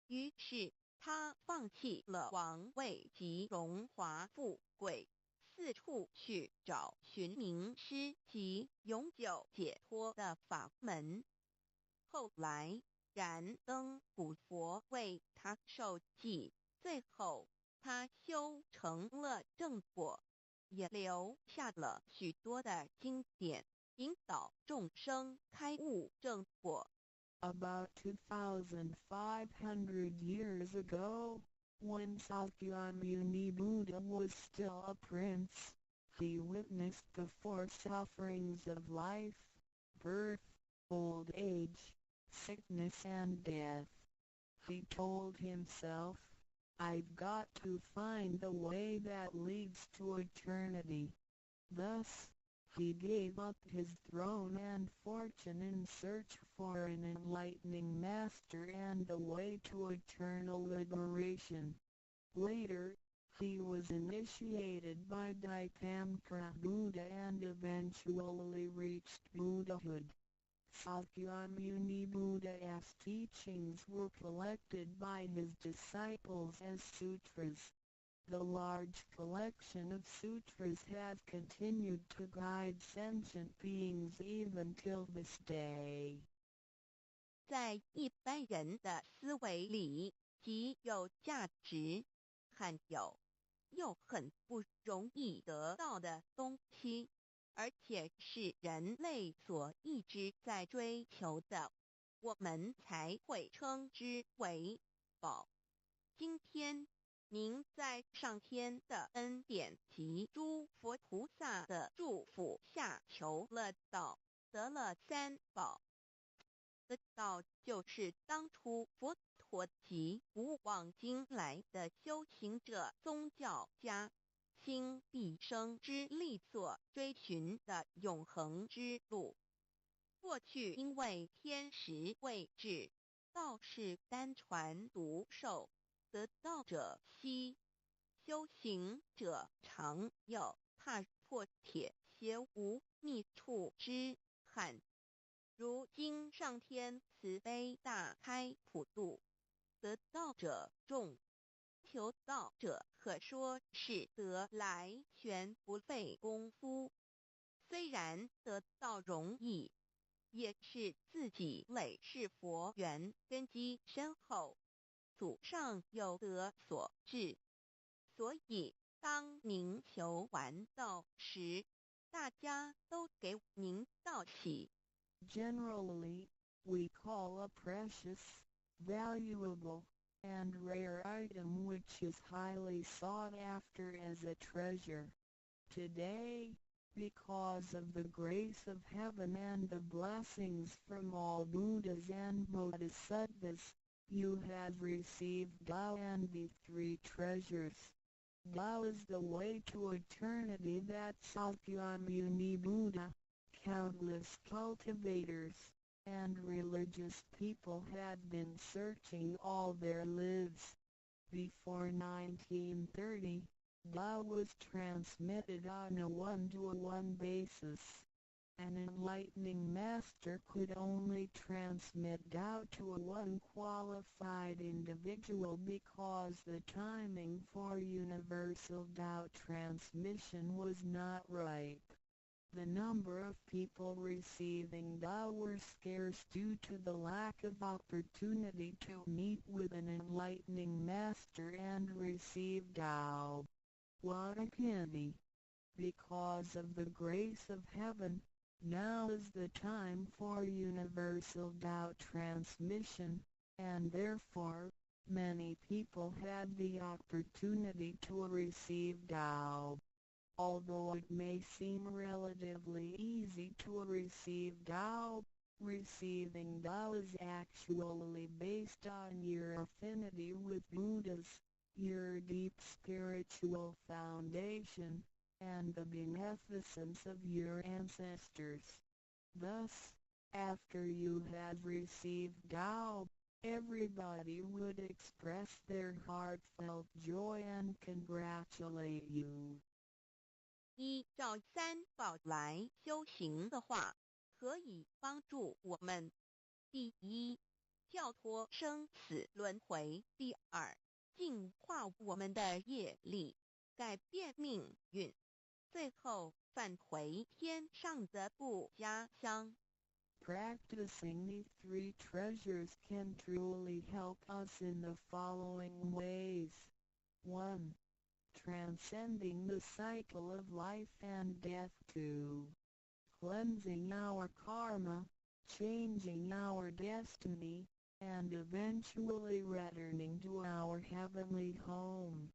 于是，他放弃了王位及荣华富贵，四处去找寻名师及永久解脱的法门。后来，燃灯古佛为他受记，最后他修成了正果，也留下了许多的经典，引导众生开悟正果。About 2,500 years ago, when Sakyamuni Buddha was still a prince, he witnessed the four sufferings of life: birth, old age, sickness and death. He told himself, I've got to find the way that leads to eternity. Thus, he gave up his throne and fortune in search for an enlightening master and the way to eternal liberation. Later, He was initiated by Daikamkara Buddha and eventually reached Buddhahood. Sakyamuni Buddha's teachings were collected by his disciples as sutras. The large collection of sutras has continued to guide sentient beings even till this day. 在一般人的思维里，极有价值，罕有又很不容易得到的东西，而且是人类所一直在追求的，我们才会称之为宝。今天您在上天的恩典及诸佛菩萨的祝福下求了道，得了三宝。这道就是当初佛陀及古往今来的修行者、宗教家倾毕生之力所追寻的永恒之路。过去因为天时未至，道是单传独授，得道者稀，修行者常有，踏破铁鞋无觅处之憾。如今上天慈悲大开普渡，得道者众，求道者可说是得来全不费功夫。虽然得道容易，也是自己累世佛缘根基深厚，祖上有德所致。所以当您求完道时，大家都给您道喜。Generally, we call a precious, valuable, and rare item which is highly sought after as a treasure. Today, because of the grace of heaven and the blessings from all Buddhas and Bodhisattvas, you have received Tao and the three treasures. Tao is the way to eternity that Sakyamuni Buddha, countless cultivators, and religious people had been searching all their lives. Before 1930, Tao was transmitted on a one-to-one basis. An enlightening master could only transmit Tao to a one-qualified individual because the timing for universal Tao transmission was not ripe. The number of people receiving Tao were scarce due to the lack of opportunity to meet with an enlightening master and receive Tao. What a pity! Because of the grace of heaven, now is the time for universal Tao transmission, and therefore, many people had the opportunity to receive Tao. Although it may seem relatively easy to receive Tao, receiving Tao is actually based on your affinity with Buddhas, your deep spiritual foundation, and the beneficence of your ancestors. Thus, after you had received Tao, everybody would express their heartfelt joy and congratulate you. 依照三宝来修行的话，可以帮助我们：第一，跳脱生死轮回；第二，净化我们的业力，改变命运；最后返回天上的不家乡。Practicing the three treasures can truly help us in the following ways. 1. Transcending the cycle of life and death. 2. Cleansing our karma, changing our destiny, and eventually returning to our heavenly home.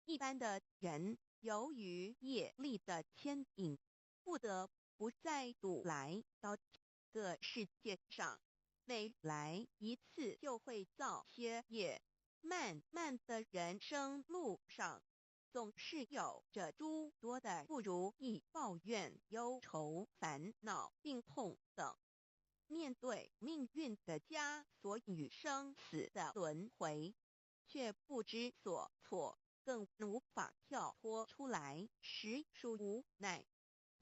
一般的人由于业力的牵引，不得不再度来到这个世界上，每来一次就会造些业，慢慢的人生路上，总是有着诸多的不如意、抱怨、忧愁、烦恼、病痛等。面对命运的枷锁与生死的轮回，却不知所措，更无法跳脱出来，实属无奈。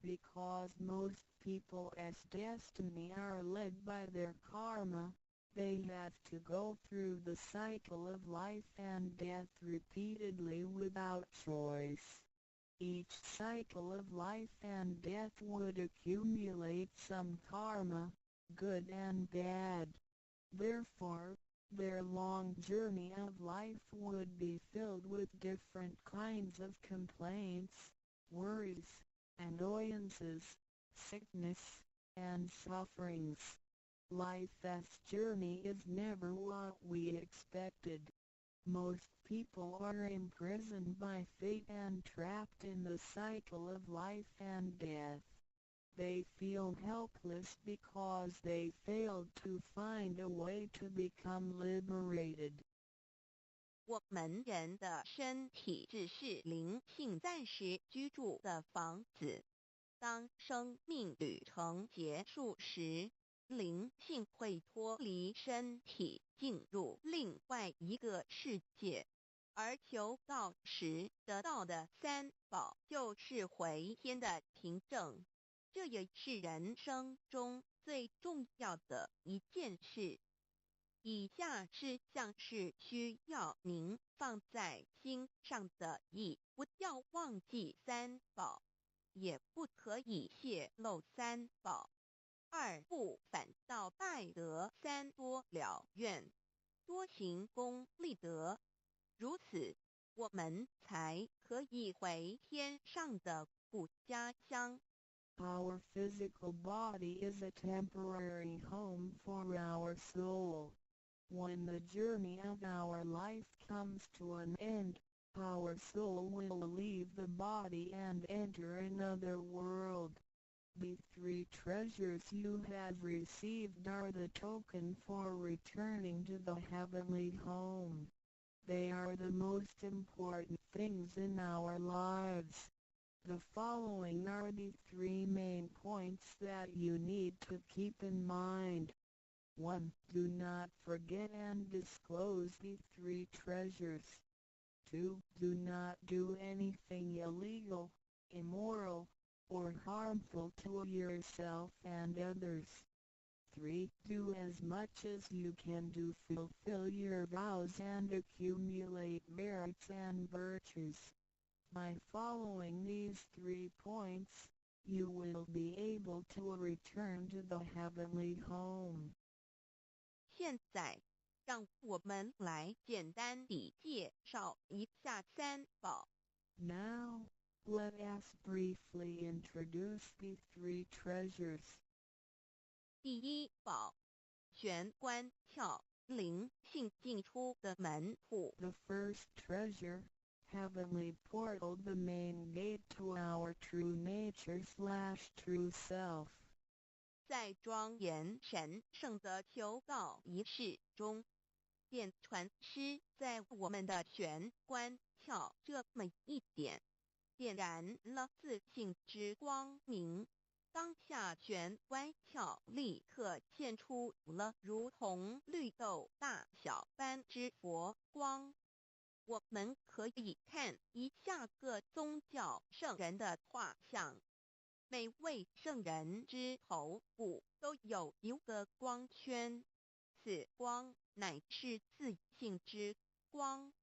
Because most people as destiny are led by their karma, they have to go through the cycle of life and death repeatedly without choice. Each cycle of life and death would accumulate some karma, good and bad. Therefore, their long journey of life would be filled with different kinds of complaints, worries, annoyances, sickness, and sufferings. Life's journey is never what we expected. Most people are imprisoned by fate and trapped in the cycle of life and death. They feel helpless because they failed to find a way to become liberated. 我们人的身体只是灵性暂时居住的房子，当生命旅程结束时，灵性会脱离身体，进入另外一个世界，而求道时得到的三宝就是回天的凭证。这也是人生中最重要的一件事。以下是像是需要您放在心上的意，不要忘记三宝，也不可以泄露三宝。二不反倒败德，三多了愿，多行功立德，如此我们才可以回天上的故家乡。Our physical body is a temporary home for our soul. When the journey of our life comes to an end, our soul will leave the body and enter another world. The three treasures you have received are the token for returning to the heavenly home. They are the most important things in our lives. The following are the three main points that you need to keep in mind. 1. Do not forget and disclose the three treasures. 2. Do not do anything illegal, immoral, or harmful to yourself and others. 3. Do as much as you can to fulfill your vows and accumulate merits and virtues. By following these 3 points, you will be able to return to the heavenly home. 现在，让我们来简单地介绍一下三宝。Now, let us briefly introduce the 3 treasures. 第一宝，玄关窍，灵性进出的门户。The first treasure, heavenly portal, the main gate to our true nature/true self. 在庄严神圣的求告仪式中，电传师在我们的玄关窍这么一点，点燃了自信之光明。当下玄关窍立刻现出了如同绿豆大小般之佛光。我们可以看一下各宗教圣人的画像。每位圣人之头部都有一个光圈，此光乃是自信之光。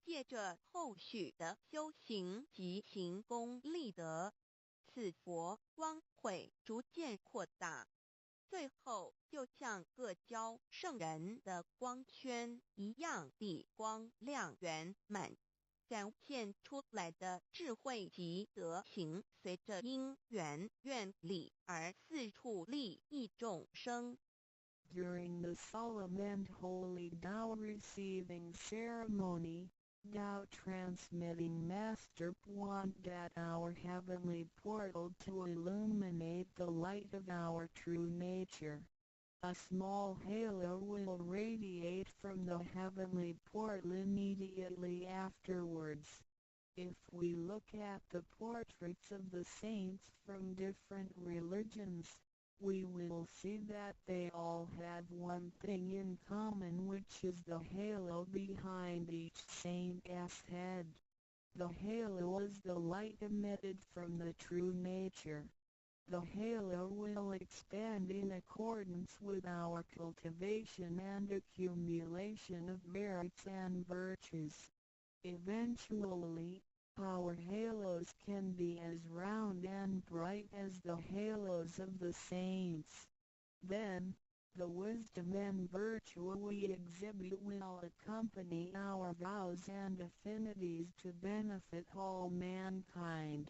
借着后续的修行及行功立德，此佛光会逐渐扩大，最后就像各教圣人的光圈一样地光亮圆满。展现出来的智慧及德行，随着因缘愿力而四处利益众生。During the solemn and holy Tao receiving ceremony, Tao transmitting Master wanted our heavenly portal to illuminate the light of our true nature. A small halo will radiate from the heavenly portal immediately afterwards. If we look at the portraits of the saints from different religions, we will see that they all have one thing in common, which is the halo behind each saint's head. The halo is the light emitted from the true nature. The halo will expand in accordance with our cultivation and accumulation of merits and virtues. Eventually, our halos can be as round and bright as the halos of the saints. Then, the wisdom and virtue we exhibit will accompany our vows and affinities to benefit all mankind.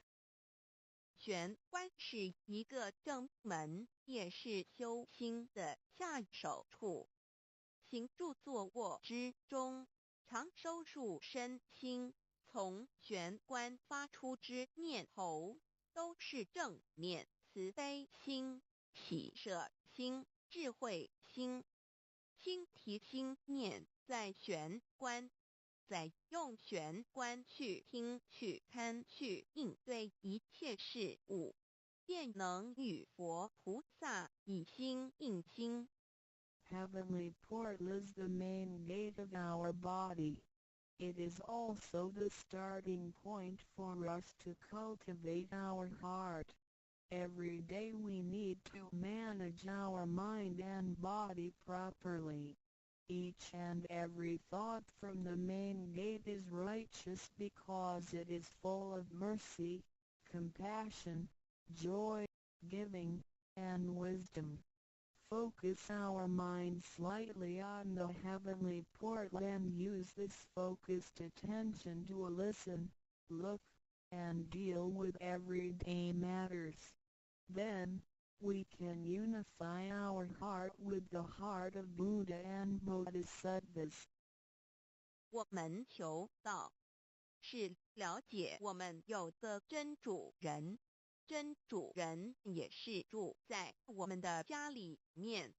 玄关是一个正门，也是修心的下手处。行住坐卧之中，常收束身心，从玄关发出之念头，都是正念、慈悲心、喜舍心、智慧心。心提心念在玄关，再用玄关去听、去看、去应对一切事物，便能与佛菩萨以心应心。Heavenly portal is the main gate of our body. It is also the starting point for us to cultivate our heart. Every day we need to manage our mind and body properly. Each and every thought from the main gate is righteous because it is full of mercy, compassion, joy, giving, and wisdom. Focus our mind slightly on the heavenly portal and use this focused attention to listen, look, and deal with everyday matters. Then, we can unify our heart with the heart of Buddha and Bodhisattvas. 我们求道，是了解我们有的真主人。真主人也是住在我们的家里面，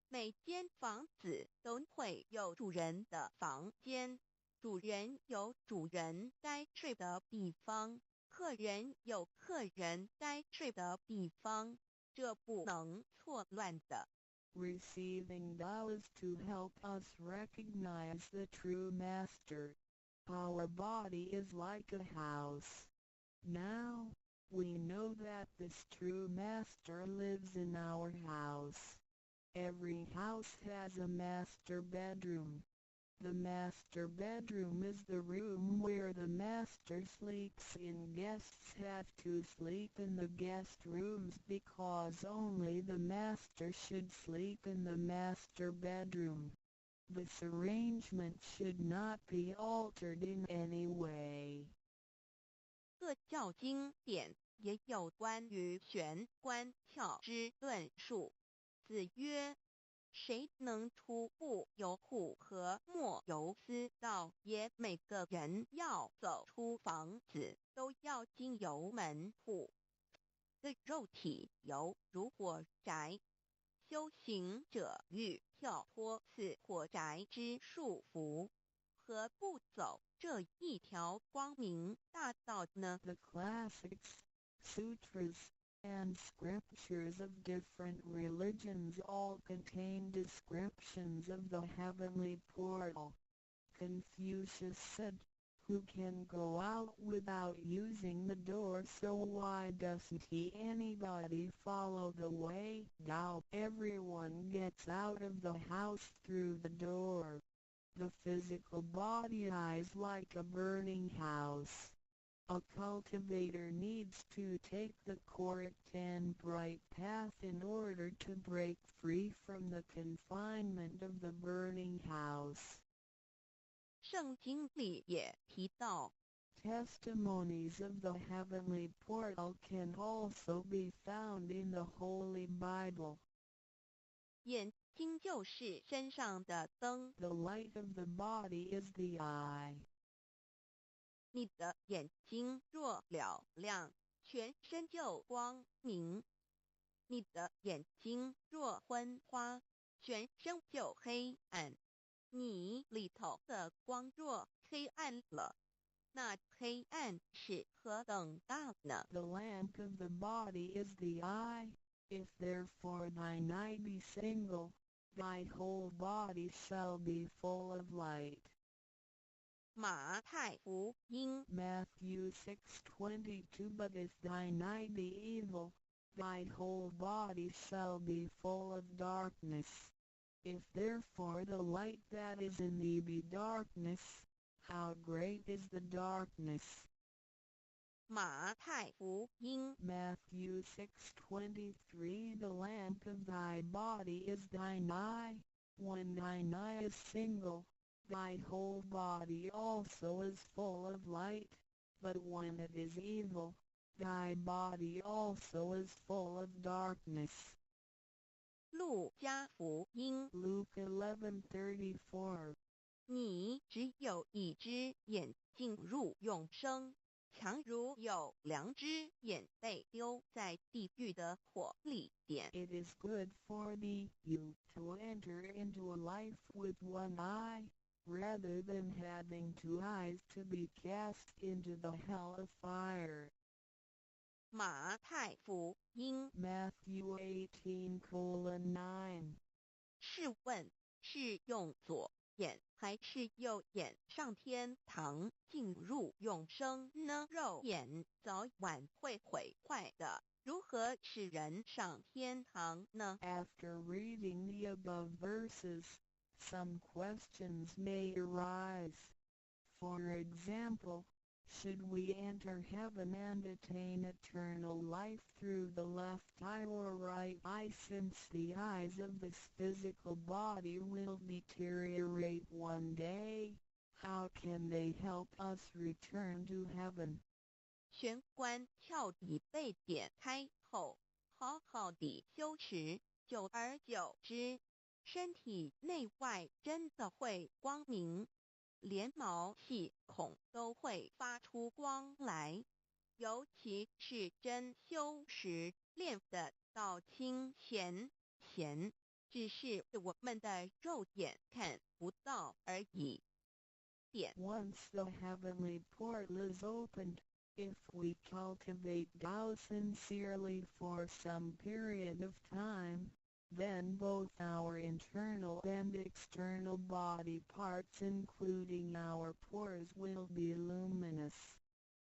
每间房子都会有主人的房间，主人有主人该睡的地方，客人有客人该睡的地方，这不能错乱的。Receiving Tao is to help us recognize the true master. Our body is like a house. Now, we know that this true master lives in our house. Every house has a master bedroom. The master bedroom is the room where the master sleeps in. Guests have to sleep in the guest rooms because only the master should sleep in the master bedroom. This arrangement should not be altered in any way. 各教经典也有关于玄关窍之论述。子曰：谁能出不由户和莫由私道也？每个人要走出房子，都要经由门户。的肉体犹如火宅，修行者欲跳脱此火宅之束缚，何不走这一条光明大道呢？ The classics, sutras, and scriptures of different religions all contain descriptions of the heavenly portal. Confucius said, "Who can go out without using the door? So why doesn't anybody follow the way? Now everyone gets out of the house through the door." The physical body is like a burning house. A cultivator needs to take the correct and bright path in order to break free from the confinement of the burning house. 圣经里也提到， Testimonies of the heavenly portal can also be found in the Holy Bible. 眼睛就是身上的灯， The light of the body is the eye. 你的眼睛若了亮，全身就光明；你的眼睛若昏花，全身就黑暗。你里头的光若黑暗了，那黑暗是何等大呢？ The lamp of the body is the eye. If therefore thine eye be single, thy whole body shall be full of light. 马太福音 Matthew 6:22 But if thine eye be evil, thy whole body shall be full of darkness. If therefore the light that is in thee be darkness, how great is the darkness? 马太福音 Matthew 6:23 The lamp of thy body is thine eye. When thine eye is single, thy whole body also is full of light. But when it is evil, thy body also is full of darkness. 路加福音 Luke 11:34你只有一只眼进入永生，强如有2只眼被丢在地狱的火里点。 It is good for thee, you, to enter into a life with one eye, rather than having 2 eyes to be cast into the hell of fire. 马太福音 Matthew 18:9试问是用左眼还是右眼上天堂进入永生呢？肉眼早晚会毁坏的，如何使人上天堂呢？ After reading the above verses, some questions may arise. For example, should we enter heaven and attain eternal life through the left eye or right eye, since the eyes of this physical body will deteriorate one day? How can they help us return to heaven? 玄关跳底被点开后，好好地修持，久而久之，身体内外真的会光明，连毛细孔都会发出光来。尤其是真修持练的到清闲，只是我们的肉眼看不到而已。点 Once the heavenly portal is opened, if we cultivate Tao sincerely for some period of time, then both our internal and external body parts including our pores will be luminous.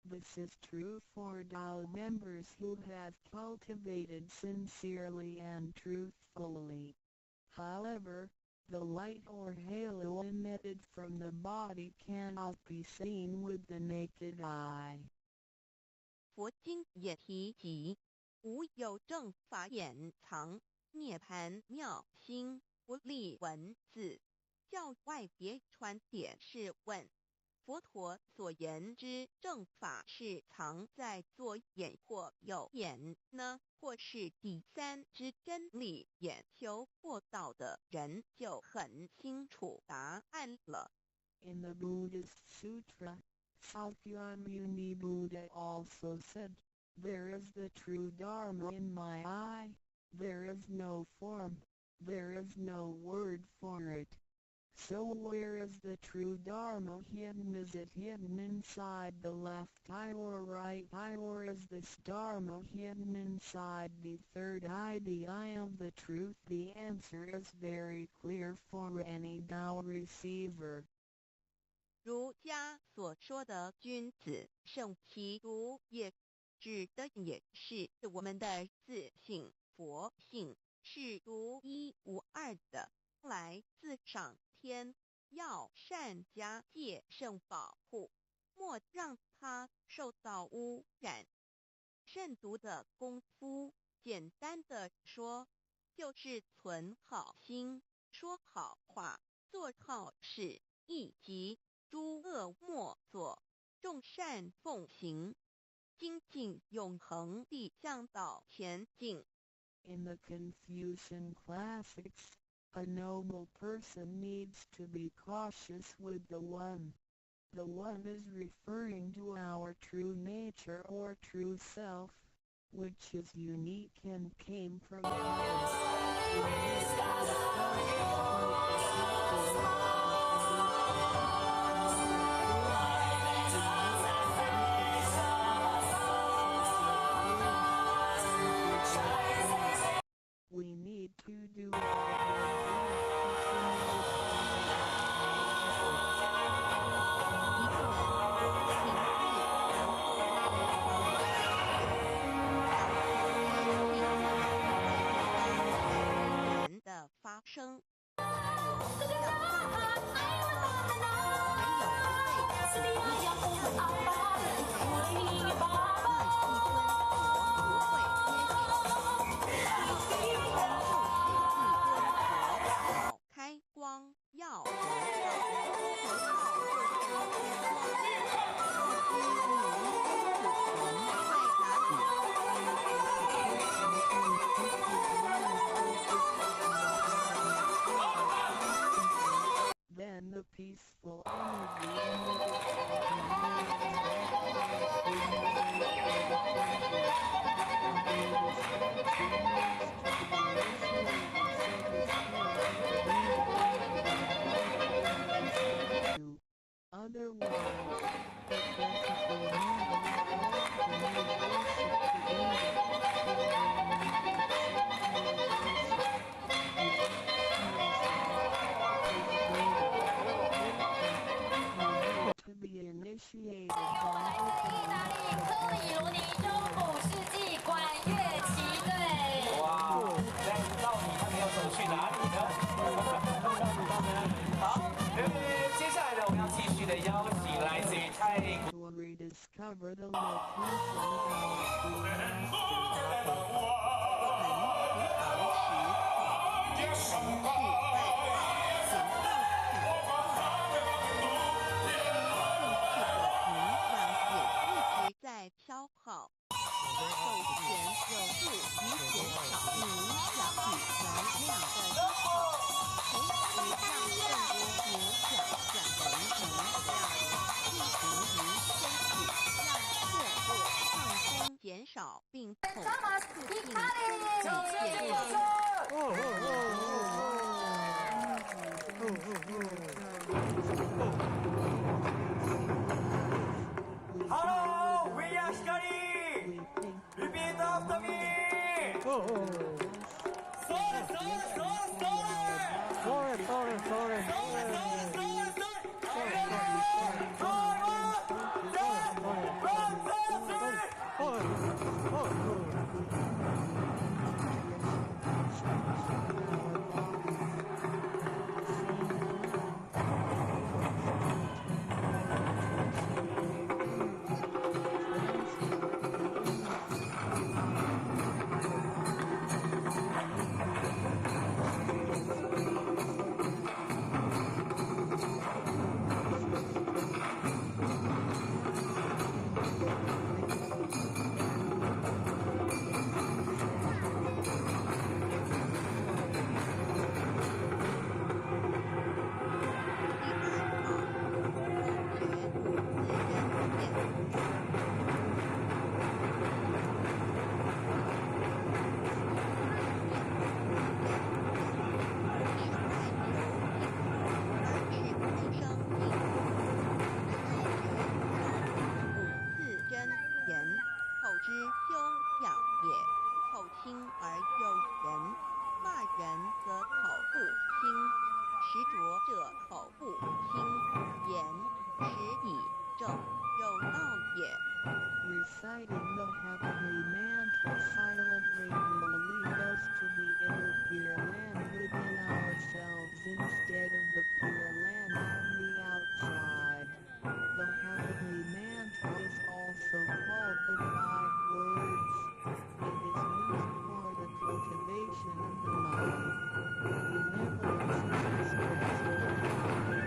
This is true for Tao members who have cultivated sincerely and truthfully. However, the light or halo emitted from the body cannot be seen with the naked eye. 佛经也提及，无有正法掩藏，涅盘妙心，不立文字，教外别传点是问。佛陀所言之正法是藏在左眼或右眼呢，或是第三之真理？研究过道的人就很清楚答案了。In the Buddhist Sutra, Sakyamuni Buddha also said, "There is the true Dharma in my eye, there is no form, there is no word for it. So where is the true Dharma hidden? Is it hidden inside the left eye or right eye, or is this Dharma hidden inside the third eye, the eye of the truth?" The answer is very clear for any Tao receiver. 儒家所说的君子圣其儒，也指的也是我们的自性佛性，是独一无二的，来自上天，要善加戒慎保护，莫让它受到污染。慎独的功夫，简单的说，就是存好心，说好话，做好事，以及诸恶莫作，众善奉行，精进永恒地向导前进。In the Confucian classics, a noble person needs to be cautious with the One. The One is referring to our true nature or true self, which is unique and came from We need to do our best to 少并统促进经济建设。Hello, we are Hikari. Repeat after me. Reciting the heavenly mantra silently will lead us to the inner Pure Land within ourselves instead of the Pure Land on the outside. The heavenly mantra is also called the 5 words. It is used for the cultivation of the mind. Benevolence is expressed in the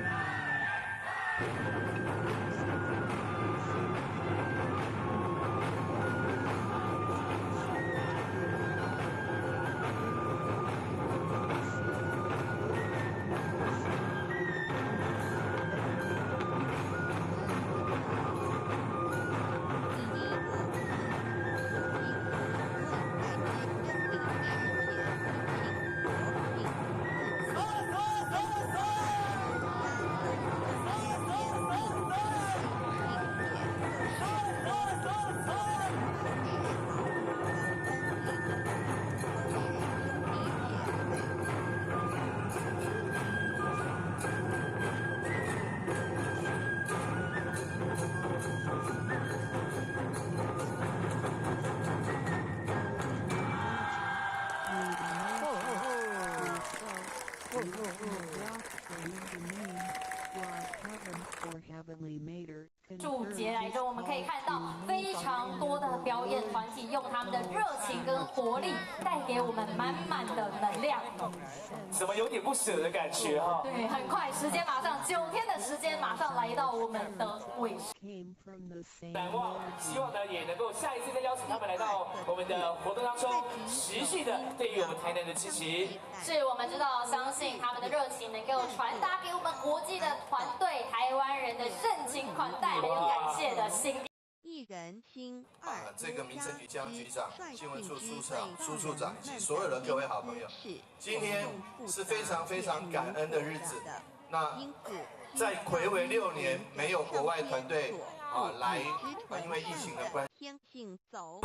heavenly mater 注节来中，我们可以看到非常多的表演团体用他们的热情跟活力，带给我们满满的能量。怎么有点不舍的感觉哈？对，很快，时间马上9天的时间马上来到我们的尾声。难忘，希望呢也能够下一次再邀请他们来到我们的活动当中，持续的对于我们台南的支持。是我们知道，相信他们的热情能够传达给我们国际的团队、台湾人的盛情款待，还有感谢的心。一人亲这个民政局江局长、新闻处苏处长以及所有的各位好朋友，今天是非常非常感恩的日子。那在睽违6年没有国外团队来，因为疫情的关系。天性走。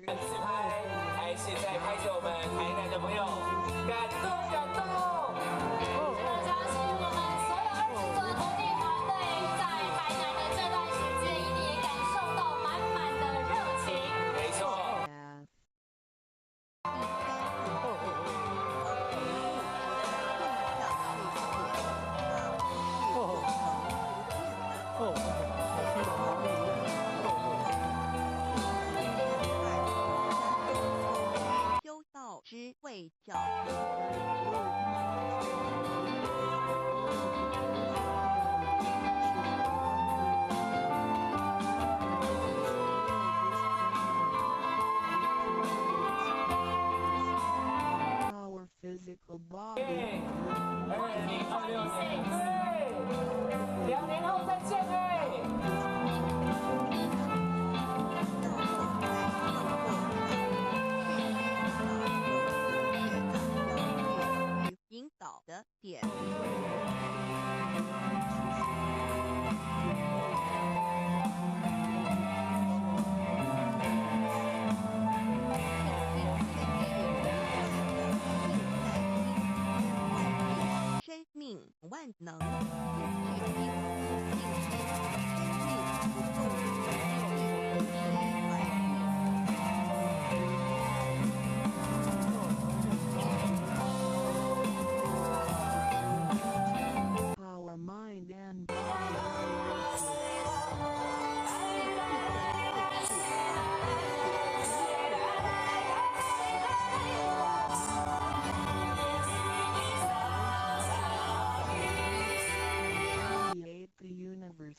自拍还是在拍着我们台南的朋友，感动感动。我相信我们所有20个国际团队在台南的这段时间，一定也感受到满满的热情。没错。被搅和。Our physical body. 2026，对，2年后再见哎。引导的点。生命万能，决定定是生命不动，定是怀孕。Our mind and body. Create the universe.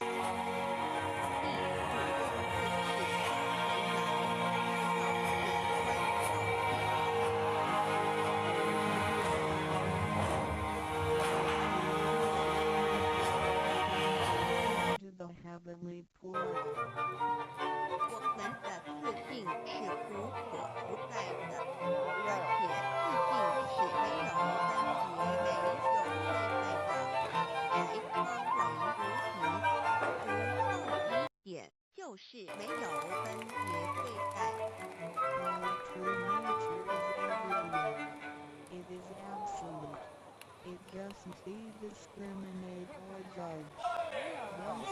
To the heavenly portal. 我们的自信是无所不在的，而且自信是没有分别、没有对待的，来光为无形，不动一点就是没有分别对待。 Our true nature is everywhere. It is absolute. It doesn't discriminate or judge. Thus,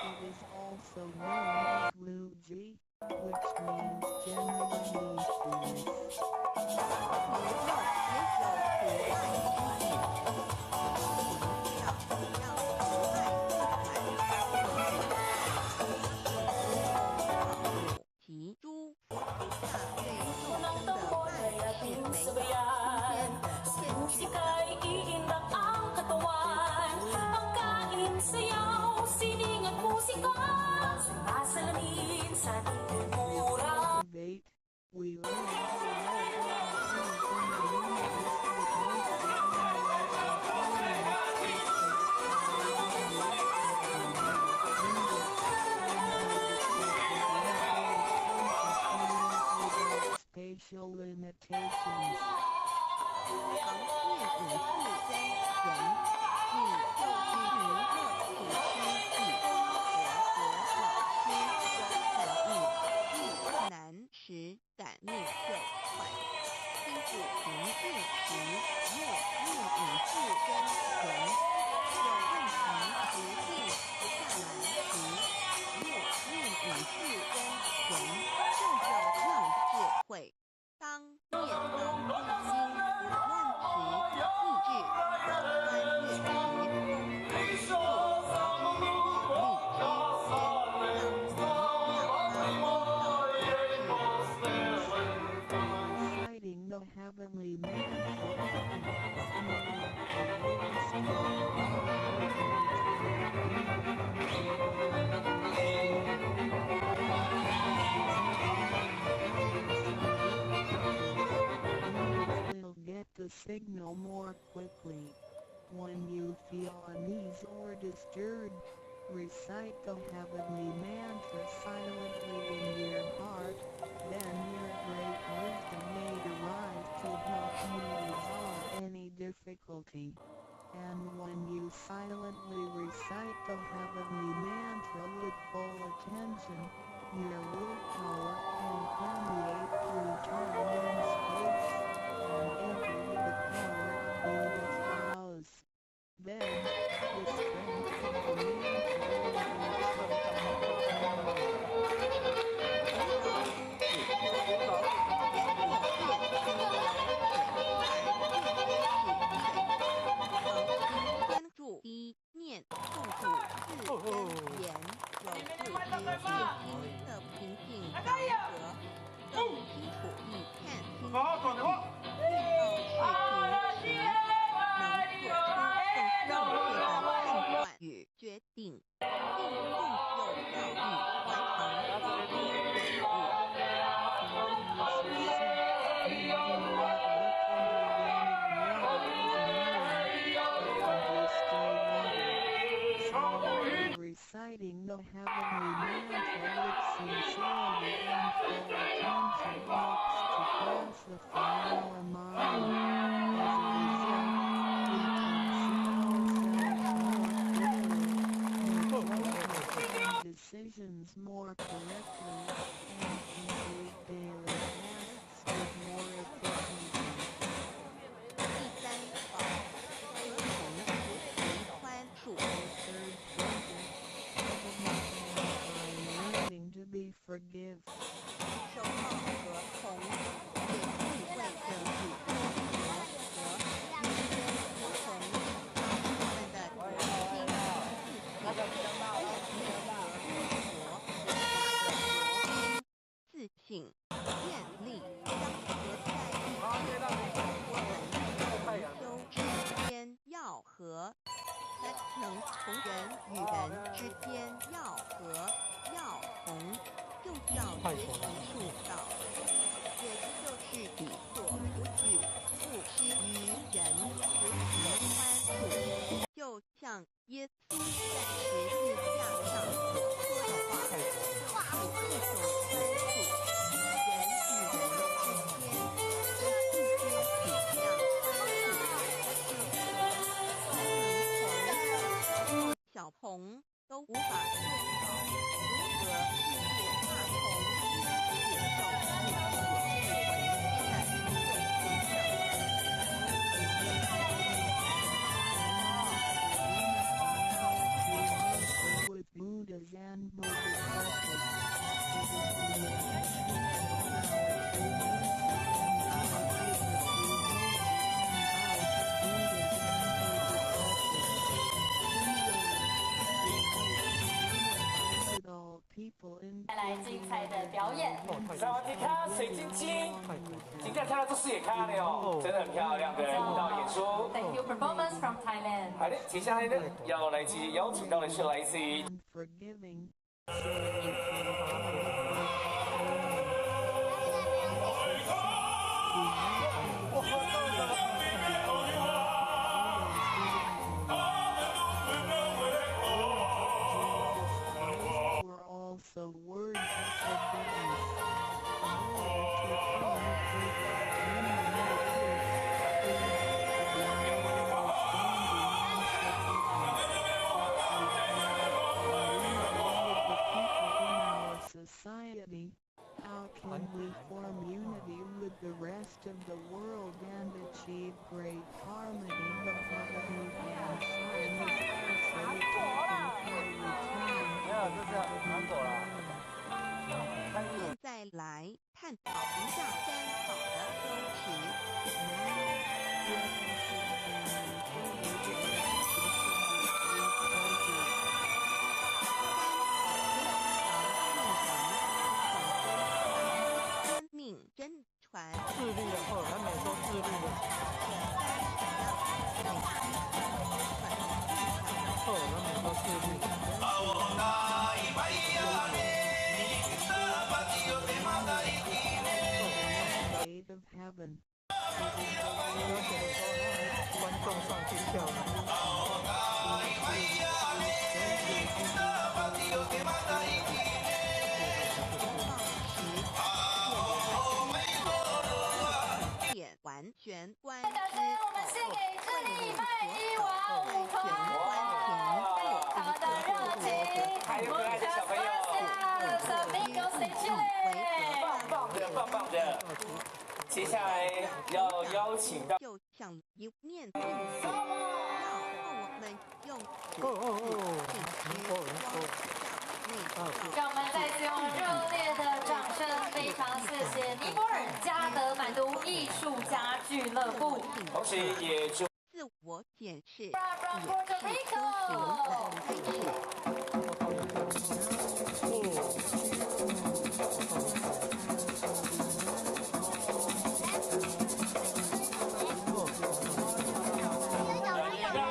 it is also known as Luji, which means generally peace. 及诸佛下最众生的万事没有空间的限制的。 Debate, we learn spatial limitations. 常见隐士跟人，你就知名乐土师记，和老师，难时感应就快，心不平静时，莫念隐士跟人，有问题不定不下来时，莫念隐士跟人，就要让智慧。 当念到一心不乱时，意志可穿越时空，做Reciting the heavenly mantra. Will get the signal more quickly. When you feel uneasy or disturbed, recite the heavenly mantra silently in your heart, then your great wisdom may arise to help you resolve any difficulty. And when you silently recite the heavenly mantra with full attention, your willpower can permeate through time and space, and enter the power of Buddha's vows. Then, the strength of the mantra will 关注一念痛苦自跟言，有助于自心的平静祥和，更清楚 reciting the heavenly mantra with sincerity and full attention helps to pacify our mind. As a result, we can see ourselves more clearly, make decisions more correctly, and complete daily tasks with more efficiency. 第三，Learning to be forgive. 手套和同也意味着与和与天不同，让我们的自信、愿力相合在一起。我们修之间要和，才能从人与人之间要和要同，就叫学习术道，也就是以所不举，不施于人，学习宽恕，就像耶稣在十字架上所说的话，是一种宽恕，人与人之间的一些体谅小童都无法做好，如何世界大童接受自己是With Buddhas and Bodhisattvas, people in 带来精彩的表演。萨瓦迪卡，水晶晶，今天看到这视野看了哦，真的很漂亮的舞蹈演出。 Thank you performance from Thailand。好的，接下来呢，要来接邀请到的是来自于 and forgiving. Were also words of forgiveness. Society. How can we form unity with the rest of the world and achieve great harmony? The Bhagavad Gita is also taken for return. 现在来探讨一下三好的修持。生命真传，自律哦，他每周自律的，哦，他每周自律。 Gate of heaven. 观众上去跳点完全关掌声我们献给智利麦一娃舞团，他们的热情，还有可爱的小朋友，棒棒的，棒棒的。接下来要邀请到，就像一面镜子，然后我们用此让我们再次用热烈的掌声，非常谢谢尼泊尔加德满都艺术家俱乐部，同时也祝。 自我检视，也 From 是 Puerto 修 Rico。行的开始。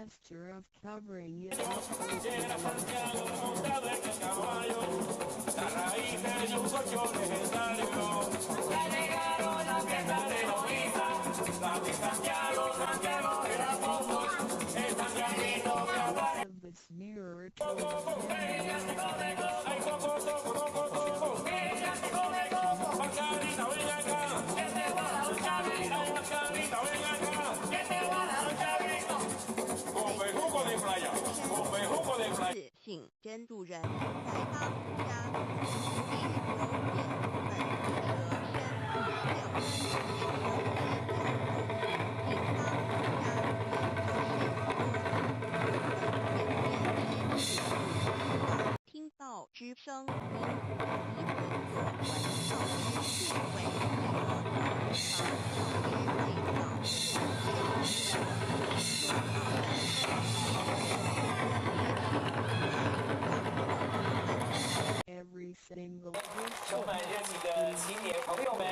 Gesture of covering it up. This mirror to 嘉賓留一間啦，一定要留嘉賓。我未好過你唔嚟呀，我未好過你唔嚟。自姓真度人在巴湖家是由也本听到之声名以本作文教师数位充满热情的青年朋友们，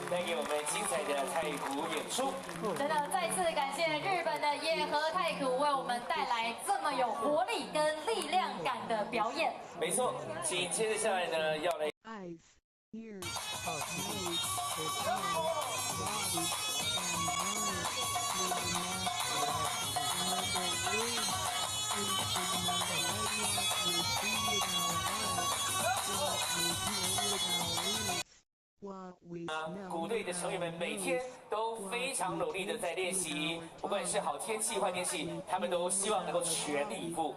带给我们精彩的太鼓演出。真的，再次感谢日本的野和太鼓为我们带来这么有活力跟力量感的表演。没错，紧接着下来呢，要来。Eyes, ears, nose, the tongue, body, and mind with the what we 鼓队的成员们每天都非常努力的在练习，不管是好天气坏天气，他们都希望能够全力以赴。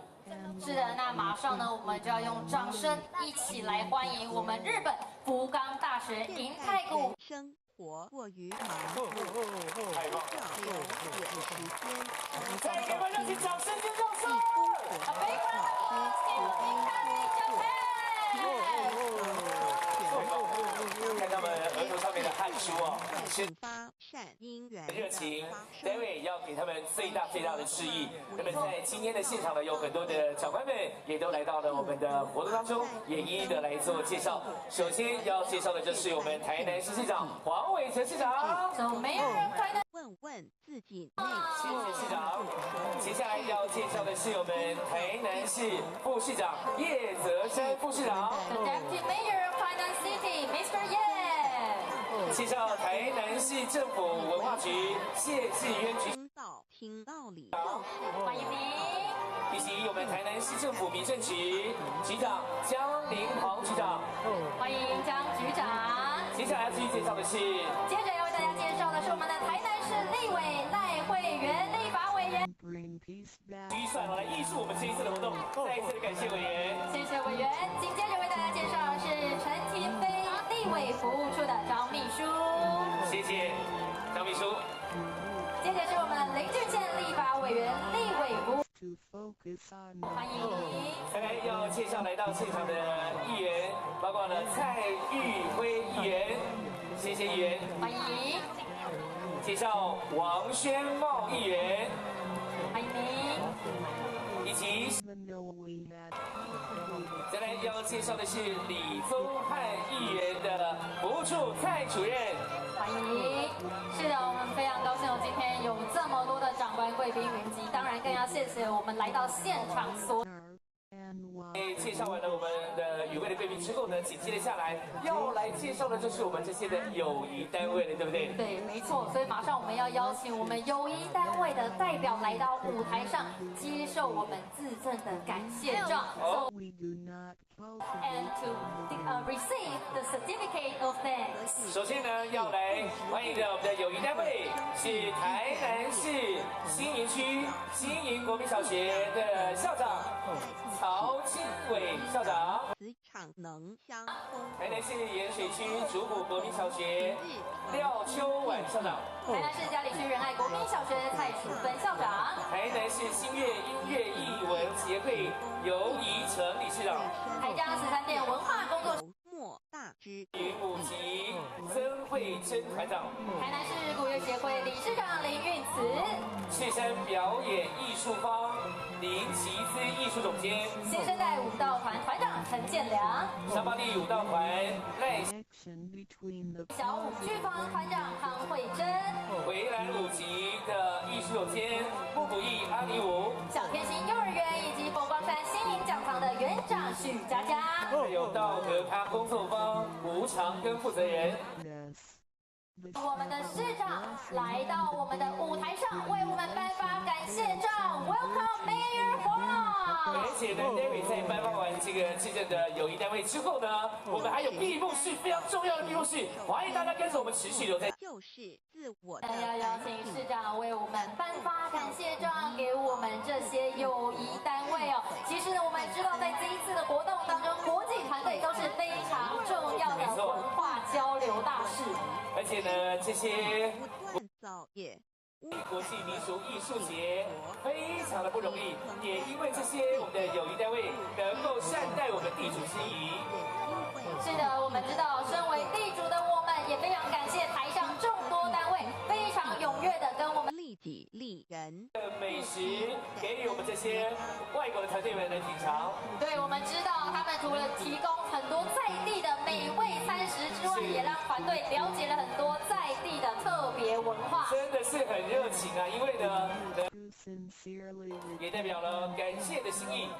是的，那马上呢，我们就要用掌声一起来欢迎我们日本福冈大学银太鼓。生活过于忙碌，太棒了！只有点时间再给我们热情掌声尖叫声！A big round of applause for 看他们额头上面的汗珠哦，是发善因缘热情。David 要给他们最大的致意。那么在今天的现场呢，有很多的长官们也都来到了我们的活动当中，也一一的来做介绍。首先要介绍的就是我们台南市市长黄伟哲市长。问问自己内谢心。谢市长。接下来要介绍的是我们台南市副市长叶泽山副市长。 The Deputy Mayor of Tainan City, Mr. Ye。介绍台南市政府文化局谢志渊局听道理，欢迎您。以及我们台南市政府民政局局长江林豪局长。欢迎江局长。接下来要继续介绍的是，接着要为大家介绍的是我们的台南市立委赖慧媛立法委员。预算来艺术我们这一次的活动，再一次的感谢委员。谢谢委员。紧接着为大家介绍的是陈廷飞立委服务处的张秘书。谢谢张秘书。接着是我们林俊宪立法委员立委服务。欢迎您。再来要介绍来到现场的议员，包括了蔡玉辉议员，谢谢议员。欢迎。介绍王宣茂议员，欢迎您。以及再来要介绍的是李宗翰议员的服务处蔡主任。欢迎。是的，我们非常高兴，今天有这么多的长官贵宾云集，当然更要谢谢我们来到现场所。介绍完了我们的与会的贵宾之后呢，紧接着下来要来介绍的就是我们这些的友谊单位了，对不对？对，没错。所以马上我们要邀请我们友谊单位的代表来到舞台上，接受我们自赠的感谢状。And to receive the certificate of thanks。首先呢，要来欢迎的我们的友谊单位是台南市新营区新营国民小学的校长曹庆伟校长。磁场能相通。台南市盐水区竹埔国民小学廖秋婉校长。台南市嘉里区仁爱国民小学蔡淑芬校长。台南市新月音乐艺文协会游怡成理事长。台江13店文化工作莫大之云母级曾慧珍团长。台南市古乐协会理事长林运慈。赤山表演艺术坊林奇姿艺术总监。新生代舞蹈团团长陈建良。沙巴地舞蹈团赖小舞剧坊团长康慧珍。回蓝舞集的艺术总监穆古义阿里舞。小天星幼儿园以及佛光山新营讲堂的园长许佳佳。还有道格康工作坊吴长庚负责人。我们的市长来到我们的舞台上，为我们颁发感谢状。Welcome Mayor Huang。而且呢 ，David 在颁发完这个自证的友谊单位之后呢，我们还有闭幕式非常重要的闭幕式，欢迎大家跟着我们持续留在。就是自我的要邀请市长为我们颁发感谢状给我们这些友谊单位哦。其实呢，我们知道在这一次的活动当中，国际团队都是非常重要的文化交流大使。而且呢，这些不断造业。国际民俗艺术节非常的不容易，也因为这些我们的友谊单位能够善待我们地主心宜。是的，我们知道，身为地主的我们也非常感谢台上众多单位非常踊跃的跟我们利己利人的美食给予我们这些外国的团队们来品尝。对，我们知道他们除了提供很多在地的美味餐食之外，也让团队了解了很多在地的特别文化。真的是很热情啊，因为呢，也代表了感谢的心意。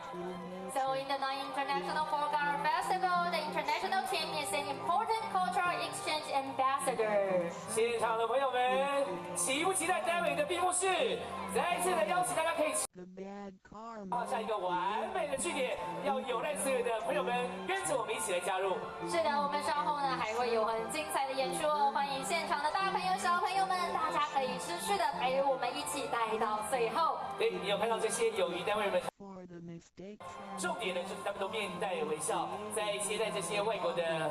So in the Non-International Folk Art Festival, the international team is an important cultural exchange ambassador. 现场的朋友们，期不期待待会的闭幕式？再次的邀请大家可以画下一个完美的句点，要有赖所有的朋友们跟着我们一起来加入。是的，我们稍后呢还会有很精彩的演出哦，欢迎现场的大朋友、小朋友们，大家可以持续的陪我们一起待到最后。对，你有看到这些友谊单位们？重点呢，就是他们都面带微笑，在接待这些外国的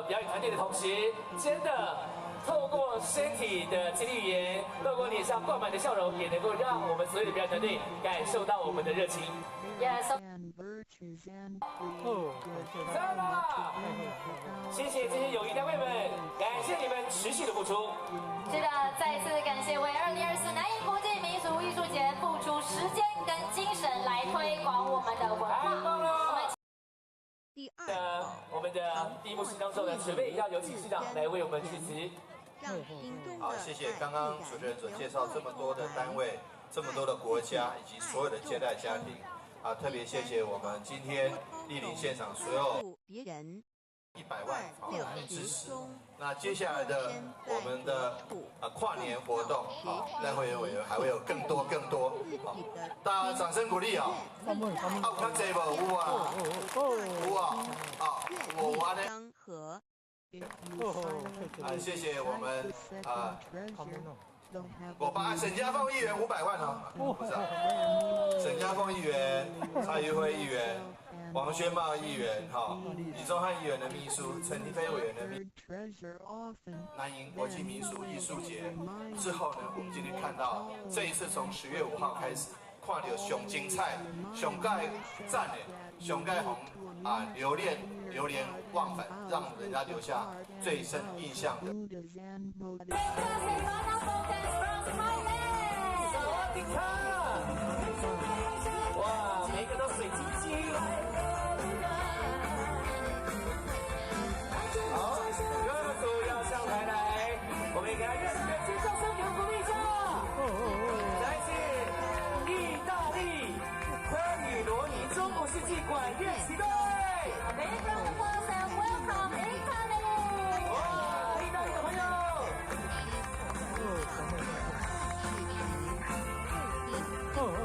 表演团队的同时，真的透过身体的肢体语言，透过脸上挂满的笑容，也能够让我们所有的表演团队感受到我们的热情。Yes. 赞啦！谢谢这些友谊单位们，感谢你们持续的付出。是的，再次感谢为2024南瀛国际民俗艺术节付出时间跟精神来推广我们的文化。太棒了！第二，我们的闭幕式当中呢，准备要有请市长来为我们致辞。好，谢谢刚刚主持人所介绍这么多的单位、这么多的国家以及所有的接待家庭。啊，特别谢谢我们今天莅临现场所有100万来支持。那接下来的我们的跨年活动啊，赖会员委员还会有更多，好，大家掌声鼓励啊！有较济无？有啊，有啊，有安尼。谢谢我们我把沈家凤议员500万哦，不是沈家凤议员、蔡玉慧议员、王宣茂议员、李宗翰议员的秘书、陈立飞委员的秘书。南瀛国际民俗艺术节之后呢，我们今天看到这一次从10月5号开始，看到上精彩、上盖赞的、上盖红流连忘返，让人家留下最深印象的。哇，每个都水晶晶。好，各组要上台来，我们给他热情的尖叫声，给鼓励一下。来自意大利科女罗尼中古世纪管乐旗队。哇，意大利的朋友。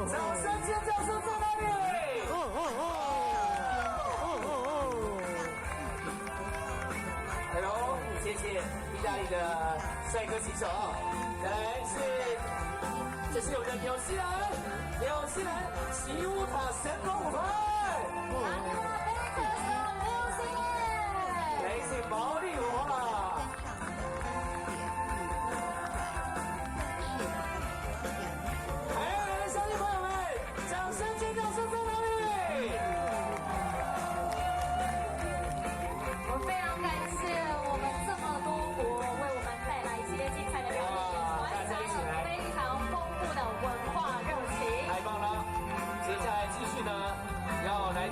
掌声尖叫声在哪里？哎呦，谢谢意大利的帅哥旗手。再来这是我们的纽西兰奇乌塔神功舞团。来自毛利文化。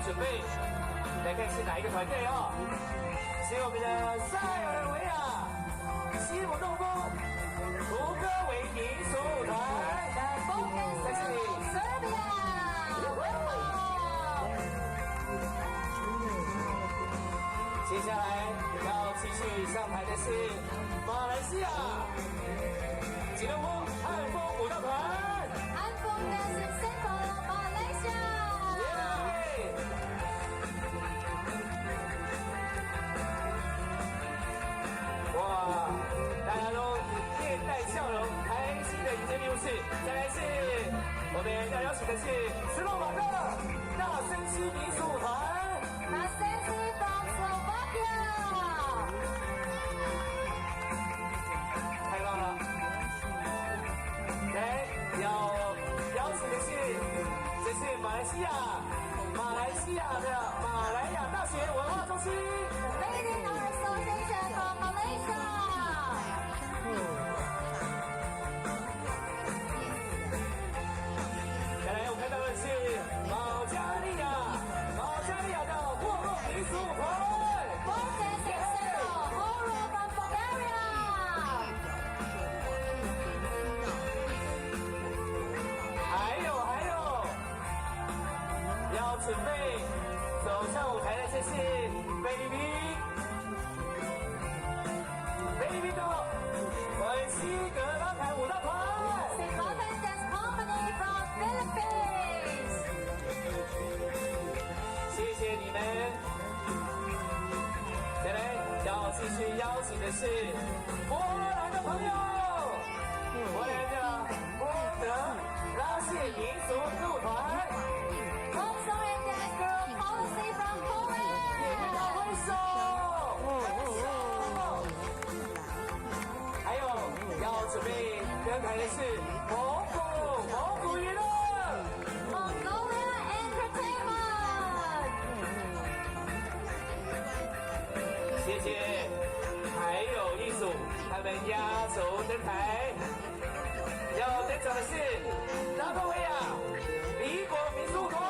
准备来看是哪一个团队哦？是我们的塞尔维亚西姆洞峰胡歌维民俗舞团，在这里。接下来要继续上台的是马来西亚吉隆坡汉风舞蹈团。哇，大家都请的是斯洛伐克大森西民俗舞团。那 Sensi from Slovakia。太棒了！来，邀请的是，这是马来西亚的马来亚大学文化中心。Lady Art Association from Malaysia。再来，我看到的是保加利亚的霍洛民俗舞团。准备走上舞台的这是菲律宾的文西格拉凯舞蹈团。谢谢你们。再来，要继续邀请的是波兰的朋友，波兰的波德拉谢民俗舞团。还有要准备跟台的是蒙古娱乐 Mongolia Entertainment。谢谢。还有一组他们压轴登台，要登场的是拉脱维亚离国民俗团。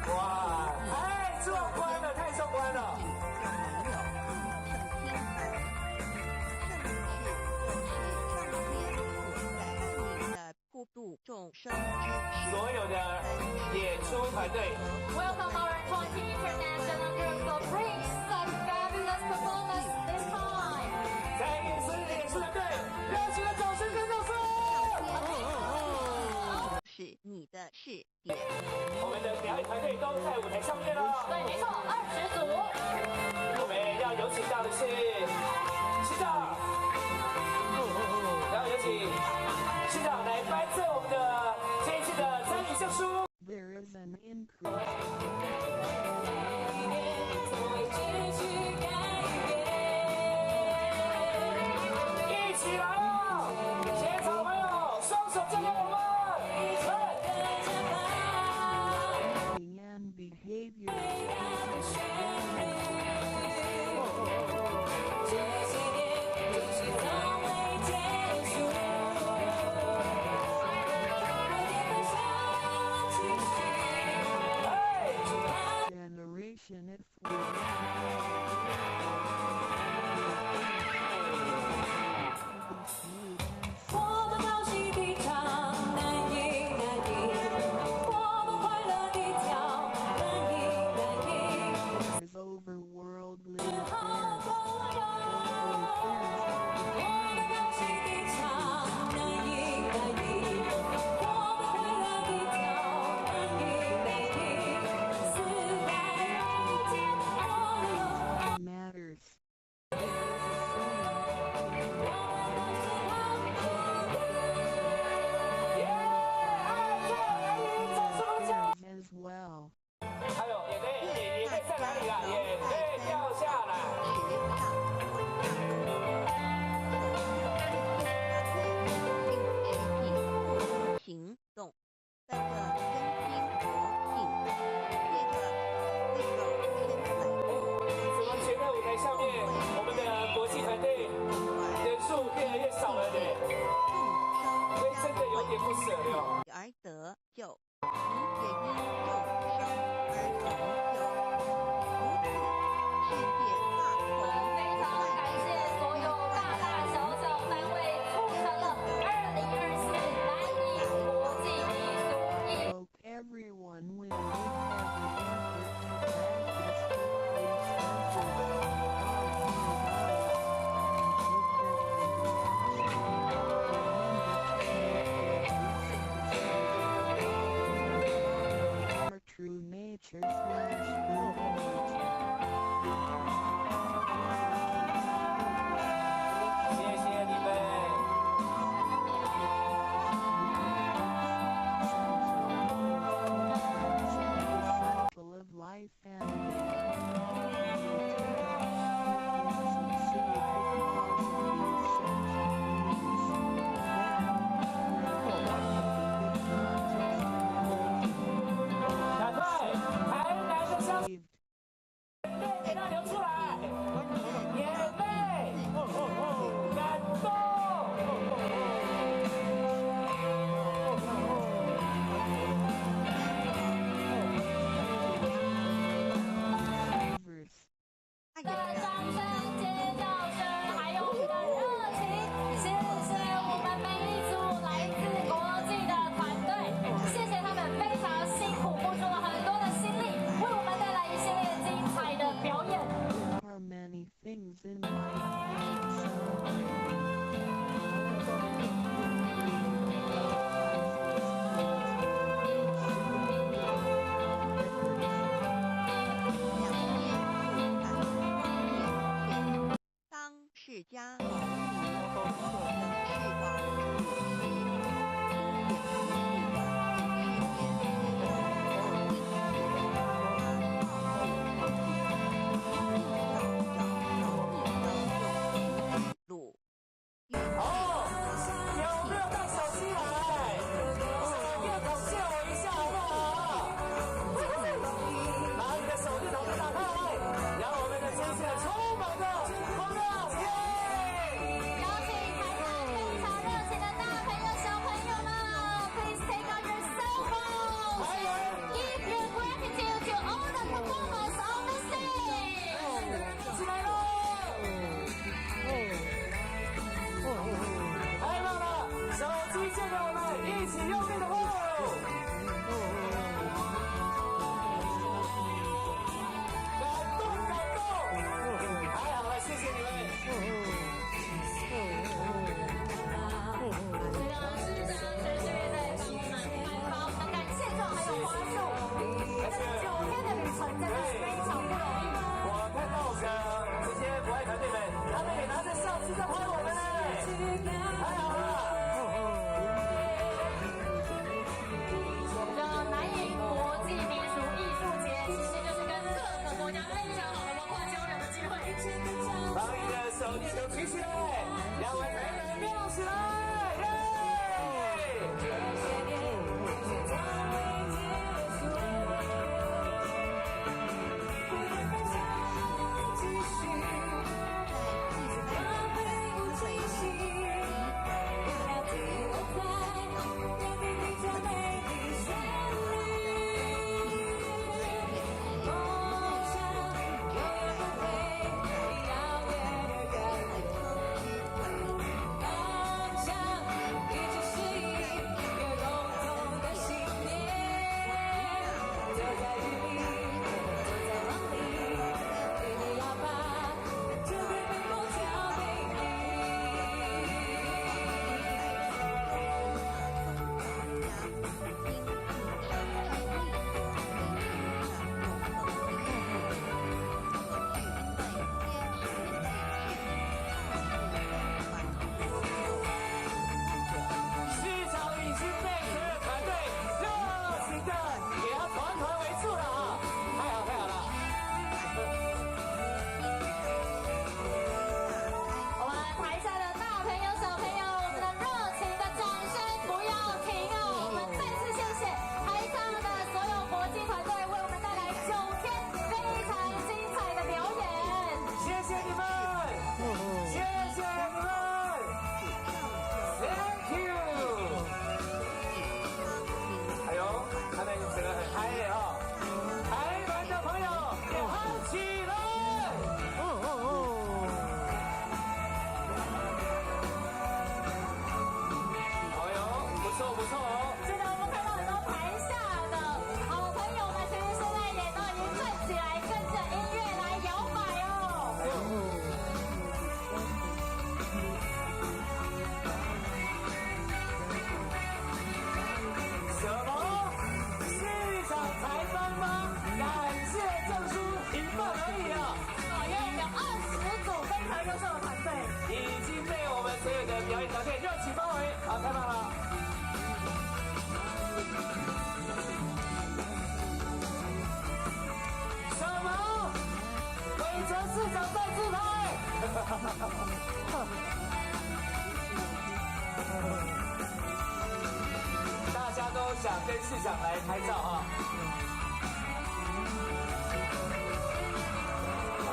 哇，太壮观了，太壮观了！所有的演出团队 Welcome our 20 international groups for bringing such fabulous performance this time. 再给所有的演出团队热情的掌声跟掌声！是你的视点。我们的表演团队都在舞台上面了。对，没错，20组。我们要有请到的是市长，然后有请市长来颁赠我们的这一次的参与证书。There is an increase. 一起来啊！现场朋友，双手交给我们。And behavior. 哎 Generation if we 我们高兴地唱，难赢难赢，我们快乐地跳，难赢难赢。 is overworldly. 好朋友，我们高兴地唱，难赢难赢，我们快乐地跳，难赢难赢。四海之间，我眼泪流出来，眼泪，感动。的掌声、尖叫声，还有我们的热情，谢谢我们每一组来自国际的团队，谢谢他们非常辛苦，付出了很多的心力，为我们带来一系列精彩的表演。Are many things in life. 当释迦牟尼佛的翅膀舞起，路。哦，有没有带手机来？要感谢我一下好不好？把你的手电筒打开，让我们的接线充满着光亮，耶！邀请台上非常热情的大朋友、小朋友们 ，Please take out your cell phones and give your gratitude to all the performers on the stage。起来喽！太棒了，手机借给我们，一起用力的握。感动，太好了，谢谢你们。这个市长持续在帮我们发我们的感谢状，还有花束。9天的旅程真的是非常不容易。我看到这些国外团队们，他们也拿着相机在拍我们呢，太好了。这南瀛国际民俗艺术节其实就是跟各个国家非常好的文化交流的机会。把你的手电筒举起来，让我们台灯亮起来，耶！大家都想跟市长来拍照啊！好，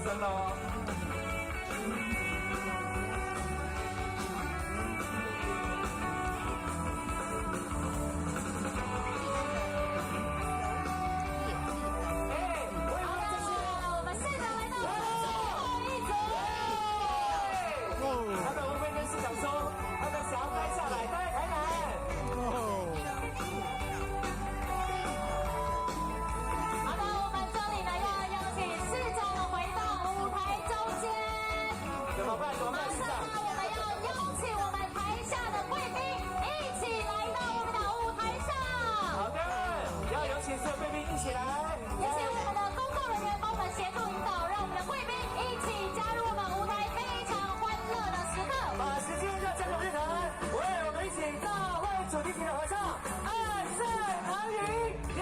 灯喽。我们现在来到最后一组。他们会不会跟市长说，他们想要待下来，待在台南？好的，我们这里呢要邀请市长回到舞台中间。怎么办？马上呢，我们要邀请我们台下的贵宾一起来到我们的舞台上。好的，要有请所有贵宾一起来。也请我们的工作人员帮我们协助引导，让我们的贵宾一起加入我们舞台非常欢乐的时刻。把时间让交给日坛，为我们一起大会主题曲的合唱《爱在哪里》，耶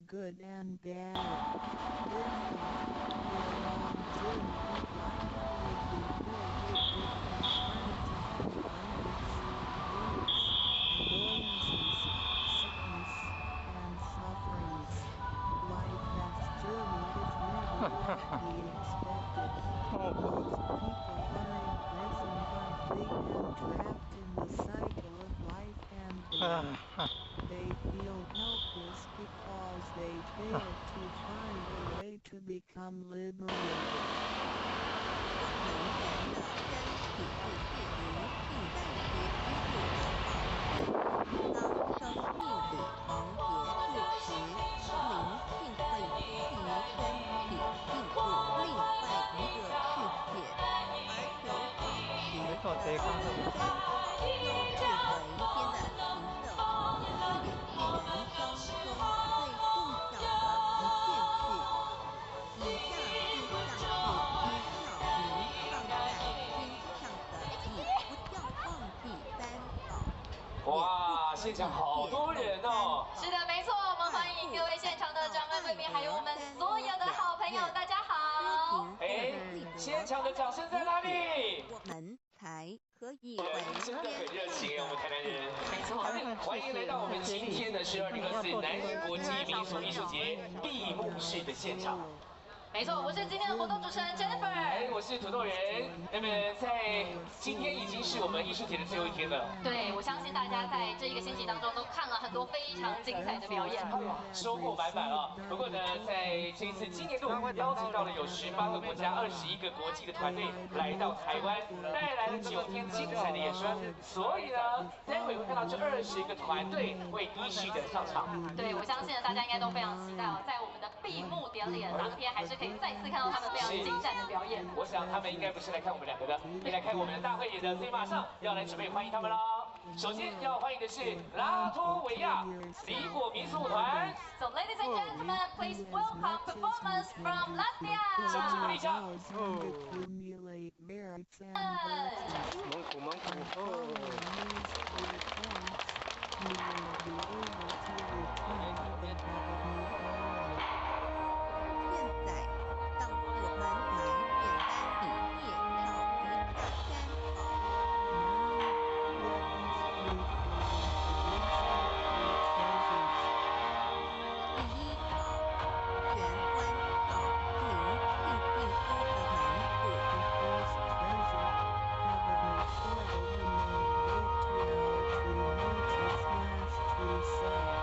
！Good and bad. They feel helpless because they fail to find a way to become liberated. 哇，现场好多人哦！是的，没错，我们欢迎各位现场的长官贵宾，还有我们所有的好朋友，大家好。哎，现场的掌声在哪里？我们才可以真的很热情啊，我们台南人。没错，欢迎来到我们今天的是2024南洋国际民俗艺术节闭幕式的现场。没错，我是今天的活动主持人 Jennifer。哎，我是土豆人。那么在今天已经是我们艺术节的最后一天了。对，我相信大家在这一个星期当中都看了很多非常精彩的表演。收获满满啊！不过呢，在这一次今年度邀请到了有18个国家、21个国际的团队来到台湾，带来了9天精彩的演出。所以呢，待会会看到这20个团队会依序的上场。对，我相信大家应该都非常期待哦，在我们的闭幕典礼的当天，还是可以再次看到他们非常精湛的表演。我想他们应该不是来看我们两个的，是来看我们的大会演的，所以马上要来准备欢迎他们喽。首先要欢迎的是拉脱维亚李果民俗舞团。So ladies and gentlemen, please welcome performance from Latvia. 掌声鼓励一下。 Accumulate merits and virtues. 蒙古蒙古哦。 You will be able to return to the government. 现在，让我们来简单地介绍一下3好。第1好，玄关好，灵性进出的门户。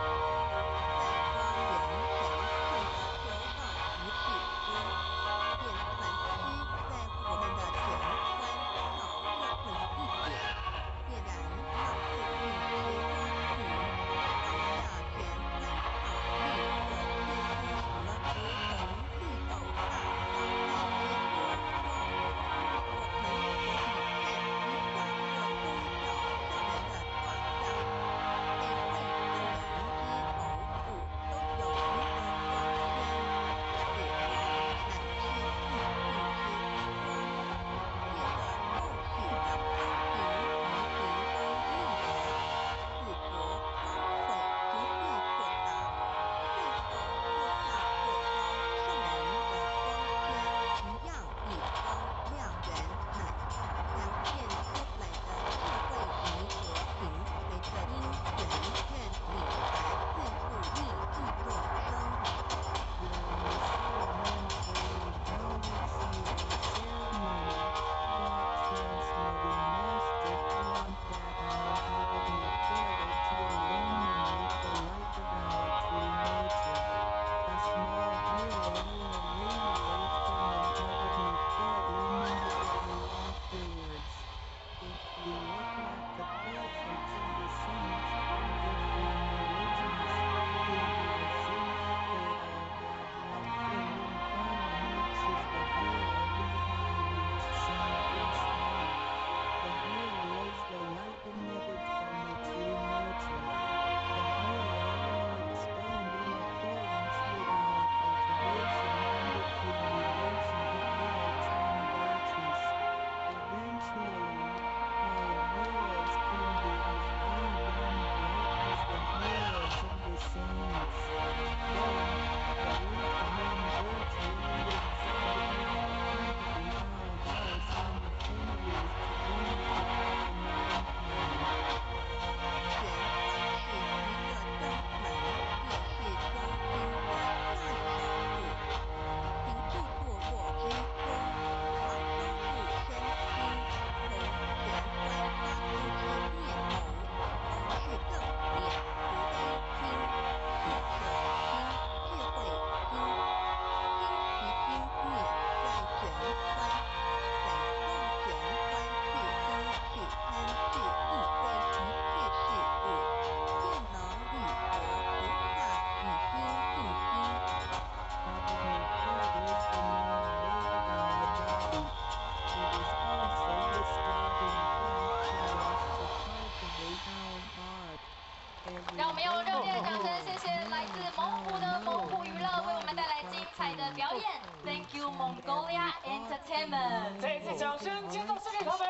Mongolia Entertainment。再一次掌声接送送给他们，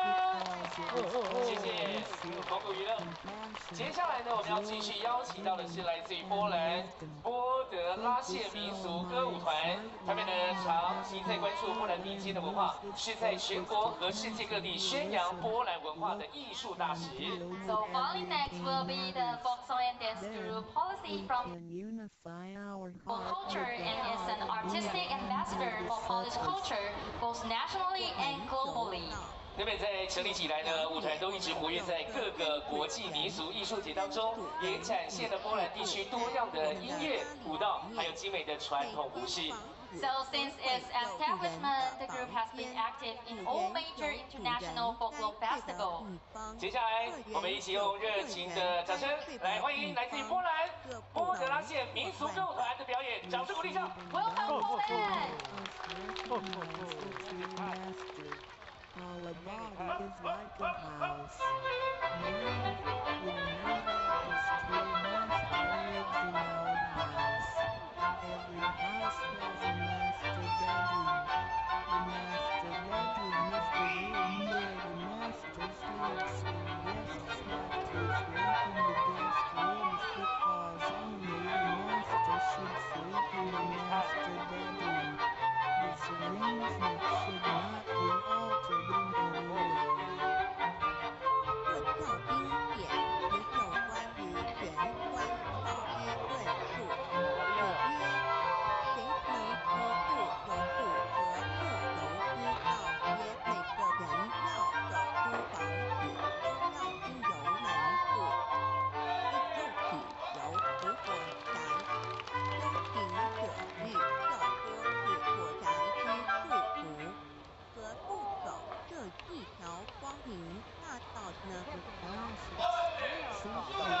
谢谢蒙古娱乐。接下来呢，我们要继续邀请到的是来自于波兰波德拉谢民俗歌舞团，他们呢长期在关注波兰民间的文化，是在全国和世界各地宣扬波兰文化的艺术大使。So following next will be the folk song and dance group policy from can unify our culture and is an artistic ambassador for Polish culture, both nationally and globally. 那么在成立起来呢，舞团都一直活跃在各个国际民俗艺术节当中，也展现了波兰地区多样的音乐、舞蹈，还有精美的传统服饰。So since its establishment, the group has been active in all major international folklore festivals. 接下来，我们一起用热情的掌声来欢迎来自于波兰波德拉谢民俗歌舞团的表演，掌声鼓励上。Welcome, Poland! All about it is like a house. We know that this true master lives in our house. Every house has a master bedroom. The master bedroom is the room where the master sleeps when guests have to sleep in the guest rooms because only the master should sleep in the master bedroom. This arrangement should not be altered in any way. 论道经典也有关于玄关道之论述。子曰：谁能知不由不和不由之道曰：每个人要走出房子，都要经由门户。又起由胡国宅，修行者日较多是国宅之祝福。何不走这一条光明大道呢？ Sufis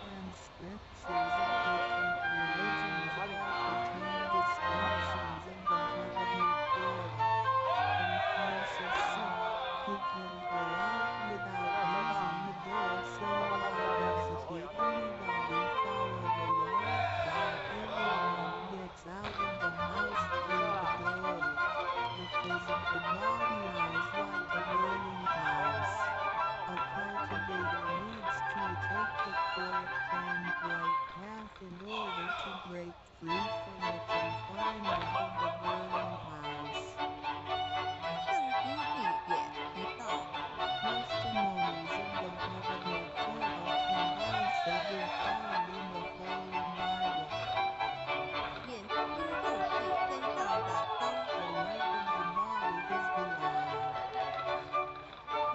and scriptures of different religions all contain distinctions in the heavenly order. In case of sin, who can go out without using the door so wide as if anybody follow the Lord God? Everyone gets out of the house through the door. The physical body lies like a burning house. A cultivator needs to take the correct and right path in order to break free from the confinement of the burning house. 圣经里也提到， Testimonies in the heavenly court of Christ are found in the Holy Bible. 眼睛就是身上的灯， The light of the body is the eye.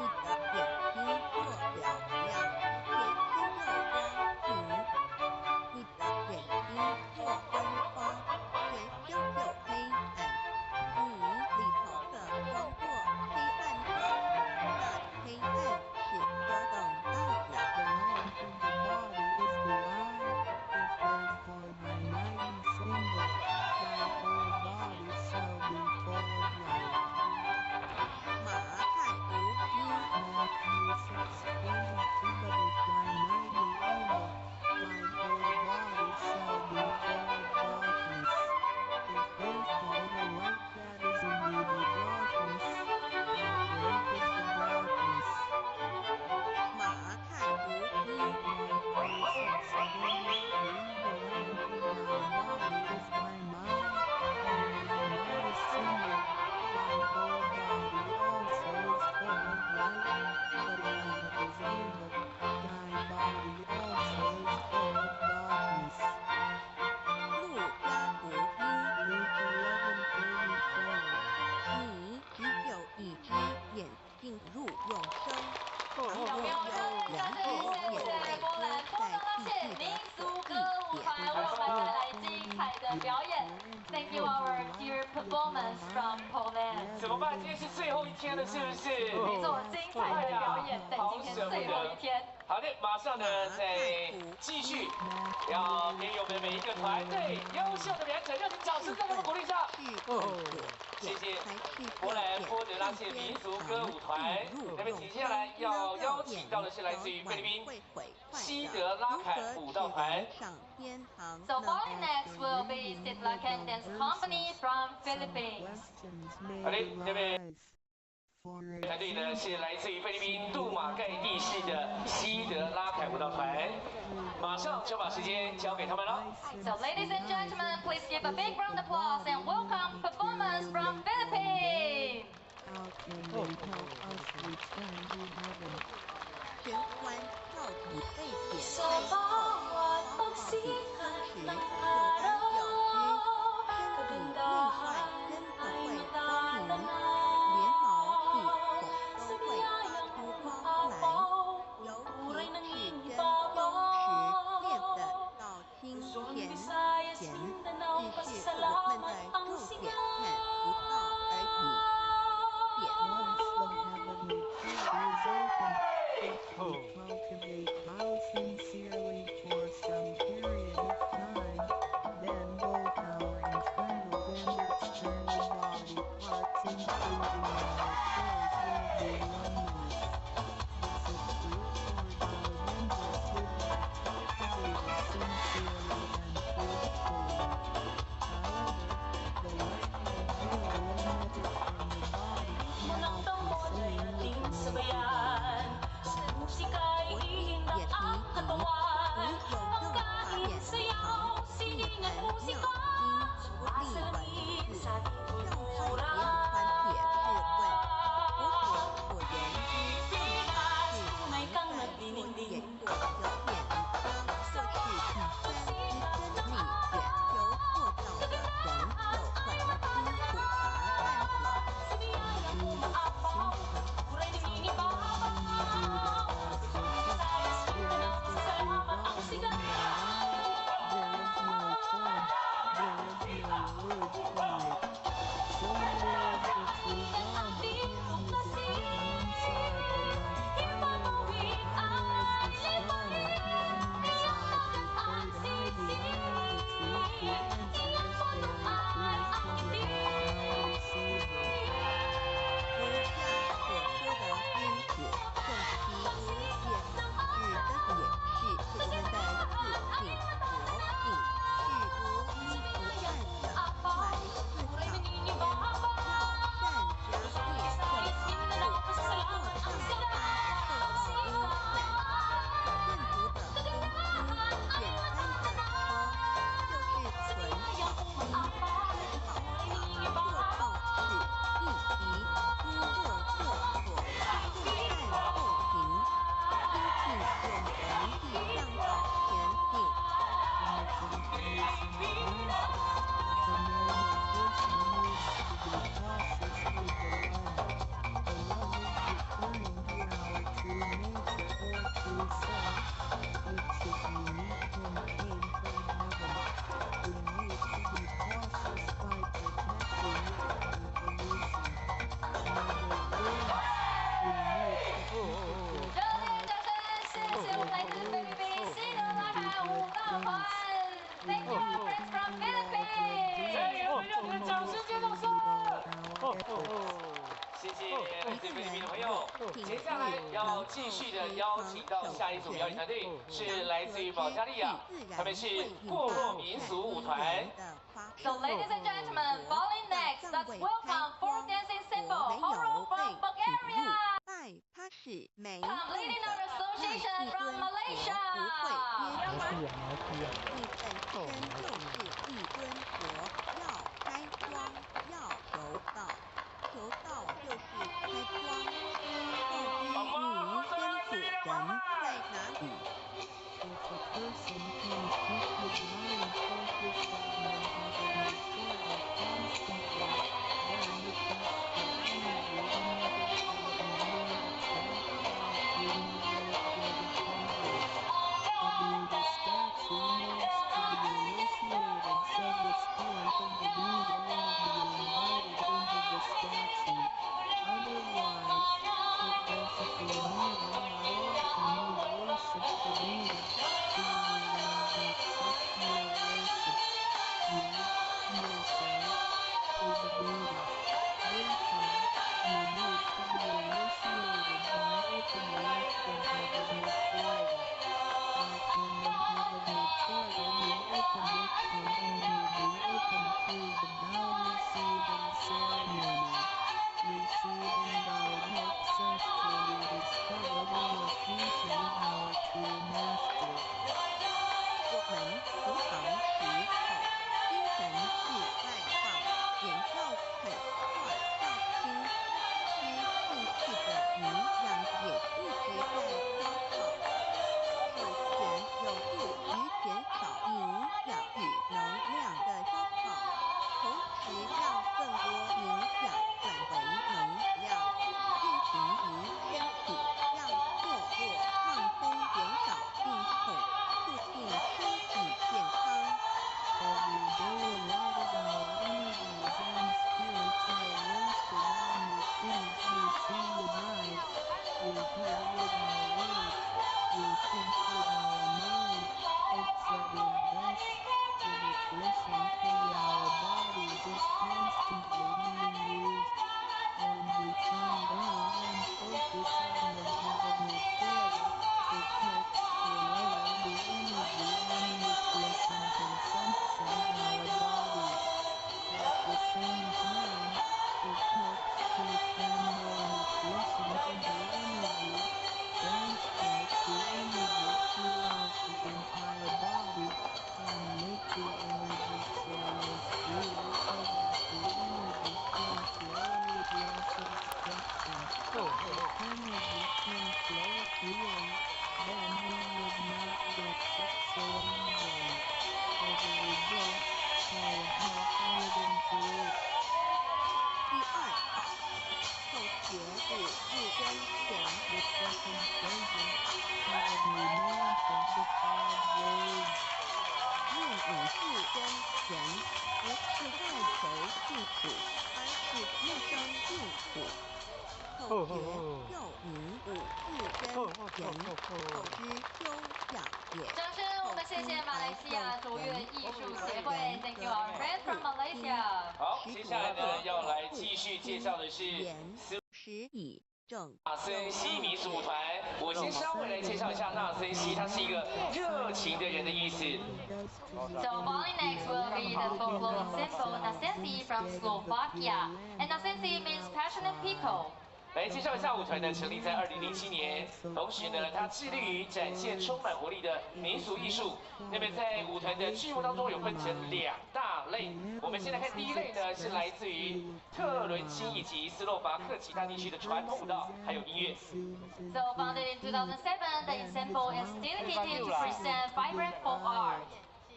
你的眼睛做表亮，全身要光明；你的眼睛做昏花，全身就黑暗。你里头的光若黑暗者，那黑暗是何等大呀！ The light of the body is the eye. If therefore thy night be single, thy whole body shall be full of light. 马太福音 Matthew 6:22. But if thy night be evil, thy whole body shall be full of darkness. If therefore the light that is in thee be darkness, how great is the darkness? 马太福音 Matthew 6:23. The lamp in thy body is thy mind. When thy night is single, thy whole body also is full of light. But when it is evil, thy body also is full of darkness. 路加福音， Luke 11:34. 你只有一只眼进入永生，倘有若没有有两只眼泪波兰波德拉谢民俗歌舞团为我们带来精彩的表演。Thank you, our dear performance from Poland. 怎么办？今天是最后一天了，是不是？没错，精彩的表演在今天最后一天。好的，马上呢再继续，要给予我们每一个团队优秀的表演者热情掌声，在他们鼓励下。谢谢波兰波德拉谢民族歌舞团。那么紧接下来要邀请到的是来自于菲律宾西德拉坎舞蹈团。So following next will be Sitlakan Dance Company from Philippines. 好的，这边。团队呢是来自于菲律宾杜马盖地市的西德拉凯舞蹈团，马上就把时间交给他们了。So ladies and gentlemen, please give a big round of applause and welcome performance from Philippines. 玄关到底被点开后，防止当时有感表知身体内外根部会光明，连毛与孔都会出包来，尤其是跟优时练的到清前前，只是我们的重点看不到而已。Cultivate how sincerely for some period of time, then both our internal and external body parts, including our toes, will be luminous. This is true for our members who have cultivated sincerely and truthfully. However, the light will really emitted from the body cannot be seen within the body. 眼皮不有任何眼睛，一盆尿经不利文字，上上连传铁质问，我所人之上法是常在做演过有眼汤，或是第三之真理远求做到的人，就很清楚答谢谢来自菲律宾的朋友。接下来要继续的邀请到下一组表演团队，是来自于保加利亚，他们是部落民俗舞团。So ladies and gentlemen, following next, let's welcome folk dancing symbol Horo from Bulgaria. Leading our association from Malaysia. 你本身就是一尊佛，要开光，要求道，求道就是开光。到底你先祖人在哪里？ If a person can keep his mind focused on the heavenly portal constantly, then the peaceful energy emitted from the Lord will be accomplished. A Buddha statue needs to be 第二考，后学步入关前 The second sentence probably meant that the child was 念五字跟前，不是外求净土，而是一生净土。后学又名五字跟前，后知修养也。掌声，我们谢谢马来西亚卓越艺术协会 ，Thank you our friend from Malaysia。好，接下来呢要来继续介绍的是时以正纳森西民俗舞团。我先稍微来介绍一下纳森西，它是一个热情的人的意思。 So following next will be the folklore symbol Nasensi from Slovakia, and Nasensi means passionate people. 来介绍一下舞团呢，成立在2007年，同时呢，它致力于展现充满活力的民俗艺术。那么在舞团的剧目当中有分成2大类，我们先来看第一类呢，是来自于特伦钦以及斯洛伐克其他地区的传统舞蹈，还有音乐。So founded in 2007, the ensemble is dedicated to present vibrant folk art.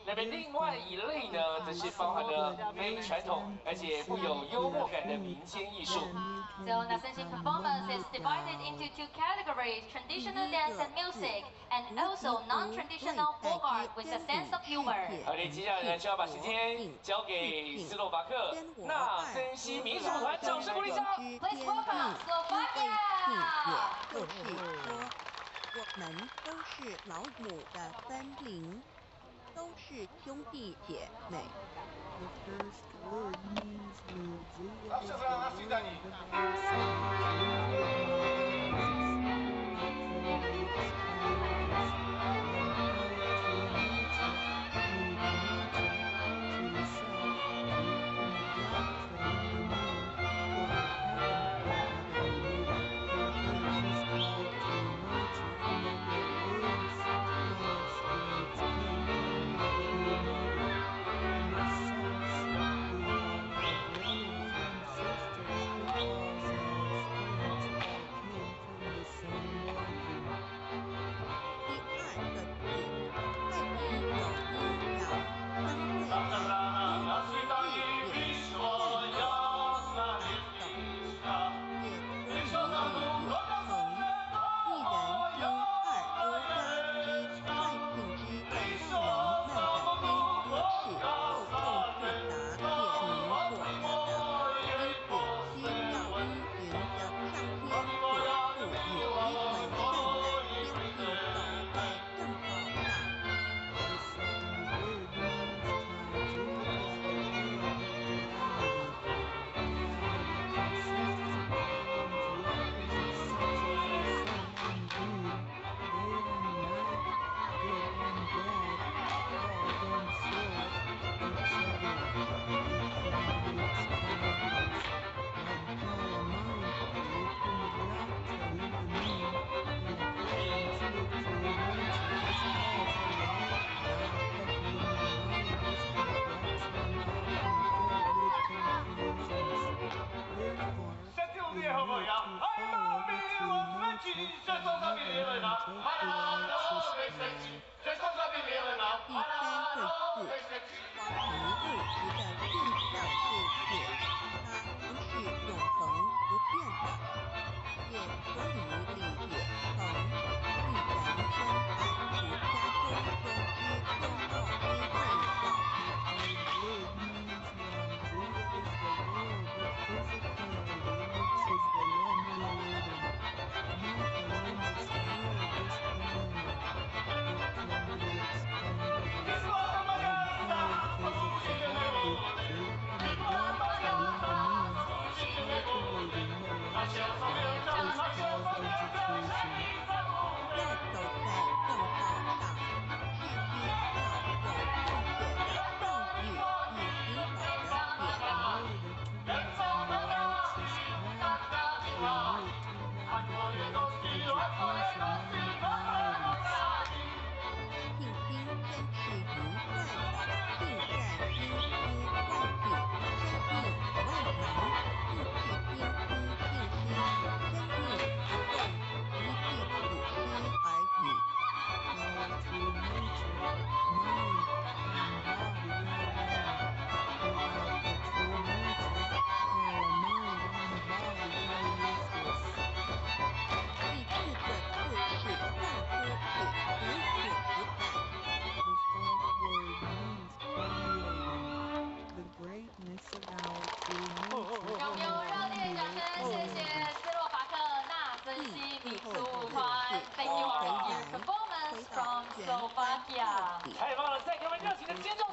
那么另外一类呢，则是包含了非传统而且富有幽默感的民间艺术。 So Nasensi performance is divided into 2 categories: traditional dance and music, and also non-traditional folk art with a sense of humor. 好的，接下来呢就要把时间交给斯洛伐克纳森西民俗团，掌声鼓励一下。 Please welcome Slovakia. 就是说，我们都是老母的分灵。 都是兄弟姐妹。 The first word means Muzua is the word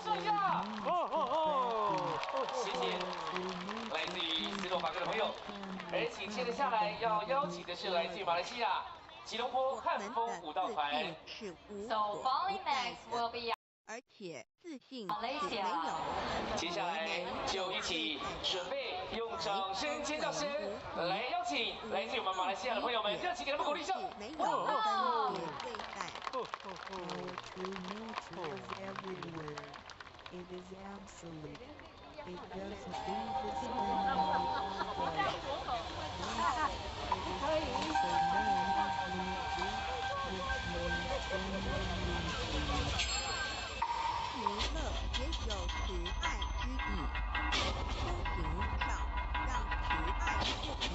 手一下。谢谢，来自于斯洛伐克的朋友。而紧接着下来要邀请的是来自于马来西亚吉隆坡汉风舞蹈团。是无 So 所不 following 在 next 的， will be 而且自信是 Malaysia 没有。接下来就一起准备用掌声、尖叫声来邀请来自于我们马来西亚的朋友们，热情给他们鼓励一下。没有分别对待。 Our true nature is everywhere. It is absolute. It doesn't discriminate others. It is also known as unity, which means genuinity. 娱乐也有慈爱之意，公平上让慈爱不满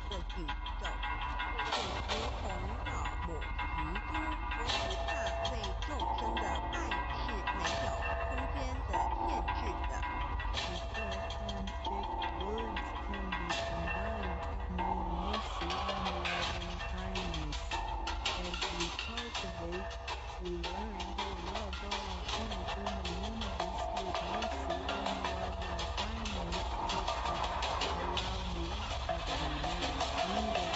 的宇宙，就如同老母基督和不怕为众生的爱是没有空间的限制的。 The and fixed words can be combined to mean mercy and loving kindness. As we cultivate, we learn to love all things in the universe with mercy and loving kindness, which allow me to be needed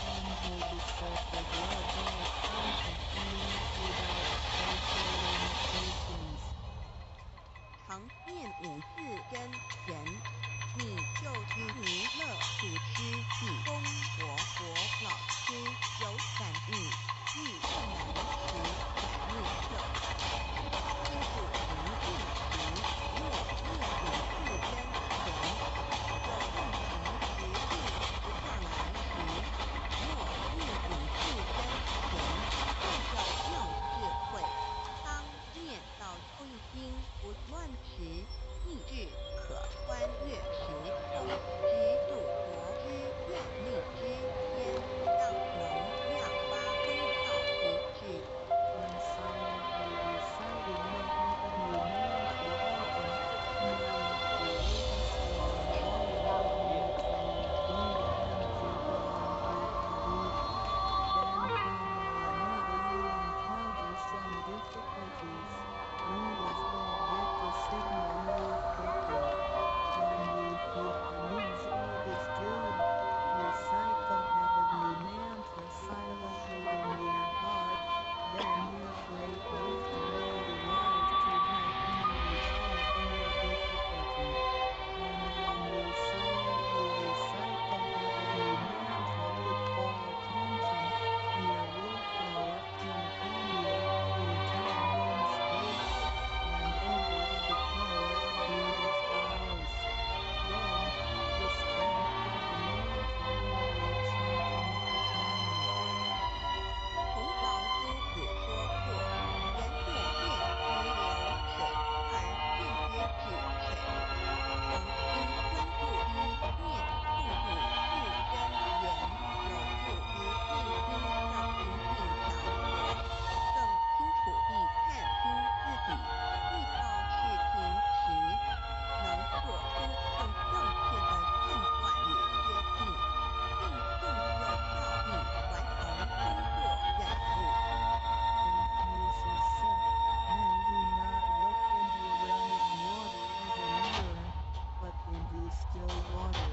and will be suffered love all kinds of beings without spatial limitations. 常念五字真言，你就是弥勒祖师地公活佛老师，有感应，遇困难时感应者。清楚明镜时，若念五字真言，有问题时定不上来时，若念五字真言，就叫妙智慧。当念到抽一经不乱时，意志可穿越时空之度国之愿力之间，让能量发挥到极致。 When silently reciting the heavenly mantra often, knowing creation and all elements and energy beyond then whenever you encounter some difficulties, leaders will get the signal more quickly. When you feel uneasy, it is good. Recite the heavenly mantra silently in your heart. Then your great wisdom will arise to help you resolve any difficulty. And when you silently recite the heavenly mantra with full attention, your willpower can permeate entire space and enter the declare Buddha's house. Then, the strength of the mantra will reach infinite attainment. 孔老夫子说过：“人若愿知流水，而进之至水，诚心专注于念诵五字真言，有助于内心的平静祥和，更清楚地看清自己，遇到事情时能做出更正确的判断与决定，并更有效地完成工作任务。” Confucius said, "Men do not look into running water as a mirror, but into still water."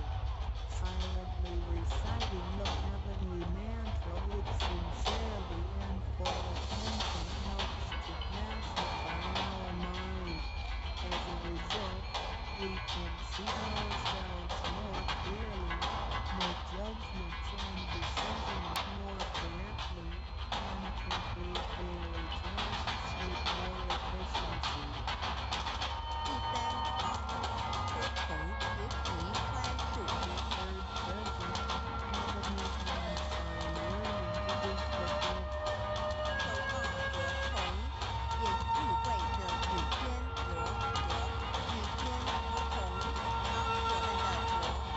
Silently reciting the heavenly mantra with sincerity and full attention helps to pacify our mind. As a result, we can see ourselves more clearly, make judgments and decisions more correctly, and complete daily tasks with more efficiency. 第三条，遵从学习专注。 Third present, heavenly plans are learning to be fulfilled. 守望合同，也意味着与天和合，与天服从，当我们的国心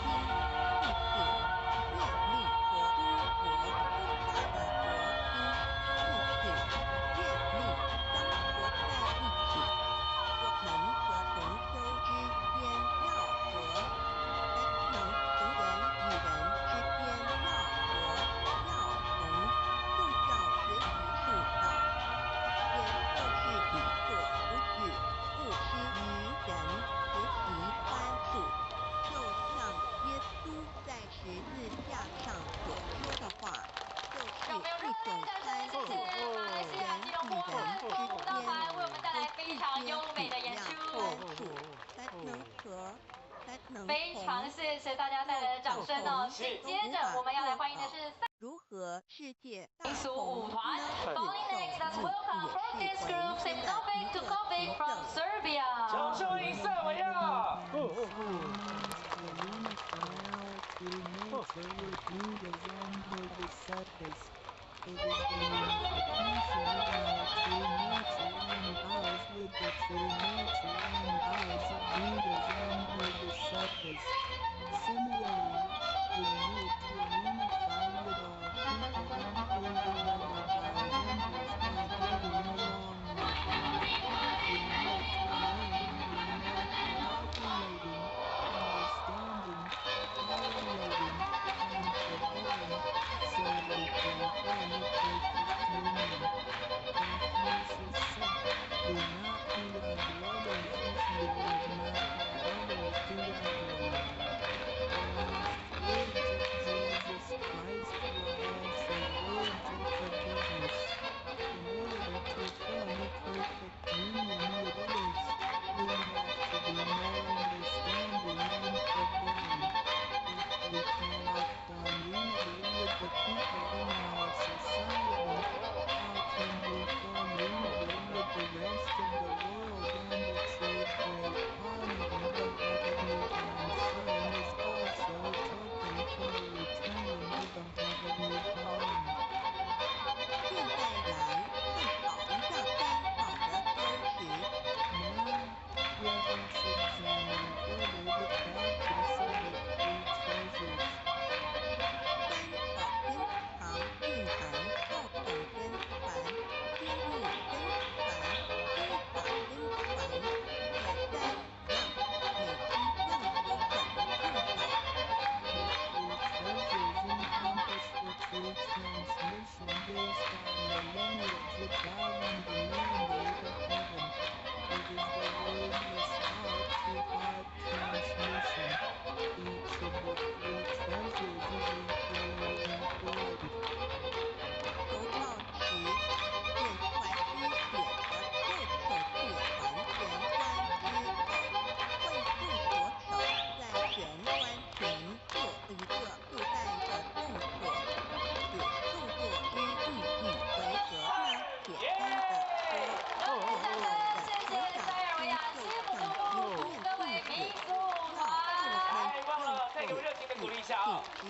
何才能非常谢谢大家带来的掌声哦。紧接着我们要来欢迎的是如何世界大民俗同舞团。呢？ Following next, let's welcome practice group Simnovic to Kovic from Serbia. 掌声欢迎塞尔维亚。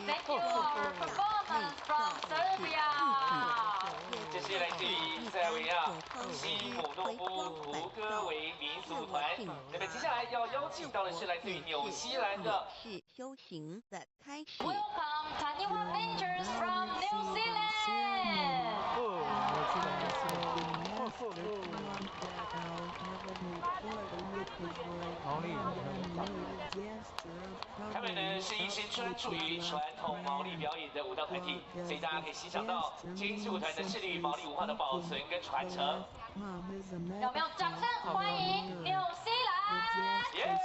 Thank you for performance from Serbia。这是来自于塞尔维亚西姆诺夫图戈维民俗团。那么接下来要邀请到的是来自于纽西兰的是修行的开始。 Welcome Taniwa Ventures from New Zealand。他们呢是一支专注于传统毛利表演的舞蹈团体，所以大家可以欣赏到这支舞团的致力于毛利文化的保存跟传承。让我们用掌声欢迎纽西兰！耶！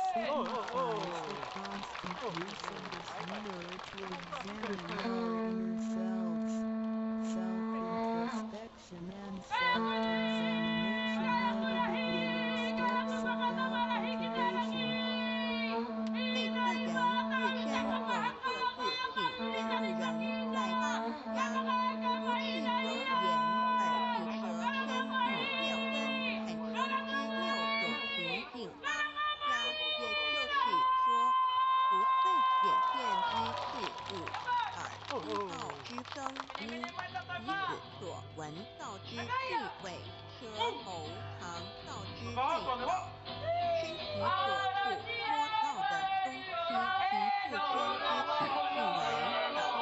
闻道之智慧，舌头尝道之味道，身体所触摸到的东西，其自身之体用来导后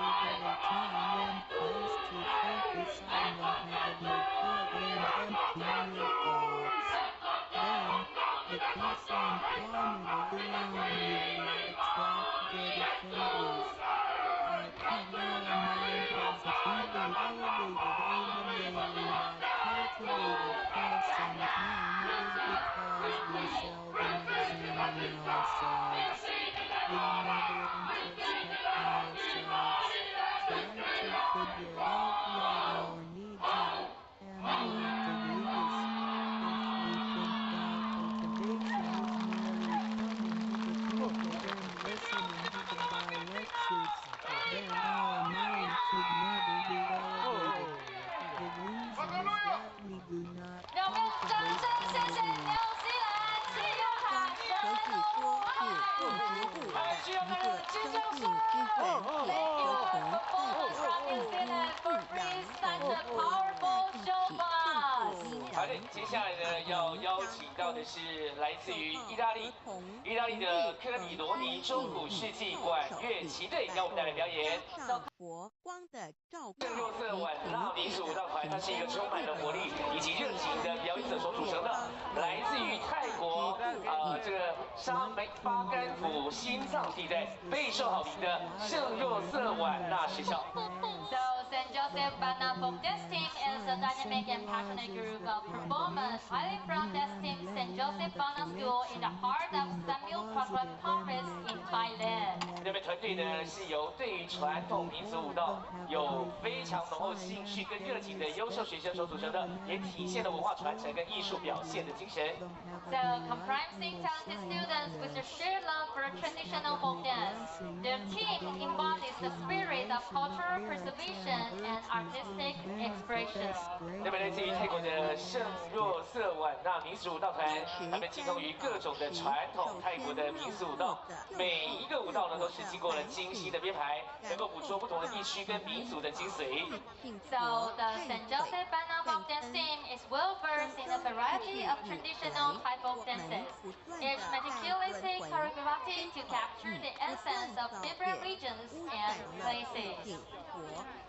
suitable time and place to focus on the heavenly court and empty your thoughts. Then, the peace and harmony around you will attract dedicated. Our mind has achieved elevated even daily that cultivated present time is because we seldom examine ourselves. We never introspect ourselves, try to figure out what our needs are, and what to do is. If we think that cultivation is merely coming to the pulpit and listening to the lectures, then our mind could never be elevated. The reason is that we do not 让我们掌声谢谢纽西兰信用卡神农花。共和部的一个生命之源，也和从代表好的，接下来呢，要邀请到的是来自于意大利的科里罗尼中古世纪管乐旗队，让我们带来表演。国光的照圣若瑟晚纳民族舞蹈团，它是一个充满了活力以及热情的表演者所组成的，来自于泰国这个沙梅巴干府心脏地带备受好评的圣若瑟晚纳学校。So St. Joseph Bana Folk Dance Team is a dynamic and passionate group of performers highly from this team St. Joseph Bana School in the heart of Samuel Prakrat Province in Thailand. 这边团队呢是由对于传统民族舞蹈有非常浓厚兴趣跟热情的优秀学生所组成的，也体现了文化传承跟艺术表现的精神。So comprising talented students with a shared love for traditional folk dance, their team embodies the spirit of cultural preservation and artistic expression. 那么来自于泰国的圣若瑟晚纳民俗舞蹈团，他们精通于各种的传统泰国的民俗舞蹈，每一个舞蹈呢都是经过了精细的编排，能够捕捉不同的地区跟民族的精髓。So the St. Joseph Bana Folk Dance Team is well versed in a variety of traditional Thai folk dances, each meticulously choreographed to capture the essence of different regions and places.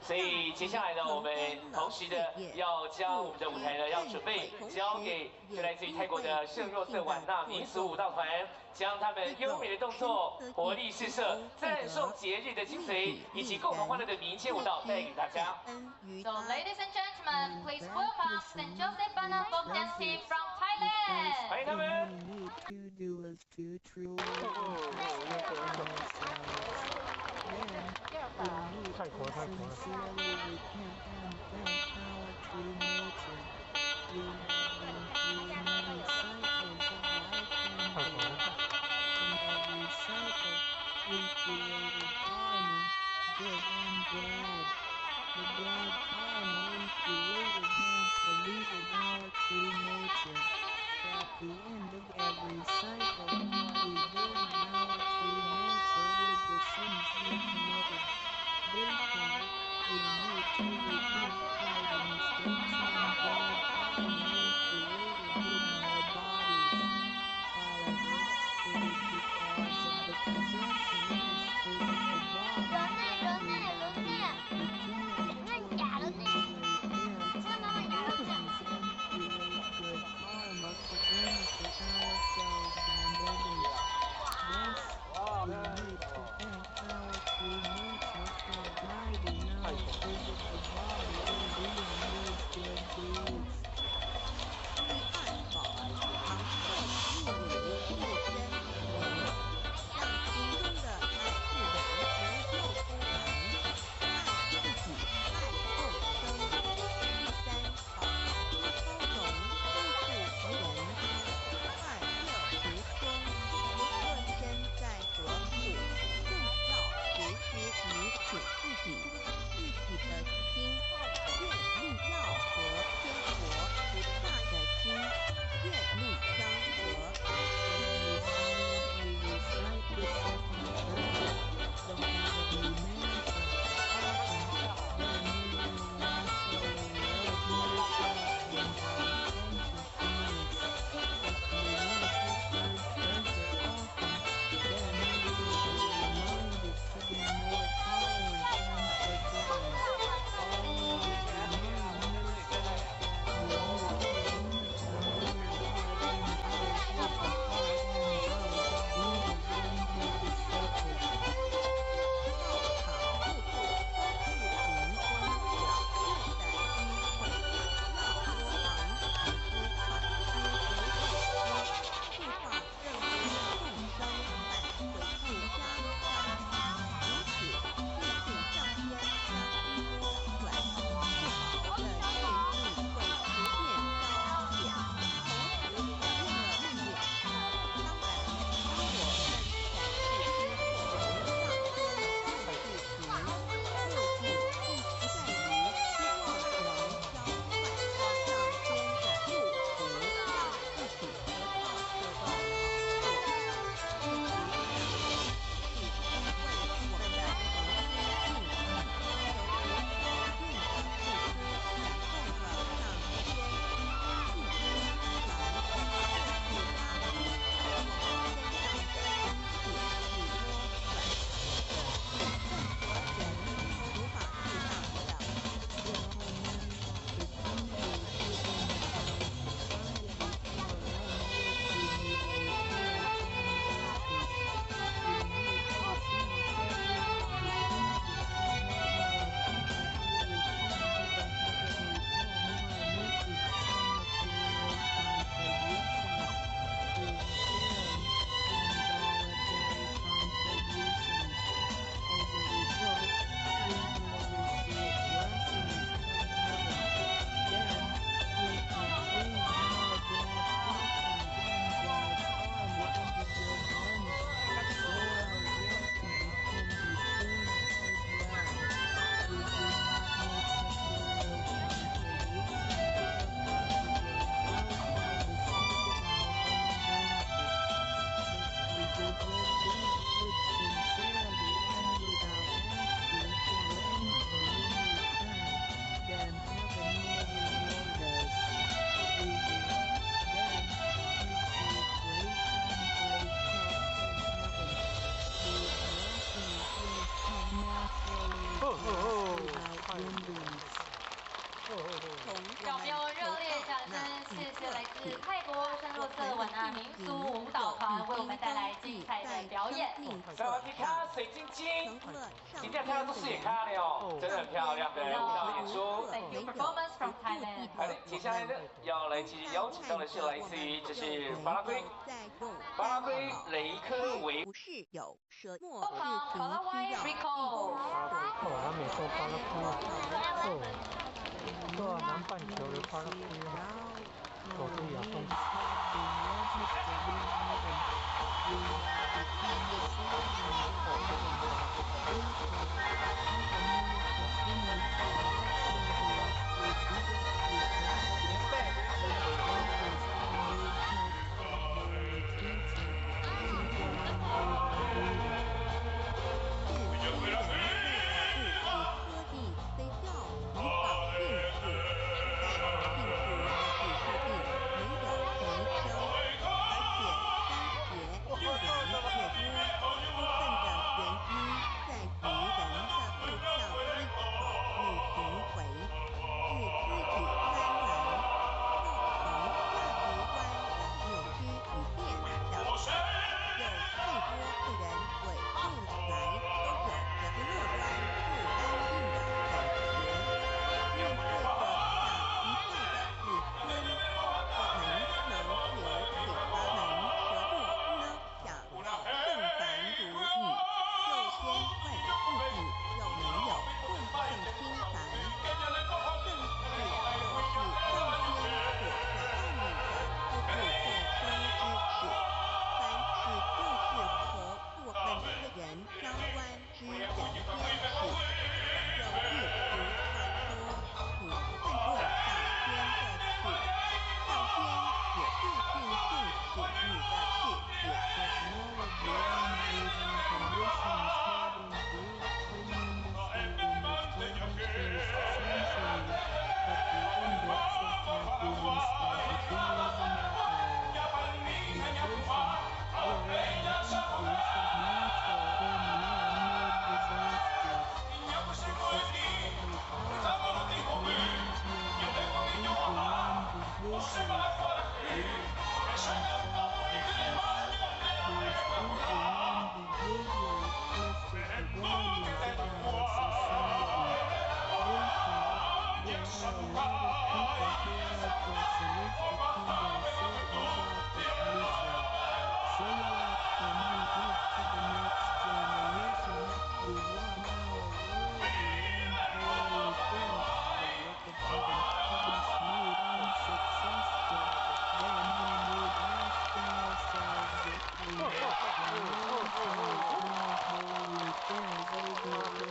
所以接下来呢，我们同时的要将我们的舞台呢，要准备交给来自于泰国的圣若瑟晚纳民俗舞蹈团，将他们优美的动作、活力四射、赞颂节日的精髓以及共同欢乐的民间舞蹈带给大家。So ladies and gentlemen, please welcome St. Joseph Bana Folk Dance Team from Thailand. 欢迎他们。 泰国了。At the end of every cycle, we bring our true nature with the sins we committed. Therefore, we need to repent for the mistakes and God finally created in our bodies. However, it is because of the possession of the physical body that we physical body 水晶晶，成了今天看到都视野看了哦，真的很漂亮的舞蹈演出。 Thank you performance from Thailand. 好的，接下来呢，要来继续邀请到的是来自于这是巴拉圭雷科维。不是有舌墨后方巴拉圭 Rico。南美洲巴拉圭，南半球的巴拉圭，首都亚东。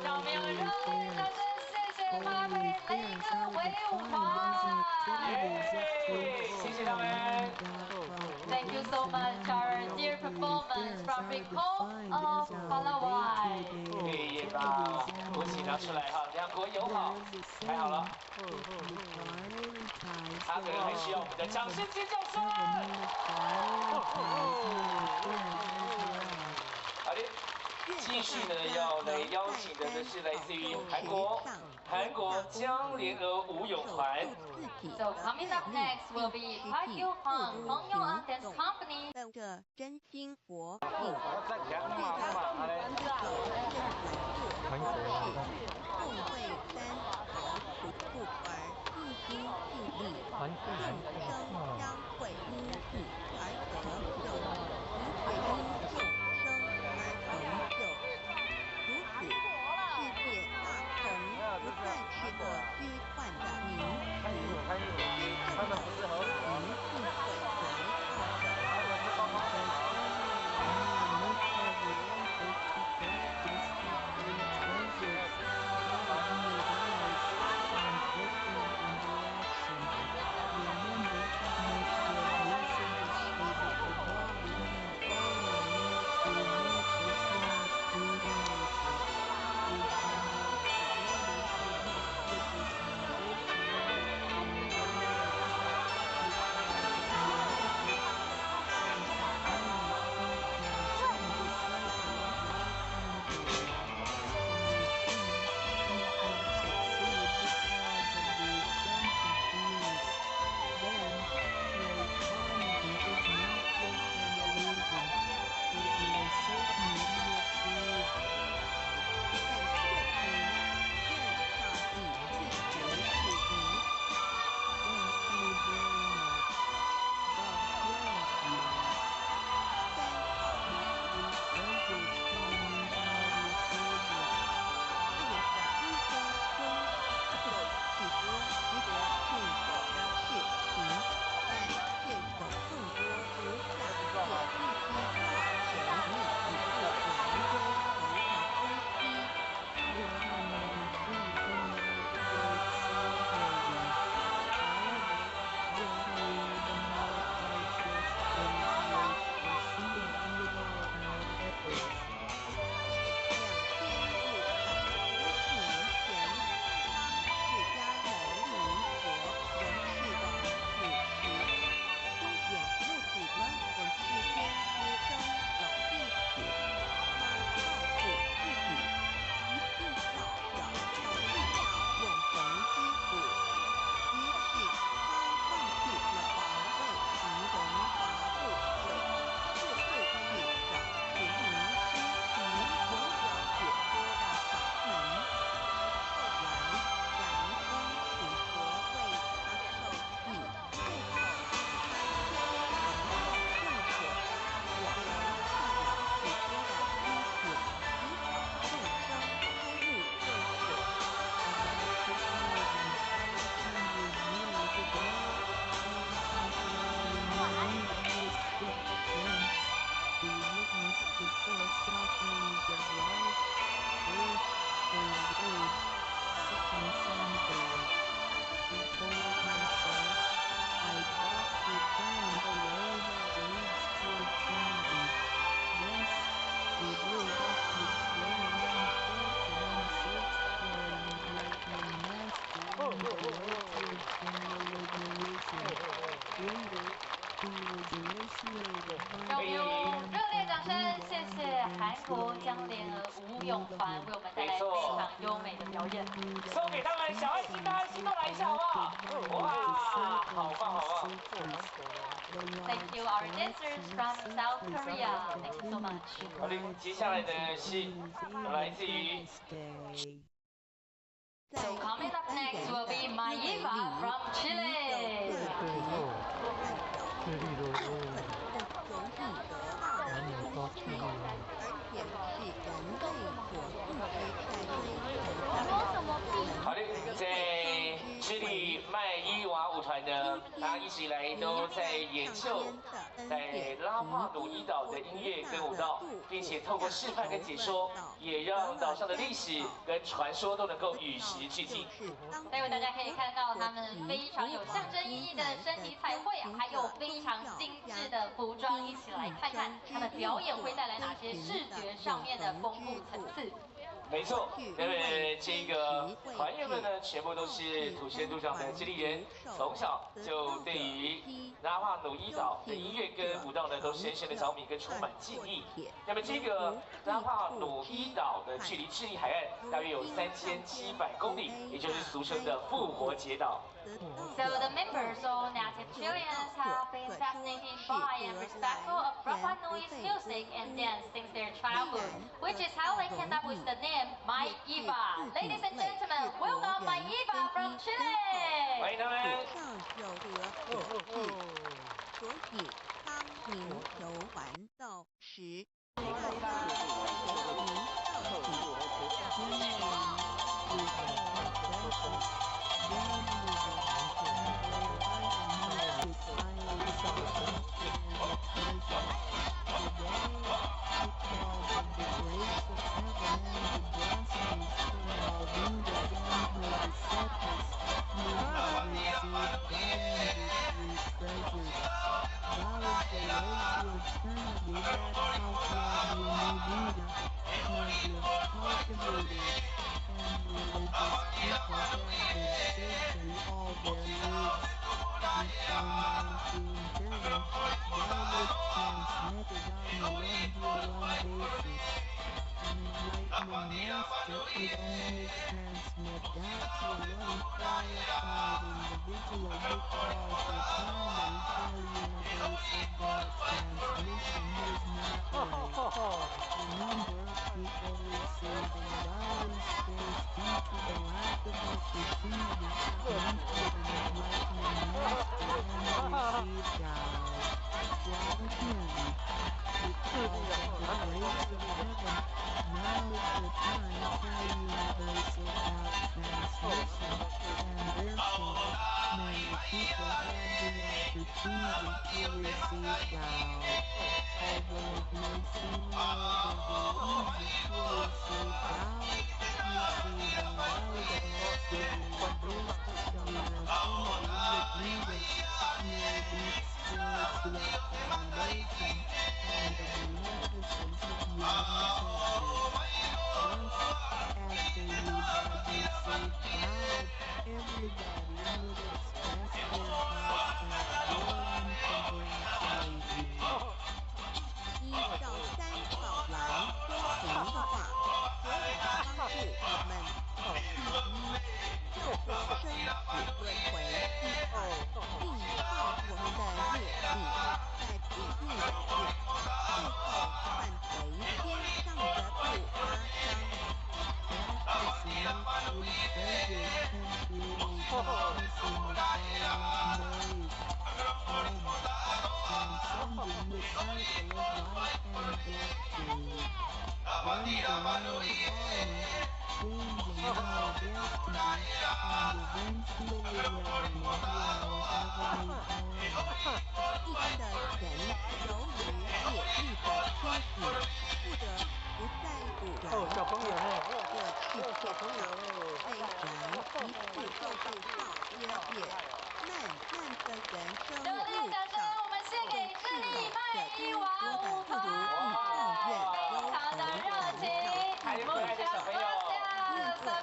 让我们用热烈的掌声，谢谢巴拉圭雷科维舞团。谢谢他们。 Thank you so much, our dear performance from Rico of Palawai. 可以把国旗拿出来哈，两国友好，太好了。他可能还需要我们的掌声尖叫声。好的，继续呢要来邀请的是来自于韩国江联合舞泳团。 So coming up next will be Park Yoo-hwan Hongyeong Dance Company. 这真心活力，再给他骂骂，好嘞。共会三好楚不儿，一心尽力，众生相会，女而得救，以水因众生而成就。如此，世界大同不再是个虚幻的名词，真正的和平是会来到的。 Thank 让我们用热烈掌声，谢谢韩国江联儿吴永团为我们带来非常优美的表演。送给他们小爱心，大爱心都来一下好不好？哇，好棒好棒！ Thank you, our dancers from South Korea. Thank you so much. 好的，接下来的是来自于 So coming up next will be Maiva from Chile. 智利的男女高智力啊。 好的，在智利麦伊娃舞团呢，他一直以来都在演奏在拉帕努伊岛的音乐跟舞蹈，并且透过示范跟解说，也让岛上的历史跟传说都能够与时俱进。待会大家可以看到他们非常有象征意义的身体彩绘，还有非常精致的服装，一起来看看他们表演会带来哪些视觉上面的丰富层次。 没错，因为这个团员们呢，全部都是土生土长的智利人，从小就对于拉帕努伊岛的音乐跟舞蹈呢，都深深的着迷跟充满记忆。那么这个拉帕努伊岛的距离智利海岸大约有3700公里，也就是俗称的复活节岛。 So the members of native Chileans have been fascinated by and respectful of Rapa Nui's music and dance since their childhood, which is how they came up with the name Maiva. Ladies and gentlemen, welcome Maiva from Chile. 欢迎他们。所以当您游玩到时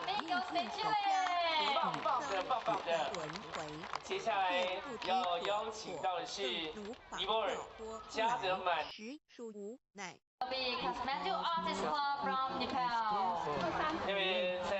，Amigos de Chile. 棒棒的，棒棒的。接下来要邀请到的是尼泊尔加德满。实属无奈。 Kathmandu Artist Club from Nepal。那么在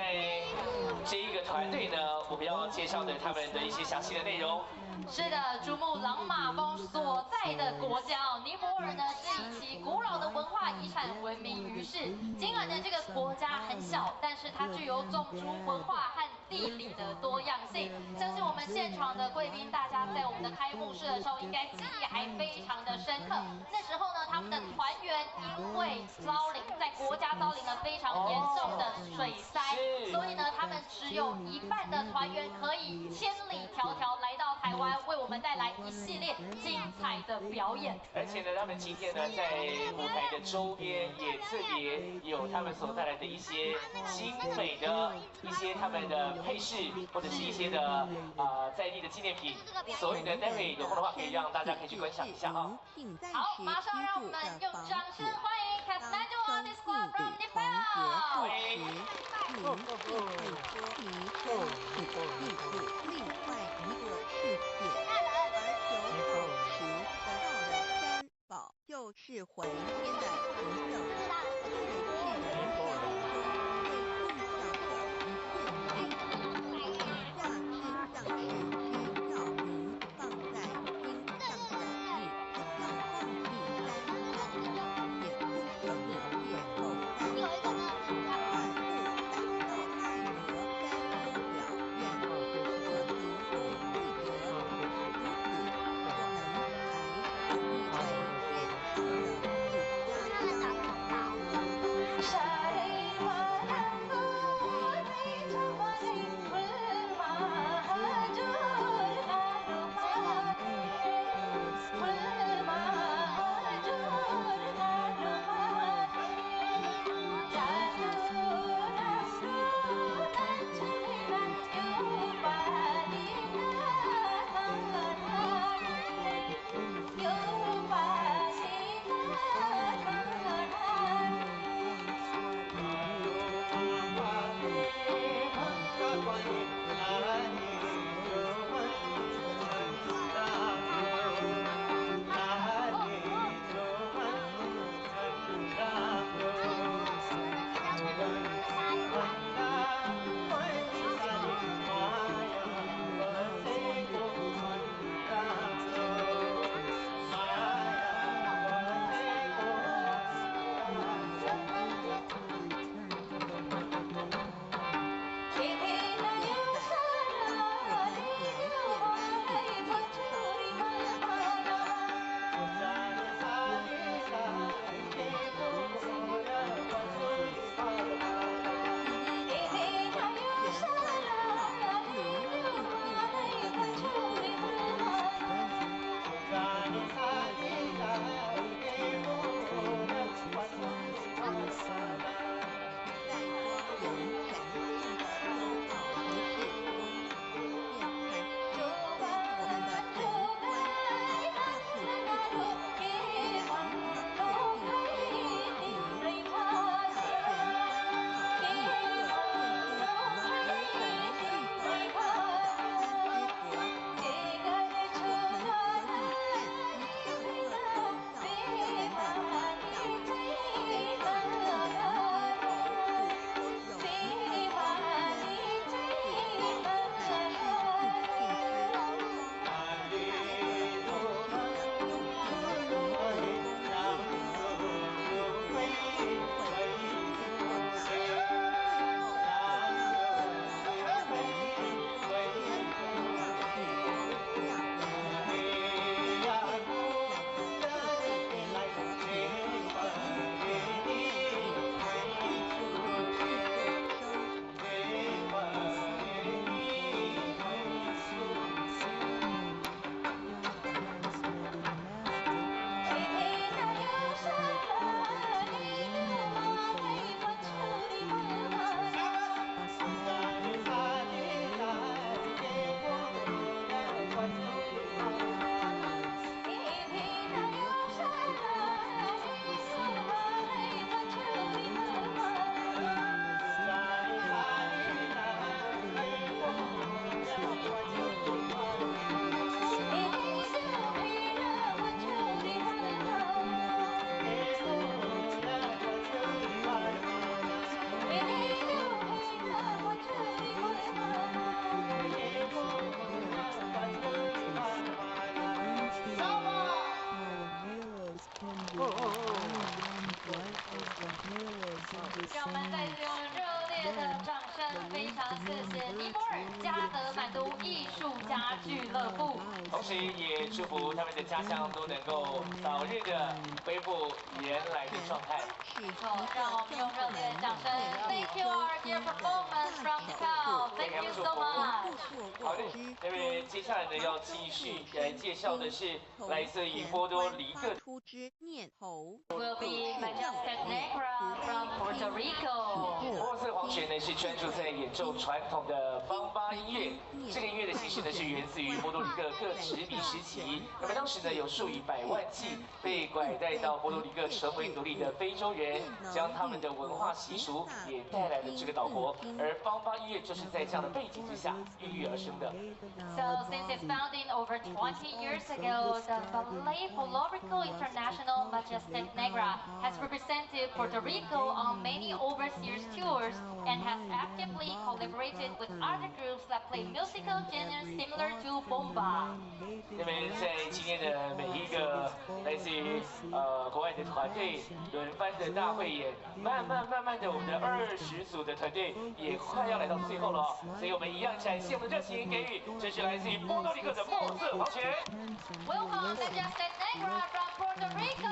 这一个团队呢，我们要介绍的他们的一些详细的内容。是的，珠穆朗玛峰所在的国家哦，尼泊尔呢是以其古老的文化遗产闻名于世。尽管呢这个国家很小，但是它具有种族文化和地理的多样性。相信我们现场的贵宾，大家在我们的开幕式的时候，应该记忆还非常的深刻。那时候呢，他们的团员因为在国家遭临了非常严重的水灾，所以呢，他们只有一半的团员可以千里迢迢来到台湾，为我们带来一系列精彩的表演。而且呢，他们今天呢，在舞台的周边也特别有他们所带来的一些精美的一些他们的配饰，或者是一些的在地的纪念品。所以呢，待会有空的话，可以让大家可以去观赏一下哈。好，马上让我们用掌声欢迎 Kathmandu Artist Club from Nepal。另外一个世界，而由石得到的三宝就是还天的成就，这也是人家说最重要的一件事。下身上是需要您放在心上的你，不要忘记三宝，也不可以借口三宝。万物感到爱和常谢谢尼泊尔加德满都艺术家俱乐部。同时也祝福他们的家乡都能够早日的恢复原来的状态。没错，让我们用热烈的掌声 ，Thank you our dear performance from Nepal. Thank you so much. 好的，那么接下来呢，要继续来介绍的是来自于波多黎各。出之念头 Will be Majestic Negra from Puerto Rico. 波斯皇权呢是专注在演奏传统的邦巴音乐，这个音乐的形式呢是源自于波多黎各各殖民时期。那么当时呢有数以百万计被拐带到波多黎各成为奴隶的非洲人，将他们的文化习俗也带来了这个岛国。而邦巴音乐就是在这样的背景之下孕育而生的。So since its founding over 20 years ago, the Ballet Folklorico International Majestic Negra has represented Puerto Rico on many overseas tours and has actively collaborated with other groups that play musical genres similar to bomba. 那么在今天的每一个来自于国外的团队轮番的大汇演，慢慢的，我们的20组的团队也快要来到最后了哦，所以我们一样展现我们的热情，给予这是来自于波多黎各的墨色皇权。Welcome Majestic Negra from Puerto Rico.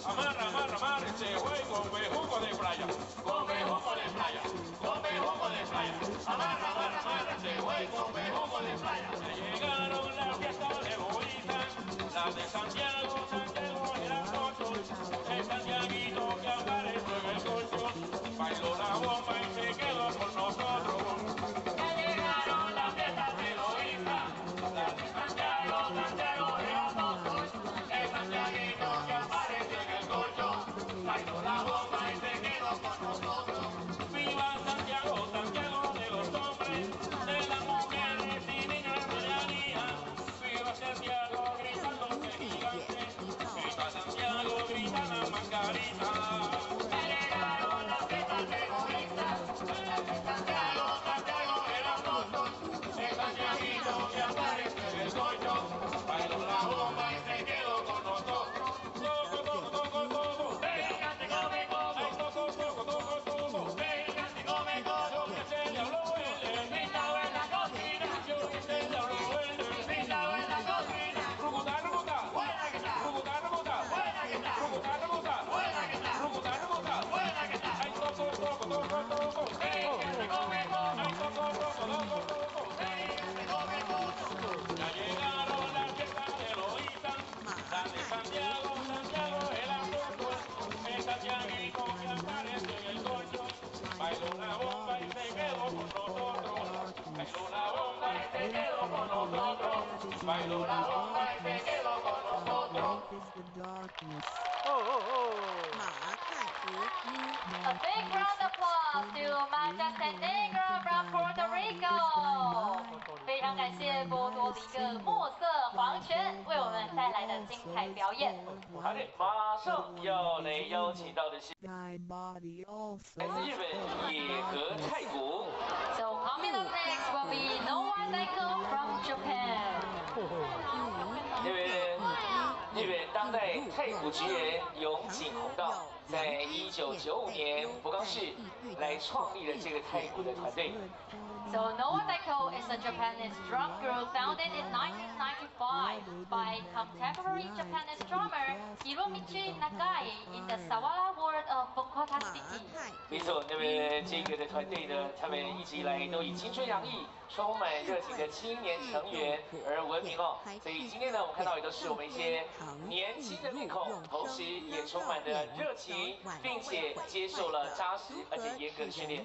Amarra, amarra, amarra ese juego, jugo de playa. Come jugo de playa, come jugo de playa. Amarra, amarra, amarra ese juego, jugo de playa. Ya llegaron las fiestas de Bonita, las de Santiago, Santiago eran ocho. El Santiaguito que apareció en el colchón, bailó la bomba y se quedó con nosotros. Ya llegaron las fiestas de Bonita, las de Santiago, Santiago eran ocho. El Santiaguito que apareció en el colchón, bailó la bomba y se quedó con nosotros. Viva Santiago, Santiago de los hombres, de las mujeres y niñas de la niña. Viva Santiago, gritando que gigante. Viva Santiago, grita la Margarita. Ya llegaron las fiestas terroristas, las de Santiago, Santiago eran tontos. El Santiaguito que apareció en el colchón, bailó la bomba y se quedó con nosotros. Toco, toco, toco, toco, venga, te come coco. Ay, toco, toco, toco, toco, venga, te come coco. Que se le habló el pintado en la cocina. Yo que se le habló el pintado en la cocina. Ruguta, ruguta, buena que está. Ruguta, ruguta, buena que está. Ruguta, ruguta, buena que está. Ruguta, ruguta, buena que está. Ay, toco, toco, toco, toco, venga, te come coco. Ay, toco, toco, toco, toco, venga, te come coco. Ya llegaron las fiestas de Loíza, las de Santiago, Santiago el asunto, el Santiaguito que apareció en el colchón, bailó una bomba y se quedó con nosotros, bailó una bomba y se quedó con nosotros, bailó una bomba y se quedó con nosotros. A big round of applause to Majestic Negra from Puerto Rico. 常感谢波多黎各墨色黄泉为我们带来的精彩表演。好的，马上要来邀请到的是 Thy body also 来自日本野格太鼓。 So coming up next will be Noah Daiko from Japan. 因为日本当代太鼓职人永井弘道，在1995年福冈市来创立了这个太鼓的团队。 So Noah Daiko is a Japanese drum group founded in 1995 by contemporary Japanese drummer Hiromichi Nagai in the Sawara ward of Fukuoka City. 没错，那么这个的团队呢，他们一直以来都以青春洋溢、充满热情的青年成员而闻名哦。所以今天呢，我们看到也都是我们一些年轻的面孔，同时也充满了热情，并且接受了扎实而且严格的训练。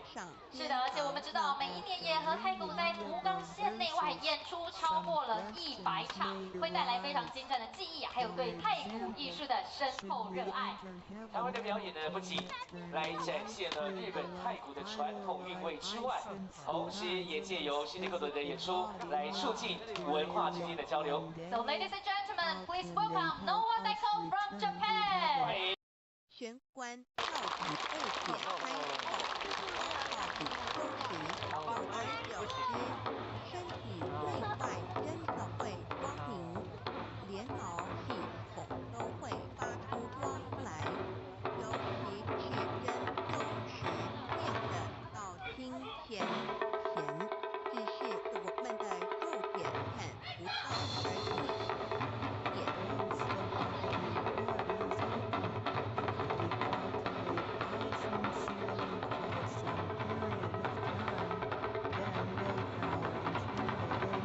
是的，而且我们知道，每一年野合太鼓在福冈县内外演出超过了100场，会带来非常精湛的技艺还有对太鼓艺术的深厚热爱。台湾的表演呢，不仅来展现了日本太鼓的传统韵味之外，同时也借由新内各队的演出来促进文化之间的交流。 So ladies and gentlemen, please welcome Noah Daiko from Japan. 欢迎。 玄关跳舞2点开后，跳舞休息，久而久之，身体内外真的会光明，连脑系统都会发出光来，尤其是跟幼时练的到今天前，只是我们的肉眼看不到而已。也 Then know how intimidate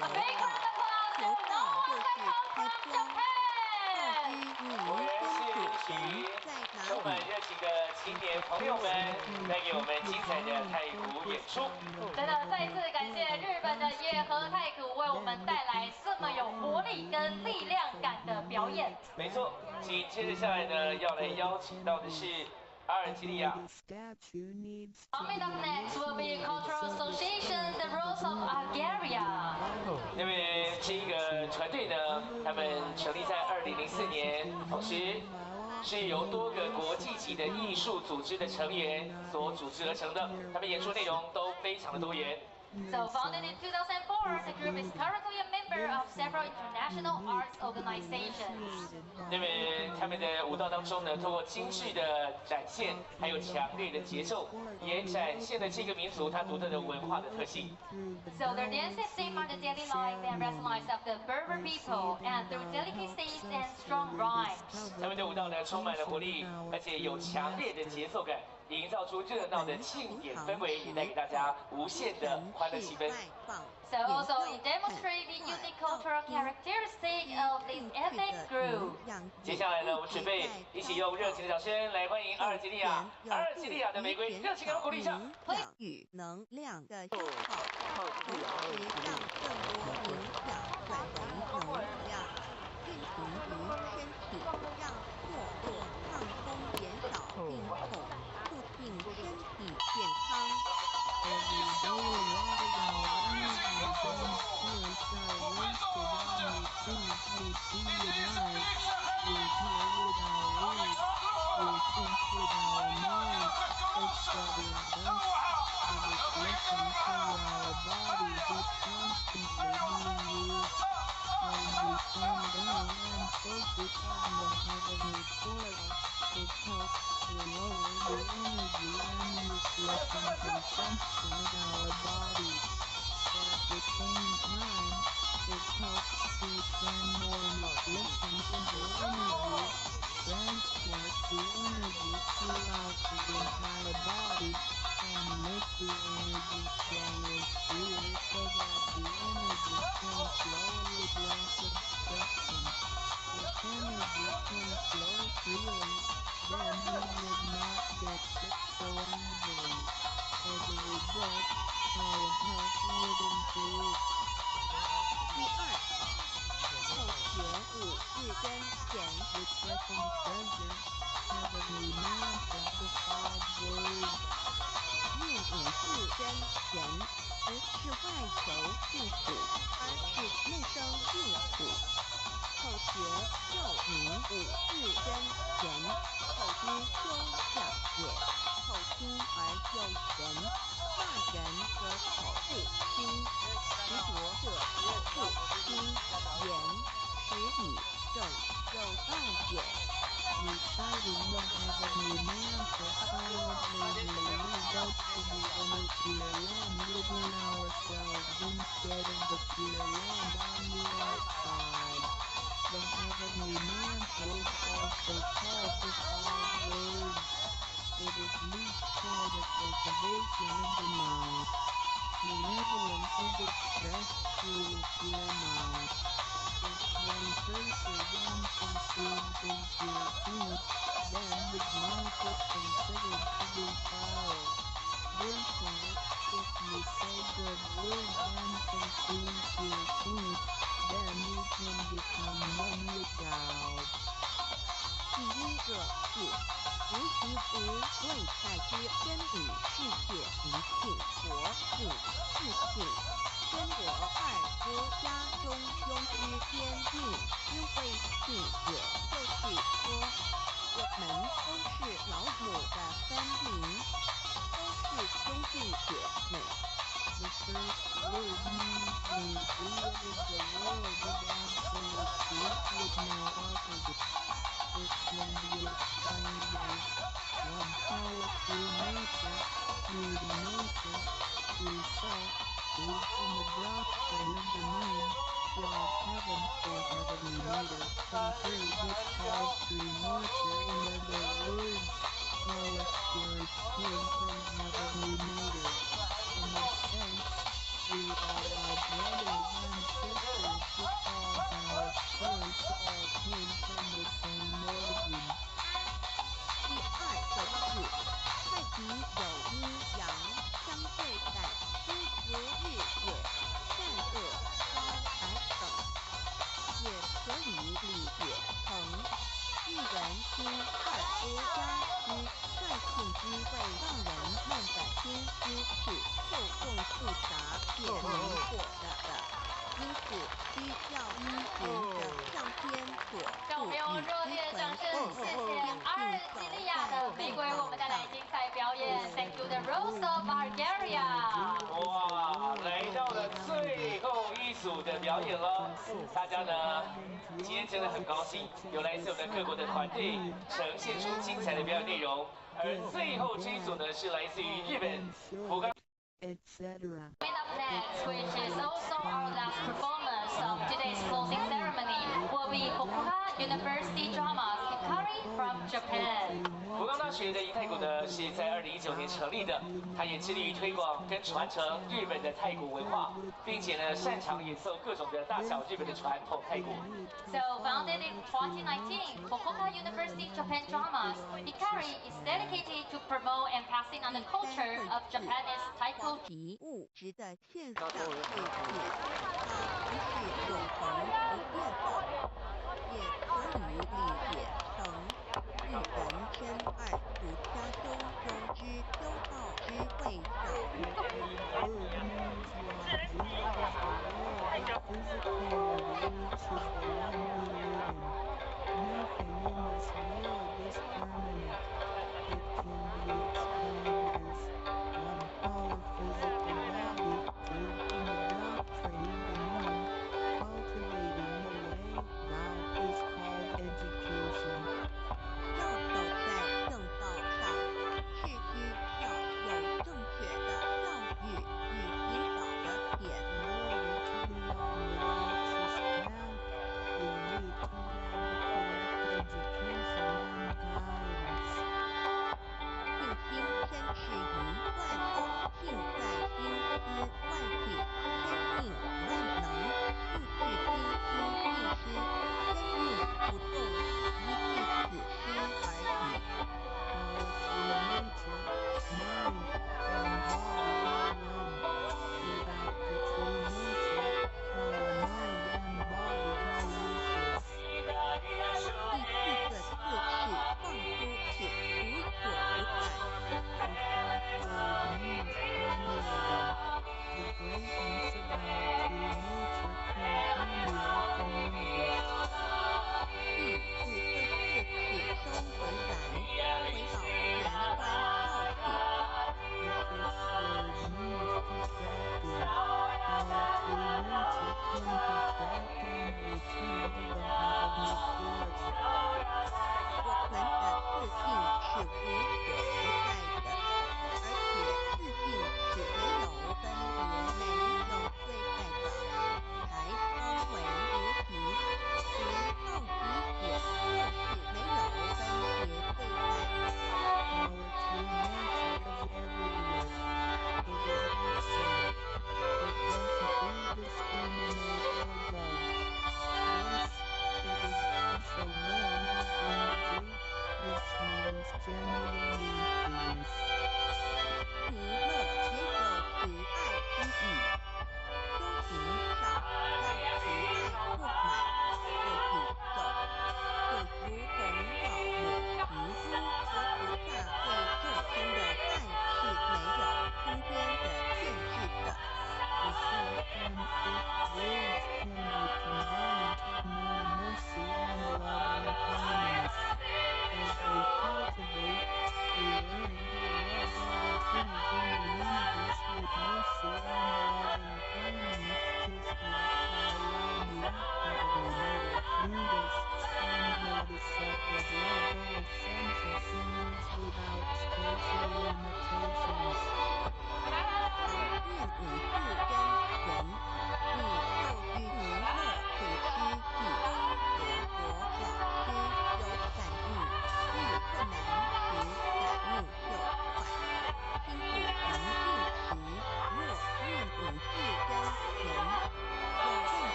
求道就是开光。告知我们是一群充满热情的青年朋友们，带给我们精彩的太鼓演出。真的，再一次感谢日本的野河太鼓为我们带来这么有活力跟力量感的表演。没错，紧接着下来呢，要来邀请到的是阿尔及利亚。 Statue needs to Coming up be next will be Cultural Association The Rose of Bulgaria。因为这个团队呢，他们成立在2004年，同时是由多个国际级的艺术组织的成员所组织而成的。他们演出内容都非常的多元。 So founded in 2004, the group is currently a member of several international arts organizations. 那么他们的舞蹈当中呢，通过精致的展现，还有强烈的节奏，也展现了这个民族它独特的文化的特性。 So their dances define the daily life and restless lives of the Berber people, and through delicate states and strong rhymes. 他们的舞蹈呢，充满了活力，而且有强烈的节奏感，营造出热闹的庆典氛围，也带给大家无限的欢乐气氛。 So also it demonstrates the unique cultural characteristic of this ethnic group. 接下来呢，我们准备一起用热情的掌声来欢迎阿尔及利亚，阿尔及利亚的玫瑰，热情给我们鼓励一下。 与能量的消耗，同时让更多影响转为能量，运行于身体，让破落、抗风减少病痛，促进身体健康。We are brothers and sisters because our parents all came from the same origin. 第二个字，太极有阴阳相对感，夫和日也，善恶高矮等，也可以理解成一人心二夫家之率性之会让人们的心思是错综复杂且迷惑的，因此需要依循着上天所让我们用热烈的掌声，谢谢阿尔及利亚的玫瑰为我们带来精彩表演。Thank you, the Rose of Bulgaria。哇，来到了最后一组的表演了，大家呢今天真的很高兴，有来自我们各国的团队呈现出精彩的表演内容。而最后这一组呢是来自于日本福冈。etc. Coming up next, which is also our last performance of today's closing ceremony, will be Fukuoka University Drama's Hikari from Japan. 福冈大学的银太鼓呢是在2019年成立的，它也致力于推广跟传承日本的太鼓文化，并且呢擅长演奏各种的大小日本的传统太鼓。So, founded in 2019, Fukuoka University Japan Dramas Hikari is dedicated to promote and passing on the culture of Japanese taiko. 及物质的现象世界，它不是永恒不变的，也可以理解成一人生二福家中中之修道之会要走在正道上，是需要有正确的教育与引导的点。静心身是一贯，静在心思万体，天命万能，不是心心尽失，生命不动，一是此失而已。第四个字是放出，且无所不在。第五个字是收回来，回到玄关少我们的自信是无所不在的，而且自信是没有分别、没有对待的，才称为无敌。连到极点就是没有分别对待。Genuinely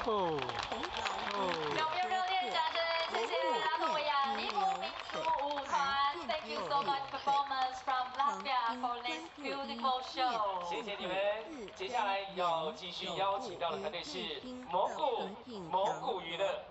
哦让我们用热烈掌声，谢谢拉脱维亚尼国民族舞团 ，Thank you so much performance from Latvia for this beautiful show。谢谢你们。接下来要继续邀请到的团队是蒙古娱乐。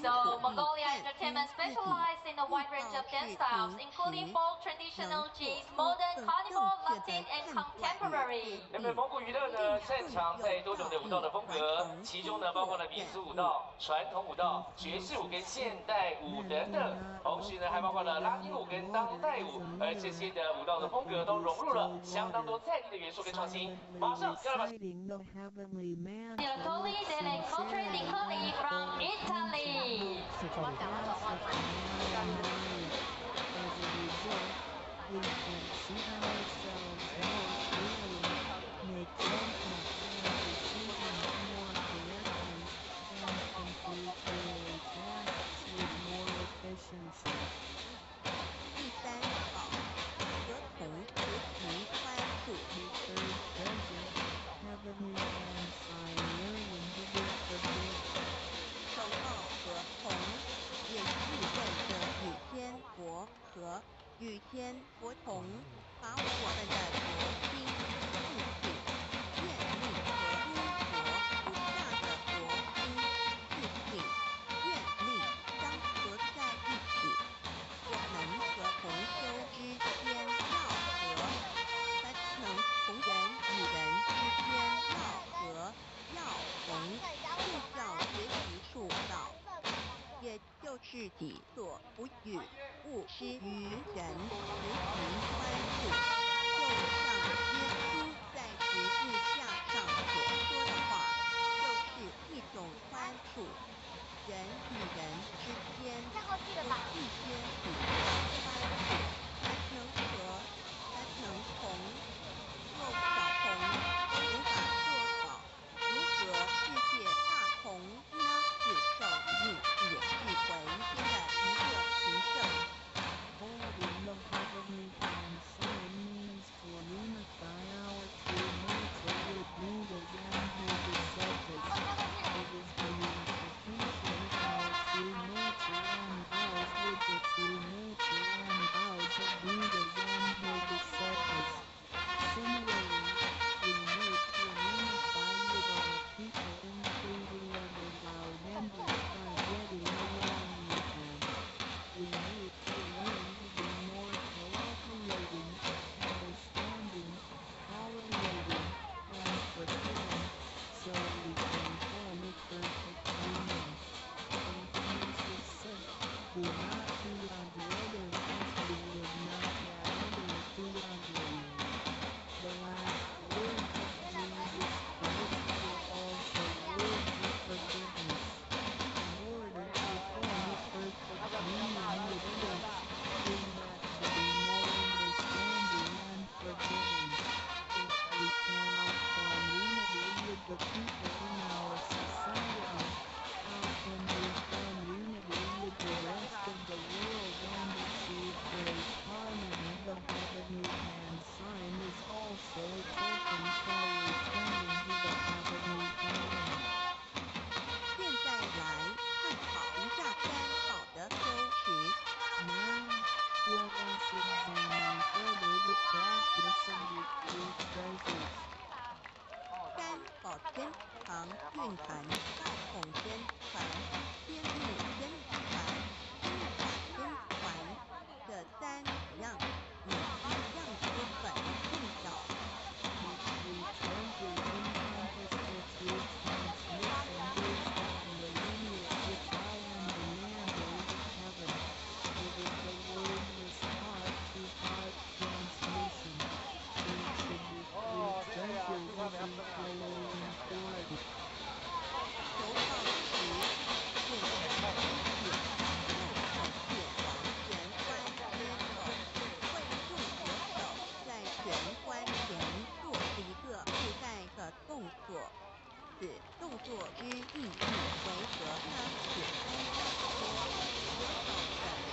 So, Mongolia Entertainment specializes in a wide range of dance styles, including folk, traditional, jazz, modern, carnival, Latin, and contemporary. 那么蒙古娱乐呢，擅长在多种的舞蹈的风格，其中呢包括了民族舞蹈、传统舞蹈、爵士舞跟现代舞等等，同时呢还包括了拉丁舞跟当代舞，而这些的舞蹈的风格都融入了相当多在地的元素跟创新。马上要来把。 Nicole and Country Nicole from Italy. 我讲那种话，第三宝合同和平宽恕。手报合同也是为着与天国和与天国同，把我们的国心父亲愿力和诸国不下的国心父亲愿力相合在一起，我们和同修之间要和，才能同人与人之间要和要同，塑造学习塑造。 也就是己所不欲，勿施于人，实行宽恕。就像耶稣在十字架上所说的话，就是一种宽恕。人与人之间有一些比较宽恕，才能和，才能同。若小同无法做好，如何世界大同呢？是受命。 也是回天的一个凭证。现在来探讨一下三宝的修持。三宝天堂蕴含道统天团、天目天团、天法天团这三样，每一样都很重要。 动作，此动作之意义为何呢？简单的说，左手的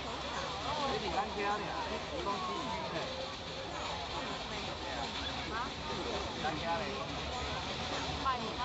手掌要动我们用买你吗？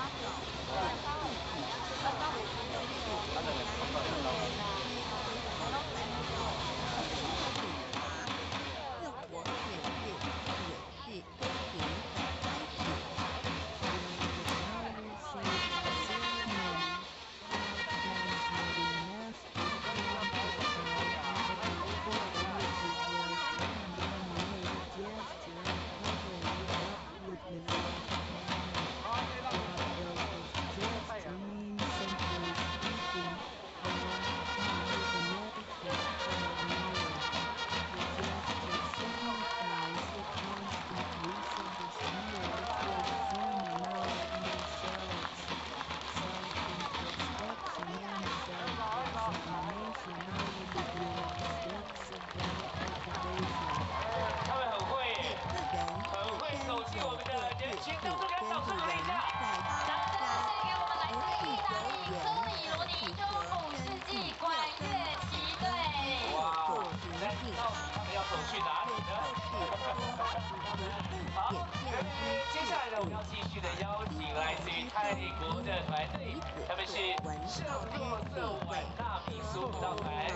圣若瑟晚大民俗舞蹈团。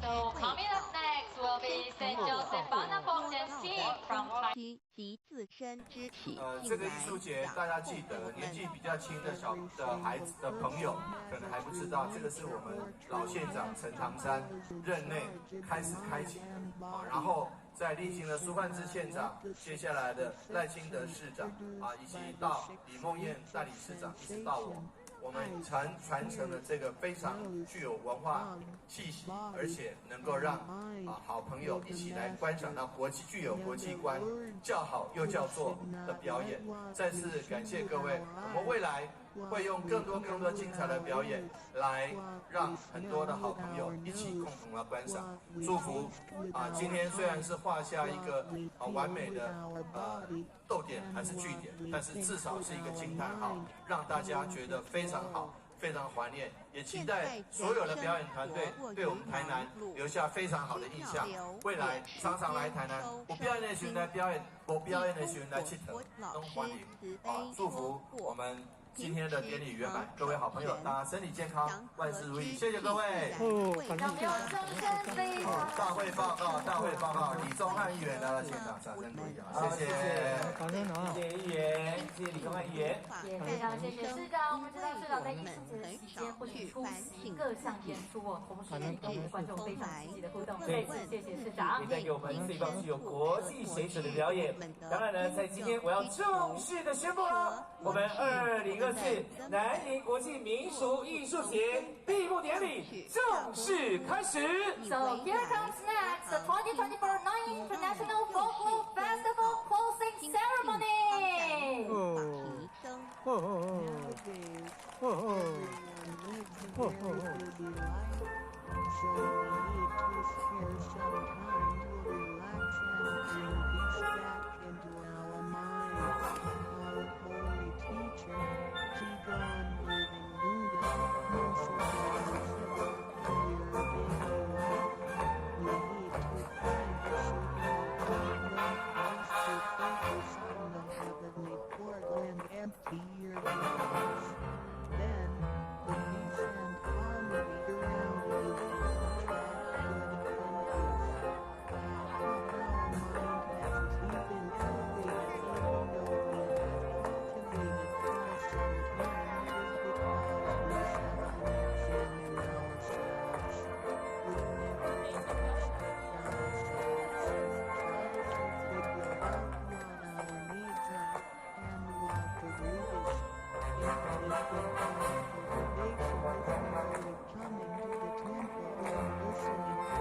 So coming up next will be Saint Joseph Bonaventure from China. 及自身肢体这个艺术节大家记得，年纪比较轻的孩子的朋友可能还不知道，这个是我们老县长陈唐山任内开启的啊，然后在例行的苏焕智县长，接下来的赖清德市长啊，以及到李梦燕代理市长，一直到我们传承了这个非常具有文化气息，而且能够让好朋友一起来观赏到具有国际观、叫好又叫座的表演。再次感谢各位，我们未来会用更多精彩的表演来让很多的好朋友一起共同来观赏。祝福今天虽然是画下一个完美的逗点还是句点，但是至少是一个惊叹号，让大家觉得非常好。非常怀念，也期待所有的表演团队对我们台南留下非常好的印象。未来常常来台南，有表演的时候来表演，无表演的时候来佚佗，都欢迎。祝福我们今天的典礼圆满，各位好朋友，大家身体健康，万事如意，谢谢各位。大会报告，李宗翰议员来到现场，掌声鼓励啊！谢谢，谢谢议员，谢谢李宗翰议员，也非常谢谢市长。我们知道市长在艺术节的期间不仅出席各项演出哦，同时也跟我们观众非常积极的互动。再次谢谢市长，也带给我们这一棒具有国际水准的表演。当然呢，在今天我要正式的宣布了，我们2024南宁国际民俗艺术节闭幕典礼正式开始。 So here comes next the 2024 Nanning International Folklore Festival closing ceremony. Empty your lungs. Then the peace and harmony around you attract good things. Our mind has even elevated, even though we have cultivated for some time, it is because we haven't examined ourselves. We never introspect ourselves, try to figure out what our needs are and what the root is. If we get down to the basics, like coming to the temple and listening to the God lectures, then our mind could never be elevated. The reason is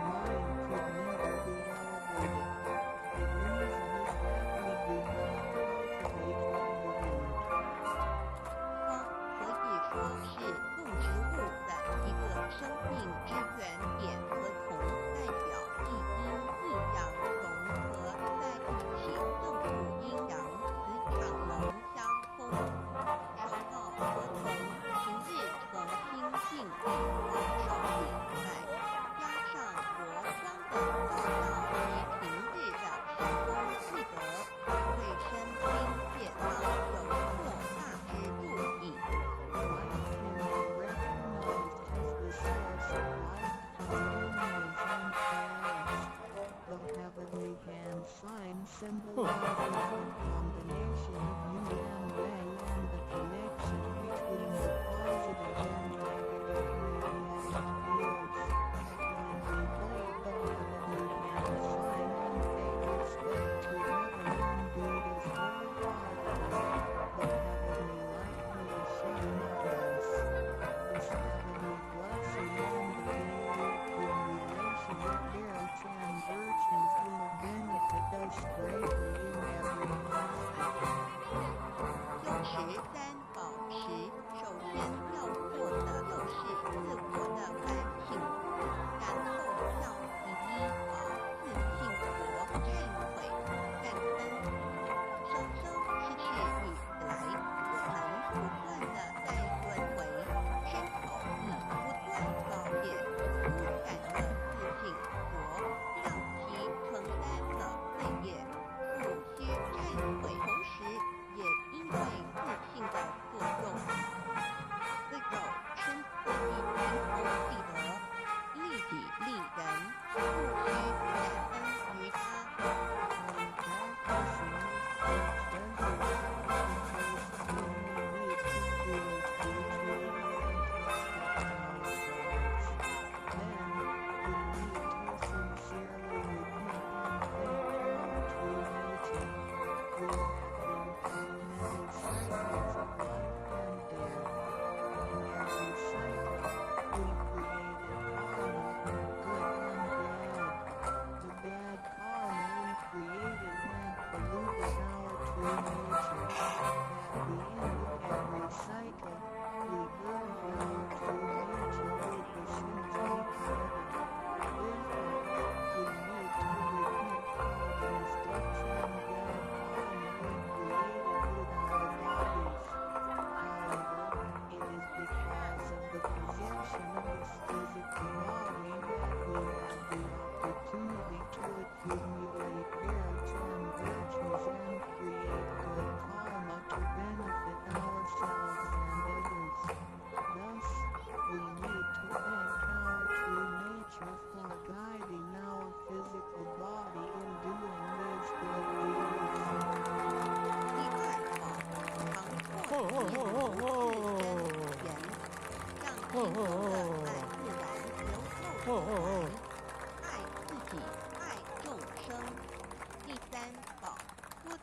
that we do not cultivate the root. 可以说是动植物的一个生命之原点和同，代表一阴一阳融合在一起，动物阴阳磁场能相通。手告和同平日从心性里往手里来，加上国光的教导及平日的手工艺德，为身心健康有莫大之助益。Life can be recognized as the source of life, harmonies and balance. The heavenly hand sign symbolizes the combination of yin and yang and the connection between the positive and negative radiant fields. When we hold the heavenly hand sign and pay respect to heaven and Buddha's holy artwork, the heavenly light will shine on us. This heavenly blessing and the daily accumulation of merits and virtues will benefit us greatly in every aspect. 修持三宝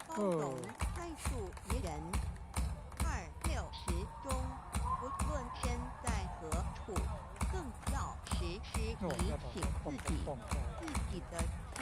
包容宽恕别人。2、6时中，不论身在何处，更要时时提醒自己的心，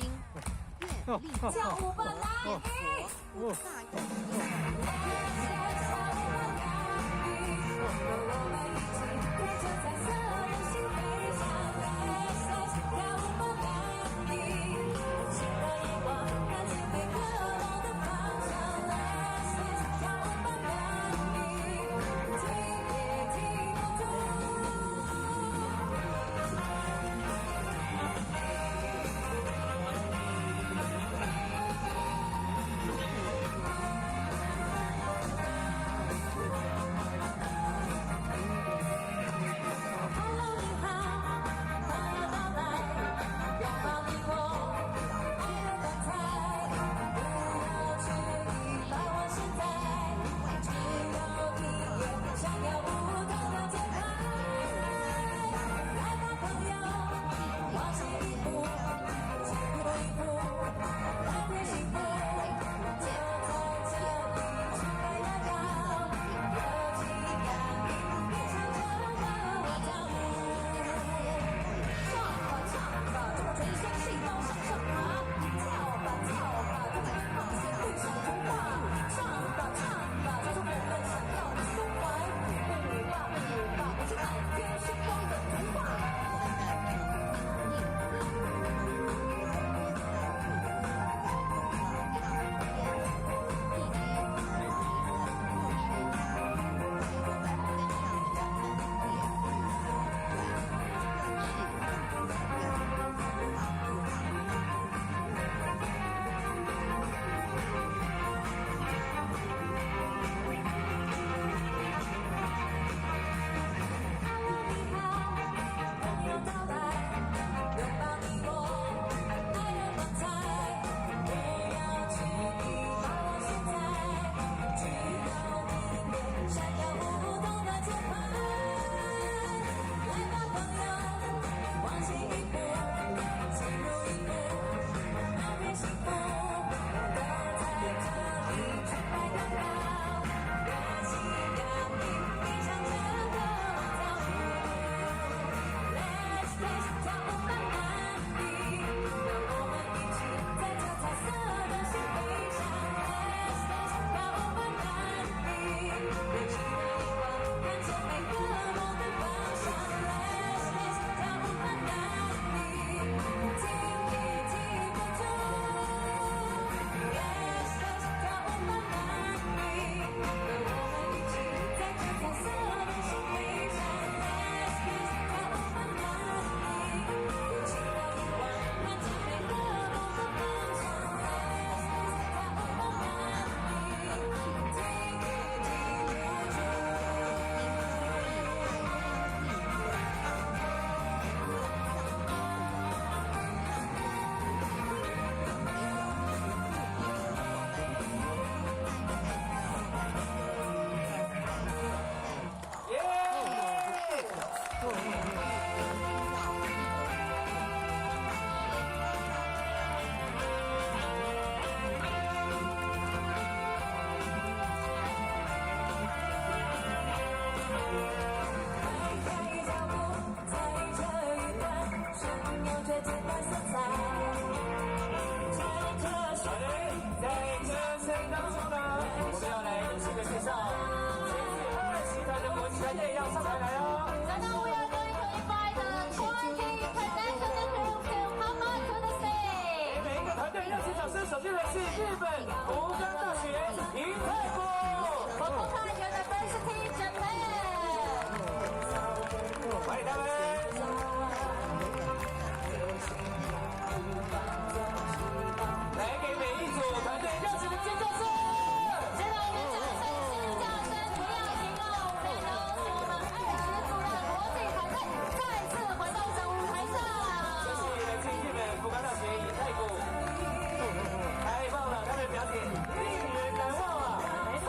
愿力量变佛，不怕太棒了，他们表演令人难忘啊！没错。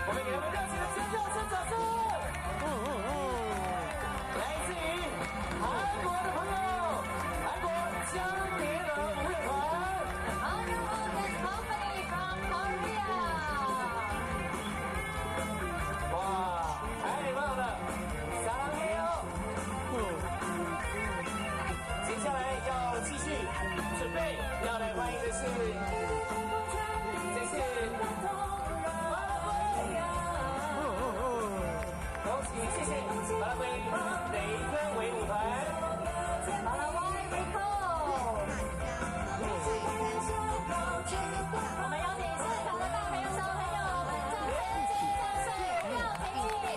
我们给他们热情的尖叫声、掌声！来自于韩国的朋友，韩国江蝶儿舞乐团。哇，太棒了！撒浪嘿哟！接下来要继续准备，要来欢迎的是，这是巴拉圭。恭喜，谢谢巴拉圭雷根维舞团。巴拉圭雷克。我们邀请现场的大朋友、小朋友们，掌声击掌声，要停机！谢谢在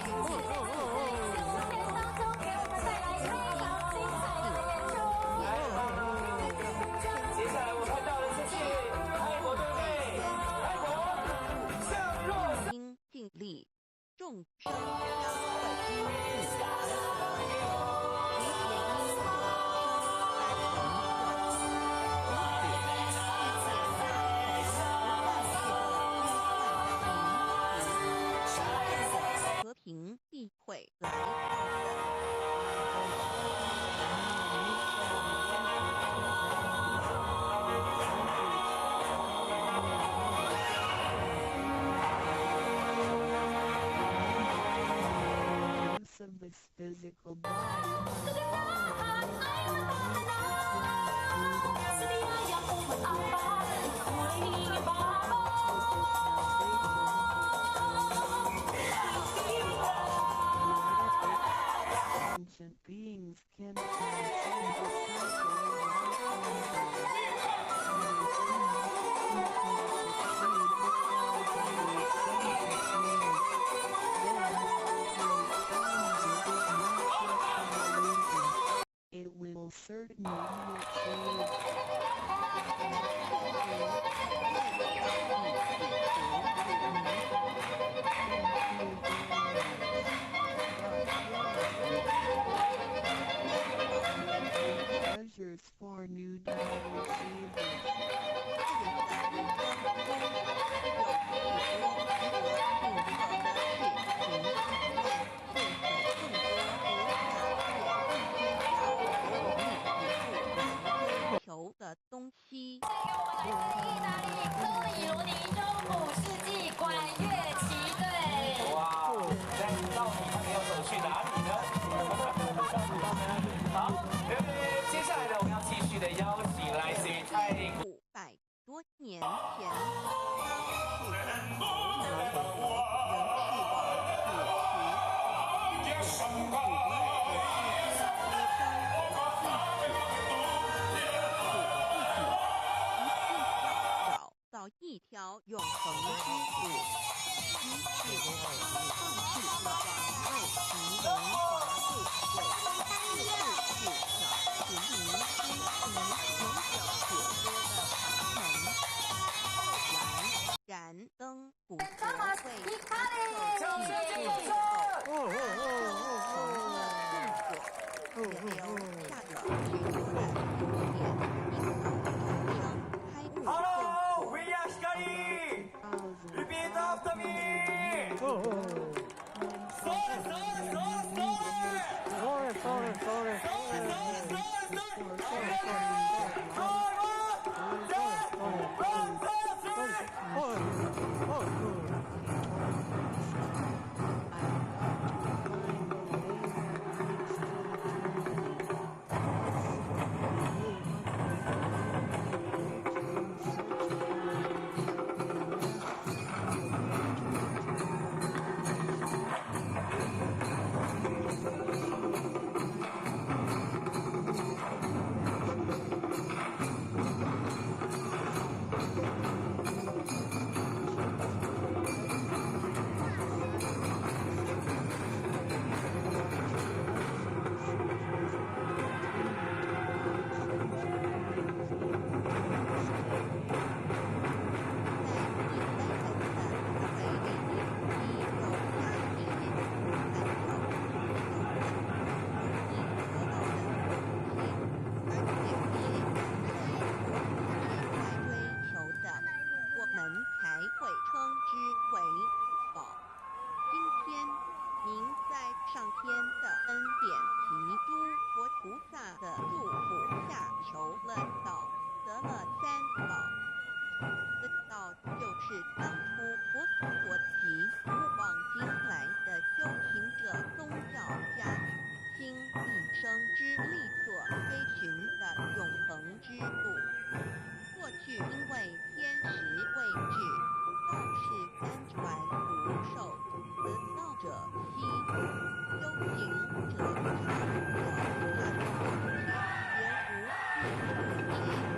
4天当中给我们带来非常精彩的演出。接下来我看到的就是泰国队队，泰国向若应尽力，众生相会应尽和平必会来到的。Use of this physical body. ，ancient beings can transcend the cycle it will certainly change. Treasures for new data receivers. 求的东西。意大利科里罗尼中古世纪管乐旗队。哇，那到底他们要走去哪里呢？好，接下来呢，我们要继续的邀请来自于泰国。 500多年前，是汉朝人士找到一条永恒之路，于是放弃了王位及荣华富贵，四处去找寻名师及永久解脱的法门。后来，燃灯古德会受气最后，成了正果，也留下了许多的Hello, we are Hikari. Repeat after me. 上天的恩典及诸佛菩萨的祝福下求了道，得了三宝。这道就是当初佛及古往今来的修行者、宗教家倾一生之力所追寻的永恒之路。过去因为天时未至，道是单传不受，得道者稀，修行者常有善也无自知之害。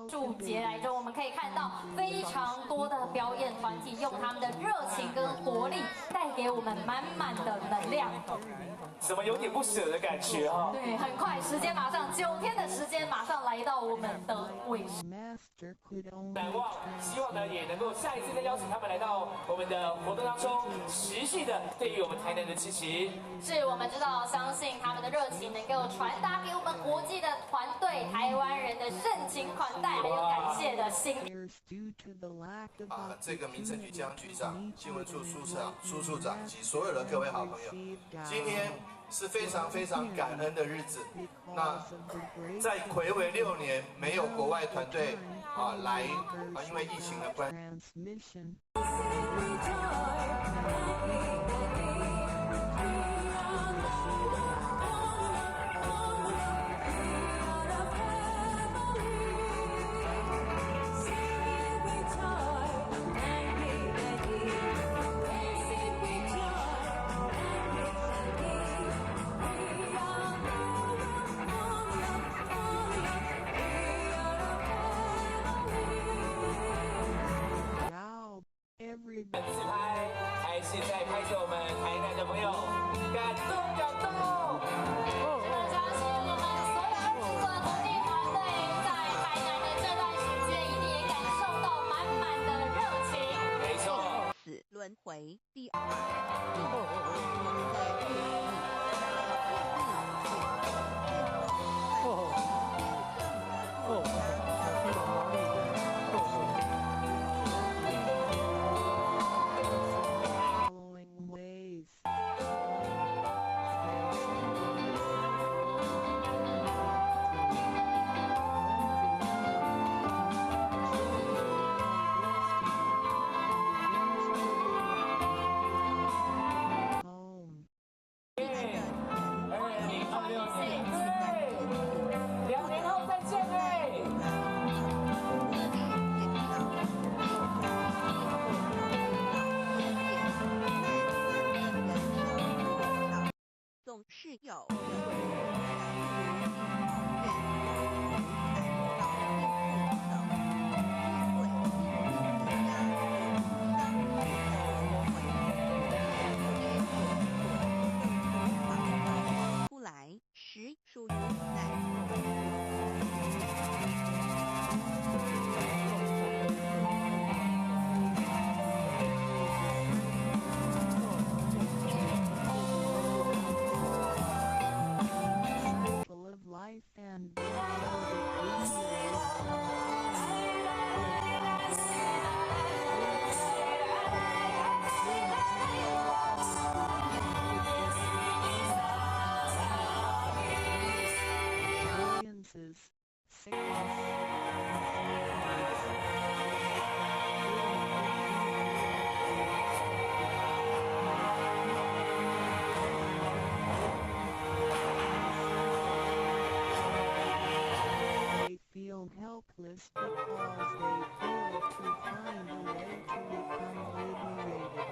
数节来中，我们可以看到非常多的表演团体用他们的热情跟活力，带给我们满满的能量。怎么有点不舍的感觉哈？对，很快，时间马上9天的时间马上来到我们的尾声。难忘，希望呢也能够下一次再邀请他们来到我们的活动当中，持续的对于我们台南的支持。是我们知道，相信他们的热情能够传达给我们国际的团队、台湾人的盛情款待，还有感谢的心。这个民政局江局长、新闻处苏处长及所有的各位好朋友，今天是非常非常感恩的日子。那在睽违6年没有国外团队来因为疫情的关系。自拍还是在拍摄我们台南的朋友，感动感动！相信我们所有20个同地团队在台南的这段时间，一定也感受到满满的热情。没错，此轮回第2。我们在这里。this because they fail to find a way to become liberated.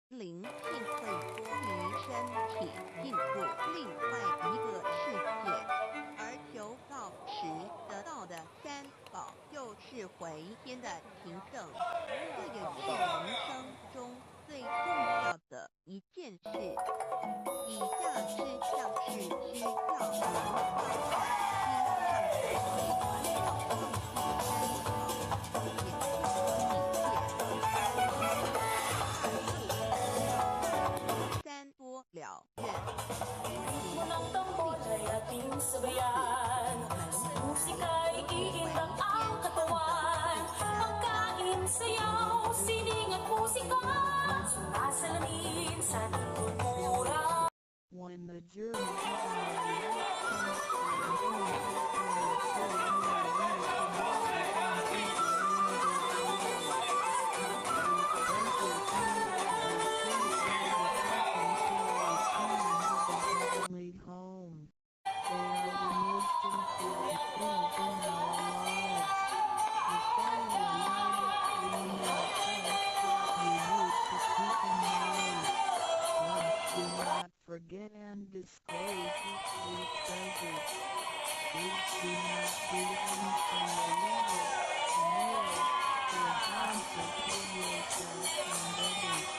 灵性会脱离身体，进入另外一个世界，而求告时得到的三宝就是回天的凭证。这也是人生中最重要的一件事。以下事项是需要您当下心上的三多了愿。Menonton bola yatim sebayan Musikay iimbang ang katawan Pagkain, sayaw, sining at musika Sumasalamin sa nagmumura. When the journey home. They are the most important things in our lives. The following are the 3 main steps you need to keep in mind. 1. Do not forget and disclose your true treasures. Please do not do anything illegal, immoral, or harmful to yourself and others.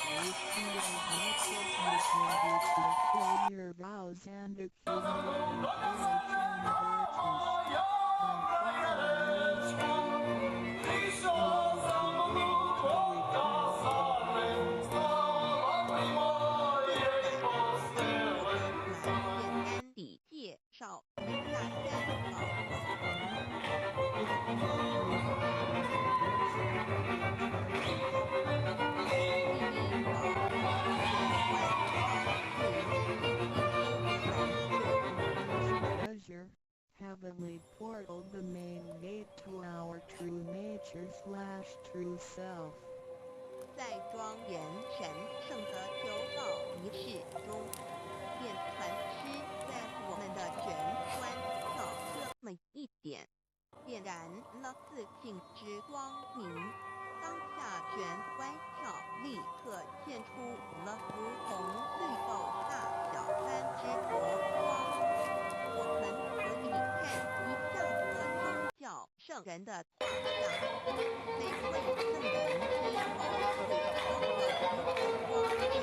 Please do as much as you can do to fulfill your vows and accumulate courage and virtues. Heavenly portal, the main gate to our true nature / true self. 在庄严神圣的求告仪式中，便传师在我们的玄关少这么一点，点燃了自信之光明。当下玄关上立刻现出了如同绿豆大小般之佛光。我们可以看一下各宗教圣人的画像，每位圣人之后会烧了一个光之，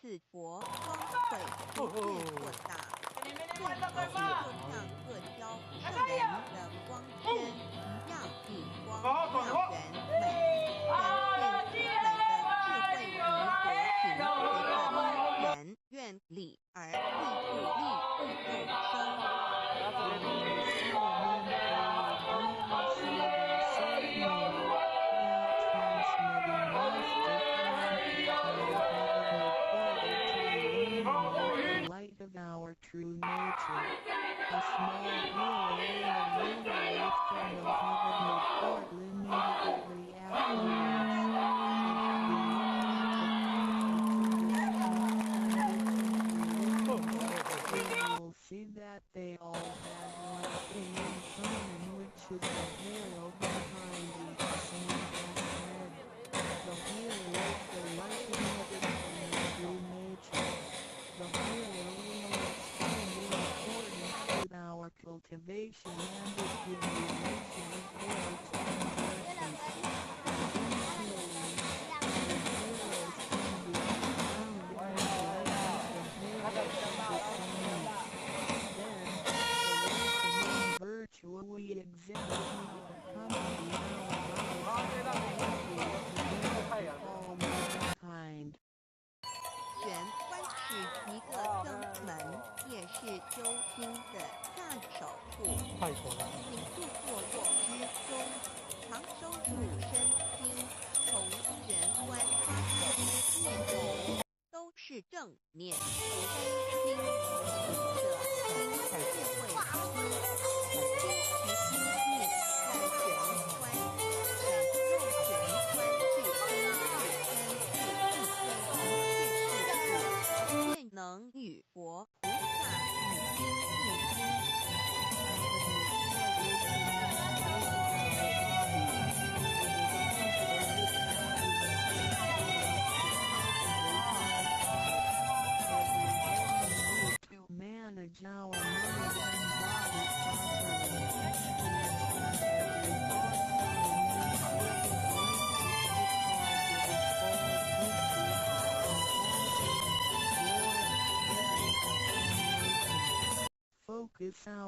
此光乃是此佛光会逐渐扩大，最后就像各教圣人的光圈一样，比光耀圆美，展现出来的智慧与和平，随着因缘愿力而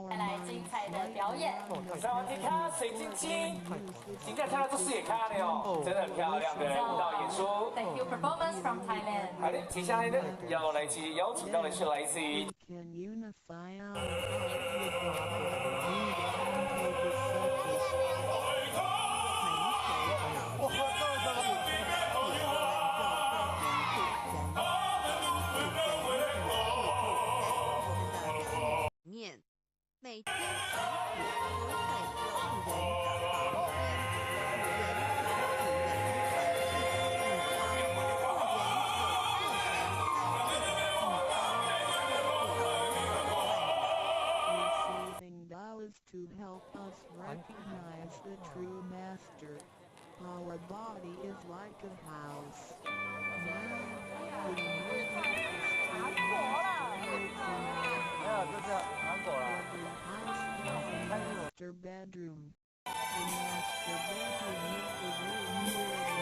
带来精彩的表演。上完听看水晶晶，今天看到这视野看了哦，真的很漂亮的舞蹈演出。 Thank you performance from Thailand。好的，接下来呢，要来去邀请到的是来自于 can unify our heart with the 面，每天小组都会有人找到receiving dollars to help us recognize the true master. Our body is like a house. Now we move this master bedroom. The master bedroom is the room where the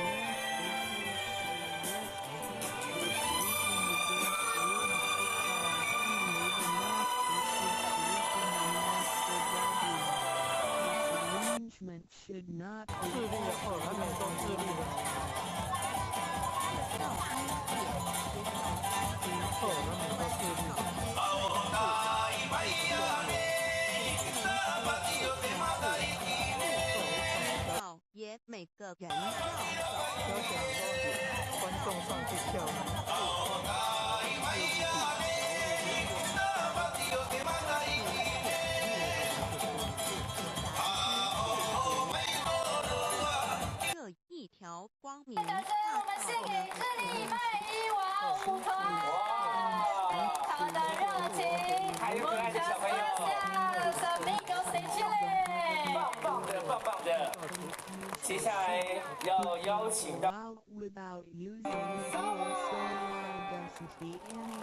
arrangement should not 智力的后，还没说智力的后，还没说智力。也每个人要要想观众上去跳。这一条光明大掌声我们献给这礼拜一王舞团，非常的热情。还有可爱的小朋友， Amigos de Chile， 棒棒的，棒棒的。接下来要邀请到 without using the doesn't be any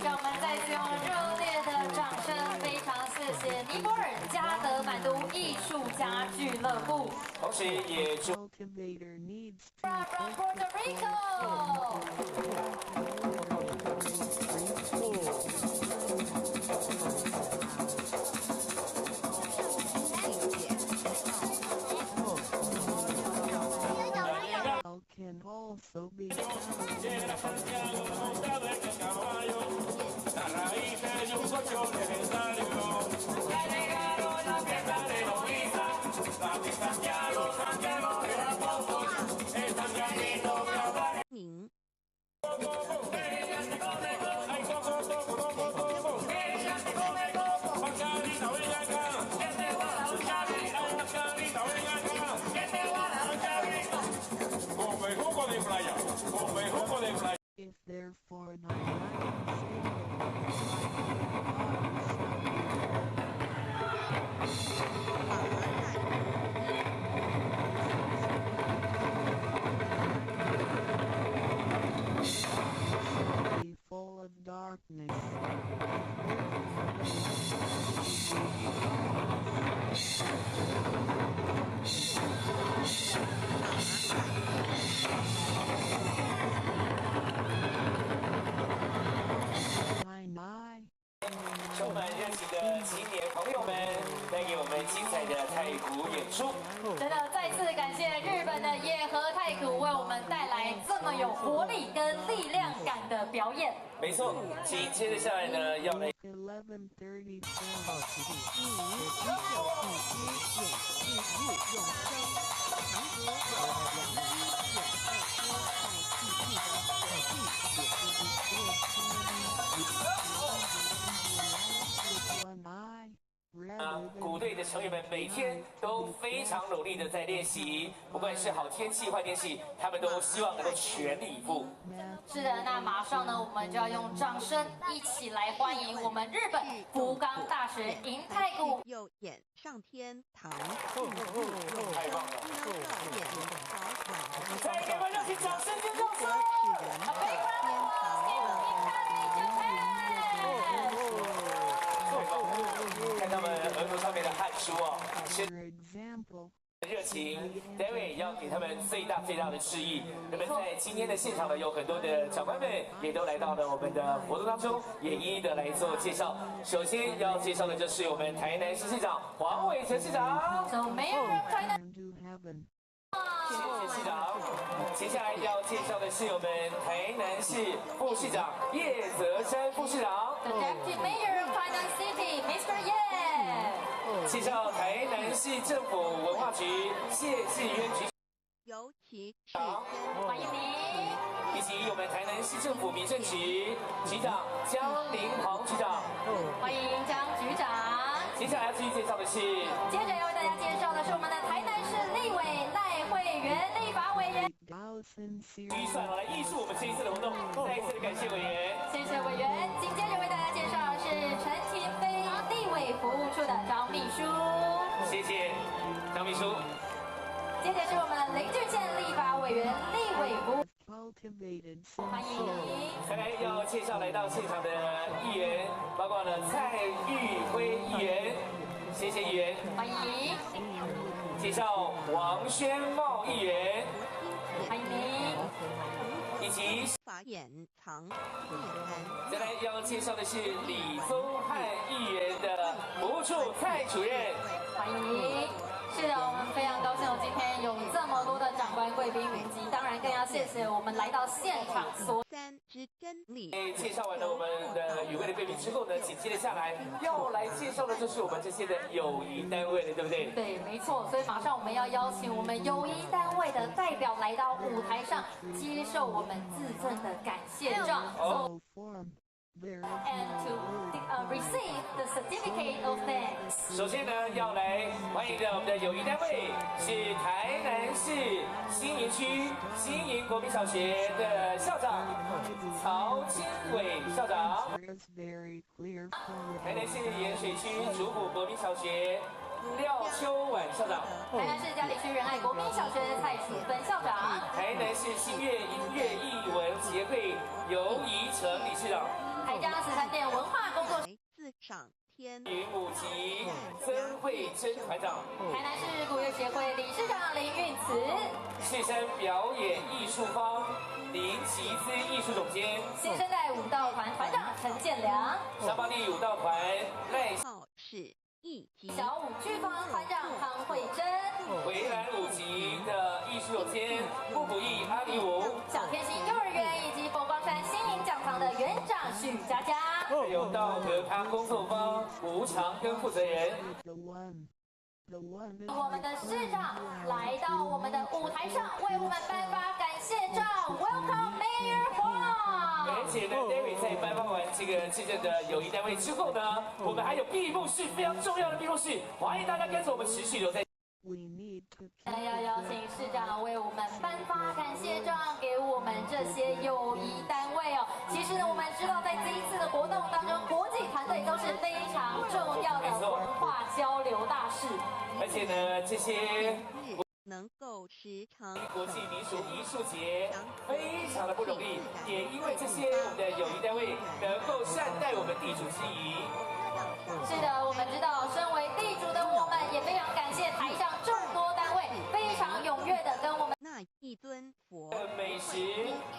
让我们再次用热烈的掌声，非常谢谢尼泊尔加德满都艺术家俱乐部。同时也祝 cultivator needs From Puerto Rico。 can also be if therefore not be full of darkness. My 充满热情的青年朋友们，带给我们精彩的太鼓演出。真的再次感谢日本的野和太鼓为我们带来这么有活力跟力量感的表演。没错，紧接着下来呢，要来 11:34. 好实力。鼓队的成员们每天都非常努力的在练习，不管是好天气坏天气，他们都希望能够全力以赴。是的，那马上呢，我们就要用掌声一起来欢迎我们日本福冈大学银太鼓又演上天堂，太棒了！再给我们热情掌声尖叫声！看他们额头上面的汗珠哦，热情 ，David 要给他们最大的示意。那么在今天的现场呢，有很多的长官们也都来到了我们的活动当中，也一一的来做介绍。首先要介绍的就是我们台南市市长黄伟哲市长。 So Mayor of China. to heaven. 谢谢市长。接下来要介绍的是我们台南市副市长叶泽山副市长。 The Deputy Mayor of China City, Mr. Ye. 介绍台南市政府文化局谢志渊局尤其是长，欢迎您。以及我们台南市政府民政局局长江林豪局长。欢迎江局长。接下来要继续介绍的是，接着要为大家介绍的是我们的台南市立委赖慧媛立法委员。 预算来艺术我们这一次的活动，再一次的感谢委员。谢谢委员。紧接着为大家介绍的是陈廷飞立委服务处的张秘书。谢谢张秘书。接着是我们林俊宪立法委员立委服务， Cultivated 欢迎您。再来要介绍来到现场的议员，包括了蔡玉辉议员，谢谢议员。欢迎，介绍王宣茂议员，欢迎您。以及法掩藏内涵。再来要介绍的是李宗翰议员的服务处蔡主任。欢迎。是的，我们非常高兴，今天有这么多的长官贵宾云集，当然更要谢谢我们来到现场所。三之真理。介绍完了我们的与会的贵宾之后呢，紧接着下来要来介绍的就是我们这些的友谊单位了，对不对？对，没错，所以马上我们要邀请我们友谊单位的代表来到舞台上，接受我们自赠的感谢状。no form. There is And to receive the certificate of thanks. 首先呢，要来欢迎的我们的友谊单位是台南市新营区新营国民小学的校长曹清伟校长， there's very clear 台南市盐水区竹埔国民小学廖秋婉校长，台南市嘉里区仁爱国民小学蔡淑芬校长，台南市新月音乐艺文协会游怡成理事长，台江慈善店文化工作室，自赏天云母级曾慧珍团长，台南市古乐协会理事长林运慈，士山表演艺术坊林奇姿艺术总监，新生代舞蹈团团长陈建良，沙巴地舞蹈团赖号是一级。小舞剧坊团长汤慧珍，回蓝舞集的艺术总监布谷义阿里舞，小天心幼儿园以及佛光山新营讲堂的园长许佳佳，还有道和康工作坊吴长庚负责人。 the one. The one 我们的市长来到我们的舞台上，为我们颁发感谢状。Welcome Mayor 黄。而且呢 ，David 在颁发完这个自证的友谊单位之后呢，我们还有闭幕式非常重要的闭幕式，欢迎大家跟着我们持续留在。 we need to 要邀请市长为我们颁发感谢状给我们这些友谊单位哦。其实呢，我们知道在这一次的活动当中，国际团队都是非常重要的文化交流大使。而且呢，这些能够时常国际民俗艺术节非常的不容易，也因为这些我们的友谊单位能够善待我们地主之谊。 是的，我们知道，身为地主的我们，也非常感谢台上众多单位非常踊跃的跟我们那一尊佛美食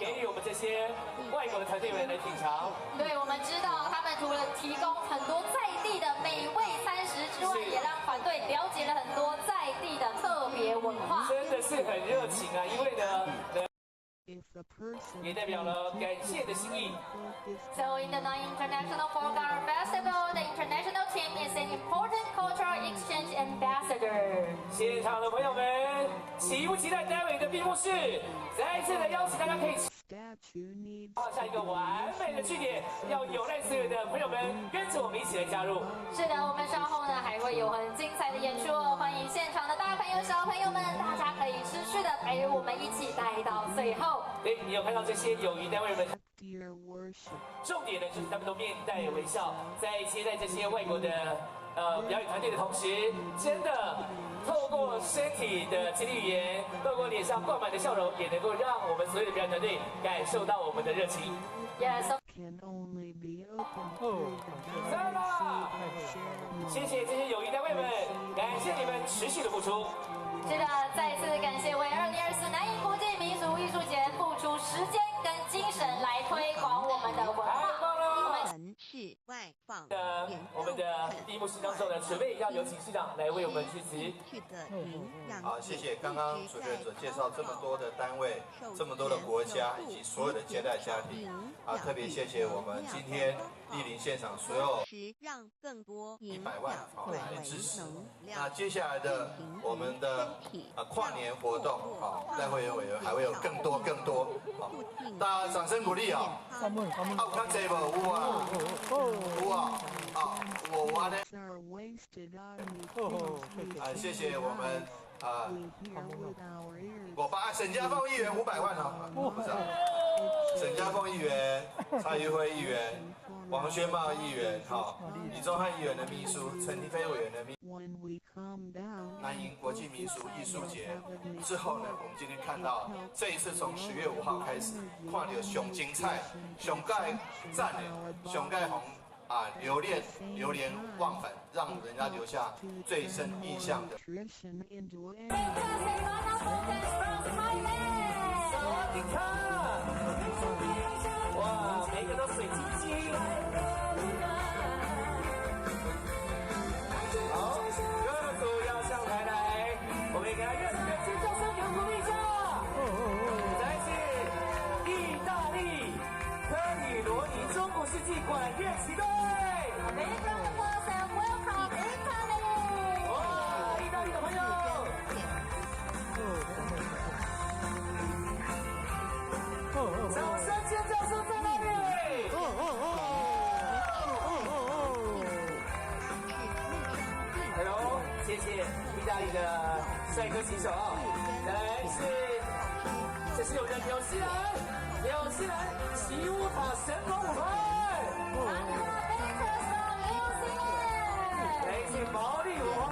给予我们这些外国的团队们来品尝。对，我们知道他们除了提供很多在地的美味餐食之外，也让团队了解了很多在地的特别文化。真的是很热情啊，因为呢， if the person 也代表了感谢的心意。 So in the International Folk Art Festival, the international team is an important cultural exchange ambassador. 现场的朋友们，期不期待待会的闭幕式？再一次的邀请大家可以 statue needs 画下一个完美的句点，要有赖所有的朋友们跟着我们一起来加入。是的，我们稍后呢还会有很精彩的演出哦，欢迎现场的大朋友、小朋友们，大家可以持续的陪我们一起待到最后。对，你有看到这些友谊单位们？ dear worship 重点呢就是他们都面带微笑，在接待这些外国的表演团队的同时，真的透过身体的肢体语言，透过脸上挂满的笑容，也能够让我们所有的表演团队感受到我们的热情。 Yes, can only be open to the 赞啦！ sharing 谢谢这些友谊单位们，感谢你们持续的付出。是的，再次感谢为2024南瀛国际民俗艺术节付出时间跟精神来推广我们的文化。城市外放我们的闭幕式当中呢，准备要有请市长来为我们致辞。好，谢谢刚刚主持人所介绍这么多的单位、这么多的国家以及所有的接待家庭，特别谢谢我们今天莅临现场所有让更多100万来支持。那接下来的我们的跨年活动，赖会员委员还会有更多，大家掌声鼓励啊！有较济无？有啊，有啊，有安尼。谢谢我们沈佳凤议员500万哦，沈佳凤议员、蔡玉辉议员、王宣茂议员、李宗翰议员的秘书、陈立飞委员的秘书。南瀛国际民俗艺术节之后呢，我们今天看到这一次从10月5号开始，看到上精彩、上盖赞的、上盖红流连忘返，让人家留下最深印象的。哇，每个都水晶晶。好，各组要上台来，我们给他热烈的尖叫声，给鼓励一下。再次，意大利科里罗尼中古世纪管乐旗队。哇，意大利的朋友。掌声尖叫声在那里！哎呦，谢谢意大利的帅哥骑手。再来这是我们的纽西兰奇乌塔神龙舞团，来自毛利文化。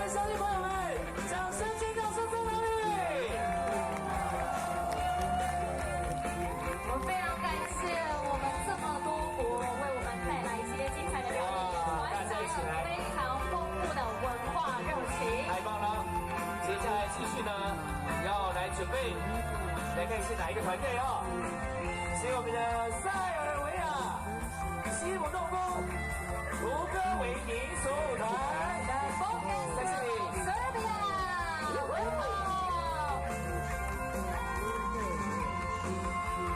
乡亲朋友们，掌声尖叫声在哪里？我非常感谢我们这么多国为我们带来一些精彩的表演，大家一起来，非常丰富的文化热情。太棒了！接下来继续呢，要来准备，来看是哪一个团队啊？是我们的塞尔维亚西姆动工胡歌维民俗舞团。在这里。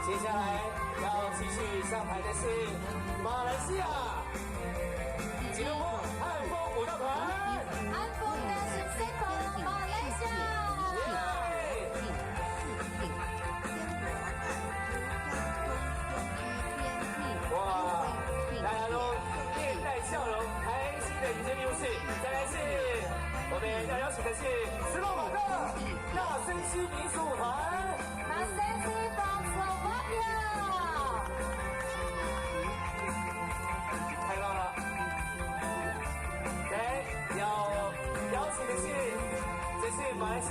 接下来要继续上台的是马来西亚吉隆坡汉风舞蹈团。汉风的是最棒的马来西哇，大家都面带笑容，开心的迎接闭幕式。再来是我们要邀请的是斯洛伐克纳森西民俗舞团。太棒了！来，要邀请的是，这是马来西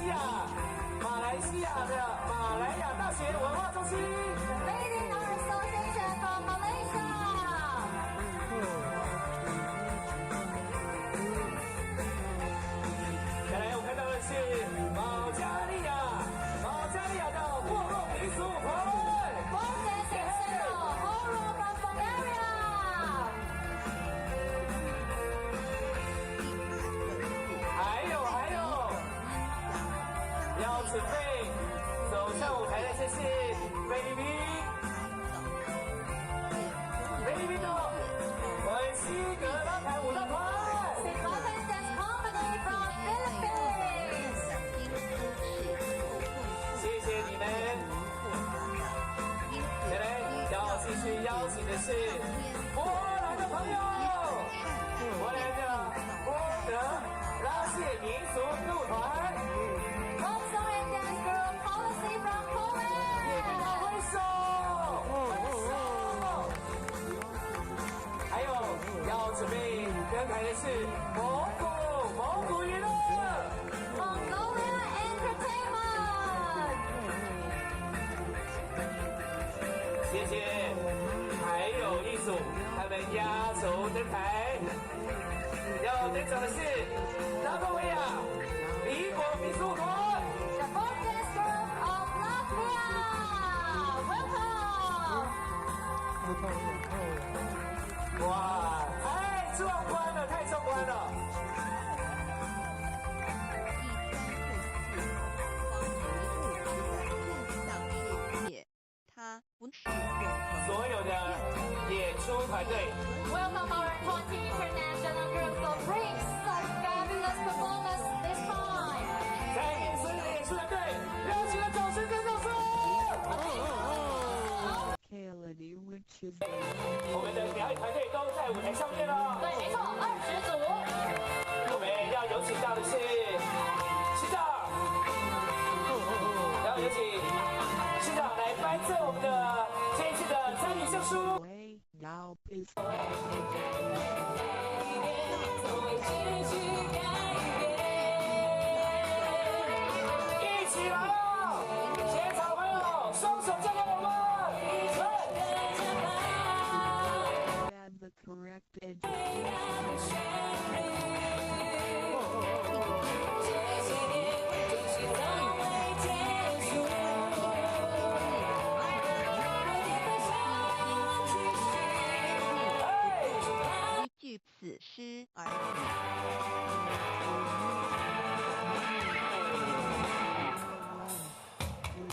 亚的马来亚大学文化中心。Lady Art Association from Malaysia。再来，我看到的是保加利亚的霍洛民俗舞团。要准备走上舞台的这是菲律宾的文西格拉凯舞蹈团。谢谢你们。再来，要继续邀请的是波兰的朋友，波兰的波德拉谢民俗舞团。还有要准备跟台的是蒙古娱乐。Mongolia Entertainment。谢谢，还有一组，他们压轴登台。要登场的是拉脱维亚离国民族团。The Boys Group of Latvia, welcome. 哇，太壮观了，太壮观了！所有的演出团队 Welcome our 20 international groups of brings such fabulous performance this time. 在所有的演出团队，热情的掌声跟掌声！ Kality, which is 我们的表演团队都在舞台上面了。对，没错，20组。我们要有请到的是市长，然后有请市长来颁赠我们的这一次的参与证书。 way now is 一起来了，现场朋友，双手交给我们。 had the correct education. 据此诗而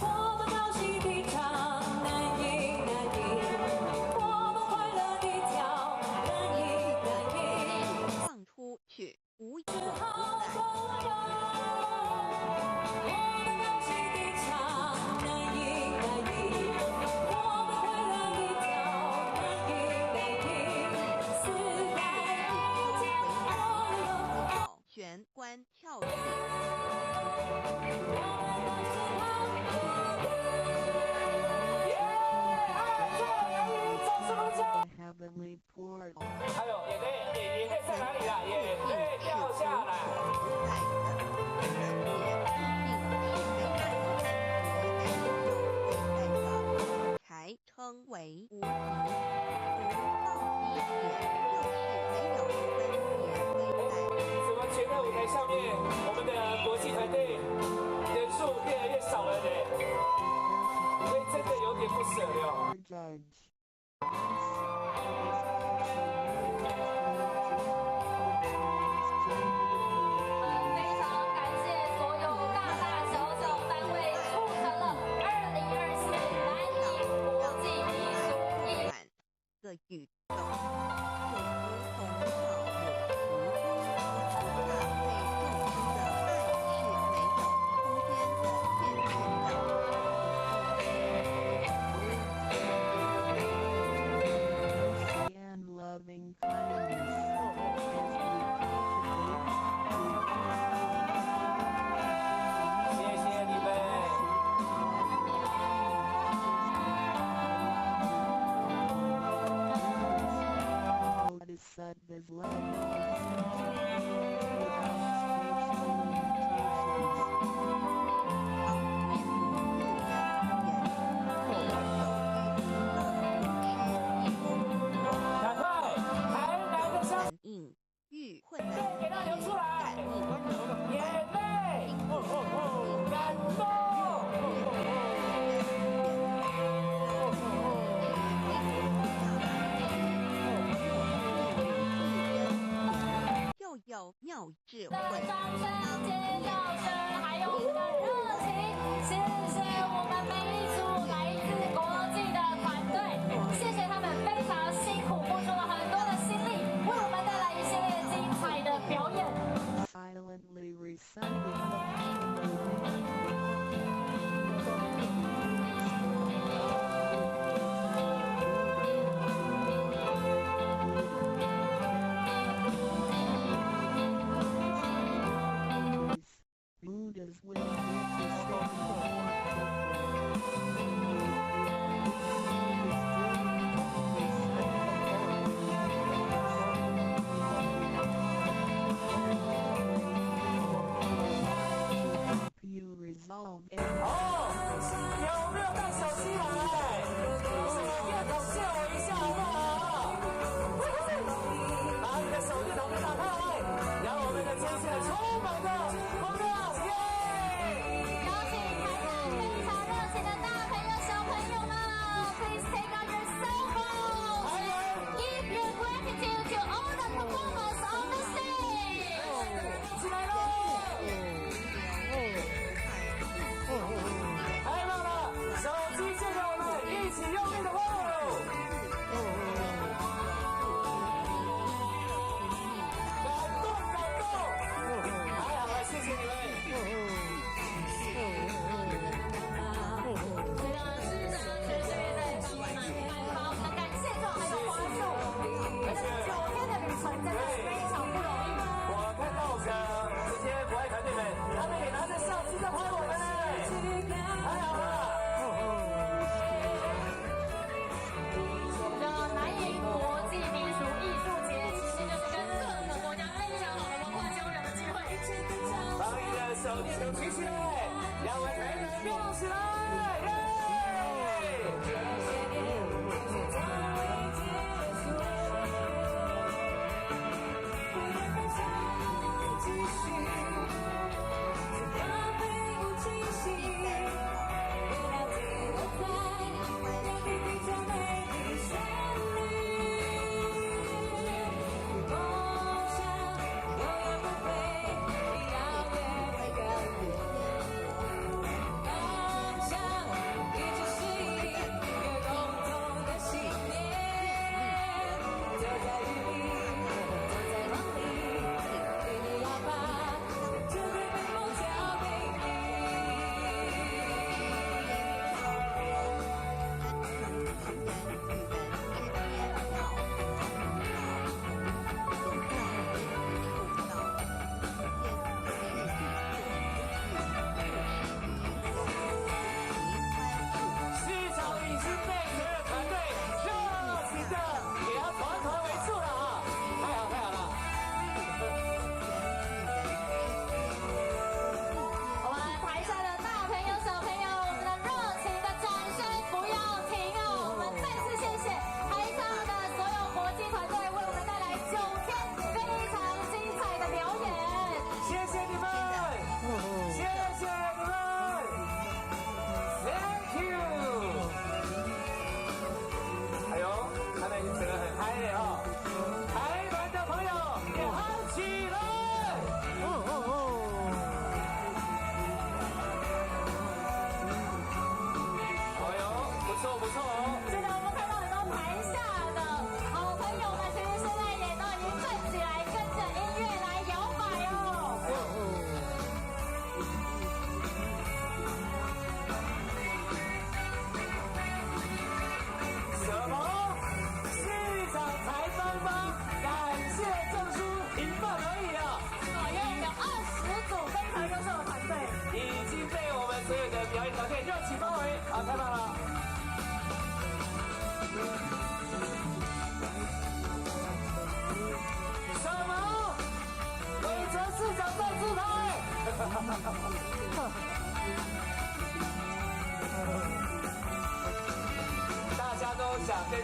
我们高兴地唱，难赢难赢；我们快乐地跳，难赢难赢。放出去，无以好往风来。浪，我们高兴地唱，难赢难赢；我们快乐地跳，难赢难赢。四海一家玄关跳起， The heavenly portal. 还有眼泪在哪里啦？眼泪掉下来。才称为无敌。无道基点就是没有分别对待。怎么觉得舞台上面我们的国际团队人数越来越少了呢？所以真的有点不舍了。 Our judge. 非常感谢所有大大小小单位促成了2024南艺国际艺术艺。个宇宙，就如同草木，那被众生的爱是没有空间的限制的。 And loving kindness. 谢谢你们。 What is said is love. Without spatial limitations. 赶快，台南的乡反应遇困难给它流出来，反应眼泪，感动。又有妙智的慧。掌声、尖叫声，还有你的热情，谢谢我们每一组来自国际的团队，谢谢他们非常辛苦，付出了很多的心力，为我们带来一系列精彩的表演。 Silently reciting. Buddha's way to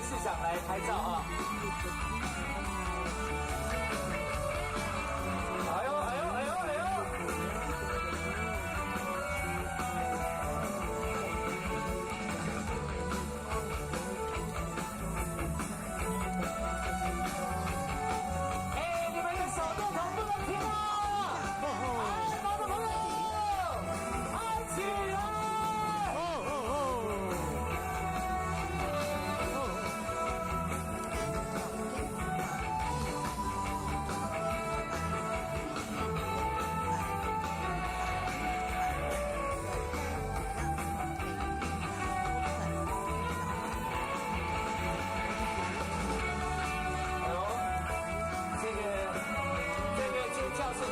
市长来拍照啊！哎呦哎呦哎呦哎呦！哎，你们的手动同不能停啊！哎，毛的朋友，嗨起来！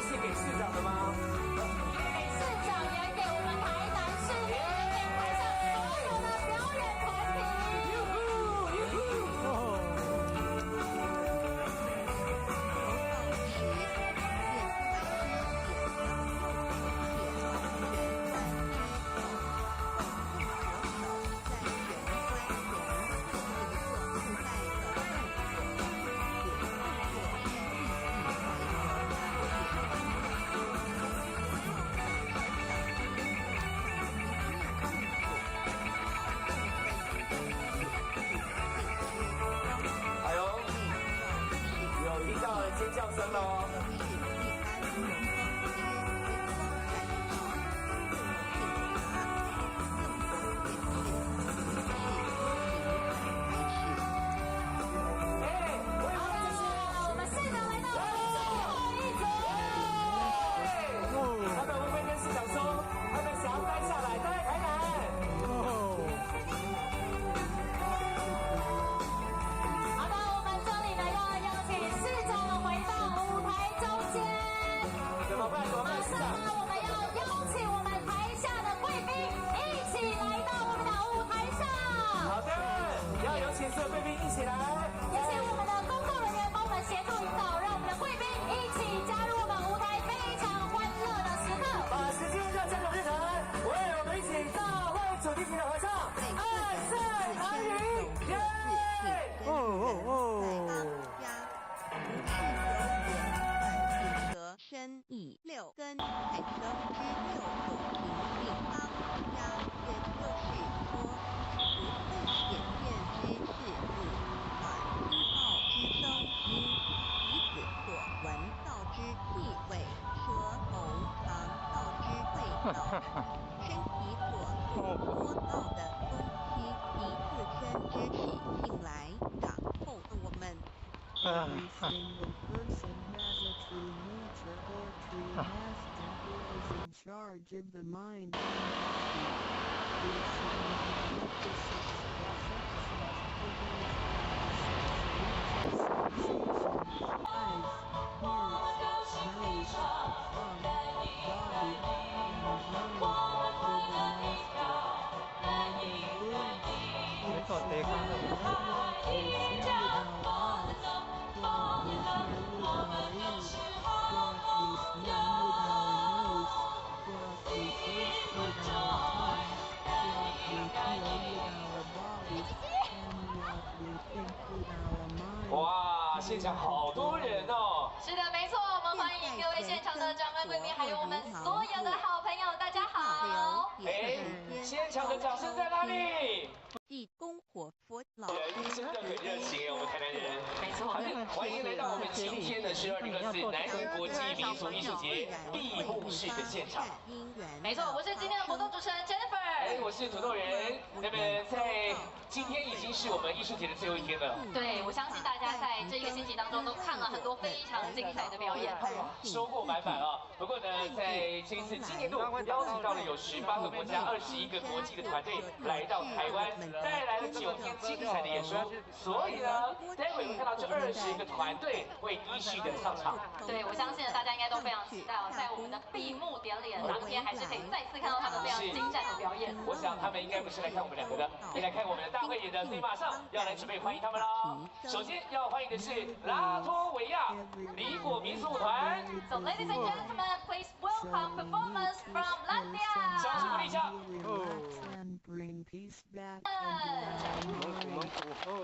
是给市长的吗？给市长，也给我们台南市民，也给台上所有的表演团体。尖叫声喽！我们市长来到最后一组。他们会不会跟市长说，他们想要待下来，待在台南？好的，我们这里呢要邀请市长回到舞台中间。怎么办？马上呢，我们要邀请我们台下的贵宾一起来到我们的舞台上。好的，要有请所有贵宾一起来。也请我们的工作人员帮我们协助引导，让我们的贵宾一起加入我们舞台非常欢乐的时刻。把时间让江总日程，为我们一起大会主题曲的合唱，爱在哪里？耶！哦哦哦！不是有点和生意6跟海蛇之6组平定方家，也就是说不是检验之事物，而听报之声音，鼻子所闻到之气味，舌头尝到之味道，身体所摸到的东西，以自身之体性来掌控我们。 Every single person has a true nature or true master who is in charge of the mind and body. This is the eyes, ears, nose, tongue, body, and mind for the master. And the words, which are the include our mind. 哇，现场好多人哦！是的，没错，我们欢迎各位现场的长官贵宾，还有我们所有的好朋友，大家好。哎，现场的掌声在哪里？地公火佛老人真的很热情哦，我们台南人。没错，好的，欢迎来到我们今天的2024南宁国际民俗艺术节闭幕式的现场。没错，我是今天的活动主持人 Jennifer。哎，我是土豆人。那么在今天已经是我们艺术节的最后一天了。对，我相信大家在这一个星期当中都看了很多非常精彩的表演，收获满满啊！不过呢，在这一次今年度邀请到了有18个国家、21个国际的团队来到台湾，带来了9天精彩的演出。所以呢，待会会看到这20个团队会依序的上场。对，我相信大家应该都非常期待哦，在我们的闭幕典礼的当天，还是可以再次看到他们非常精湛的表演。我想他们应该不是来看我们两个的，是来看我们的大会演的，所以马上要来准备欢迎他们喽。首先要欢迎的是拉脱维亚李果民俗舞团。So ladies and gentlemen, please welcome performance from Latvia. 掌声鼓励一下。 and bring peace back and蒙古，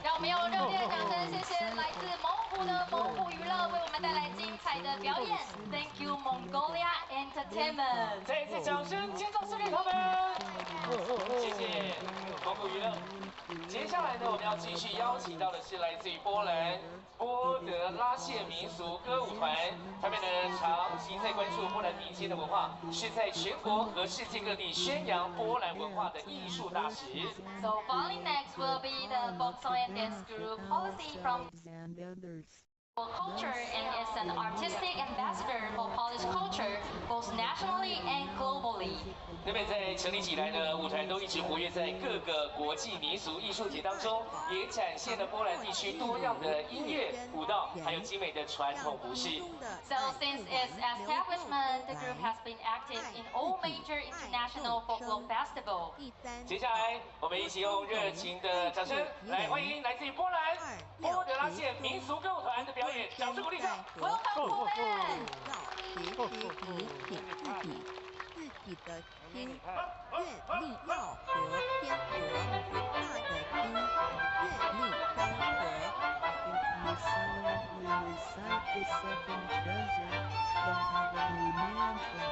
让我们用热烈的掌声，谢谢来自猛虎的猛虎娱乐为我们带来精彩的表演。Thank you Mongolia Entertainment。再一次掌声，尖叫送给他们。谢谢蒙古娱乐。接下来呢，我们要继续邀请到的是来自于波兰波德拉谢民俗歌舞团，他们呢长期在关注波兰民间的文化，是在全国和世界各地宣扬波兰文化的艺术大使。So following next will be the Boksoan dance group Policy from and others. culture and is an artistic ambassador for Polish culture both nationally and globally. 那么在成立起来呢，舞团都一直活跃在各个国际民俗艺术节当中，也展现了波兰地区多样的音乐、舞蹈，还有精美的传统服饰。So since its establishment, the group has been active in all major international folklore festivals. 接下来，我们一起用热情的掌掌声来欢迎来自于波兰波德拉县民俗歌舞团的表演，掌声鼓励上。要时时提醒自己的心，愿力要和天国不大的心，愿力相合。If you silently recite the second treasure, the heavenly mantra,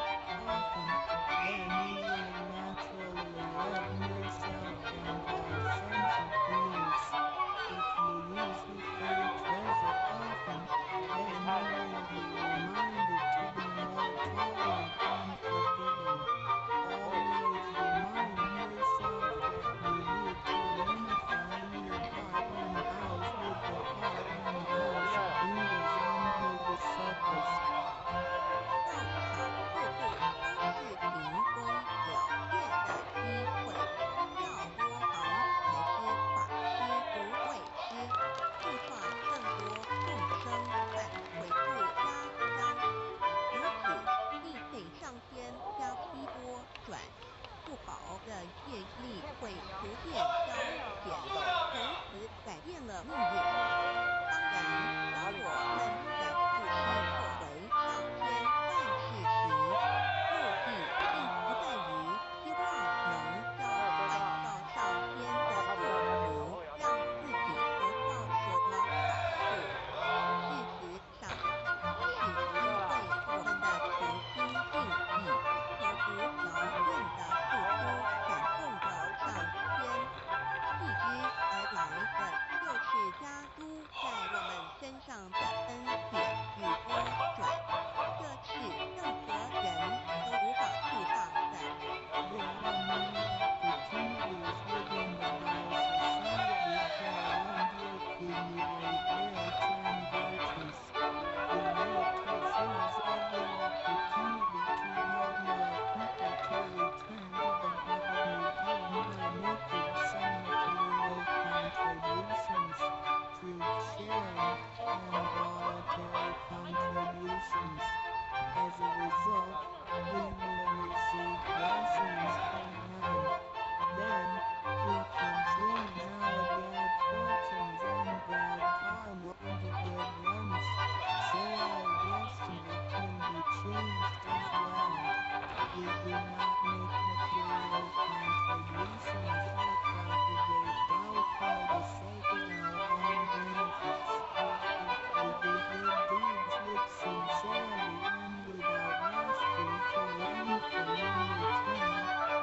often, then you will naturally awaken yourself and all sentient beings. If you use the third treasure often, then you will be reminded to be more tolerant and forgiving. Always remind yourself that you need to unify your heart and house with the heart and house of Buddhas and Bodhisattvas. 道场过度都是停工了业的机会，要多行才知法师不畏师，度化更多众生，反回复家乡。如此，地配上天加劈波转，不好的业力会逐渐消减，从此改变了命运。当然，当我们在自己作为上天办事时，目的并不在于希望能交换到上天的祝福，让自己得到什么好处。事实上，是因为我们的诚心敬意和无条件的付出感动了上天，继之而来的就是加诸在我们身上的恩典与波转，这是任何人都无法触到的。 There are many opportunities within the Lao society for one to accumulate merits and virtues. The meditation is every opportunity to help more people to return to the heavenly home by making some material contributions, truth sharing, and voluntary contributions. As a result, we will receive blessings from heaven. Then, we can change our bad fortunes and bad karma into good ones, so our destiny can be changed as well. We do not make material contributions or propagate doubt for the sake of our own benefits. If we do good deeds with sincerity and without asking for anything in return,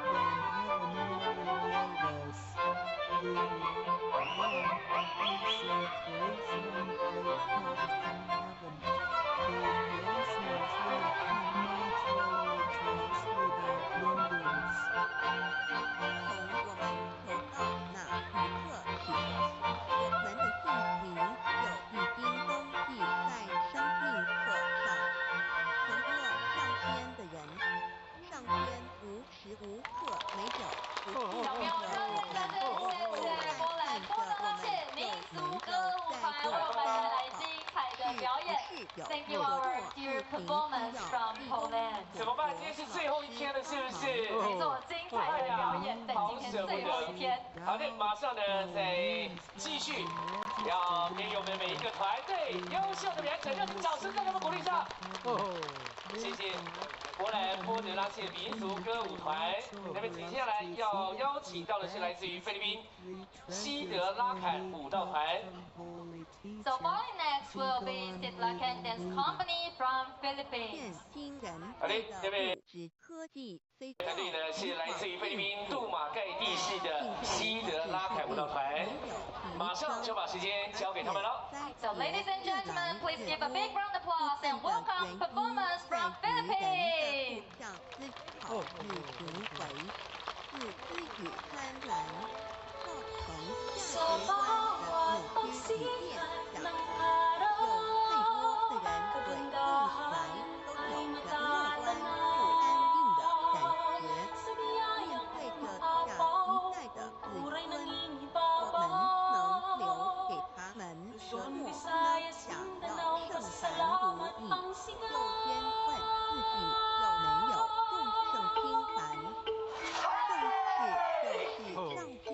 then heaven will reward us. Then we shall praise and great help from heaven. These blessings will come naturally to us without hindrance. 从我们求道那一刻起，我们的性情就已经登记在生命册上。成了上天的人，上天无时无刻没有不记有没有着我们，热烈的波兰波德拉县民俗歌舞团为我们带来精彩的表演。Thank you our dear performance from Poland。怎么办？今天是最后一天了，是不是？没错，精彩的表演在今天最后一天。好的，马上呢再继续，要给我们每一个团队优秀的表演者，热情掌声在他们鼓励上。谢谢波兰波德拉县民俗歌舞团。那么接下来要邀请到的是来自于菲律宾西德拉坎舞蹈团。 So following next will be Sitlakan Dance Company from 现 Philippines. 今人好的，这的边物质科技虽团队呢是来自于菲律宾杜马盖地市的西德拉坎舞蹈团。马上就把时间交给他们了。 So ladies and gentlemen, please give a big round of applause and welcome performance from Philippines. 向思考与行为，自私与贪婪，造成价值观的扭曲与变想。有太多的人对未来都有着乐观不安定的感觉。面对着下一代的子孙，我们能留给他们什么呢？想要圣凡如意，又先问自己有没有众圣心凡。正是就是上天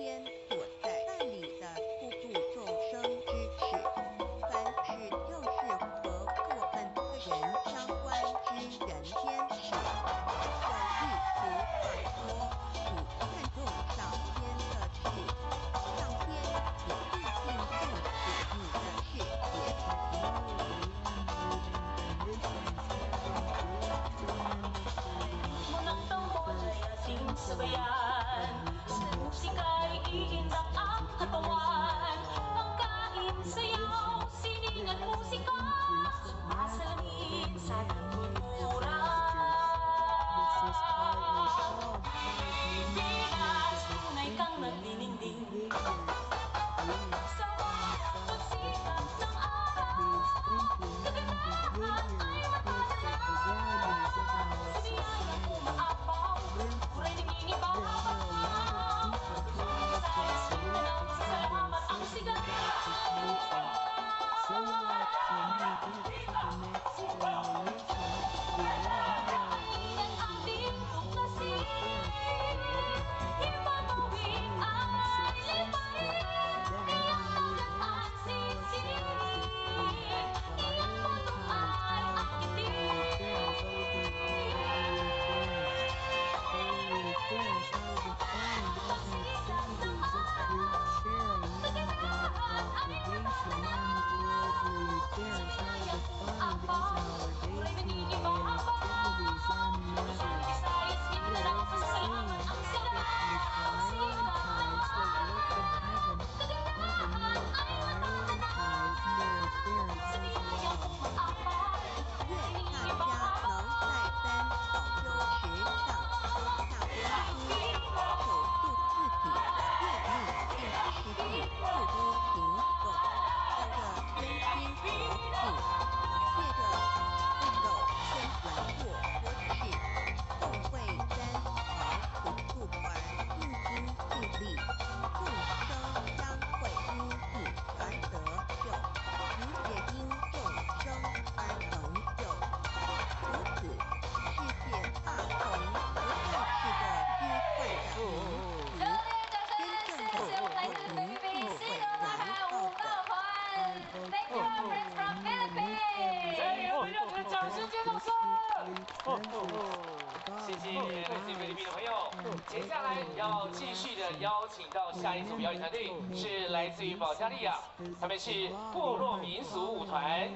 接下来要继续的邀请到下一组表演团队，是来自于保加利亚，他们是部落民俗舞团。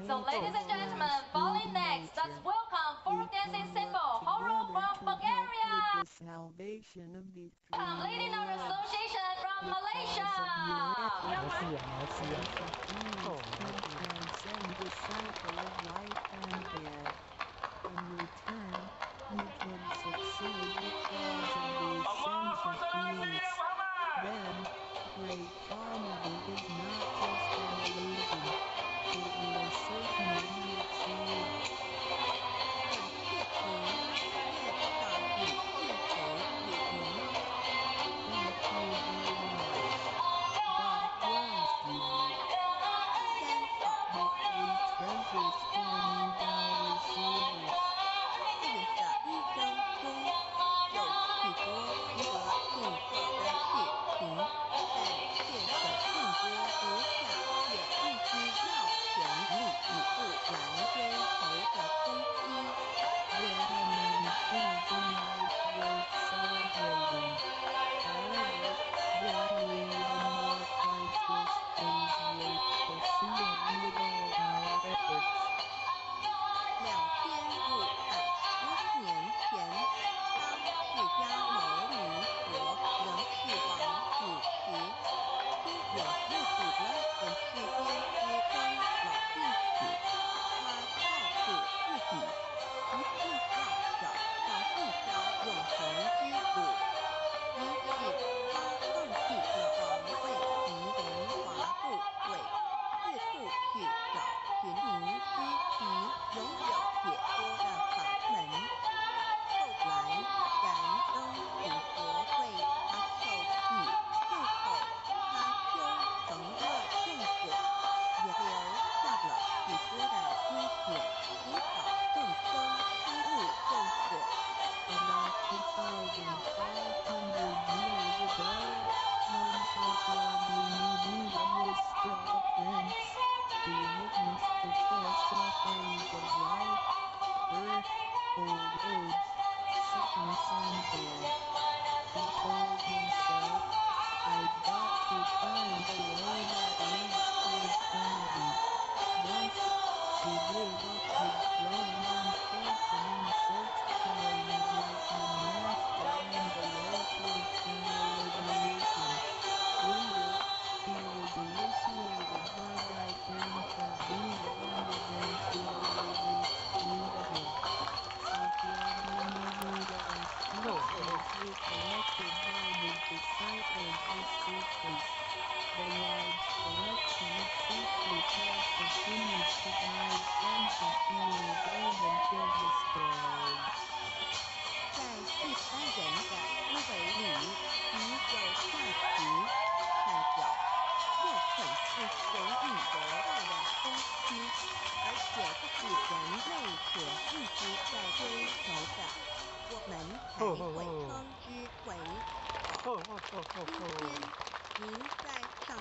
So, ladies and gentlemen, falling next, let's welcome folk dancing symbol Horo from Bulgaria. Leading our association from Malaysia. 没事呀，没事呀。哦。 transcend the cycle of life and death. In return, you can succeed because of the ascension fields. Then, great comedy is not just an illusion. It will certainly be achieved.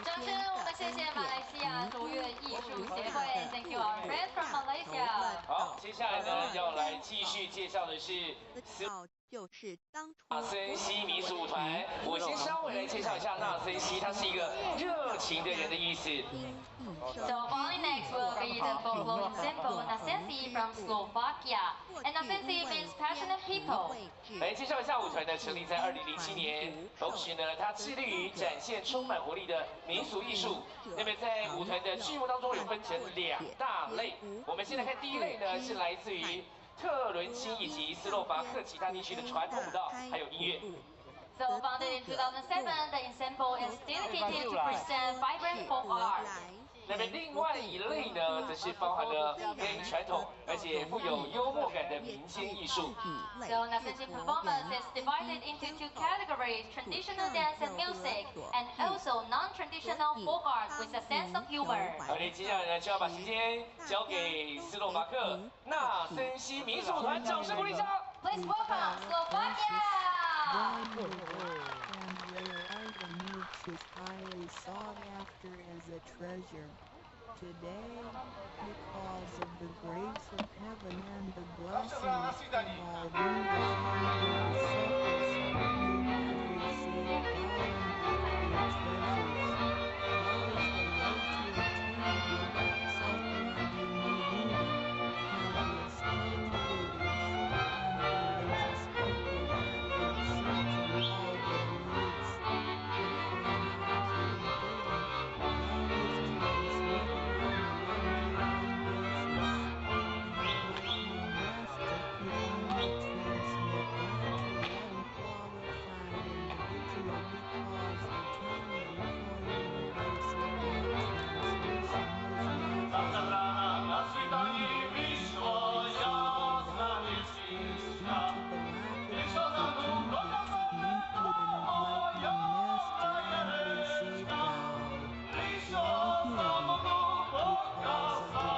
掌声，我们谢谢马来西亚卓越艺术协会 ，Thank you our friends from Malaysia。好，接下来呢要来继续介绍的是就是当初纳森西民俗舞团。我先稍微来介绍一下纳森西，它是一个热情的人的意思。So following next will be the folklore symbol Nasensi from Slovakia, and Nasensi means passionate people. 来介绍一下舞团呢，成立在2007年，同时呢，它致力于展现充满活力的民俗艺术。那么在舞团的剧目当中有分成2大类，我们先来看第一类呢，是来自于特伦钦以及斯洛伐克其他地区的传统舞蹈，还有音乐。So founded in 2007, the ensemble is dedicated to present vibrant folk art. 那么另外一类呢，则是包含了非传统而且富有幽默感的民间艺术。So Nasensi performance is divided into 2 categories: traditional dance and music, and also non-traditional folk art with a sense of humor. 好的，接下来呢就要把时间交给斯洛伐克纳森西民俗团，掌声鼓励一下。Please welcome Slovakia. Is highly sought after as a treasure. today, because of the grace of heaven and the blessings of all windows under the surface, you have received bound earthly treasures. That is the way to obtain without suffering in New England.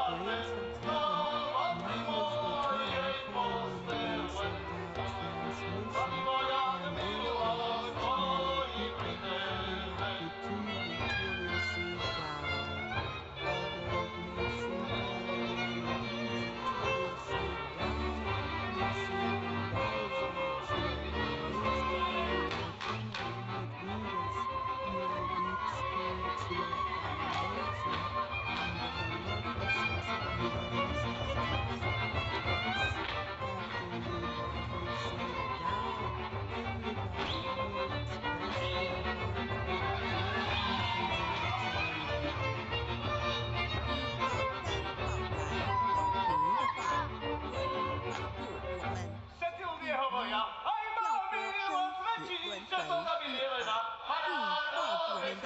Countless cultivators and religious people have been searching all their lives to find how to obtain it. That is transmitted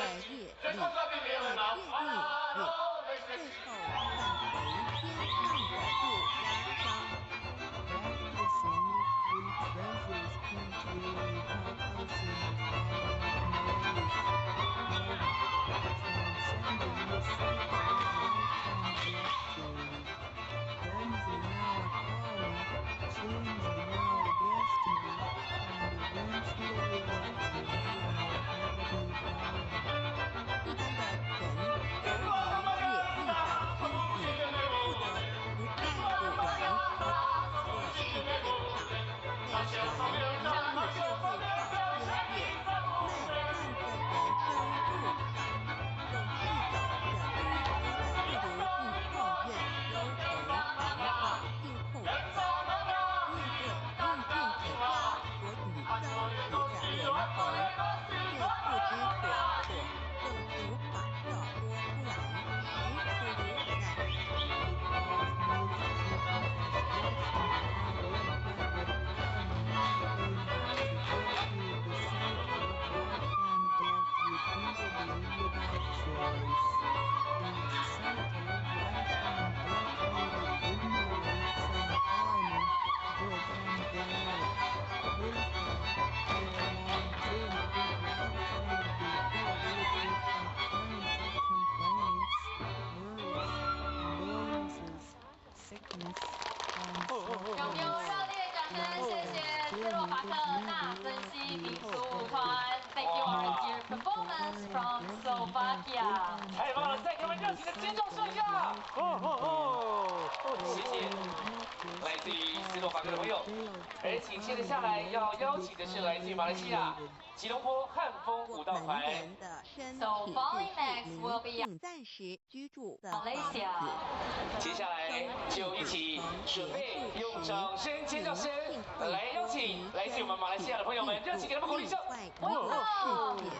on a one-to-one basis. And like my master could only transmit that to one qualified individual because the time for universal that transmission has not Thank you, our dear performance from Slovakia. 太棒了，再给我们热情的尖叫声一下！谢谢，来自于斯洛伐克的朋友。而紧接着下来要邀请的是来自于马来西亚吉隆坡汉风舞蹈团。So following next will be 暂时居住的 Malaysia. 接下来就一起准备用掌声、尖叫声来邀请来自于我们马来西亚的朋友们，热情给他们鼓励一下！外国世界，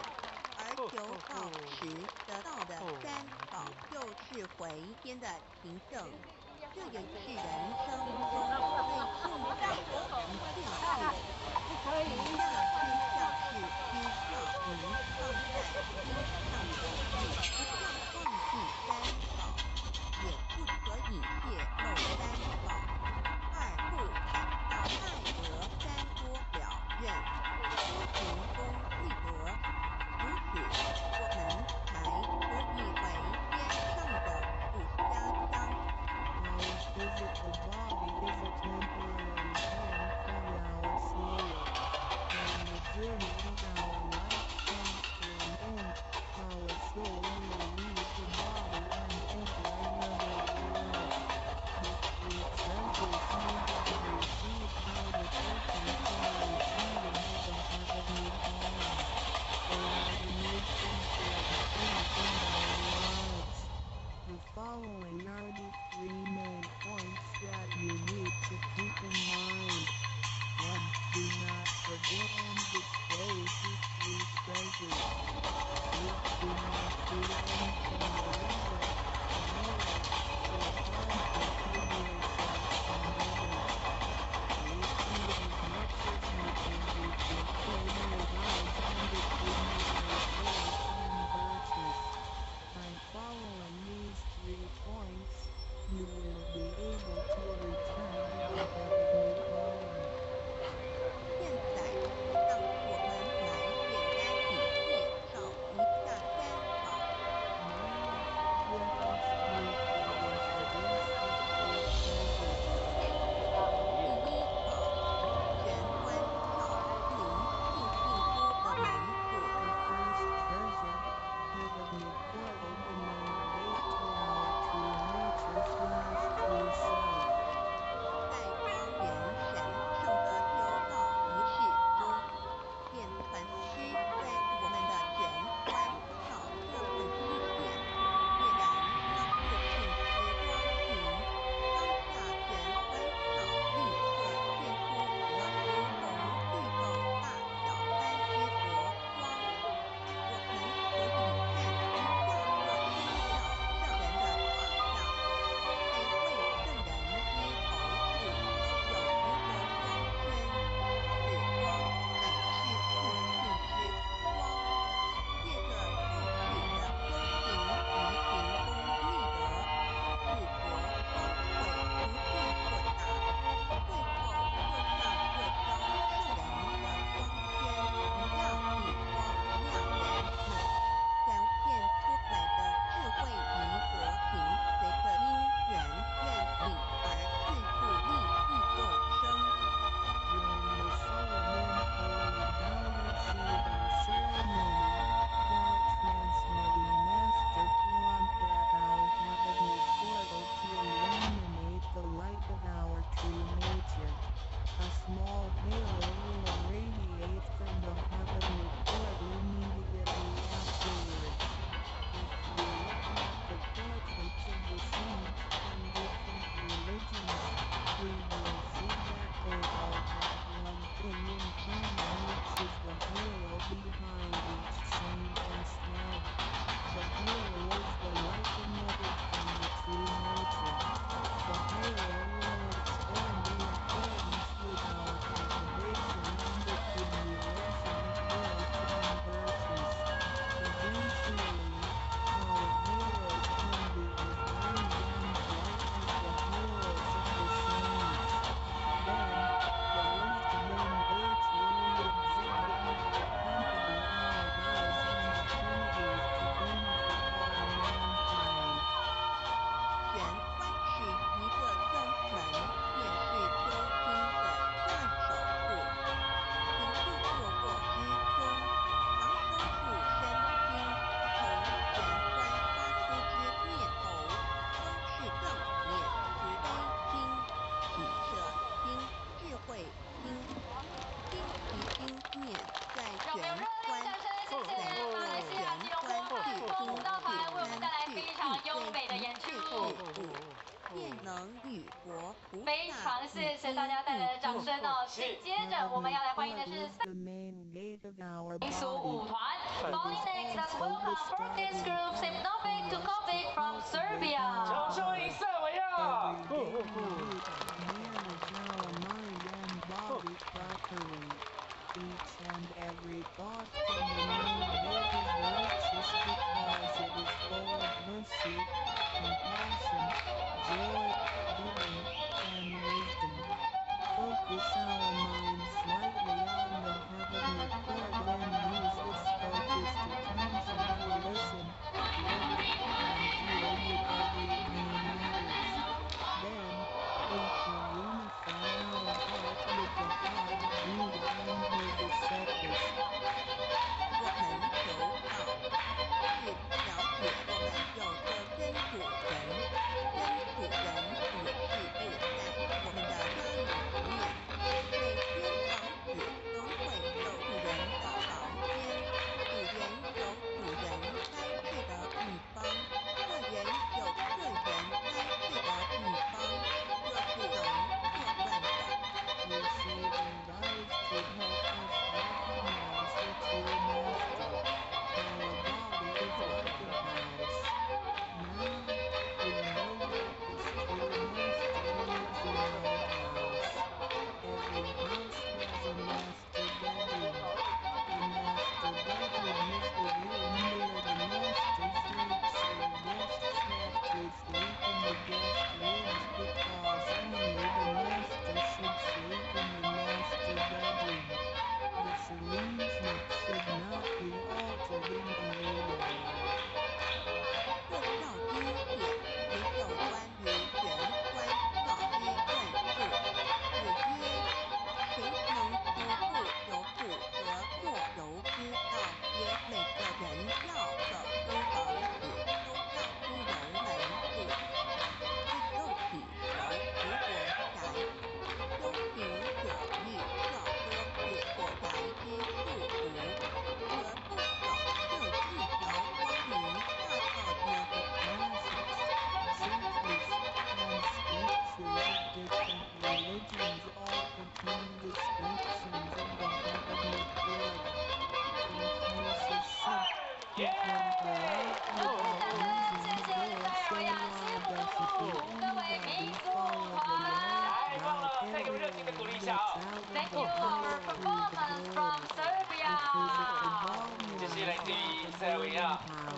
而求道时得到的三宝就是回天的凭证。这也是人生中最重要的一件事。评价就像是依靠您放在心上的你，不要忘记三宝，也不可以泄露三宝。二不感到爱德三多表愿，修行功立德，如此我们才可以为天上的不家乡。Physical body is a temporary home for our soul, and the journey of our life comes to an end. Our soul will leave the body and enter By following these 3 points, you will be able to return to the heavenly home. 现在，让我们来简单地介绍一下参考。Let us briefly introduce the 3 treasures. 第一考，玄关少林庆幸夫的门锁。 The first treasure, heavenly portal, the main gate to our true nature/true self. 在庄园神圣的修道仪式中，练团师在我们的玄关少各分一点，虽然它不尽时光行，当下玄关少立刻现出了如同绿豆大小般之佛光。我们可以看一下这宗教圣人的画像。在为圣人之头部有一个光圈，此光乃是自信之光。借着受持的修行及行功立德，使佛光会逐渐扩大，最后就像这张圣人的光圈一样以光亮人们。展现出来的智慧与德行，随着因缘愿力而自助利益众生。 When the Solomon Holy Vow receiving ceremony, God transmitting Master wanted our heavenly portal to illuminate the light of our true nature. A small halo will radiate from the heavenly portal immediately afterwards. If we look at the portraits of the saints from different religions, we will see that they all have one thing in common, which is the halo behind each saint and scribe. The halo is the light emitted from the true nature. The halo will expand in accordance with our cultivation and accumulation of growth and virtues. Eventually, our halos can be as brilliant and bright as the halos of the saints. Then, the wisdom and virtue we exhibit will accompany our vows and activities to benefit all mankind. 玄关是一个正门，也是修心的站守处。行住坐卧之中，常收束身心，从玄关发出之念头，都是正念、慈悲心、喜舍心、智慧心。心及心念在玄关，在玄关至心至贪至最心至事物，便能与佛菩萨非常谢谢大家带来的掌声哦！接着我们要来欢迎的是 The main gate of our 民俗 body. 舞团。Following next, let's welcome practice group Hypnotic to Kovic from Serbia. 掌声欢迎塞维亚！ Manage our mind and body properly. Each and every thought from the main gate is righteous because it is full of mercy, compassion, joy, giving, and wisdom. Focus our minds slightly on the heavenly portal and use this focus to constantly listen, look, and feel with everything matters. Then, we can unify our heart with the heart of Buddha and Bodhisattva. 我们求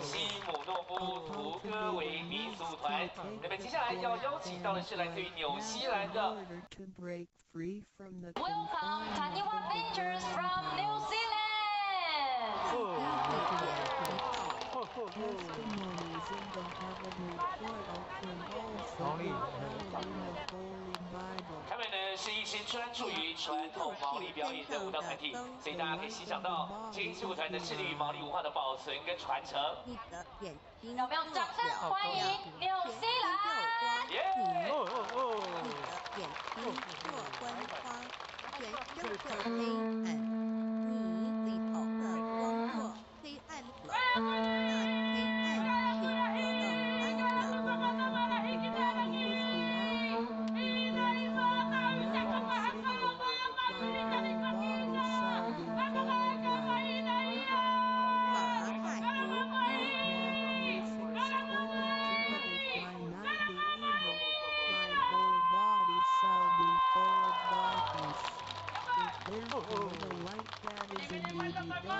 西姆诺夫图戈维民族团。那么接下来要邀请到的是来自于纽西兰的。 Welcome, Taniwa Rangers from New Zealand. Testimonies in the heavenly portal can also be found in the Holy Bible. 他们呢是一支专注于传统毛利表演的舞蹈团体，所以大家可以欣赏到这支舞团的致力于毛利文化的保存跟传承。你的眼睛有没有掌声欢迎纽西兰？耶！你的眼睛若观花，全身就黑暗，你里头的光若黑暗了，那黑暗是何等暗了。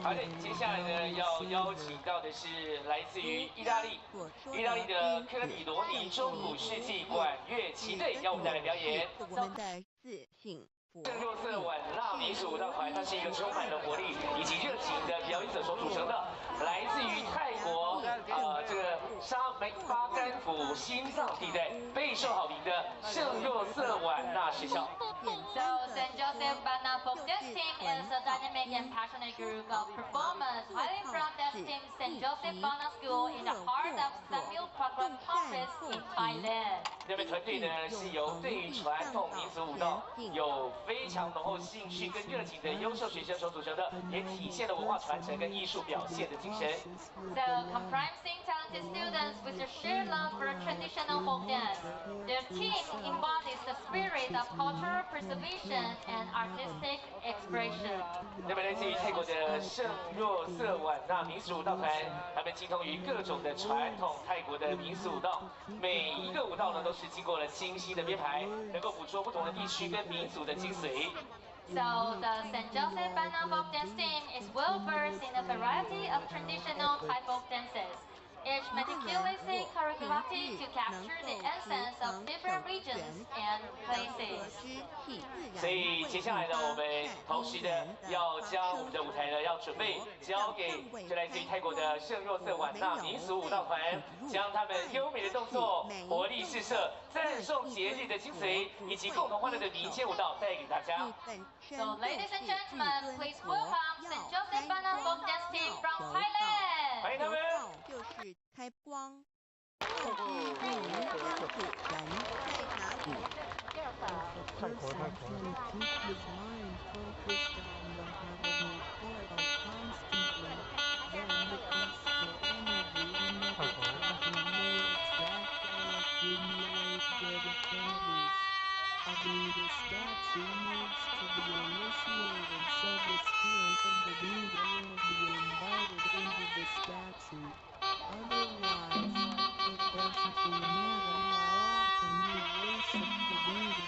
好的，接下来呢要邀请到的是来自于意大利的科里罗尼中古世纪管乐旗队，要我们带来表演。我们的自信。 圣若瑟晚纳民族舞蹈团，它是一个充满了活力以及热情的表演者所组成的，来自于泰国这个巴干府心脏地带备受好评的圣若瑟晚纳学校。So St. Joseph Bana Folk Dance Team is a dynamic and passionate group of performers highly from Dance Team St. Joseph Bana School in the heart of Samuel Progress Conference in Thailand. 这边团队呢是由对于传统民族舞蹈有非常浓厚兴趣跟热情的优秀学生所组成的，也体现了文化传承跟艺术表现的精神。So comprising talented students with a shared love for traditional folk dance, their team embodies the spirit of cultural preservation and artistic expression. 那么来自于泰国的圣若瑟晚纳民俗舞蹈团，他们精通于各种的传统泰国的民俗舞蹈，每一个舞蹈呢都是经过了精心的编排，能够捕捉不同的地区跟民族的精髓。So the St. Joseph Bana Folk Dance Team is well versed in a variety of traditional Thai folk dances, each meticulously choreographed to capture the essence of different regions and places. 所以接下来呢，我们同时呢要将我们的舞台呢要准备交给就来自于泰国的圣若瑟晚纳民俗舞蹈团，将他们优美的动作、活力四射、赞颂节日的精髓以及共同欢乐的民间舞蹈带给大家。So ladies and gentlemen, please welcome St. Joseph Bana Folk Dance Team from Thailand. 欢迎他们。就是开光，不知名江主人在哪里？泰国。 Keep his mind focused on the heavenly portal constantly, then the peaceful energy in the body may attract or accumulate good affinities. A Buddha statue needs to be initiated so the spirit of the Buddha will be invited into the statue. Otherwise, it doesn't matter how often you worship the Buddha,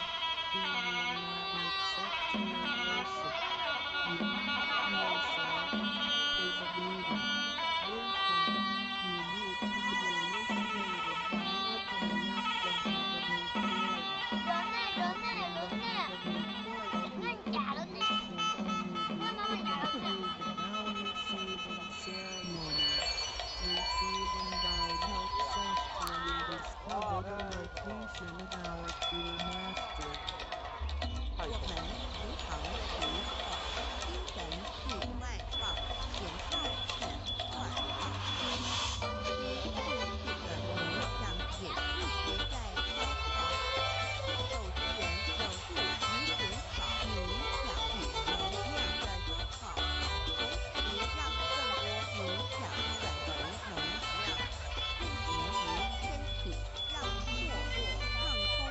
he will not accept your worship. You yourself is a Buddha. Therefore, you need to be initiated by opening up the heavenly portal. Receiving guide helps us to rediscover the location of our true master. 我们时常提精神是外放，显化是外放。知故事的冥想也一直在开放。受资源有助于减少冥想与能量的消耗，同时让更多冥想转为能量，进行于身体，让脉络畅通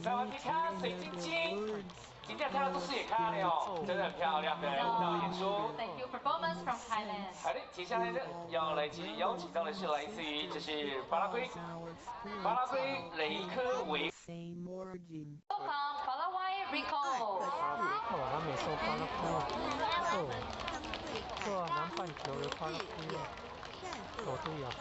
再往去看水晶晶，今天看到都视野看了哦，真的很漂亮的舞蹈演出。 Thank you performance from Thailand. 好的，接下来呢，要来邀请到的是来自于这是巴拉圭雷科维。 From Paraguay, Rico. 哦，南美洲巴拉圭，南半球的巴拉圭，我对亚洲。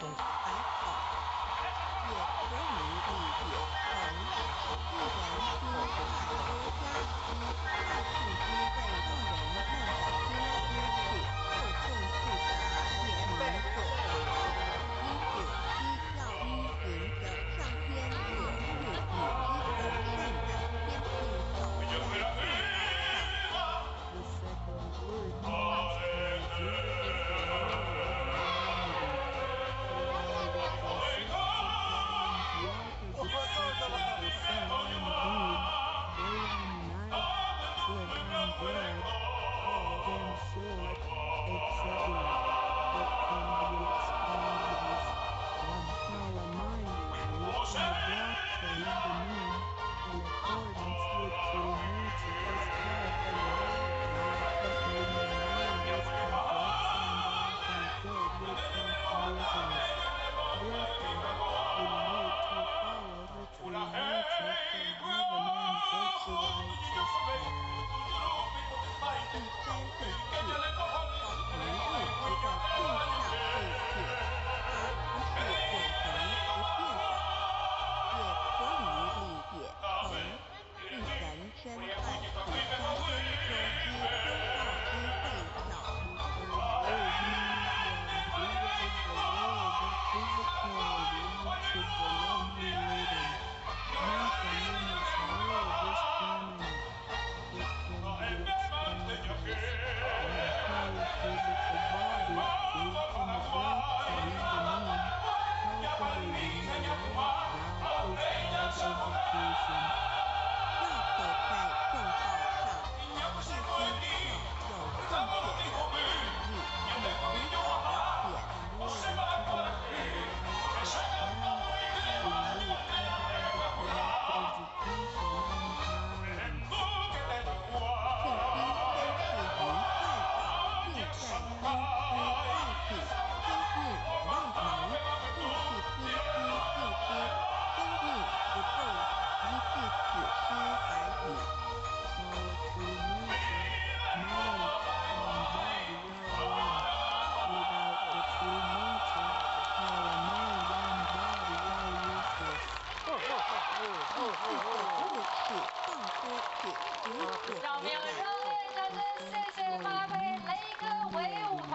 让我们用热烈掌声，谢谢巴拉圭雷科维舞团。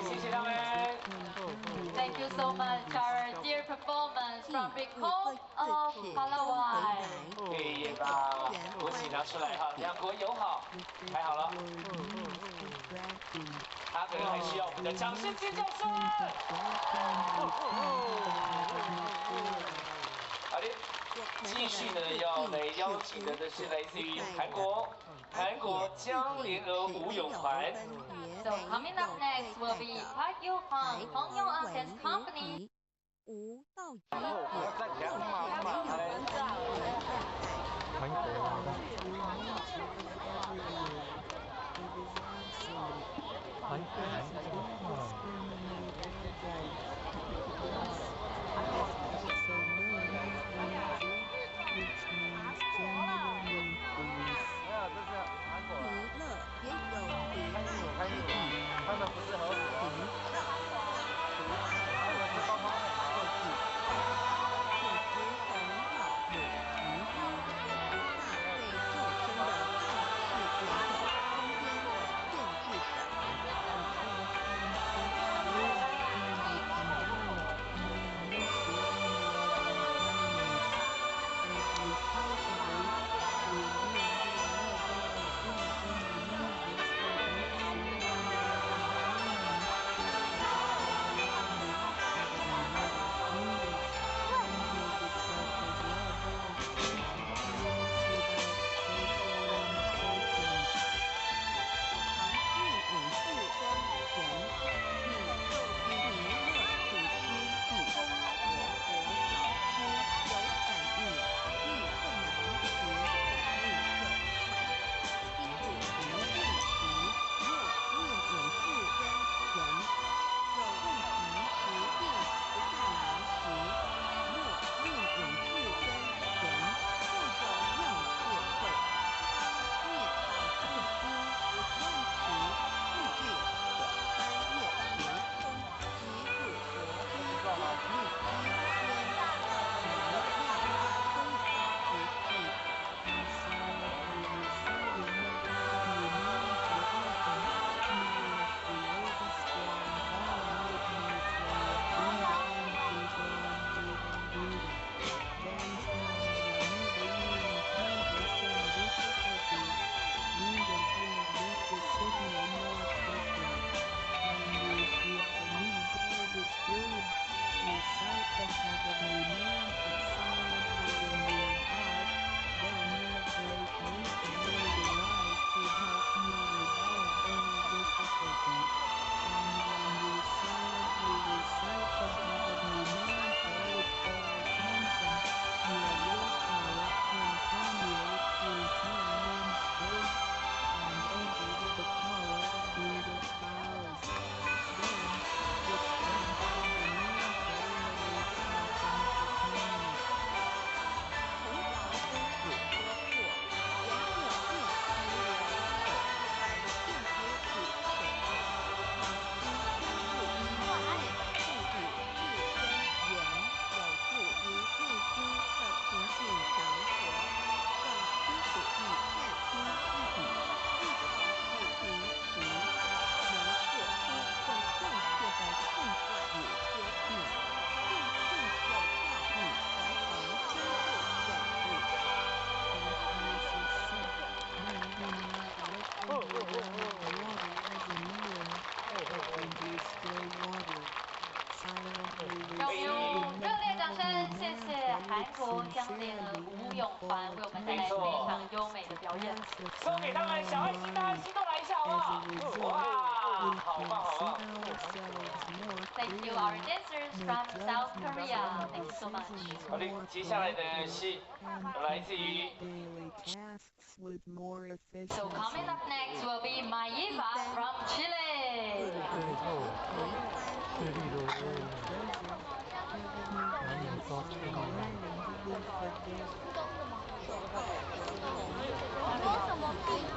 谢谢他们。 Thank you so much, our dear performance from Rico of Paraguay. 可以把国旗拿出来哈，两国友好，太好了。他可能还需要我们的掌声尖叫声。好的，继续呢要来邀请的是来自于韩国江联合舞泳团。 So coming up next will be Park Yoo-hwan, Hong Yong-an Dance Company. 无道义韩国他们不是和我。永凡为我们带来非常优美的表演。送给他们小爱心，大爱心都来一下好不好？哇，好棒好棒！ Thank you, our dancers from South Korea. Thank you so much. 好的，接下来的是来自于 So coming up next will be Maiva from Chile. 智利的男人抓智利。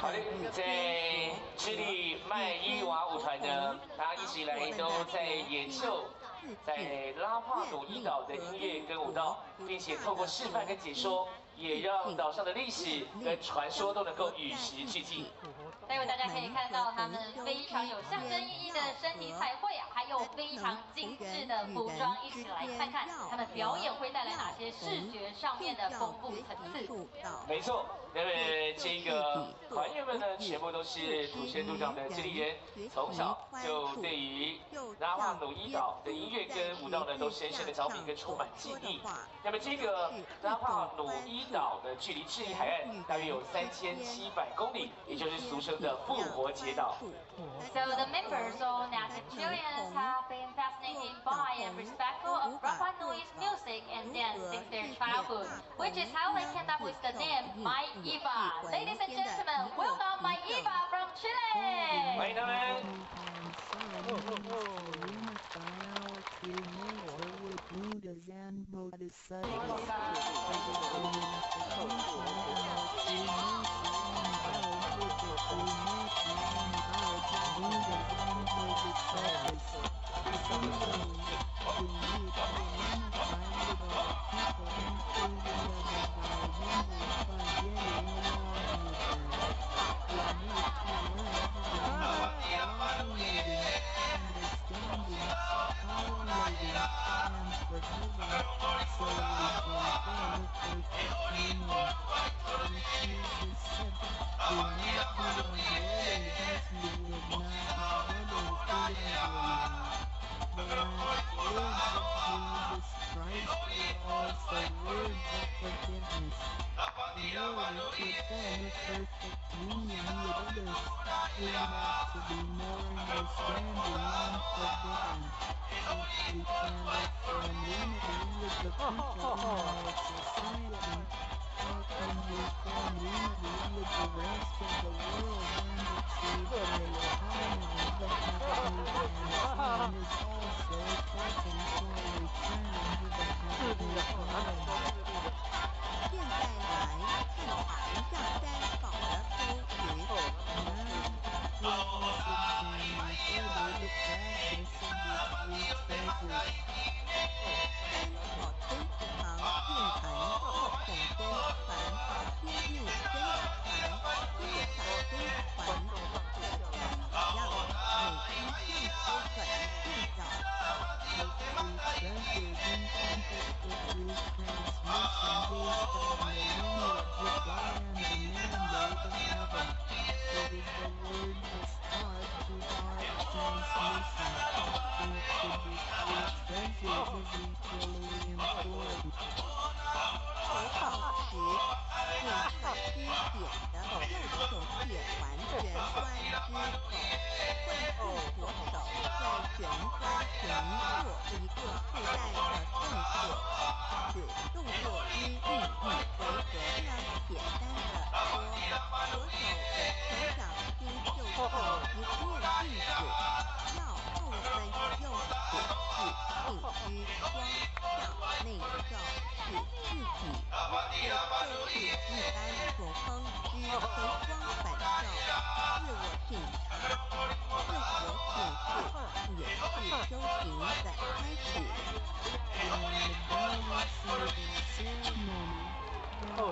好的，在智利麦伊娃舞团呢，大家一直以来都在演奏在拉帕努伊岛的音乐跟舞蹈，并且透过示范跟解说，也让岛上的历史跟传说都能够与时俱进。 待会大家可以看到他们非常有象征意义的身体彩绘啊，还有非常精致的服装，一起来看看他们表演会带来哪些视觉上面的丰富层次。没错，那么这个团员们呢，全部都是土生土长的智利人，从小就对于拉帕努伊岛的音乐跟舞蹈呢，都深深的着迷跟充满记忆。那么这个拉帕努伊岛的距离智利海岸大约有3700公里，也就是俗称的复活节岛。 So the members of native Chileans have been fascinated by and respectful of Rapa Nui's music and dance since their childhood, which is how they came up with the name Maiva. Ladies and gentlemen, welcome Maiva from Chile. 欢迎他们。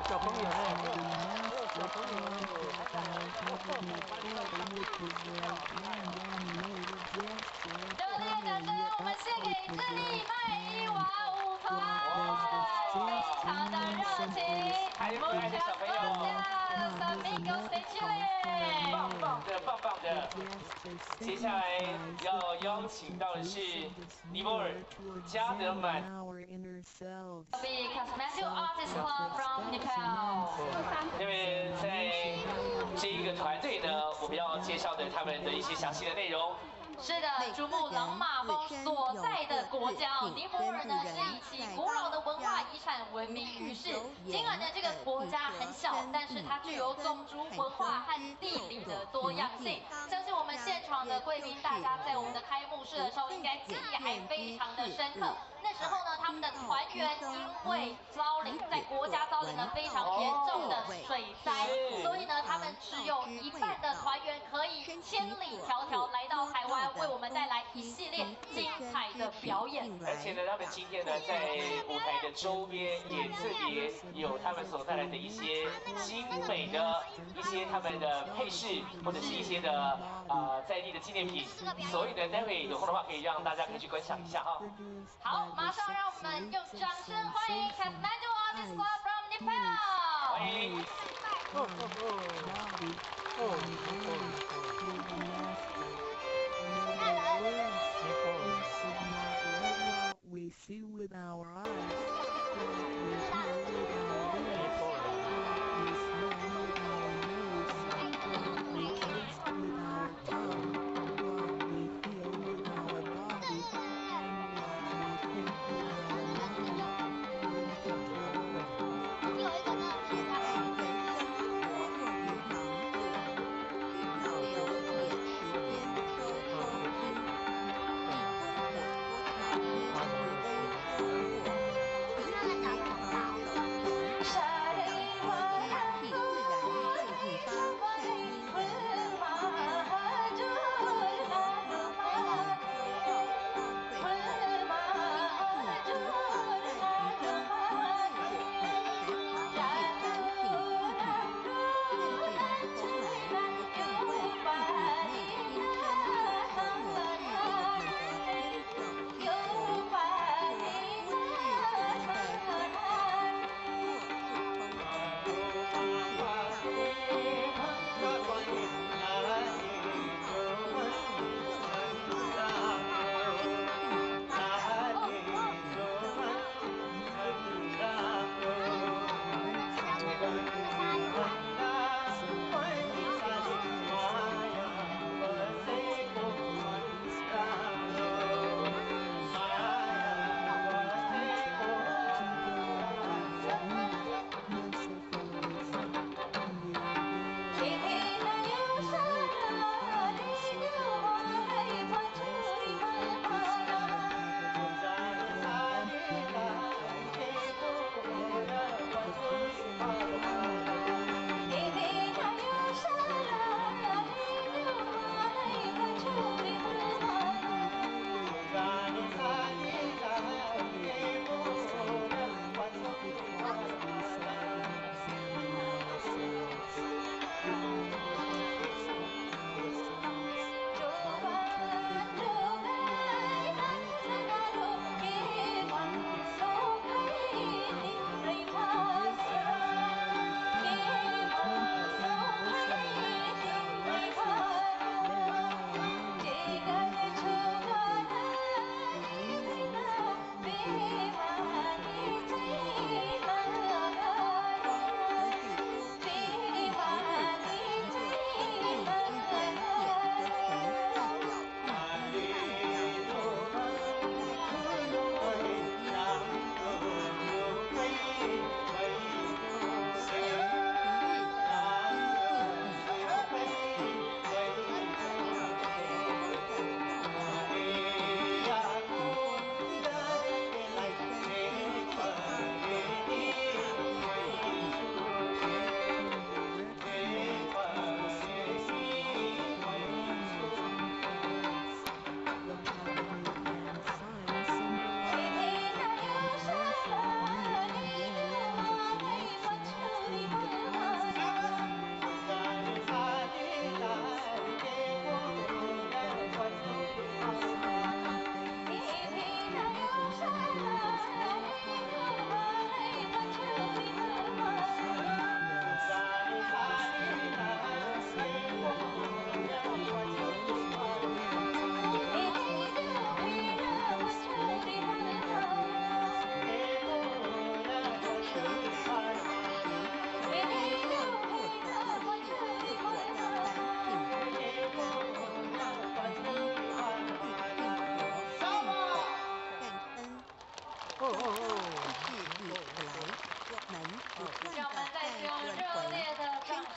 小朋友热烈掌声，我们献给智利麦伊娃舞团，非常的热情，还有可爱的小朋友。Amigos de Chile。棒棒的，棒棒的。接下来要邀请到的是尼泊尔加德满。 Be Kathmandu Artist Club from Nepal。那么在这一个团队呢，我们要介绍的他们的一些详细的内容。 是的，珠穆朗玛峰所在的国家尼泊尔呢，是以其古老的文化遗产闻名于世。尽管呢这个国家很小，但是它具有种族文化和地理的多样性。相信我们现场的贵宾，大家在我们的开幕式的时候，应该记忆还非常的深刻。那时候呢，他们的团员因为在国家遭临了非常严重的水灾，所以呢，他们只有一半的团员可以千里迢迢来到台湾。 为我们带来一系列精彩的表演，而且呢，他们今天呢，在舞台的周边也特别有他们所带来的一些精美的一些他们的配饰，或者是一些的在地的纪念品。所以呢，待会有空的话，可以让大家可以去观赏一下哈。好，马上让我们用掌声欢迎 Kathmandu Artist Club from Nepal。欢迎。We see with our eyes, what we hear with our ears, what we smell with our nose, what we taste with our tongue, what we feel with our body, and what we think with our mind. We control. 有一个呢是他们人生活用于忙碌，去保留也时间收收支。 Hãy subscribe cho kênh Ghiền Mì Gõ để không bỏ lỡ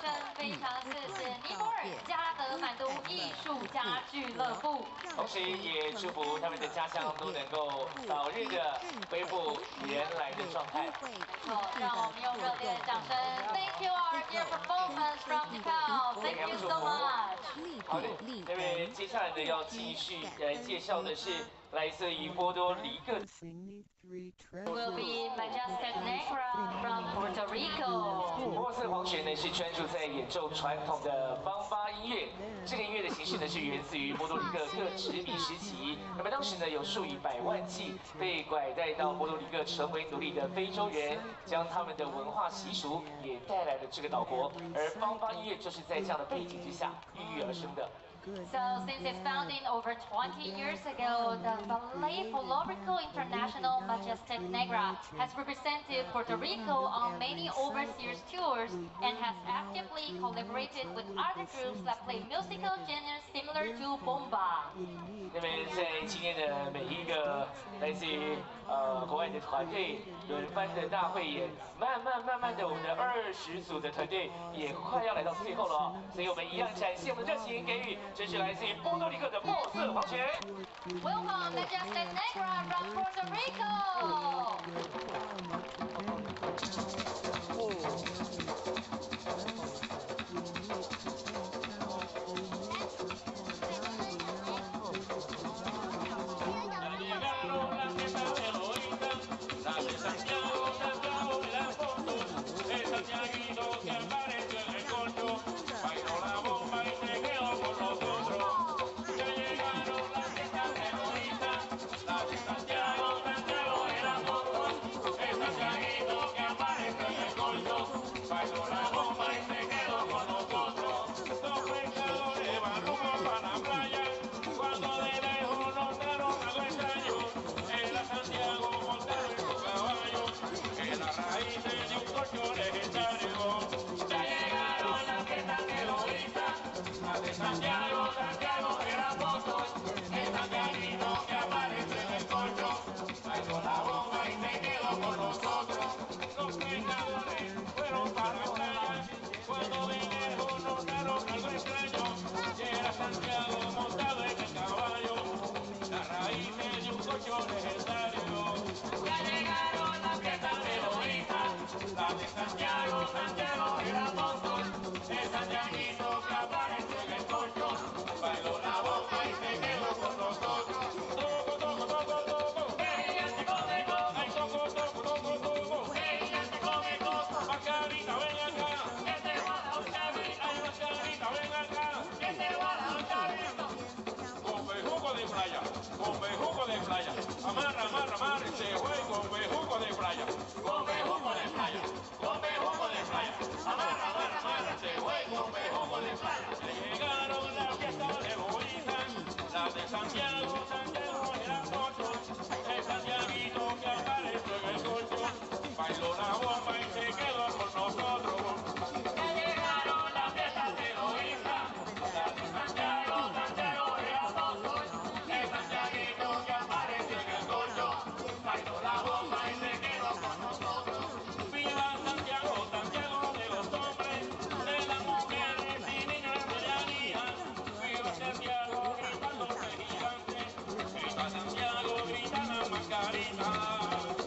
声非常谢谢尼泊尔加德满都艺术家俱乐部，同时也祝福他们的家乡都能够早日的恢复原来的状态。好，让我们用热烈的掌声 ，Thank you our dear performance from Nepal. Thank you so much. 好的，那么接下来呢，要继续来介绍的是来自于波多黎各。 Will be Majestic Negra from Puerto Rico. 波斯皇权呢是专注在演奏传统的邦巴音乐，这个音乐的形式呢是源自于波多黎各各殖民时期。那么当时呢有数以百万计被拐带到波多黎各成为奴隶的非洲人，将他们的文化习俗也带来了这个岛国，而邦巴音乐就是在这样的背景之下孕育而生的。 So, since its founding over 20 years ago, the Ballet Folklorico International Majestic Negra has represented Puerto Rico on many overseas tours and has actively collaborated with other groups that play musical genres similar to bomba. 那么在今天的每一个来自于国外的团队轮番的大汇演，慢慢的，我们的20组的团队也快要来到最后了哦，所以我们一样展现我们的热情，给予这是来自于波多黎各的墨色皇权。Welcome, Majestic Negra from Puerto Rico. Santiago, Santiago el apóstol, el Santiaguito que aparece en el colcho, bailó la bomba y se quedó con nosotros. Los pescadores fueron para la playa, cuando vinieron notaron algo extraño, y era Santiago montado en el caballo, las raíces de un colchón legendario. Ya llegaron las fiestas de Loíza, las de Santiago, Santiago el apóstol, el Santiaguito que aparece en el colchón, bailó la bomba y se quedó con nosotros. Toco, toco, toco, toco, ella se come coco, ay toco, toco, toco, toco, ella se come coco, Mascarita ven acá, que te guarda un chavi, ay Mascarita ven acá, que te guarda un chavito. Con bejuco de playa, con bejuco de playa, amarra, amarra, amarra, se fue con bejuco de playa, con bejuco de playa, con bejuco de playa, amarra, amarra, amarra, se fue con bejuco de playa. Llegaron las fiestas de Loíza, las de Santiago, Santiago el apóstol, el Santiaguito que apareció en el colchón, bailó la bomba y se quedó con nosotros. Ya llegaron las fiestas de Loíza, las de Santiago, Santiago el apóstol, el Santiaguito que apareció en el colchón, bailó la bomba y se quedó con nosotros. Viva Santiago, Santiago de los hombres, de las mujeres y niños de llanía. Viva Santiago, gritando de gigante, viva Santiago, gritan a Mascarita.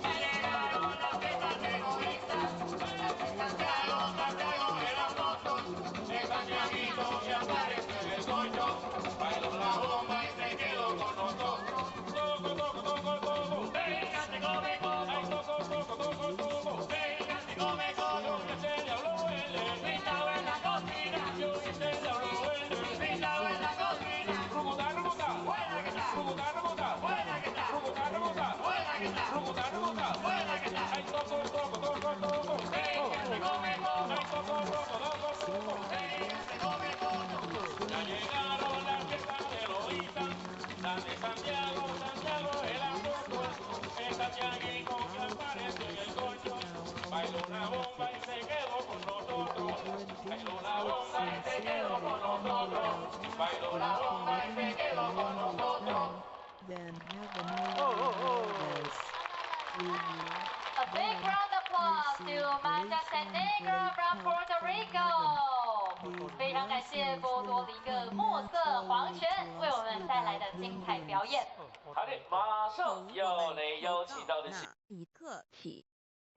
Ya llegaron las fiestas de Loíza, las de Santiago, Santiago el apóstol, el Santiaguito que apareció en el colchón, bailó la bomba y se quedó con nosotros. Toco, toco, toco, toco, venga, se come coco, ay toco, toco, toco, toco, venga, se come coco, que se le habló el gritado en la cocina, yo y se le habló el gritado en la cocina. Rubuta, rubuta, buena que está, rubuta, rubuta, buena que está, rubuta, rubuta, buena que está, rubuta, rubuta, buena que está, ay toco, toco, toco, toco, venga, se come coco, ay toco, toco, toco, toco, venga, se come coco. Ya llegaron las fiestas de Loíza, las de Santiago, Santiago el apóstol, el Santiaguito que apareció en el colchón, bailó una bomba y se quedó con nosotros, bailó una bomba y se quedó con nosotros, bailó la bomba y se quedó con nosotros. Then have a A big round of applause to Majestic Negra from Puerto Rico. 非常感谢波多黎各墨色黄泉为我们带来的精彩表演。好的，马上要来邀请到的是一刻起。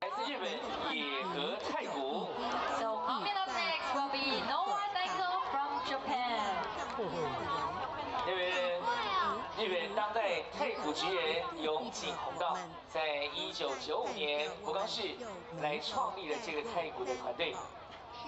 来自日本野和太鼓。 So coming up next will be Noah Daiko from Japan. 那边日本当代太鼓职人永井弘道，在1995年福冈市来创立了这个太鼓的团队。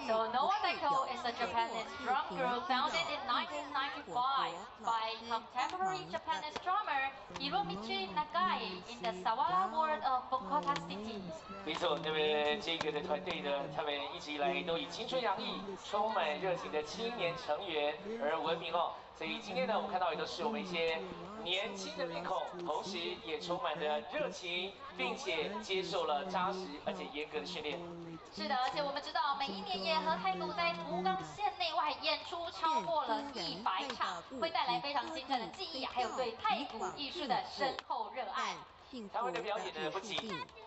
So Noah Daiko is a Japanese drum group founded in 1995 by contemporary Japanese drummer Hiromichi Nagai in the Sawara ward of Fukuoka City. 没错，那么这个的团队呢，他们一直以来都以青春洋溢、充满热情的青年成员而闻名哦。所以今天呢，我们看到也都是我们一些年轻的面孔，同时也充满着热情，并且接受了扎实而且严格的训练。 是的，而且我们知道，每一年野和太鼓在福冈县内外演出超过了100场，会带来非常精湛的技艺，还有对太鼓艺术的深厚热爱。他们的表演呢，不仅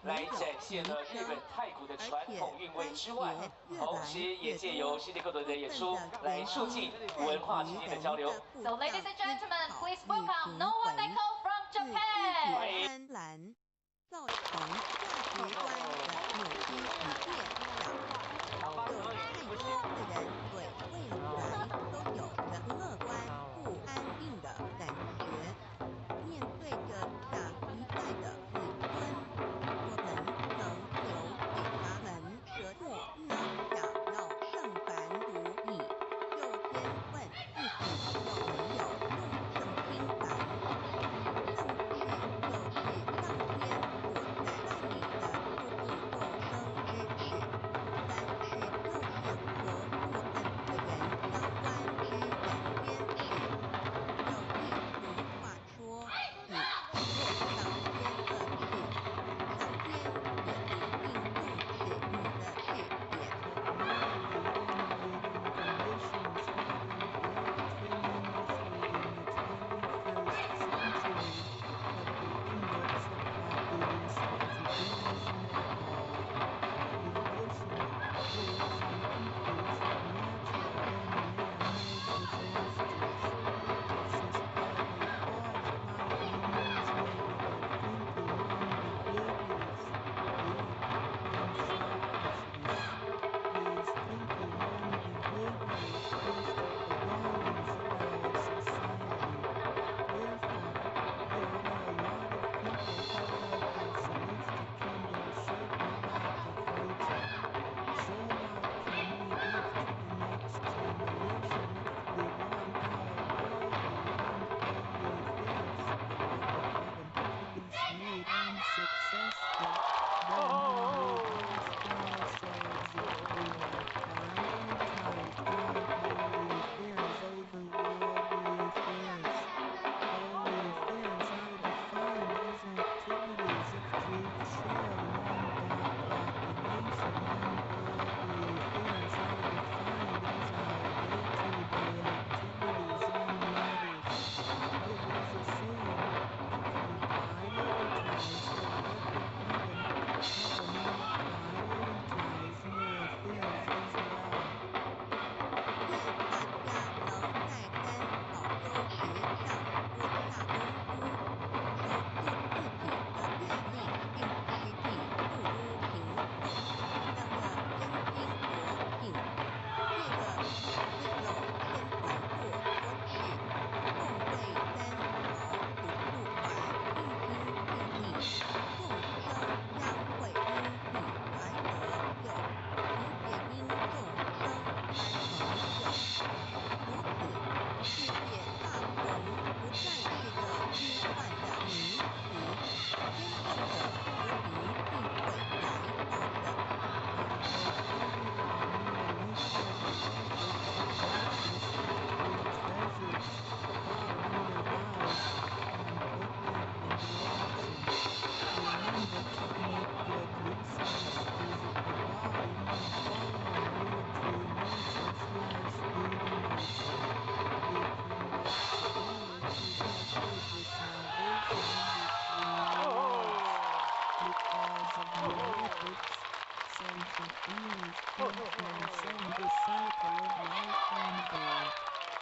来展现了日本太鼓的传统韵味之外，同时也借由新的各队的演出来促进文化之间的交流。So, ladies and gentlemen, please welcome Noah Daiko from Japan. 贪婪造成价值观的扭曲与变小，有太多的人对未来都有着乐观不安定的感觉。面对着下一代的子孙，我们能留给他们什么呢？想要圣凡如你，就先问自己有没有用圣经版。圣旨就是上天所在万民的复众生之事。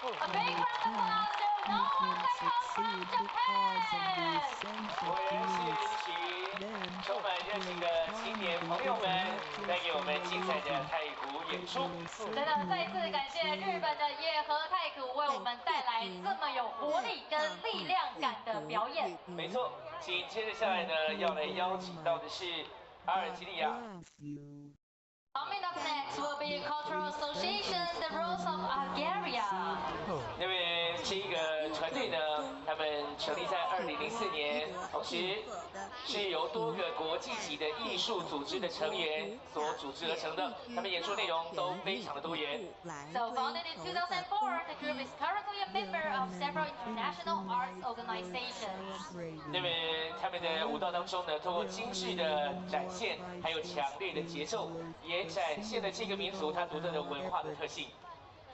A big round of applause to Noah Takao from Japan. 我也是一群充满热情的青年朋友们，带给我们精彩的太鼓演出。真的，再次感谢日本的野和太鼓为我们带来这么有活力跟力量感的表演。没错，紧接着下来呢，要来邀请到的是阿尔及利亚。 Coming up next will be Cultural Association, the Rose of Bulgaria. 那么这个团队呢，他们成立在2004年，同时是由多个国际级的艺术组织的成员所组织而成的。他们演出内容都非常的多元。So founded in 2004, the group is currently a member of several international arts organizations. 那么他们的舞蹈当中呢，通过精致的展现，还有强烈的节奏，也展现了这个民族它独特的文化的特性。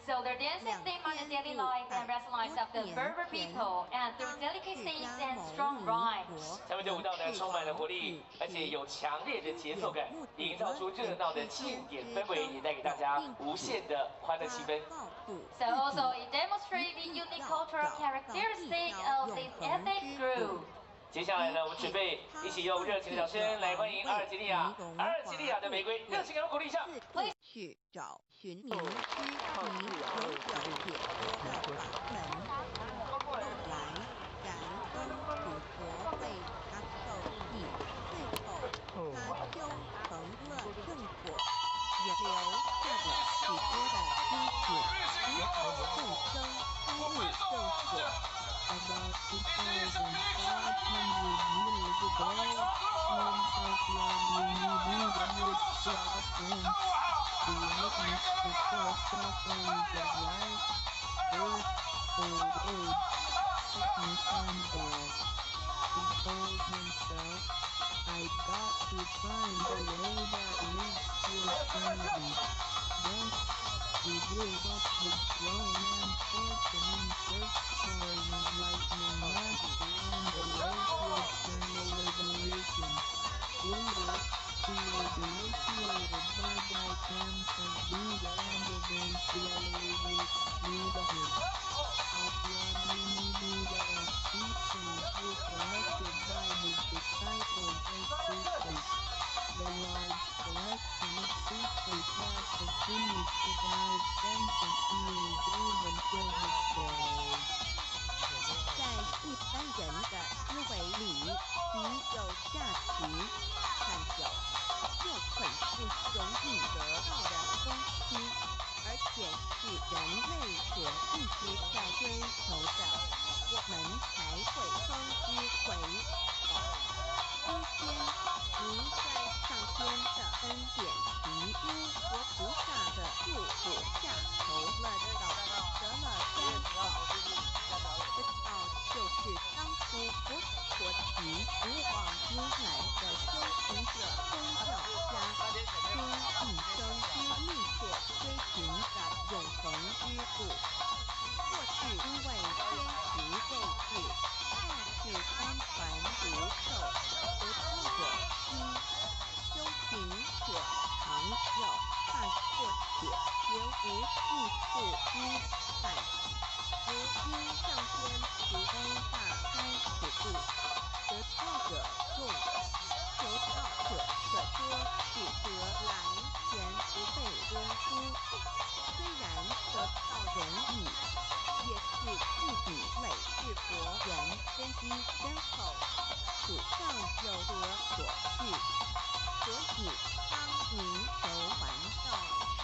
So their dances theme are the daily life and resilience of the Berber people, and through delicate scenes and strong rhymes. 他们的舞蹈呢充满了活力，而且有强烈的节奏感，营造出热闹的庆典氛围，也带给大家无限的欢乐气氛。 So also it demonstrates the unique cultural characteristic of this ethnic group. 接下来呢，我们准备一起用热情的掌声来欢迎阿尔及利亚，阿尔及利亚的玫瑰，热情给我们鼓励一下。去找寻明知迷有有解脱的法门。后来燃灯古佛为他受益，最后他修成了正果，也留下了许多的经典，只好众生开悟正果。 About 2,500 years ago, in Southland suffering, to witness the first sufferings of life, birth, old age, sickness and death. He told himself, I've got to find a way that leads to eternity. Thus, he gave up his throne and fortune in search for an enlightening master and the way to eternal liberation. Later, he was initiated by Dicams of Buddha and eventually reached Buddhahood. Adyamini Buddha's teachings were collected by his disciples as secrets. The large collection of secrets has continued to provide sentient beings even till this day. 在一般人的思维里，极有价值、看久又很不容易得到的东西，而且是人类所一直在追求的，我们才会称之为宝。今天，您在上天的恩典、提督和菩萨的祝福下投了道，得了三宝。这道就是当初佛提古往今来的修行者、宗教家，经一生之力所追寻的永恒之路。过去因为天时未至，看似单传独授，得道者一修行所长有，但或且绝无一处之感。 如因上天慈悲大开此路，得道者众，求道者可说是得来前不费功夫。虽然得道容易，也是自己累世佛缘根基深厚，祖上有德所致。所以当您求完道时，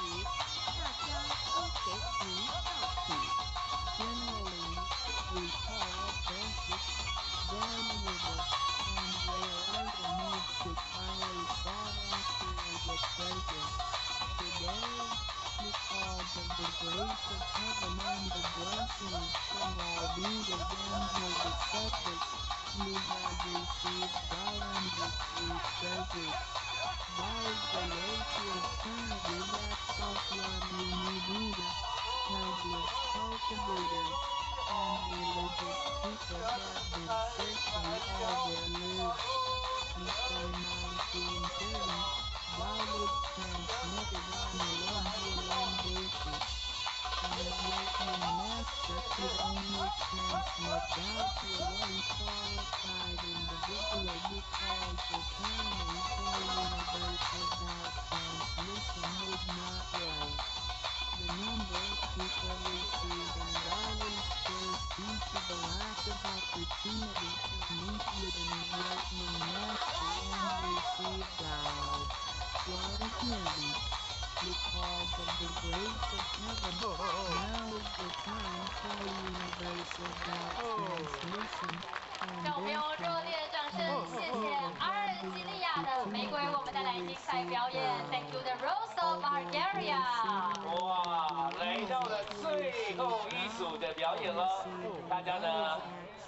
大家都给您道喜。 Generally, we call basic, valuable, and rare items to finally sought after the treasure. Today, because of the grace of heaven and the blessings from our leaders and his acceptance, we have received bountiful treasures. That is the way to eternity that Southland Buddha has lived cultivators and religious people have been searching all their lives. Before 1930, Bible transmitted on a one-to-one basis, and making mass transmit out to a one-qualified individual because the timing for universal route transmission was not right. The number of people receiving wireless first due to the lack of opportunity to meet with an enlightening master and receive God. Why because of the grace of heaven, now is the time for universal route transmission. 让我们用热烈的掌声，谢谢阿尔及利亚的玫瑰为我们带来精彩表演。Thank you, the Rose of Bulgaria。哇，来到了最后一组的表演了，大家呢？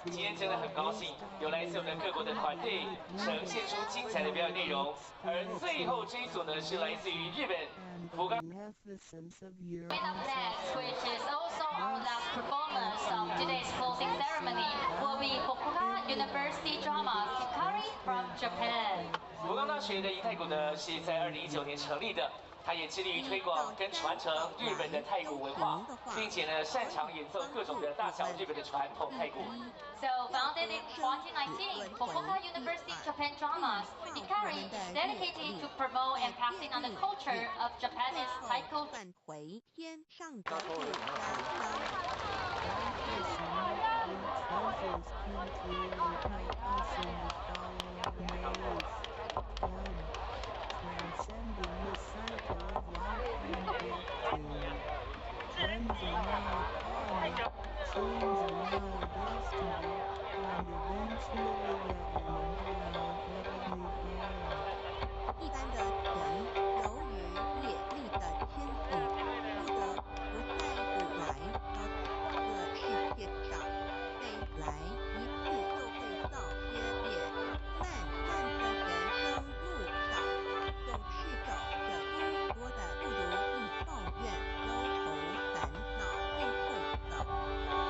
今天真的很高兴，有来自我们各国的团队呈现出精彩的表演内容。而最后这一组呢，是来自于日本福冈。Coming up next, which is also our last performance of today's closing ceremony, will be Fukuoka University Drama Hikari from Japan. 福冈大学的银太鼓呢，是在2019年成立的。他也致力于推广跟传承日本的太鼓文化，并且呢擅长演奏各种的大小日本的传统太鼓。So founded in 2019, Fukuoka University Japan Dramas Hikari is dedicated to promote and passing on the culture of Japanese taiko. 返回天上的布加Transcending the cycle of life and death to cleansing our karma, changing our destiny, and eventually getting into our heavenly home. 一般的人由于业力的牵引，不得不在古来到这个世界上，每来一次就会造些业，漫漫的人生路上，总是走着多的不如意、抱怨、忧愁、烦恼，最后走。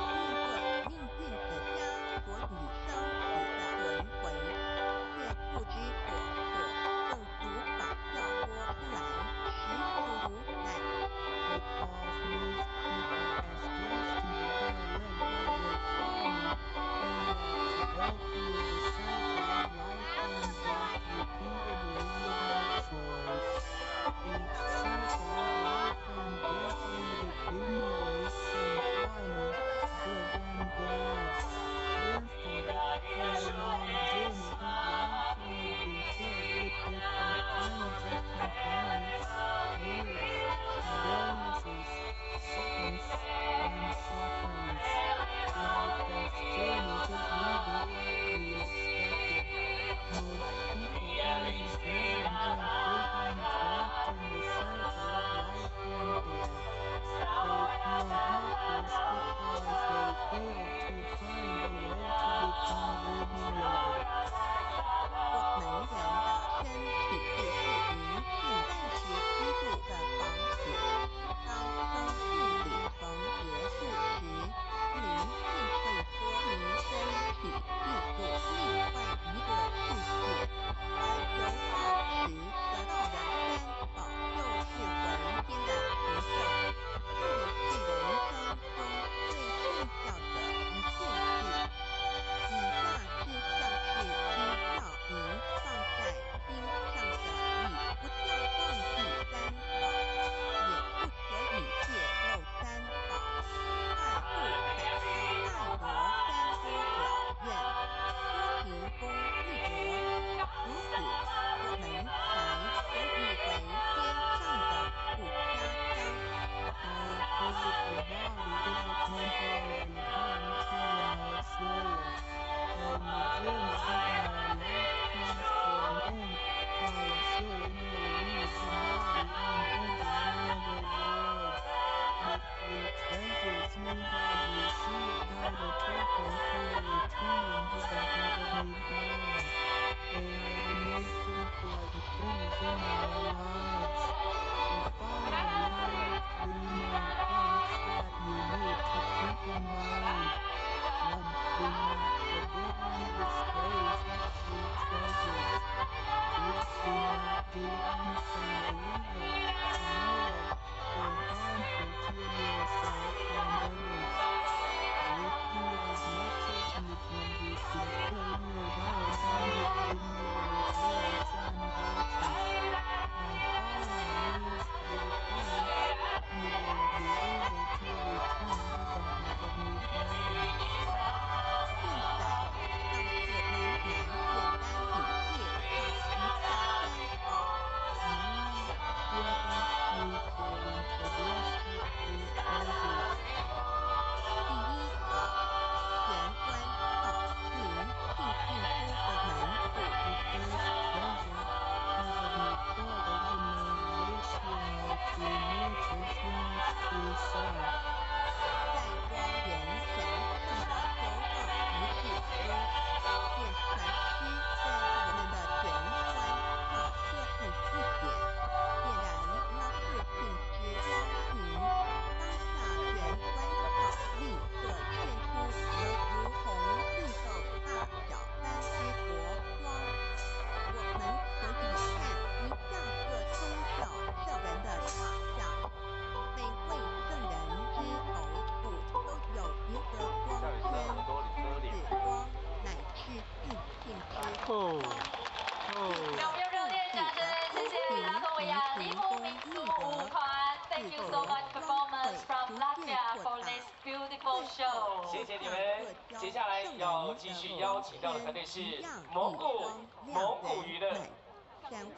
让我们用热烈掌声，谢谢拉脱维亚尼姆民族舞团。Thank you so much performance from Latvia for this beautiful show。谢谢你们。接下来要继续邀请到的团队是蒙古娱乐。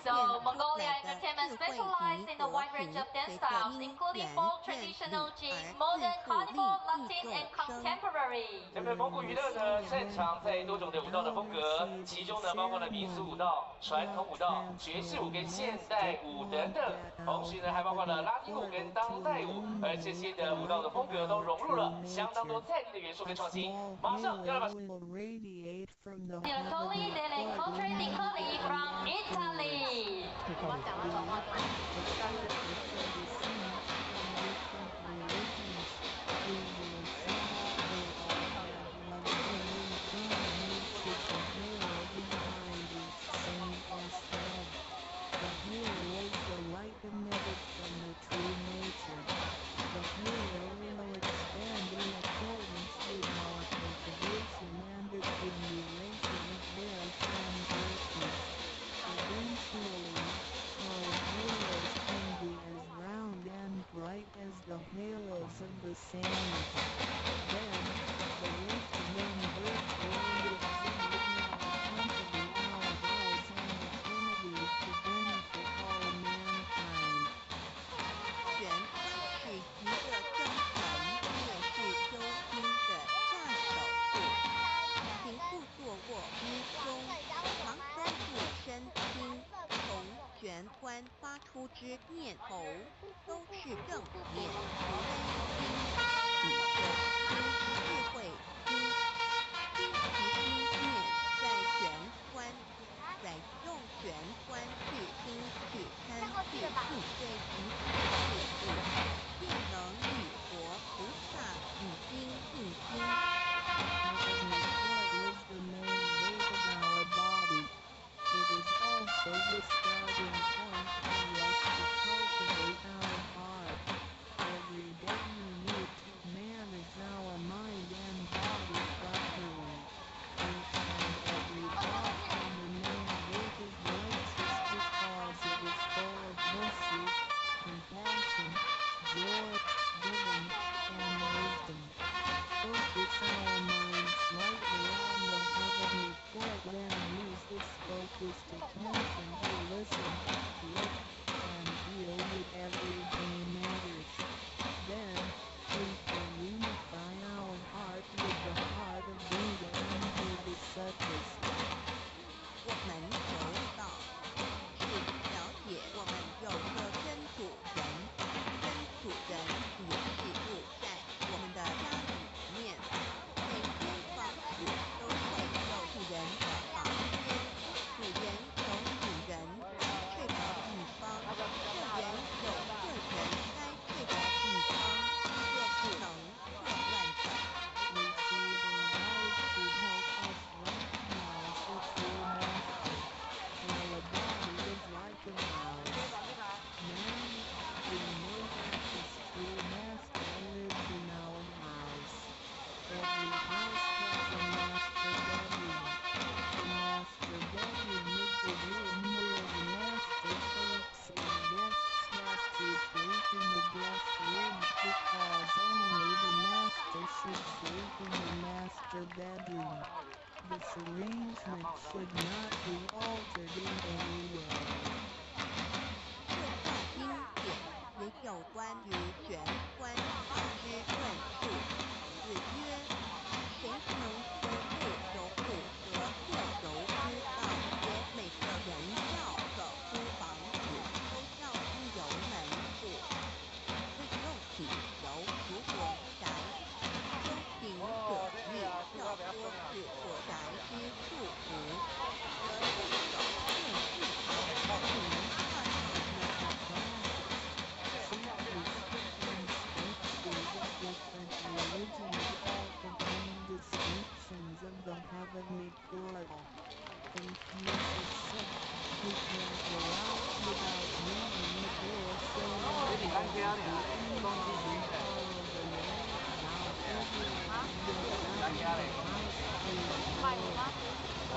So, Mongolia Entertainment specializes in a wide range of dance styles, including folk, traditional, jazz, modern, carnival, Latin, and contemporary. 那么蒙古娱乐呢，擅长在多种的舞蹈的风格，其中呢包括了民俗舞蹈、传统舞蹈、爵士舞跟现代舞等等，同时呢还包括了拉丁舞跟当代舞，而这些的舞蹈的风格都融入了相当多在地的元素跟创新。马上要来把。 Italy delle Culture di Coli from Italy. 玄关发出之念头，都是正念，慈悲心、智慧心、心其心念，在用玄关去心去参去应对一切事物，便能与佛菩萨以心印心。 It is also the starting point for us to cultivate our heart. Every day we need to manage our mind and body properly. Each and every thought can remain with His righteous because it is full of mercy, compassion, joy, giving, and wisdom. Focus our minds slightly on the heavenly court and use this focused attention to listen, look, and feel with everyday matters. Then, we can unify our heart with the heart of Buddha and Bodhisattvas. 我们求道是了解我们有个真主人，真主人也是住在我们的家里面，每间房子都会有主人的房间，主人有主人该睡的地方，客人有客人该睡的地方，这不能错乱的。 Receiving life to help us recognize the true master. While a body is like a house, man, we know that this true master lives in our house. Every house has a master bedroom. The master bedroom is the room where the master sleeps and guests have to sleep in the guest room because only the master should sleep in the master bedroom. This arrangement should not be altered in any way. 这段经典也有关于玄关法之论述。子曰：“谁能修复柔复和复柔之道？也每个人要个租房子，都要租油门户，会用体柔如火宅，修行者欲要多是火宅之束缚，则不守便是逃不明二道也。” Different religions all contain distinctions of the heavenly portal. Confucius said, "Who can go out without ringing the door so long as the people follow the way? Now everyone will have the house to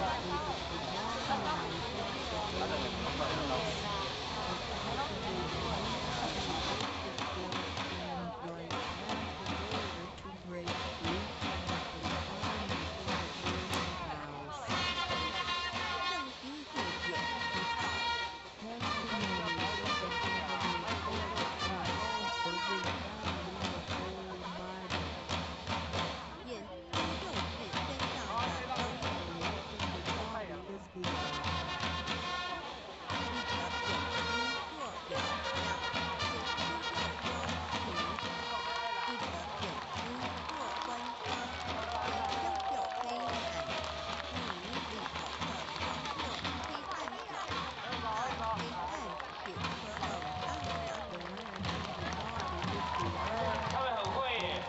他们很会耶，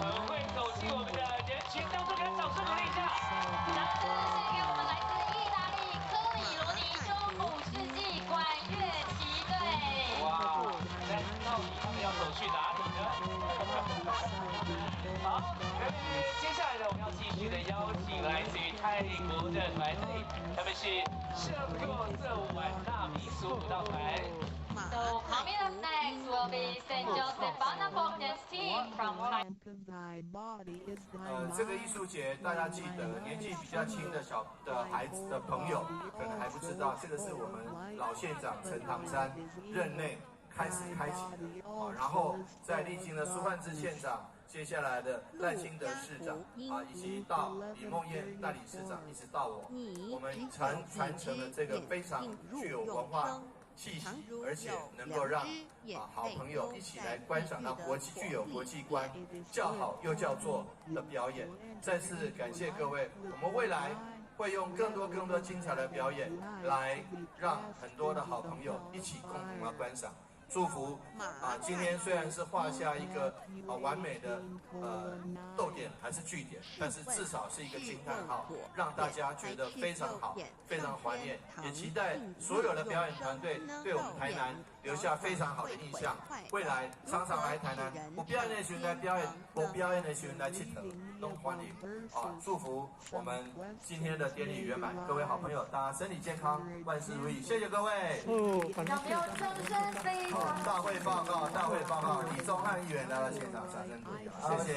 很会走进我们的人群当中，给他掌声鼓励一下。掌声献给我们来自意大利科里罗尼中古世纪管乐旗队。哇，那到底他们要走去哪里呢？好，接下来呢，我们要继续的邀请来自于泰国的团队，他们是圣若瑟晚纳民俗舞蹈团。So coming up next will be Saint Joseph Banapok Dance Team from Thailand. 这个艺术节大家记得，年纪比较轻的孩子的朋友可能还不知道，这个是我们老县长陈唐山任内开启的啊，然后在历经了苏焕智县长，接下来的赖清德市长啊，以及到李梦燕代理市长，一直到我们传承了这个非常具有文化气息，而且能够让好朋友一起来观赏到具有国际观、叫好又叫座的表演。再次感谢各位，我们未来会用更多精彩的表演来让很多的好朋友一起共同来观赏。祝福今天虽然是画下一个完美的逗点还是句点，但是至少是一个惊叹号，让大家觉得非常好，非常怀念，也期待所有的表演团队对我们台南留下非常好的印象。未来常常来台南，有表演的时候来表演，无表演的时候来佚佗，都欢迎。祝福我们今天的典礼圆满，各位好朋友，大家身体健康，万事如意，谢谢各位。让我们用掌声非常。大会报告，李宗翰议员来到现场，掌声鼓励，谢谢。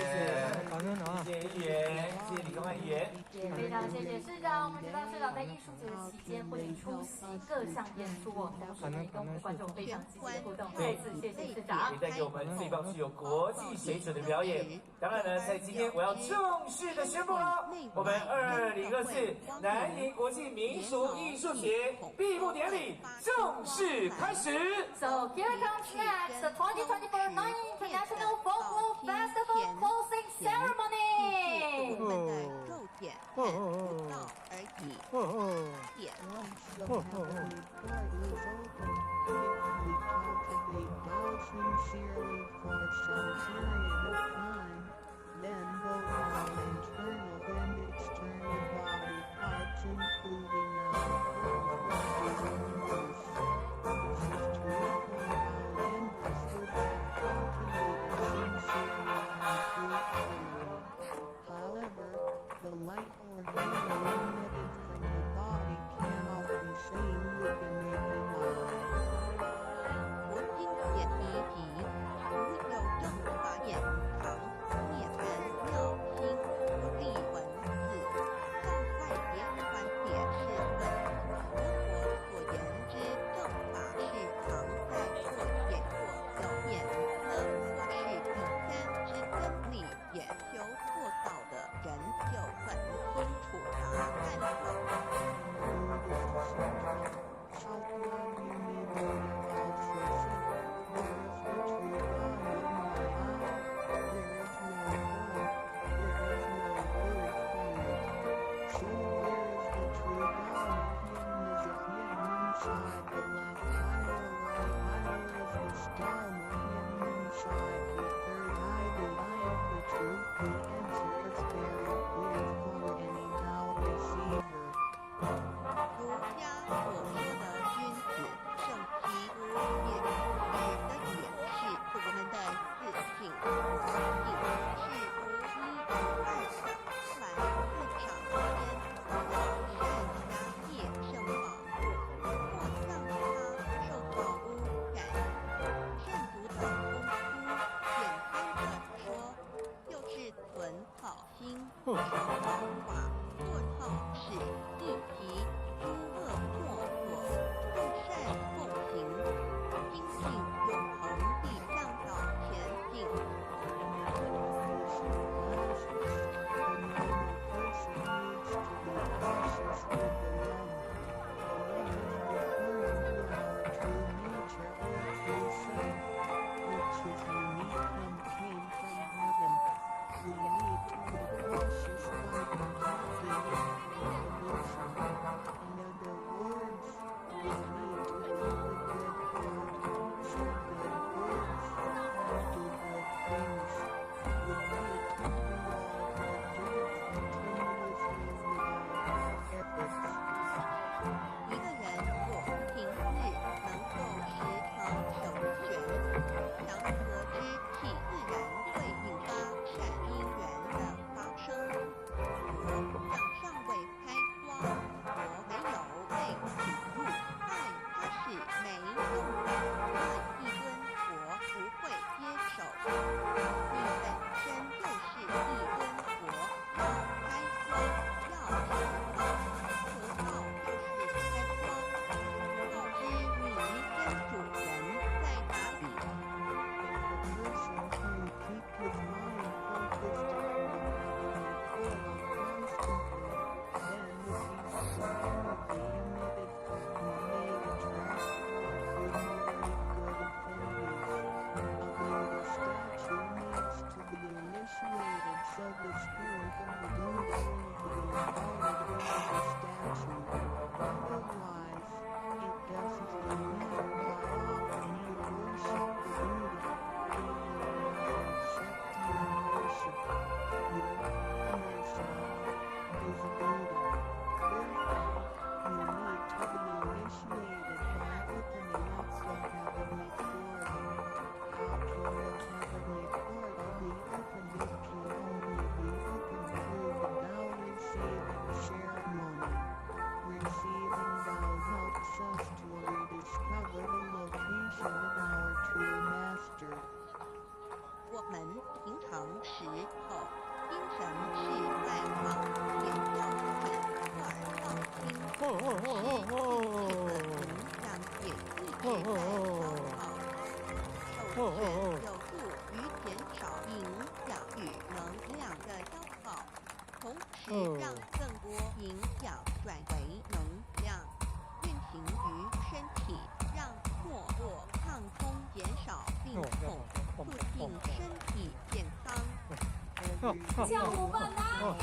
谢谢议员，谢谢李宗翰议员。也非常谢谢市长。我们知道市长在艺术节的期间不仅出席各项演出同时也跟我们的观众非常积极的互动。再次谢谢市长，也带给我们最棒具有国际水准的表演。当然呢，在今天我要正式的宣布了，我们2024南宁国际民俗艺术节闭幕典礼正式开始。So here comes next the 2024 Nanning International Folklore Festival closing ceremony. 漏点不到而已。点。Sincerely for some period of time, then both our internal and external body parts, including our members, this is to equal our members 手法做操使一级诸恶莫作，众善奉行，精进永恒地向导前进。一个人若平日能够时常求玄，强合之气自然会引发善因缘的发生。佛像尚未开光，佛没有被请入，但他是没用的，那一尊佛不会接手。你本身就是一尊佛，要开光，要成道，得道就是开光。告知你跟主人在哪里。我们平常时候精神是在往前交替，突然放心，是这个影响也一直在消耗。授权有助于减少影响与能量的消耗，同时让更多营养转为能量运行于身体，让脉络畅通，减少病痛，促进身体健康。叫我们哪里？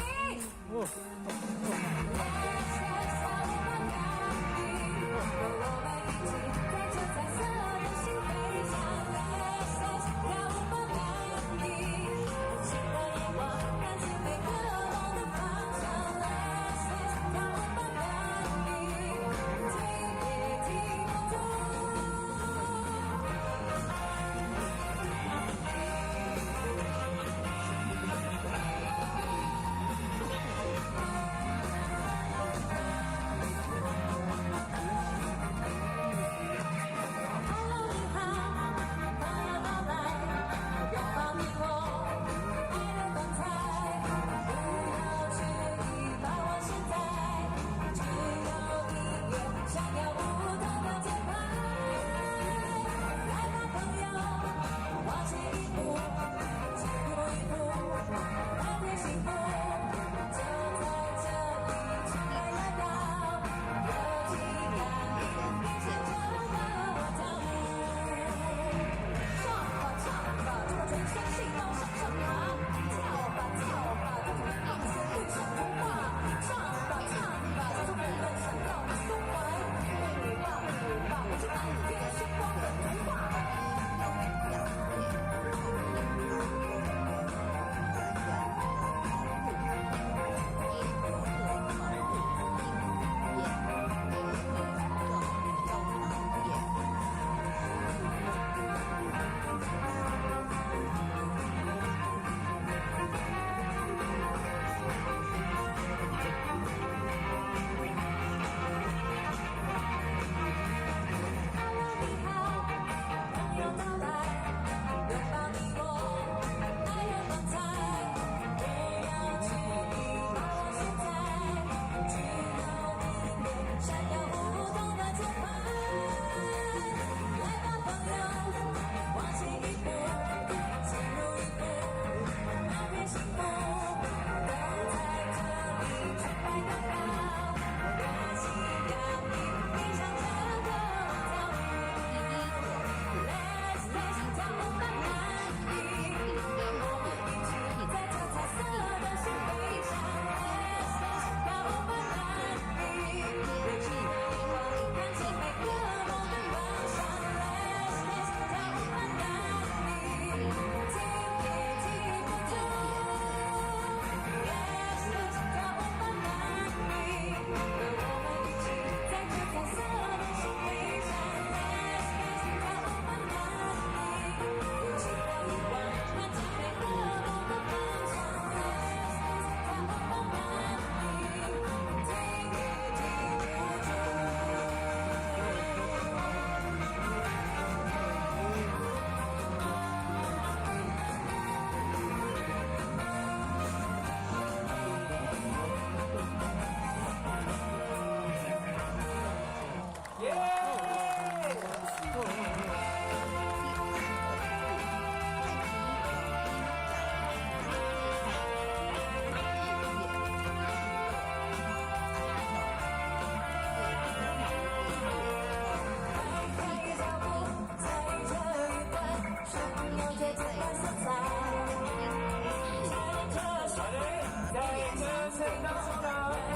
当中呢，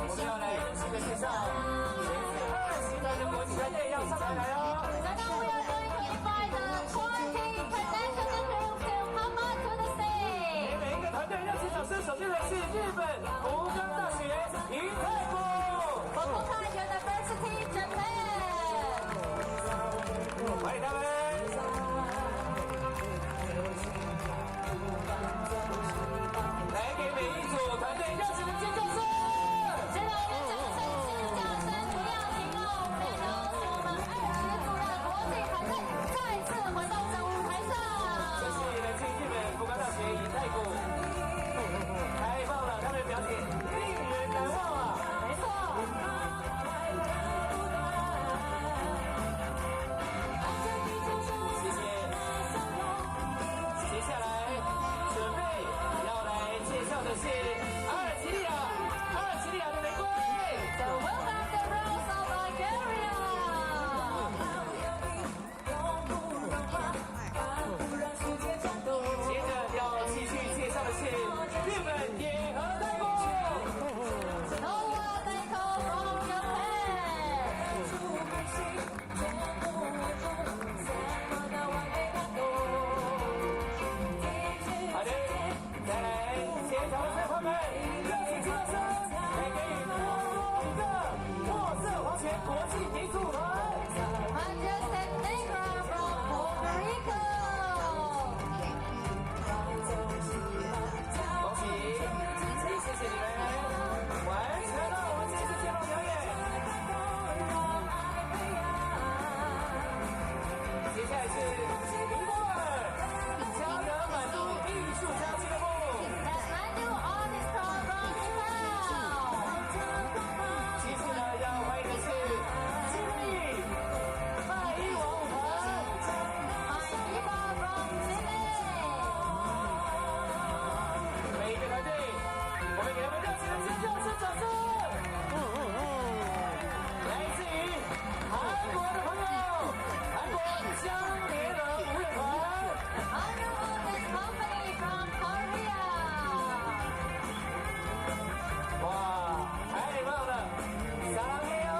我们要来荣幸的介绍来自2集团的国际团队要上台来哦。So now we are going to invite the 20 international groups to come on to the stage. 每一个团队热情掌声，首先的是日本福冈大学银泰部。 Fukuoka University, Japan. 欢迎他们。来给每一组团队热情的尖叫声。现在我们掌声、尖叫声不要停哦！我们有请我们20组的国际团队再次回到这舞台上。这是来自日本福冈大学银泰部，太棒了，他们的表演令人难忘啊！没错。 谢谢。接下来准备要来介绍的是阿尔及利亚的玫瑰。So welcome the Rose of Bulgaria. 接着要继续介绍的是日本野和泰国。 Noah Daiko from Japan. 好的，再来现场的赛朋友们，热情掌声来给予5个墨色黄泉国际民族团。 Majestic Negra from Puerto Rico. 恭喜，也谢谢你们完成了我们这次节目表演。接下来是莫尔加德满都艺术家俱乐部。 That's Mandu Artist from Town. 接下来要欢迎的是智利麦伊王舞团。 My Diva from Chile. 每一个团队，我们给他们热情的尖叫声、掌声。来自于韩国的朋友，韩国江联合舞乐团。 Under Artist Company from Korea. 哇，太棒了！撒浪嘿哦！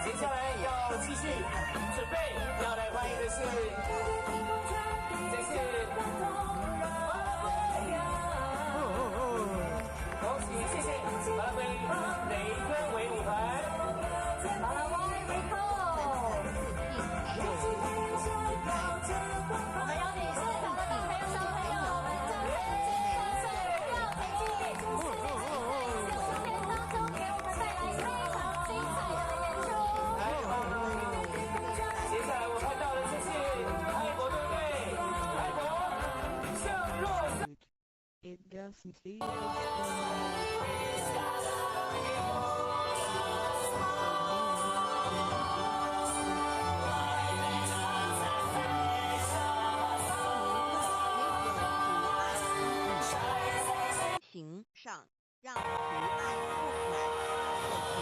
接下来要继续准备，要来欢迎的是，这是巴拉圭。恭喜，谢谢巴拉圭雷根维舞团。 Paraguay Rico. 我们邀请现场的大朋友、小朋友们，掌声、尖叫声不要停止！在4天当中，给我们带来非常精彩的演出。太棒了！接下来我看到的就是泰国队队，泰国向若森。 It doesn't feel so 形上让图案布满作品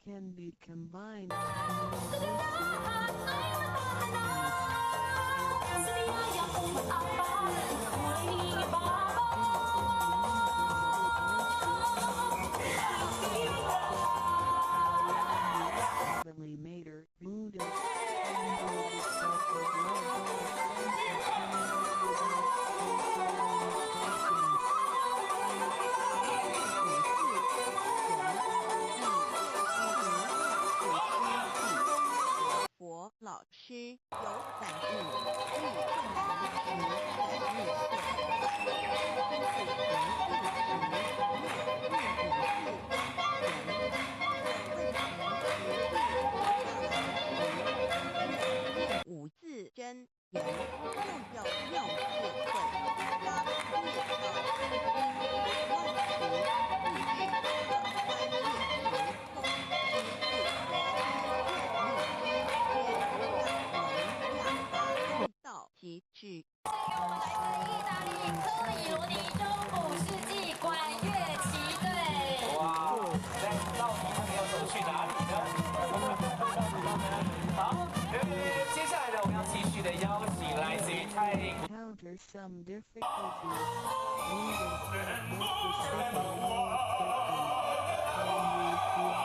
，can be combined. some difficulties, leading to the Mississippi War taking, and we feel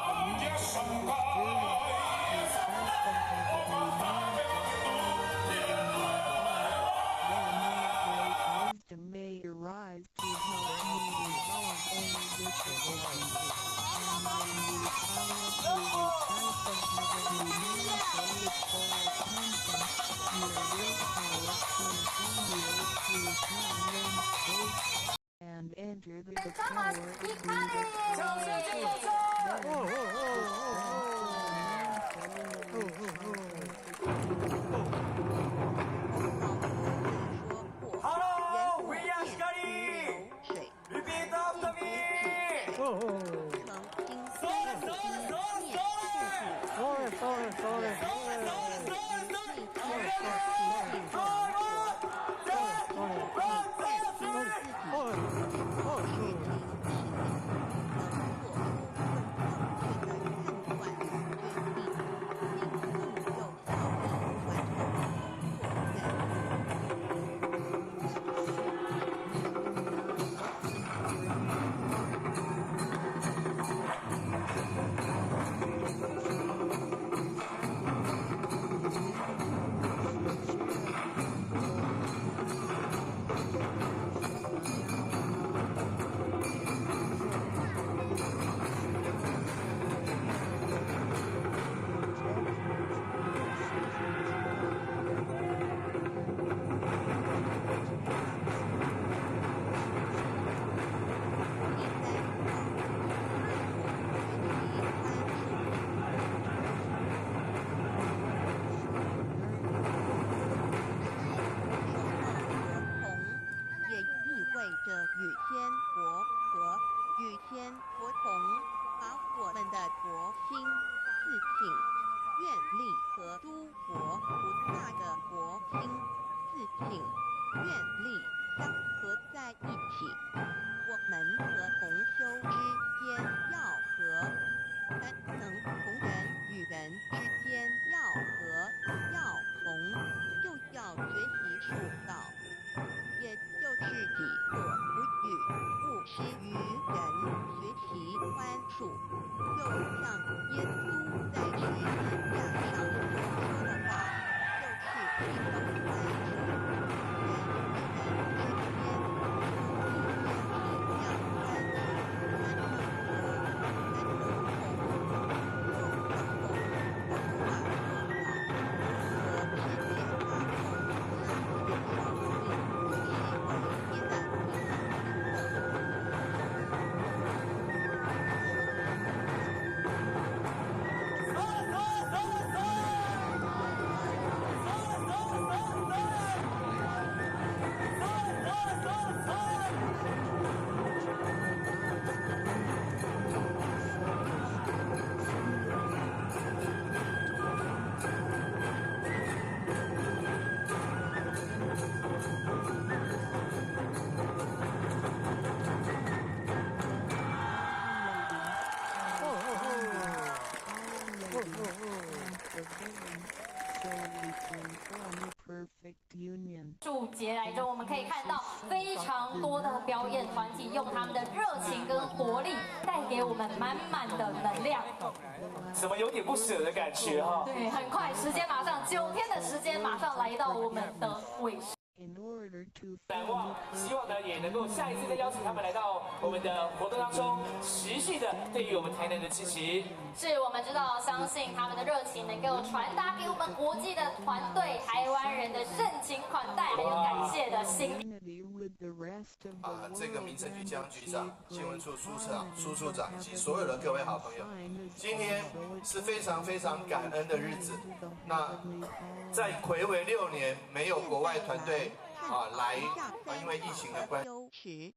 the need wisdom may arise to help me resolve any difficulties. And when we silently return from heavenly means and with full attention, your willpower continues to shine and enter the power of the Hello, we are studying. Repeat after me. union. 数节来中，我们可以看到非常多的表演团体用他们的热情跟活力，带给我们满满的能量。怎么有点不舍的感觉哈？对，很快，时间马上9天的时间马上来到我们的尾声。 难忘，希望呢也能够下一次再邀请他们来到我们的活动当中，持续的对于我们台南的支持。是我们知道，相信他们的热情能够传达给我们国际的团队、台湾人的盛情款待，还有感谢的心。这个民政局江局长、新闻处苏处长以及所有的各位好朋友，今天是非常非常感恩的日子。那在睽违6年没有国外团队来因为疫情的关系。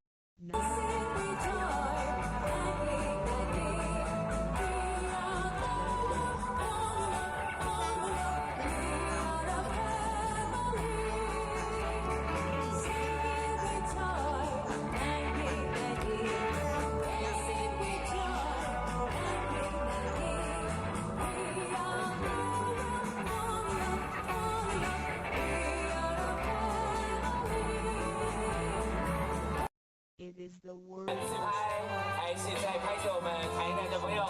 it is the word 自拍，还是在拍摄我们台南的朋友，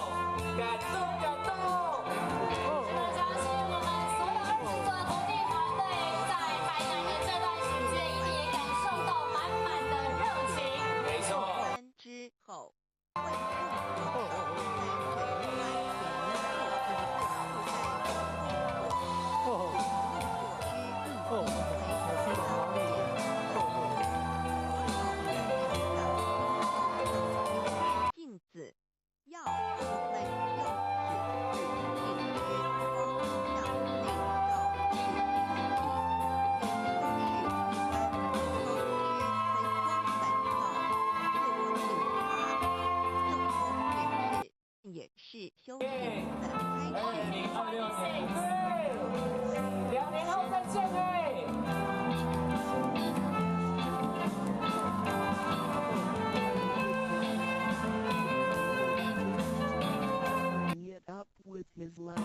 感动感动。相信我们所有20个投递团队在台南的这段时间，一定也感受到满满的热情。没错。关之后，会用作在水外前后一步哦，镜子要我们用此字静之光向内照是自己，也是修行的开始。 2026年，对，2年后再见哎。 it up with his love.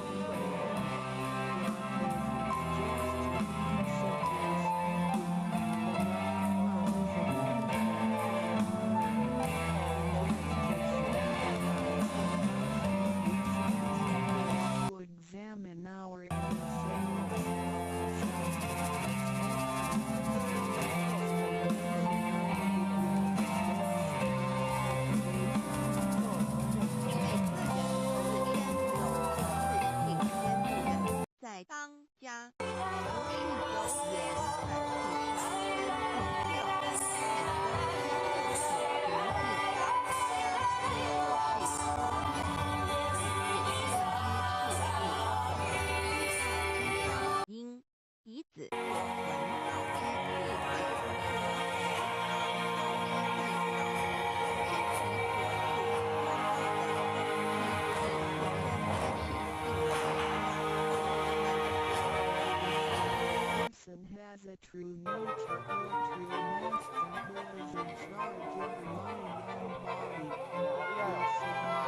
Examine our insane. 在当家不是由缘因以子我闻道之智has a true nature or true master who is in charge of the mind and body. We should not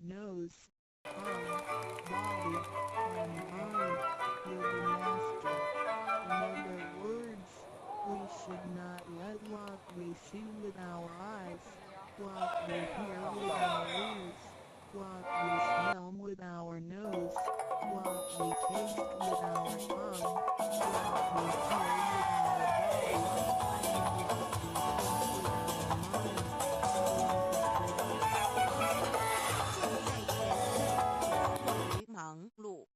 nose, arm, body, and mind will be master. In other words, we should not let what we see with our eyes, what we hear with our ears, what we smell with our nose, what we taste with our tongue, what we feel with our body. 忙碌。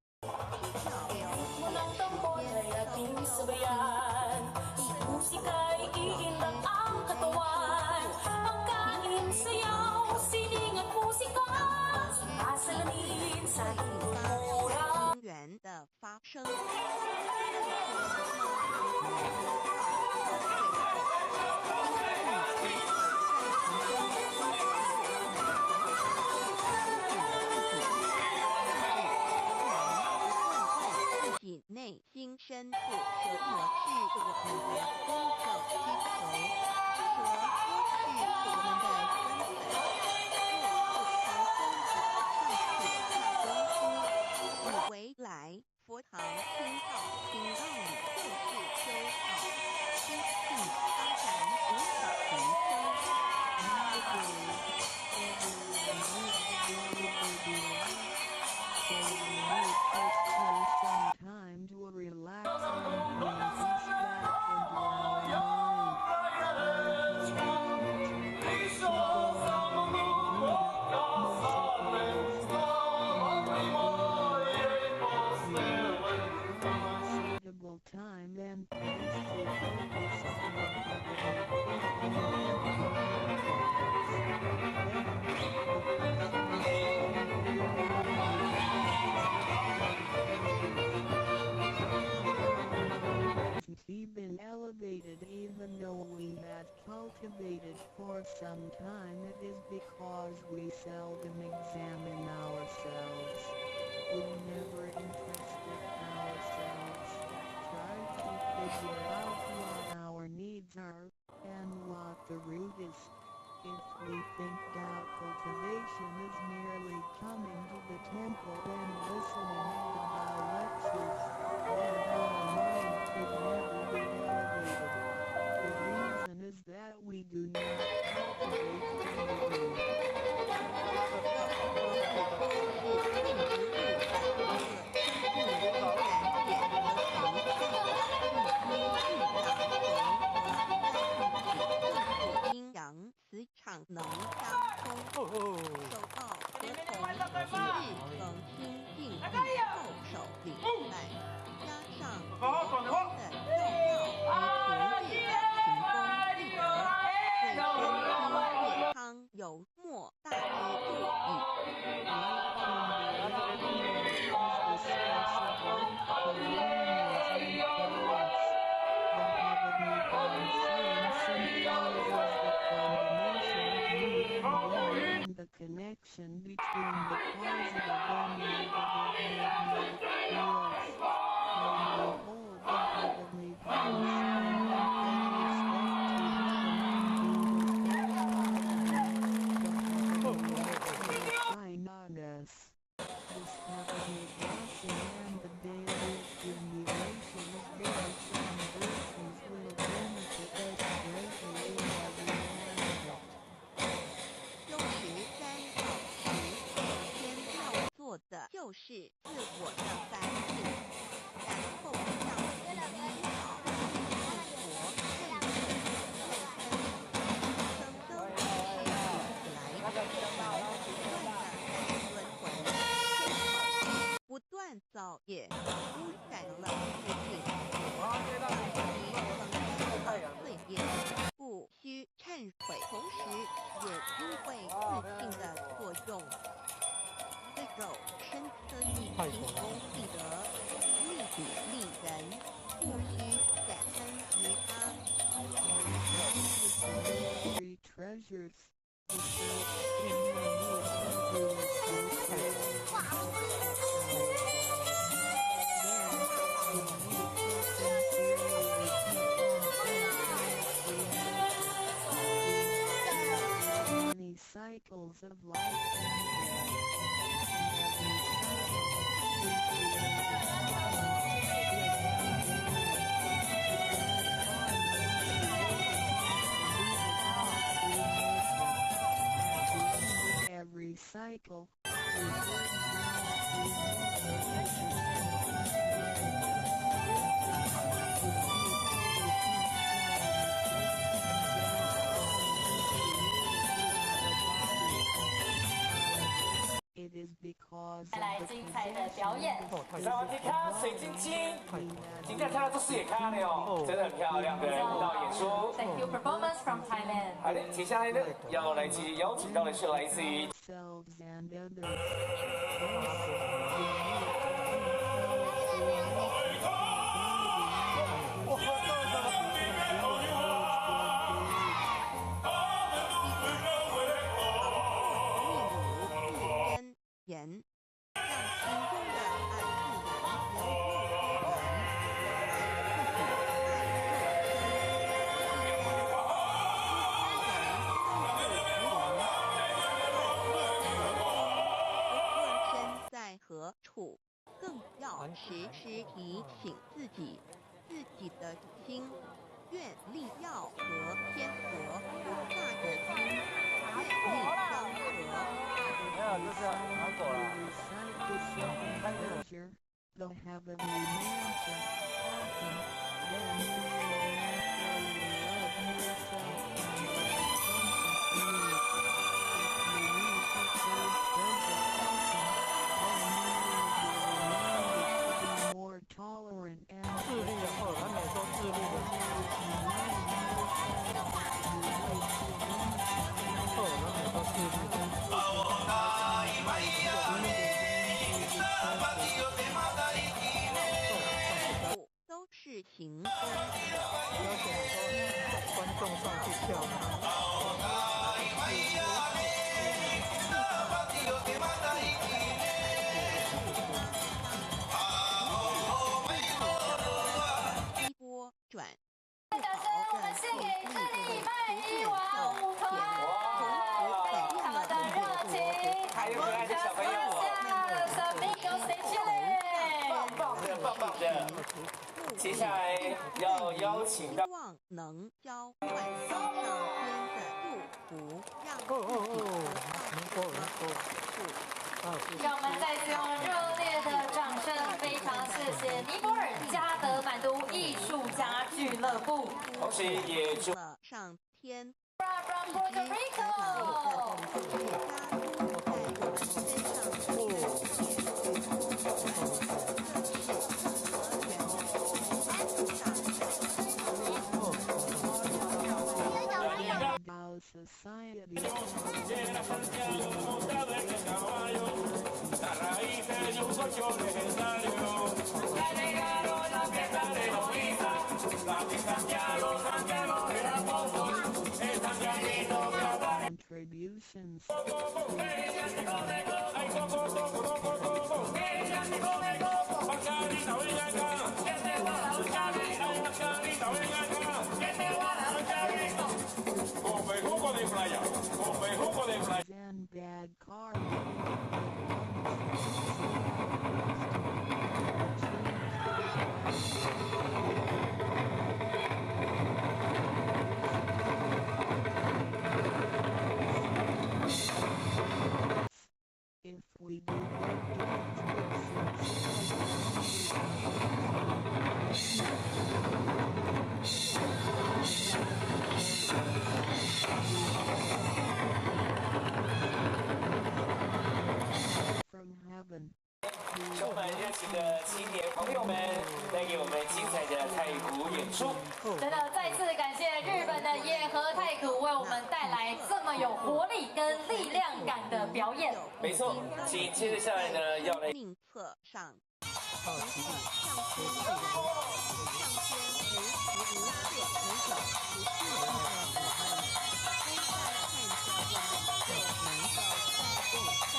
Musika'y iindak ang katawan. Pagkain, sayaw, sining at musika. Asalanin sa lingkura. 源的发生。内心深处，什么是我们的宗教需求？什么是我们的根本？若不求功夫，上去下功夫，以为来佛堂听道听道理就是修道，心性当然无法提升。 Time to relax and bring peace back into our mind. Suitable time and place to focus been elevated even though we had cultivated for some time. It is because we seldom examine ourselves. We never introspect ourselves, try to figure out what our needs are, and what the root is. If we think doubt cultivation is merely coming to the temple and listening to the ballet, 领带，加上国风的跳跃和独立的行宫技能，对身体健康有莫大之助益。The connection between the positive and negative fields. When we hold the heavenly shine on us. This heavenly blessing and the daily accumulation of their conversions will benefit us greatly in every aspect. 用13到10天要做的就是自我的反省，然后让自己好生活、生生是不断造业，污染了自己，让自己承担了罪业，不需忏悔，同时也因为自信的作用，这种深刻地行功立德，利己利人，不需感恩于他。Three treasures. The first in your many cycles of life. Every cycle. It is because 带来精彩的表演。上完看到水晶晶，今天看到这视野看了哦，真的很漂亮的舞蹈演出。 Thank you performance from Thailand。好的，接下来呢，要来接邀请到的是来自于 ourselves and others. 言，让心中的爱自然流露出来，身在何处，更要时时提醒自己，自己的心愿力要和天和不化的心，愿力相合。 The heavenly mansion, often, then you will naturally love yourself and more tolerant and 智力的后，他每说智力的后，他每说智力的。 都是行邀请很多观众上去跳。一波转，大家我们献给这里卖艺王舞团，非常的热情，还有可爱的小朋友，小朋友谁去嘞？棒棒的。接下来要邀请到，希望能交换上天的祝福，让自己让我们再次用热烈的掌声，非常谢谢尼泊尔加德满都艺术家俱乐部，同时也祝了上天。 From Puerto Rico。 在我们身上。mucho necesario. Ya llegaron las fiestas de Loíza, la fiesta Santiago, Santiago el apóstol, el santiaguino cada Contributions. Then bad car. If we do from heaven. 充满热情的青年朋友们，带给我们精彩的太鼓演出。真的再次感谢日本的野和太鼓为我们带来这么有活力跟力量感的表演。没错，紧接着下来呢，要来另侧上，好奇怪，上天无时无刻没有不是我们都在看着我们就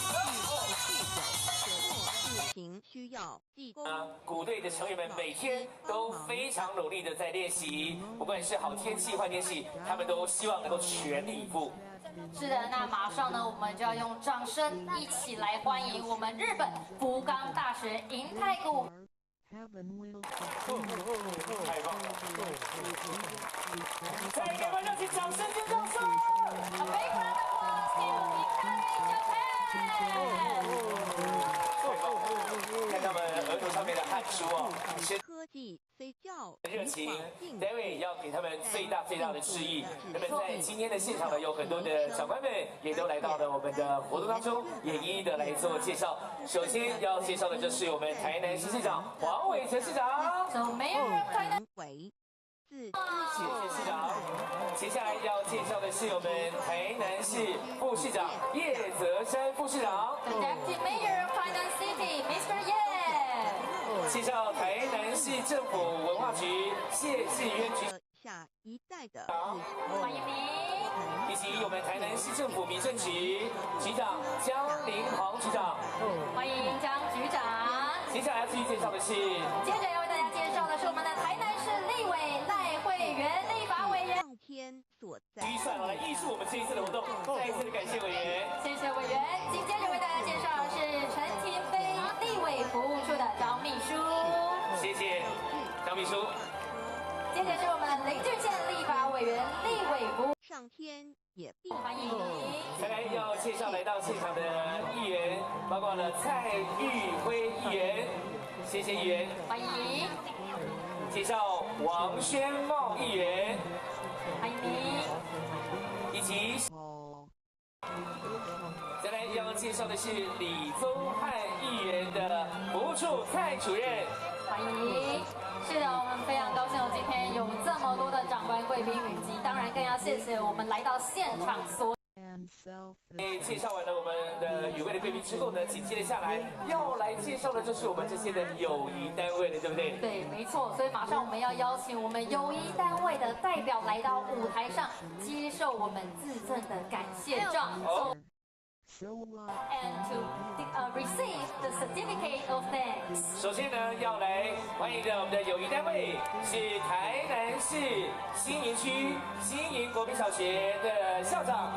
能够在共山事情需要技工。鼓队的成员们每天都非常努力的在练习，不管是好天气坏天气，他们都希望能够全力以赴。是的，那马上呢，我们就要用掌声一起来欢迎我们日本福冈大学银太鼓。 Heaven will 太棒了！再给我们热情掌声尖叫声！ A big round of applause to Japan！ 看他们额头上面的汗珠哦，先科技虽较热情 ，David 要给他们最大的致意。那么在今天的现场呢，有很多的长官们也都来到了我们的活动当中，也一一的来做介绍。首先要介绍的就是我们台南市市长黄伟成市长。 So Mayor of Thailand。 为自谢谢市长。接下来要介绍的是我们台南市副市长叶泽山副市长。 The Deputy Mayor of Thailand City, Mr. Ye。 介绍台南市政府文化局谢世渊局下一代的欢迎您。 以及我们台南市政府民政局局长江林豪局长。欢迎江局长。接下来要继续介绍的是，接着要为大家介绍的是我们的台南市立委赖慧媛立法委员。上天所在。预算来艺术我们这一次的活动，再一次的感谢委员。谢谢委员。紧接着为大家介绍的是陈廷飞立委服务处的张秘书。谢谢张秘书。接着是我们林俊宪立法委员立委服务。 上天也必欢迎您。再来要介绍来到现场的议员，包括了蔡玉辉议员，谢谢议员。欢迎。介绍王宣茂议员，欢迎您。以及Paul. 再来要介绍的是李宗翰议员的服务处蔡主任。 欢迎，是的，我们非常高兴，今天有这么多的长官贵宾云集，当然更要谢谢我们来到现场所。 And self. 介绍完了我们的与会的贵宾之后呢，紧接着下来要来介绍的就是我们这些的友谊单位了，对不对？对，没错，所以马上我们要邀请我们友谊单位的代表来到舞台上，接受我们自赠的感谢状。 So what? And to receive the certificate of thanks. 首先呢，要来欢迎的我们的友谊单位是台南市新营区新营国民小学的校长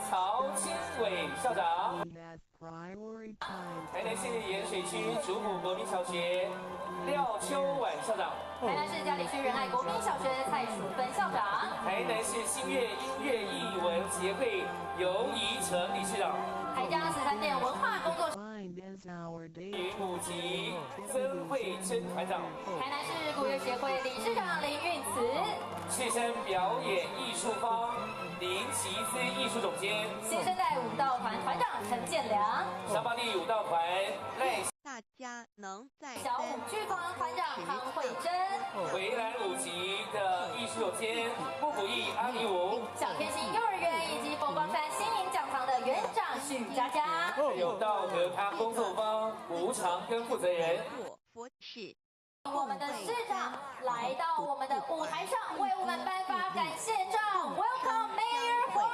曹清伟校长， That prioritize. 台南市盐水区竹埔国民小学廖秋婉校长，台南市嘉里区仁爱国民小学蔡淑芬校长，台南市新月音乐艺文协会游怡成理事长。 台江13店文化工作室， Find as our day. 与母籍曾慧珍团长，台南市古乐协会理事长林运慈，赤山表演艺术坊林奇姿艺术总监，新生代舞蹈团团长陈建良，沙巴地舞蹈团赖大家能在小舞剧团团长康慧珍，围栏舞集的艺术总监穆卜义、阿里舞，小天星幼儿园以及佛光山心灵讲堂的园长许佳佳，还有道德咖工作坊吴长庚负责人。佛事。我们的市长来到我们的舞台上，为我们颁发感谢状 ，Welcome Mayor 黄。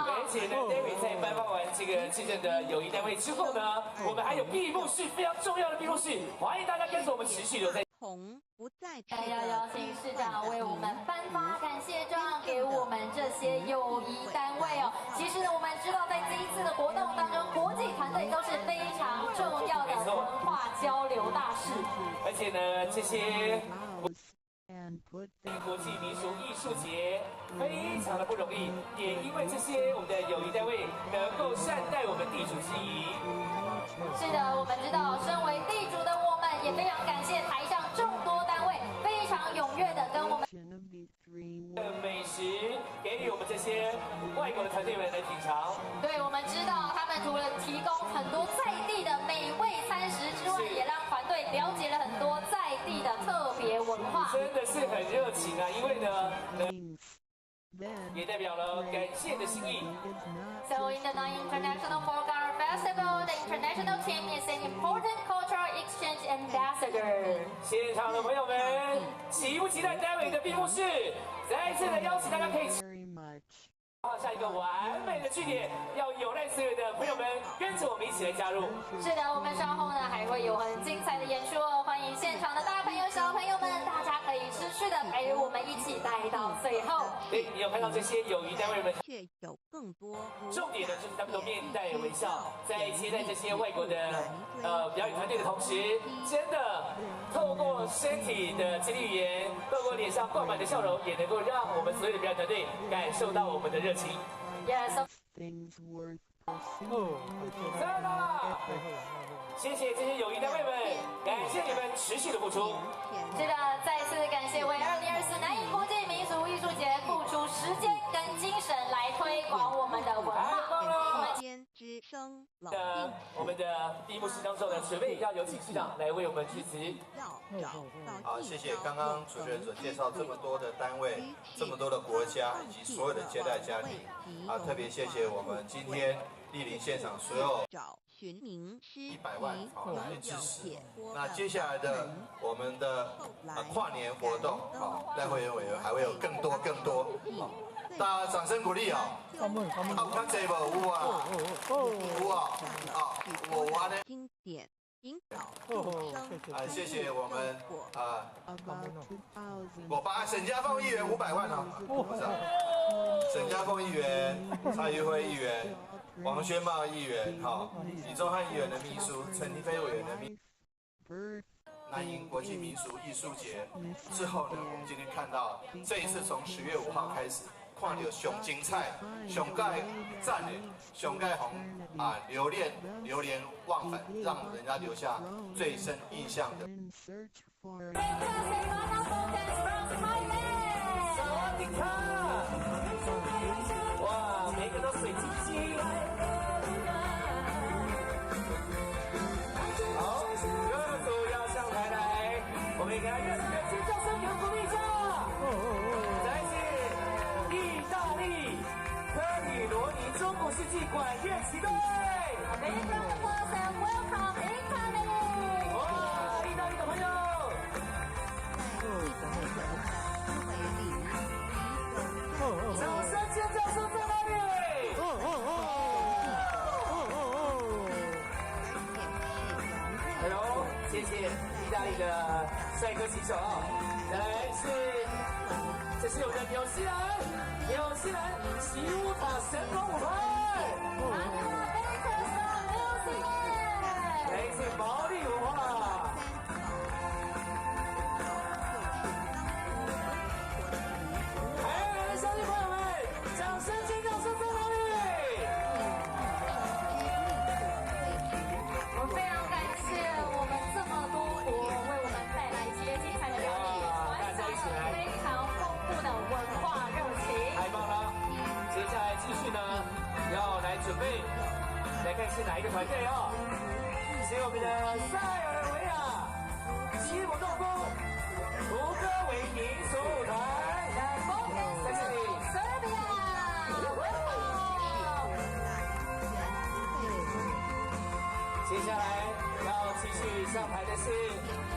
而且呢 ，David 在颁发完这个纪政的友谊单位之后呢，我们还有闭幕式，非常重要的闭幕式，欢迎大家跟着我们持续留在。同不在要邀请市长为我们颁发感谢状给我们这些友谊单位哦。其实呢，我们知道在这一次的活动当中，国际团队都是非常重要的文化交流大使。而且呢，这些 and put them 国际民俗艺术节非常的不容易，也因为这些我们的友谊单位能够善待我们地主之谊。是的，我们知道，身为地主的我们也非常感谢台上众多单位非常踊跃的跟我们。 of these three 美食给予我们这些外国的团队们来品尝。对，我们知道他们除了提供很多在地的美味餐食之外，也让团队了解了很多在地的特别文化。真的是很热情啊，因为呢， things. Then 也代表了感谢的心意。 is not So in the International Folk Art Festival, the international team is an important cultural exchange ambassador. 现场的朋友们，期不期待待会的闭幕式？再一次的邀请大家可以 very much. 画下一个完美的句点，要有赖所有的朋友们跟着我们一起来加入。是的，我们稍后呢还会有很精彩的演出哦，欢迎现场的大朋友、小朋友们，大家可以持续的陪我们一起待到最后。对，你有看到这些友谊单位们？却有更多。重点呢就是他们都面带微笑，在接待这些外国的表演团队的同时，真的透过身体的肢体语言，透过脸上挂满的笑容，也能够让我们所有的表演团队感受到我们的热情。 Yes, Things worth pursuing. 赞啦！谢谢这些友谊单位们，感谢你们持续的付出。是的，再次感谢为2024南影国际民俗艺术节付出时间跟精神来推广我们的文太化。棒了！间之声老那我们的闭幕式当中呢，准备要有请市长来为我们致辞。要找到好，谢谢刚刚主持人所介绍这么多的单位、这么多的国家以及所有的接待家庭啊，特别谢谢我们今天莅临现场所有找寻名师100万来支持。那接下来的我们的跨年活动，赖会员委员还会有更多，大家掌声鼓励啊！有看这不有啊？有啊！我安呢？经典引导众生。谢谢我们About 2,000. 我把沈家凤议员500万啊，不是啊，沈家凤议员、蔡玉辉议员、王宣茂议员、李宗翰议员的秘书、陈立飞委员的秘书。 Birth 南营国际民俗艺术节之后呢，我们今天看到这一次从10月5号开始，看到上精彩、上盖赞的、上盖红流连忘返，让人家留下最深印象的。 in search for 萨迪卡！哇，每个都水晶晶。好，各组要上台来，我们给他热烈的尖叫声，给鼓励一下。再见，意大利科里罗尼中古世纪管乐旗队。哇，意大利的朋友。 掌声尖叫声在哪里？哎呦，谢谢意大利的帅哥骑手啊！再来这是我们的纽西兰奇乌塔神功舞团，来自毛利文化。 乡亲朋友们，掌声尖叫声在哪里？我非常感谢我们这么多国为我们带来一些精彩的表演，传达了非常丰富的文化热情。太棒了！接下来继续呢，要来准备，来看是哪一个团队哦？是我们的塞尔维亚接下来要继续上台的是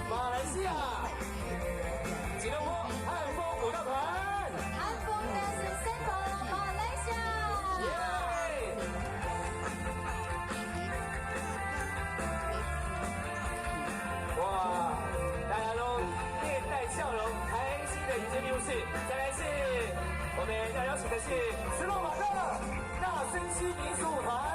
马来西亚吉隆坡汉风舞蹈团。汉风 Dance Center 马来西亚。哇，大家都面带笑容，开心的迎接闭幕式。再来是我们要邀请的是斯洛伐克纳森西民族舞团。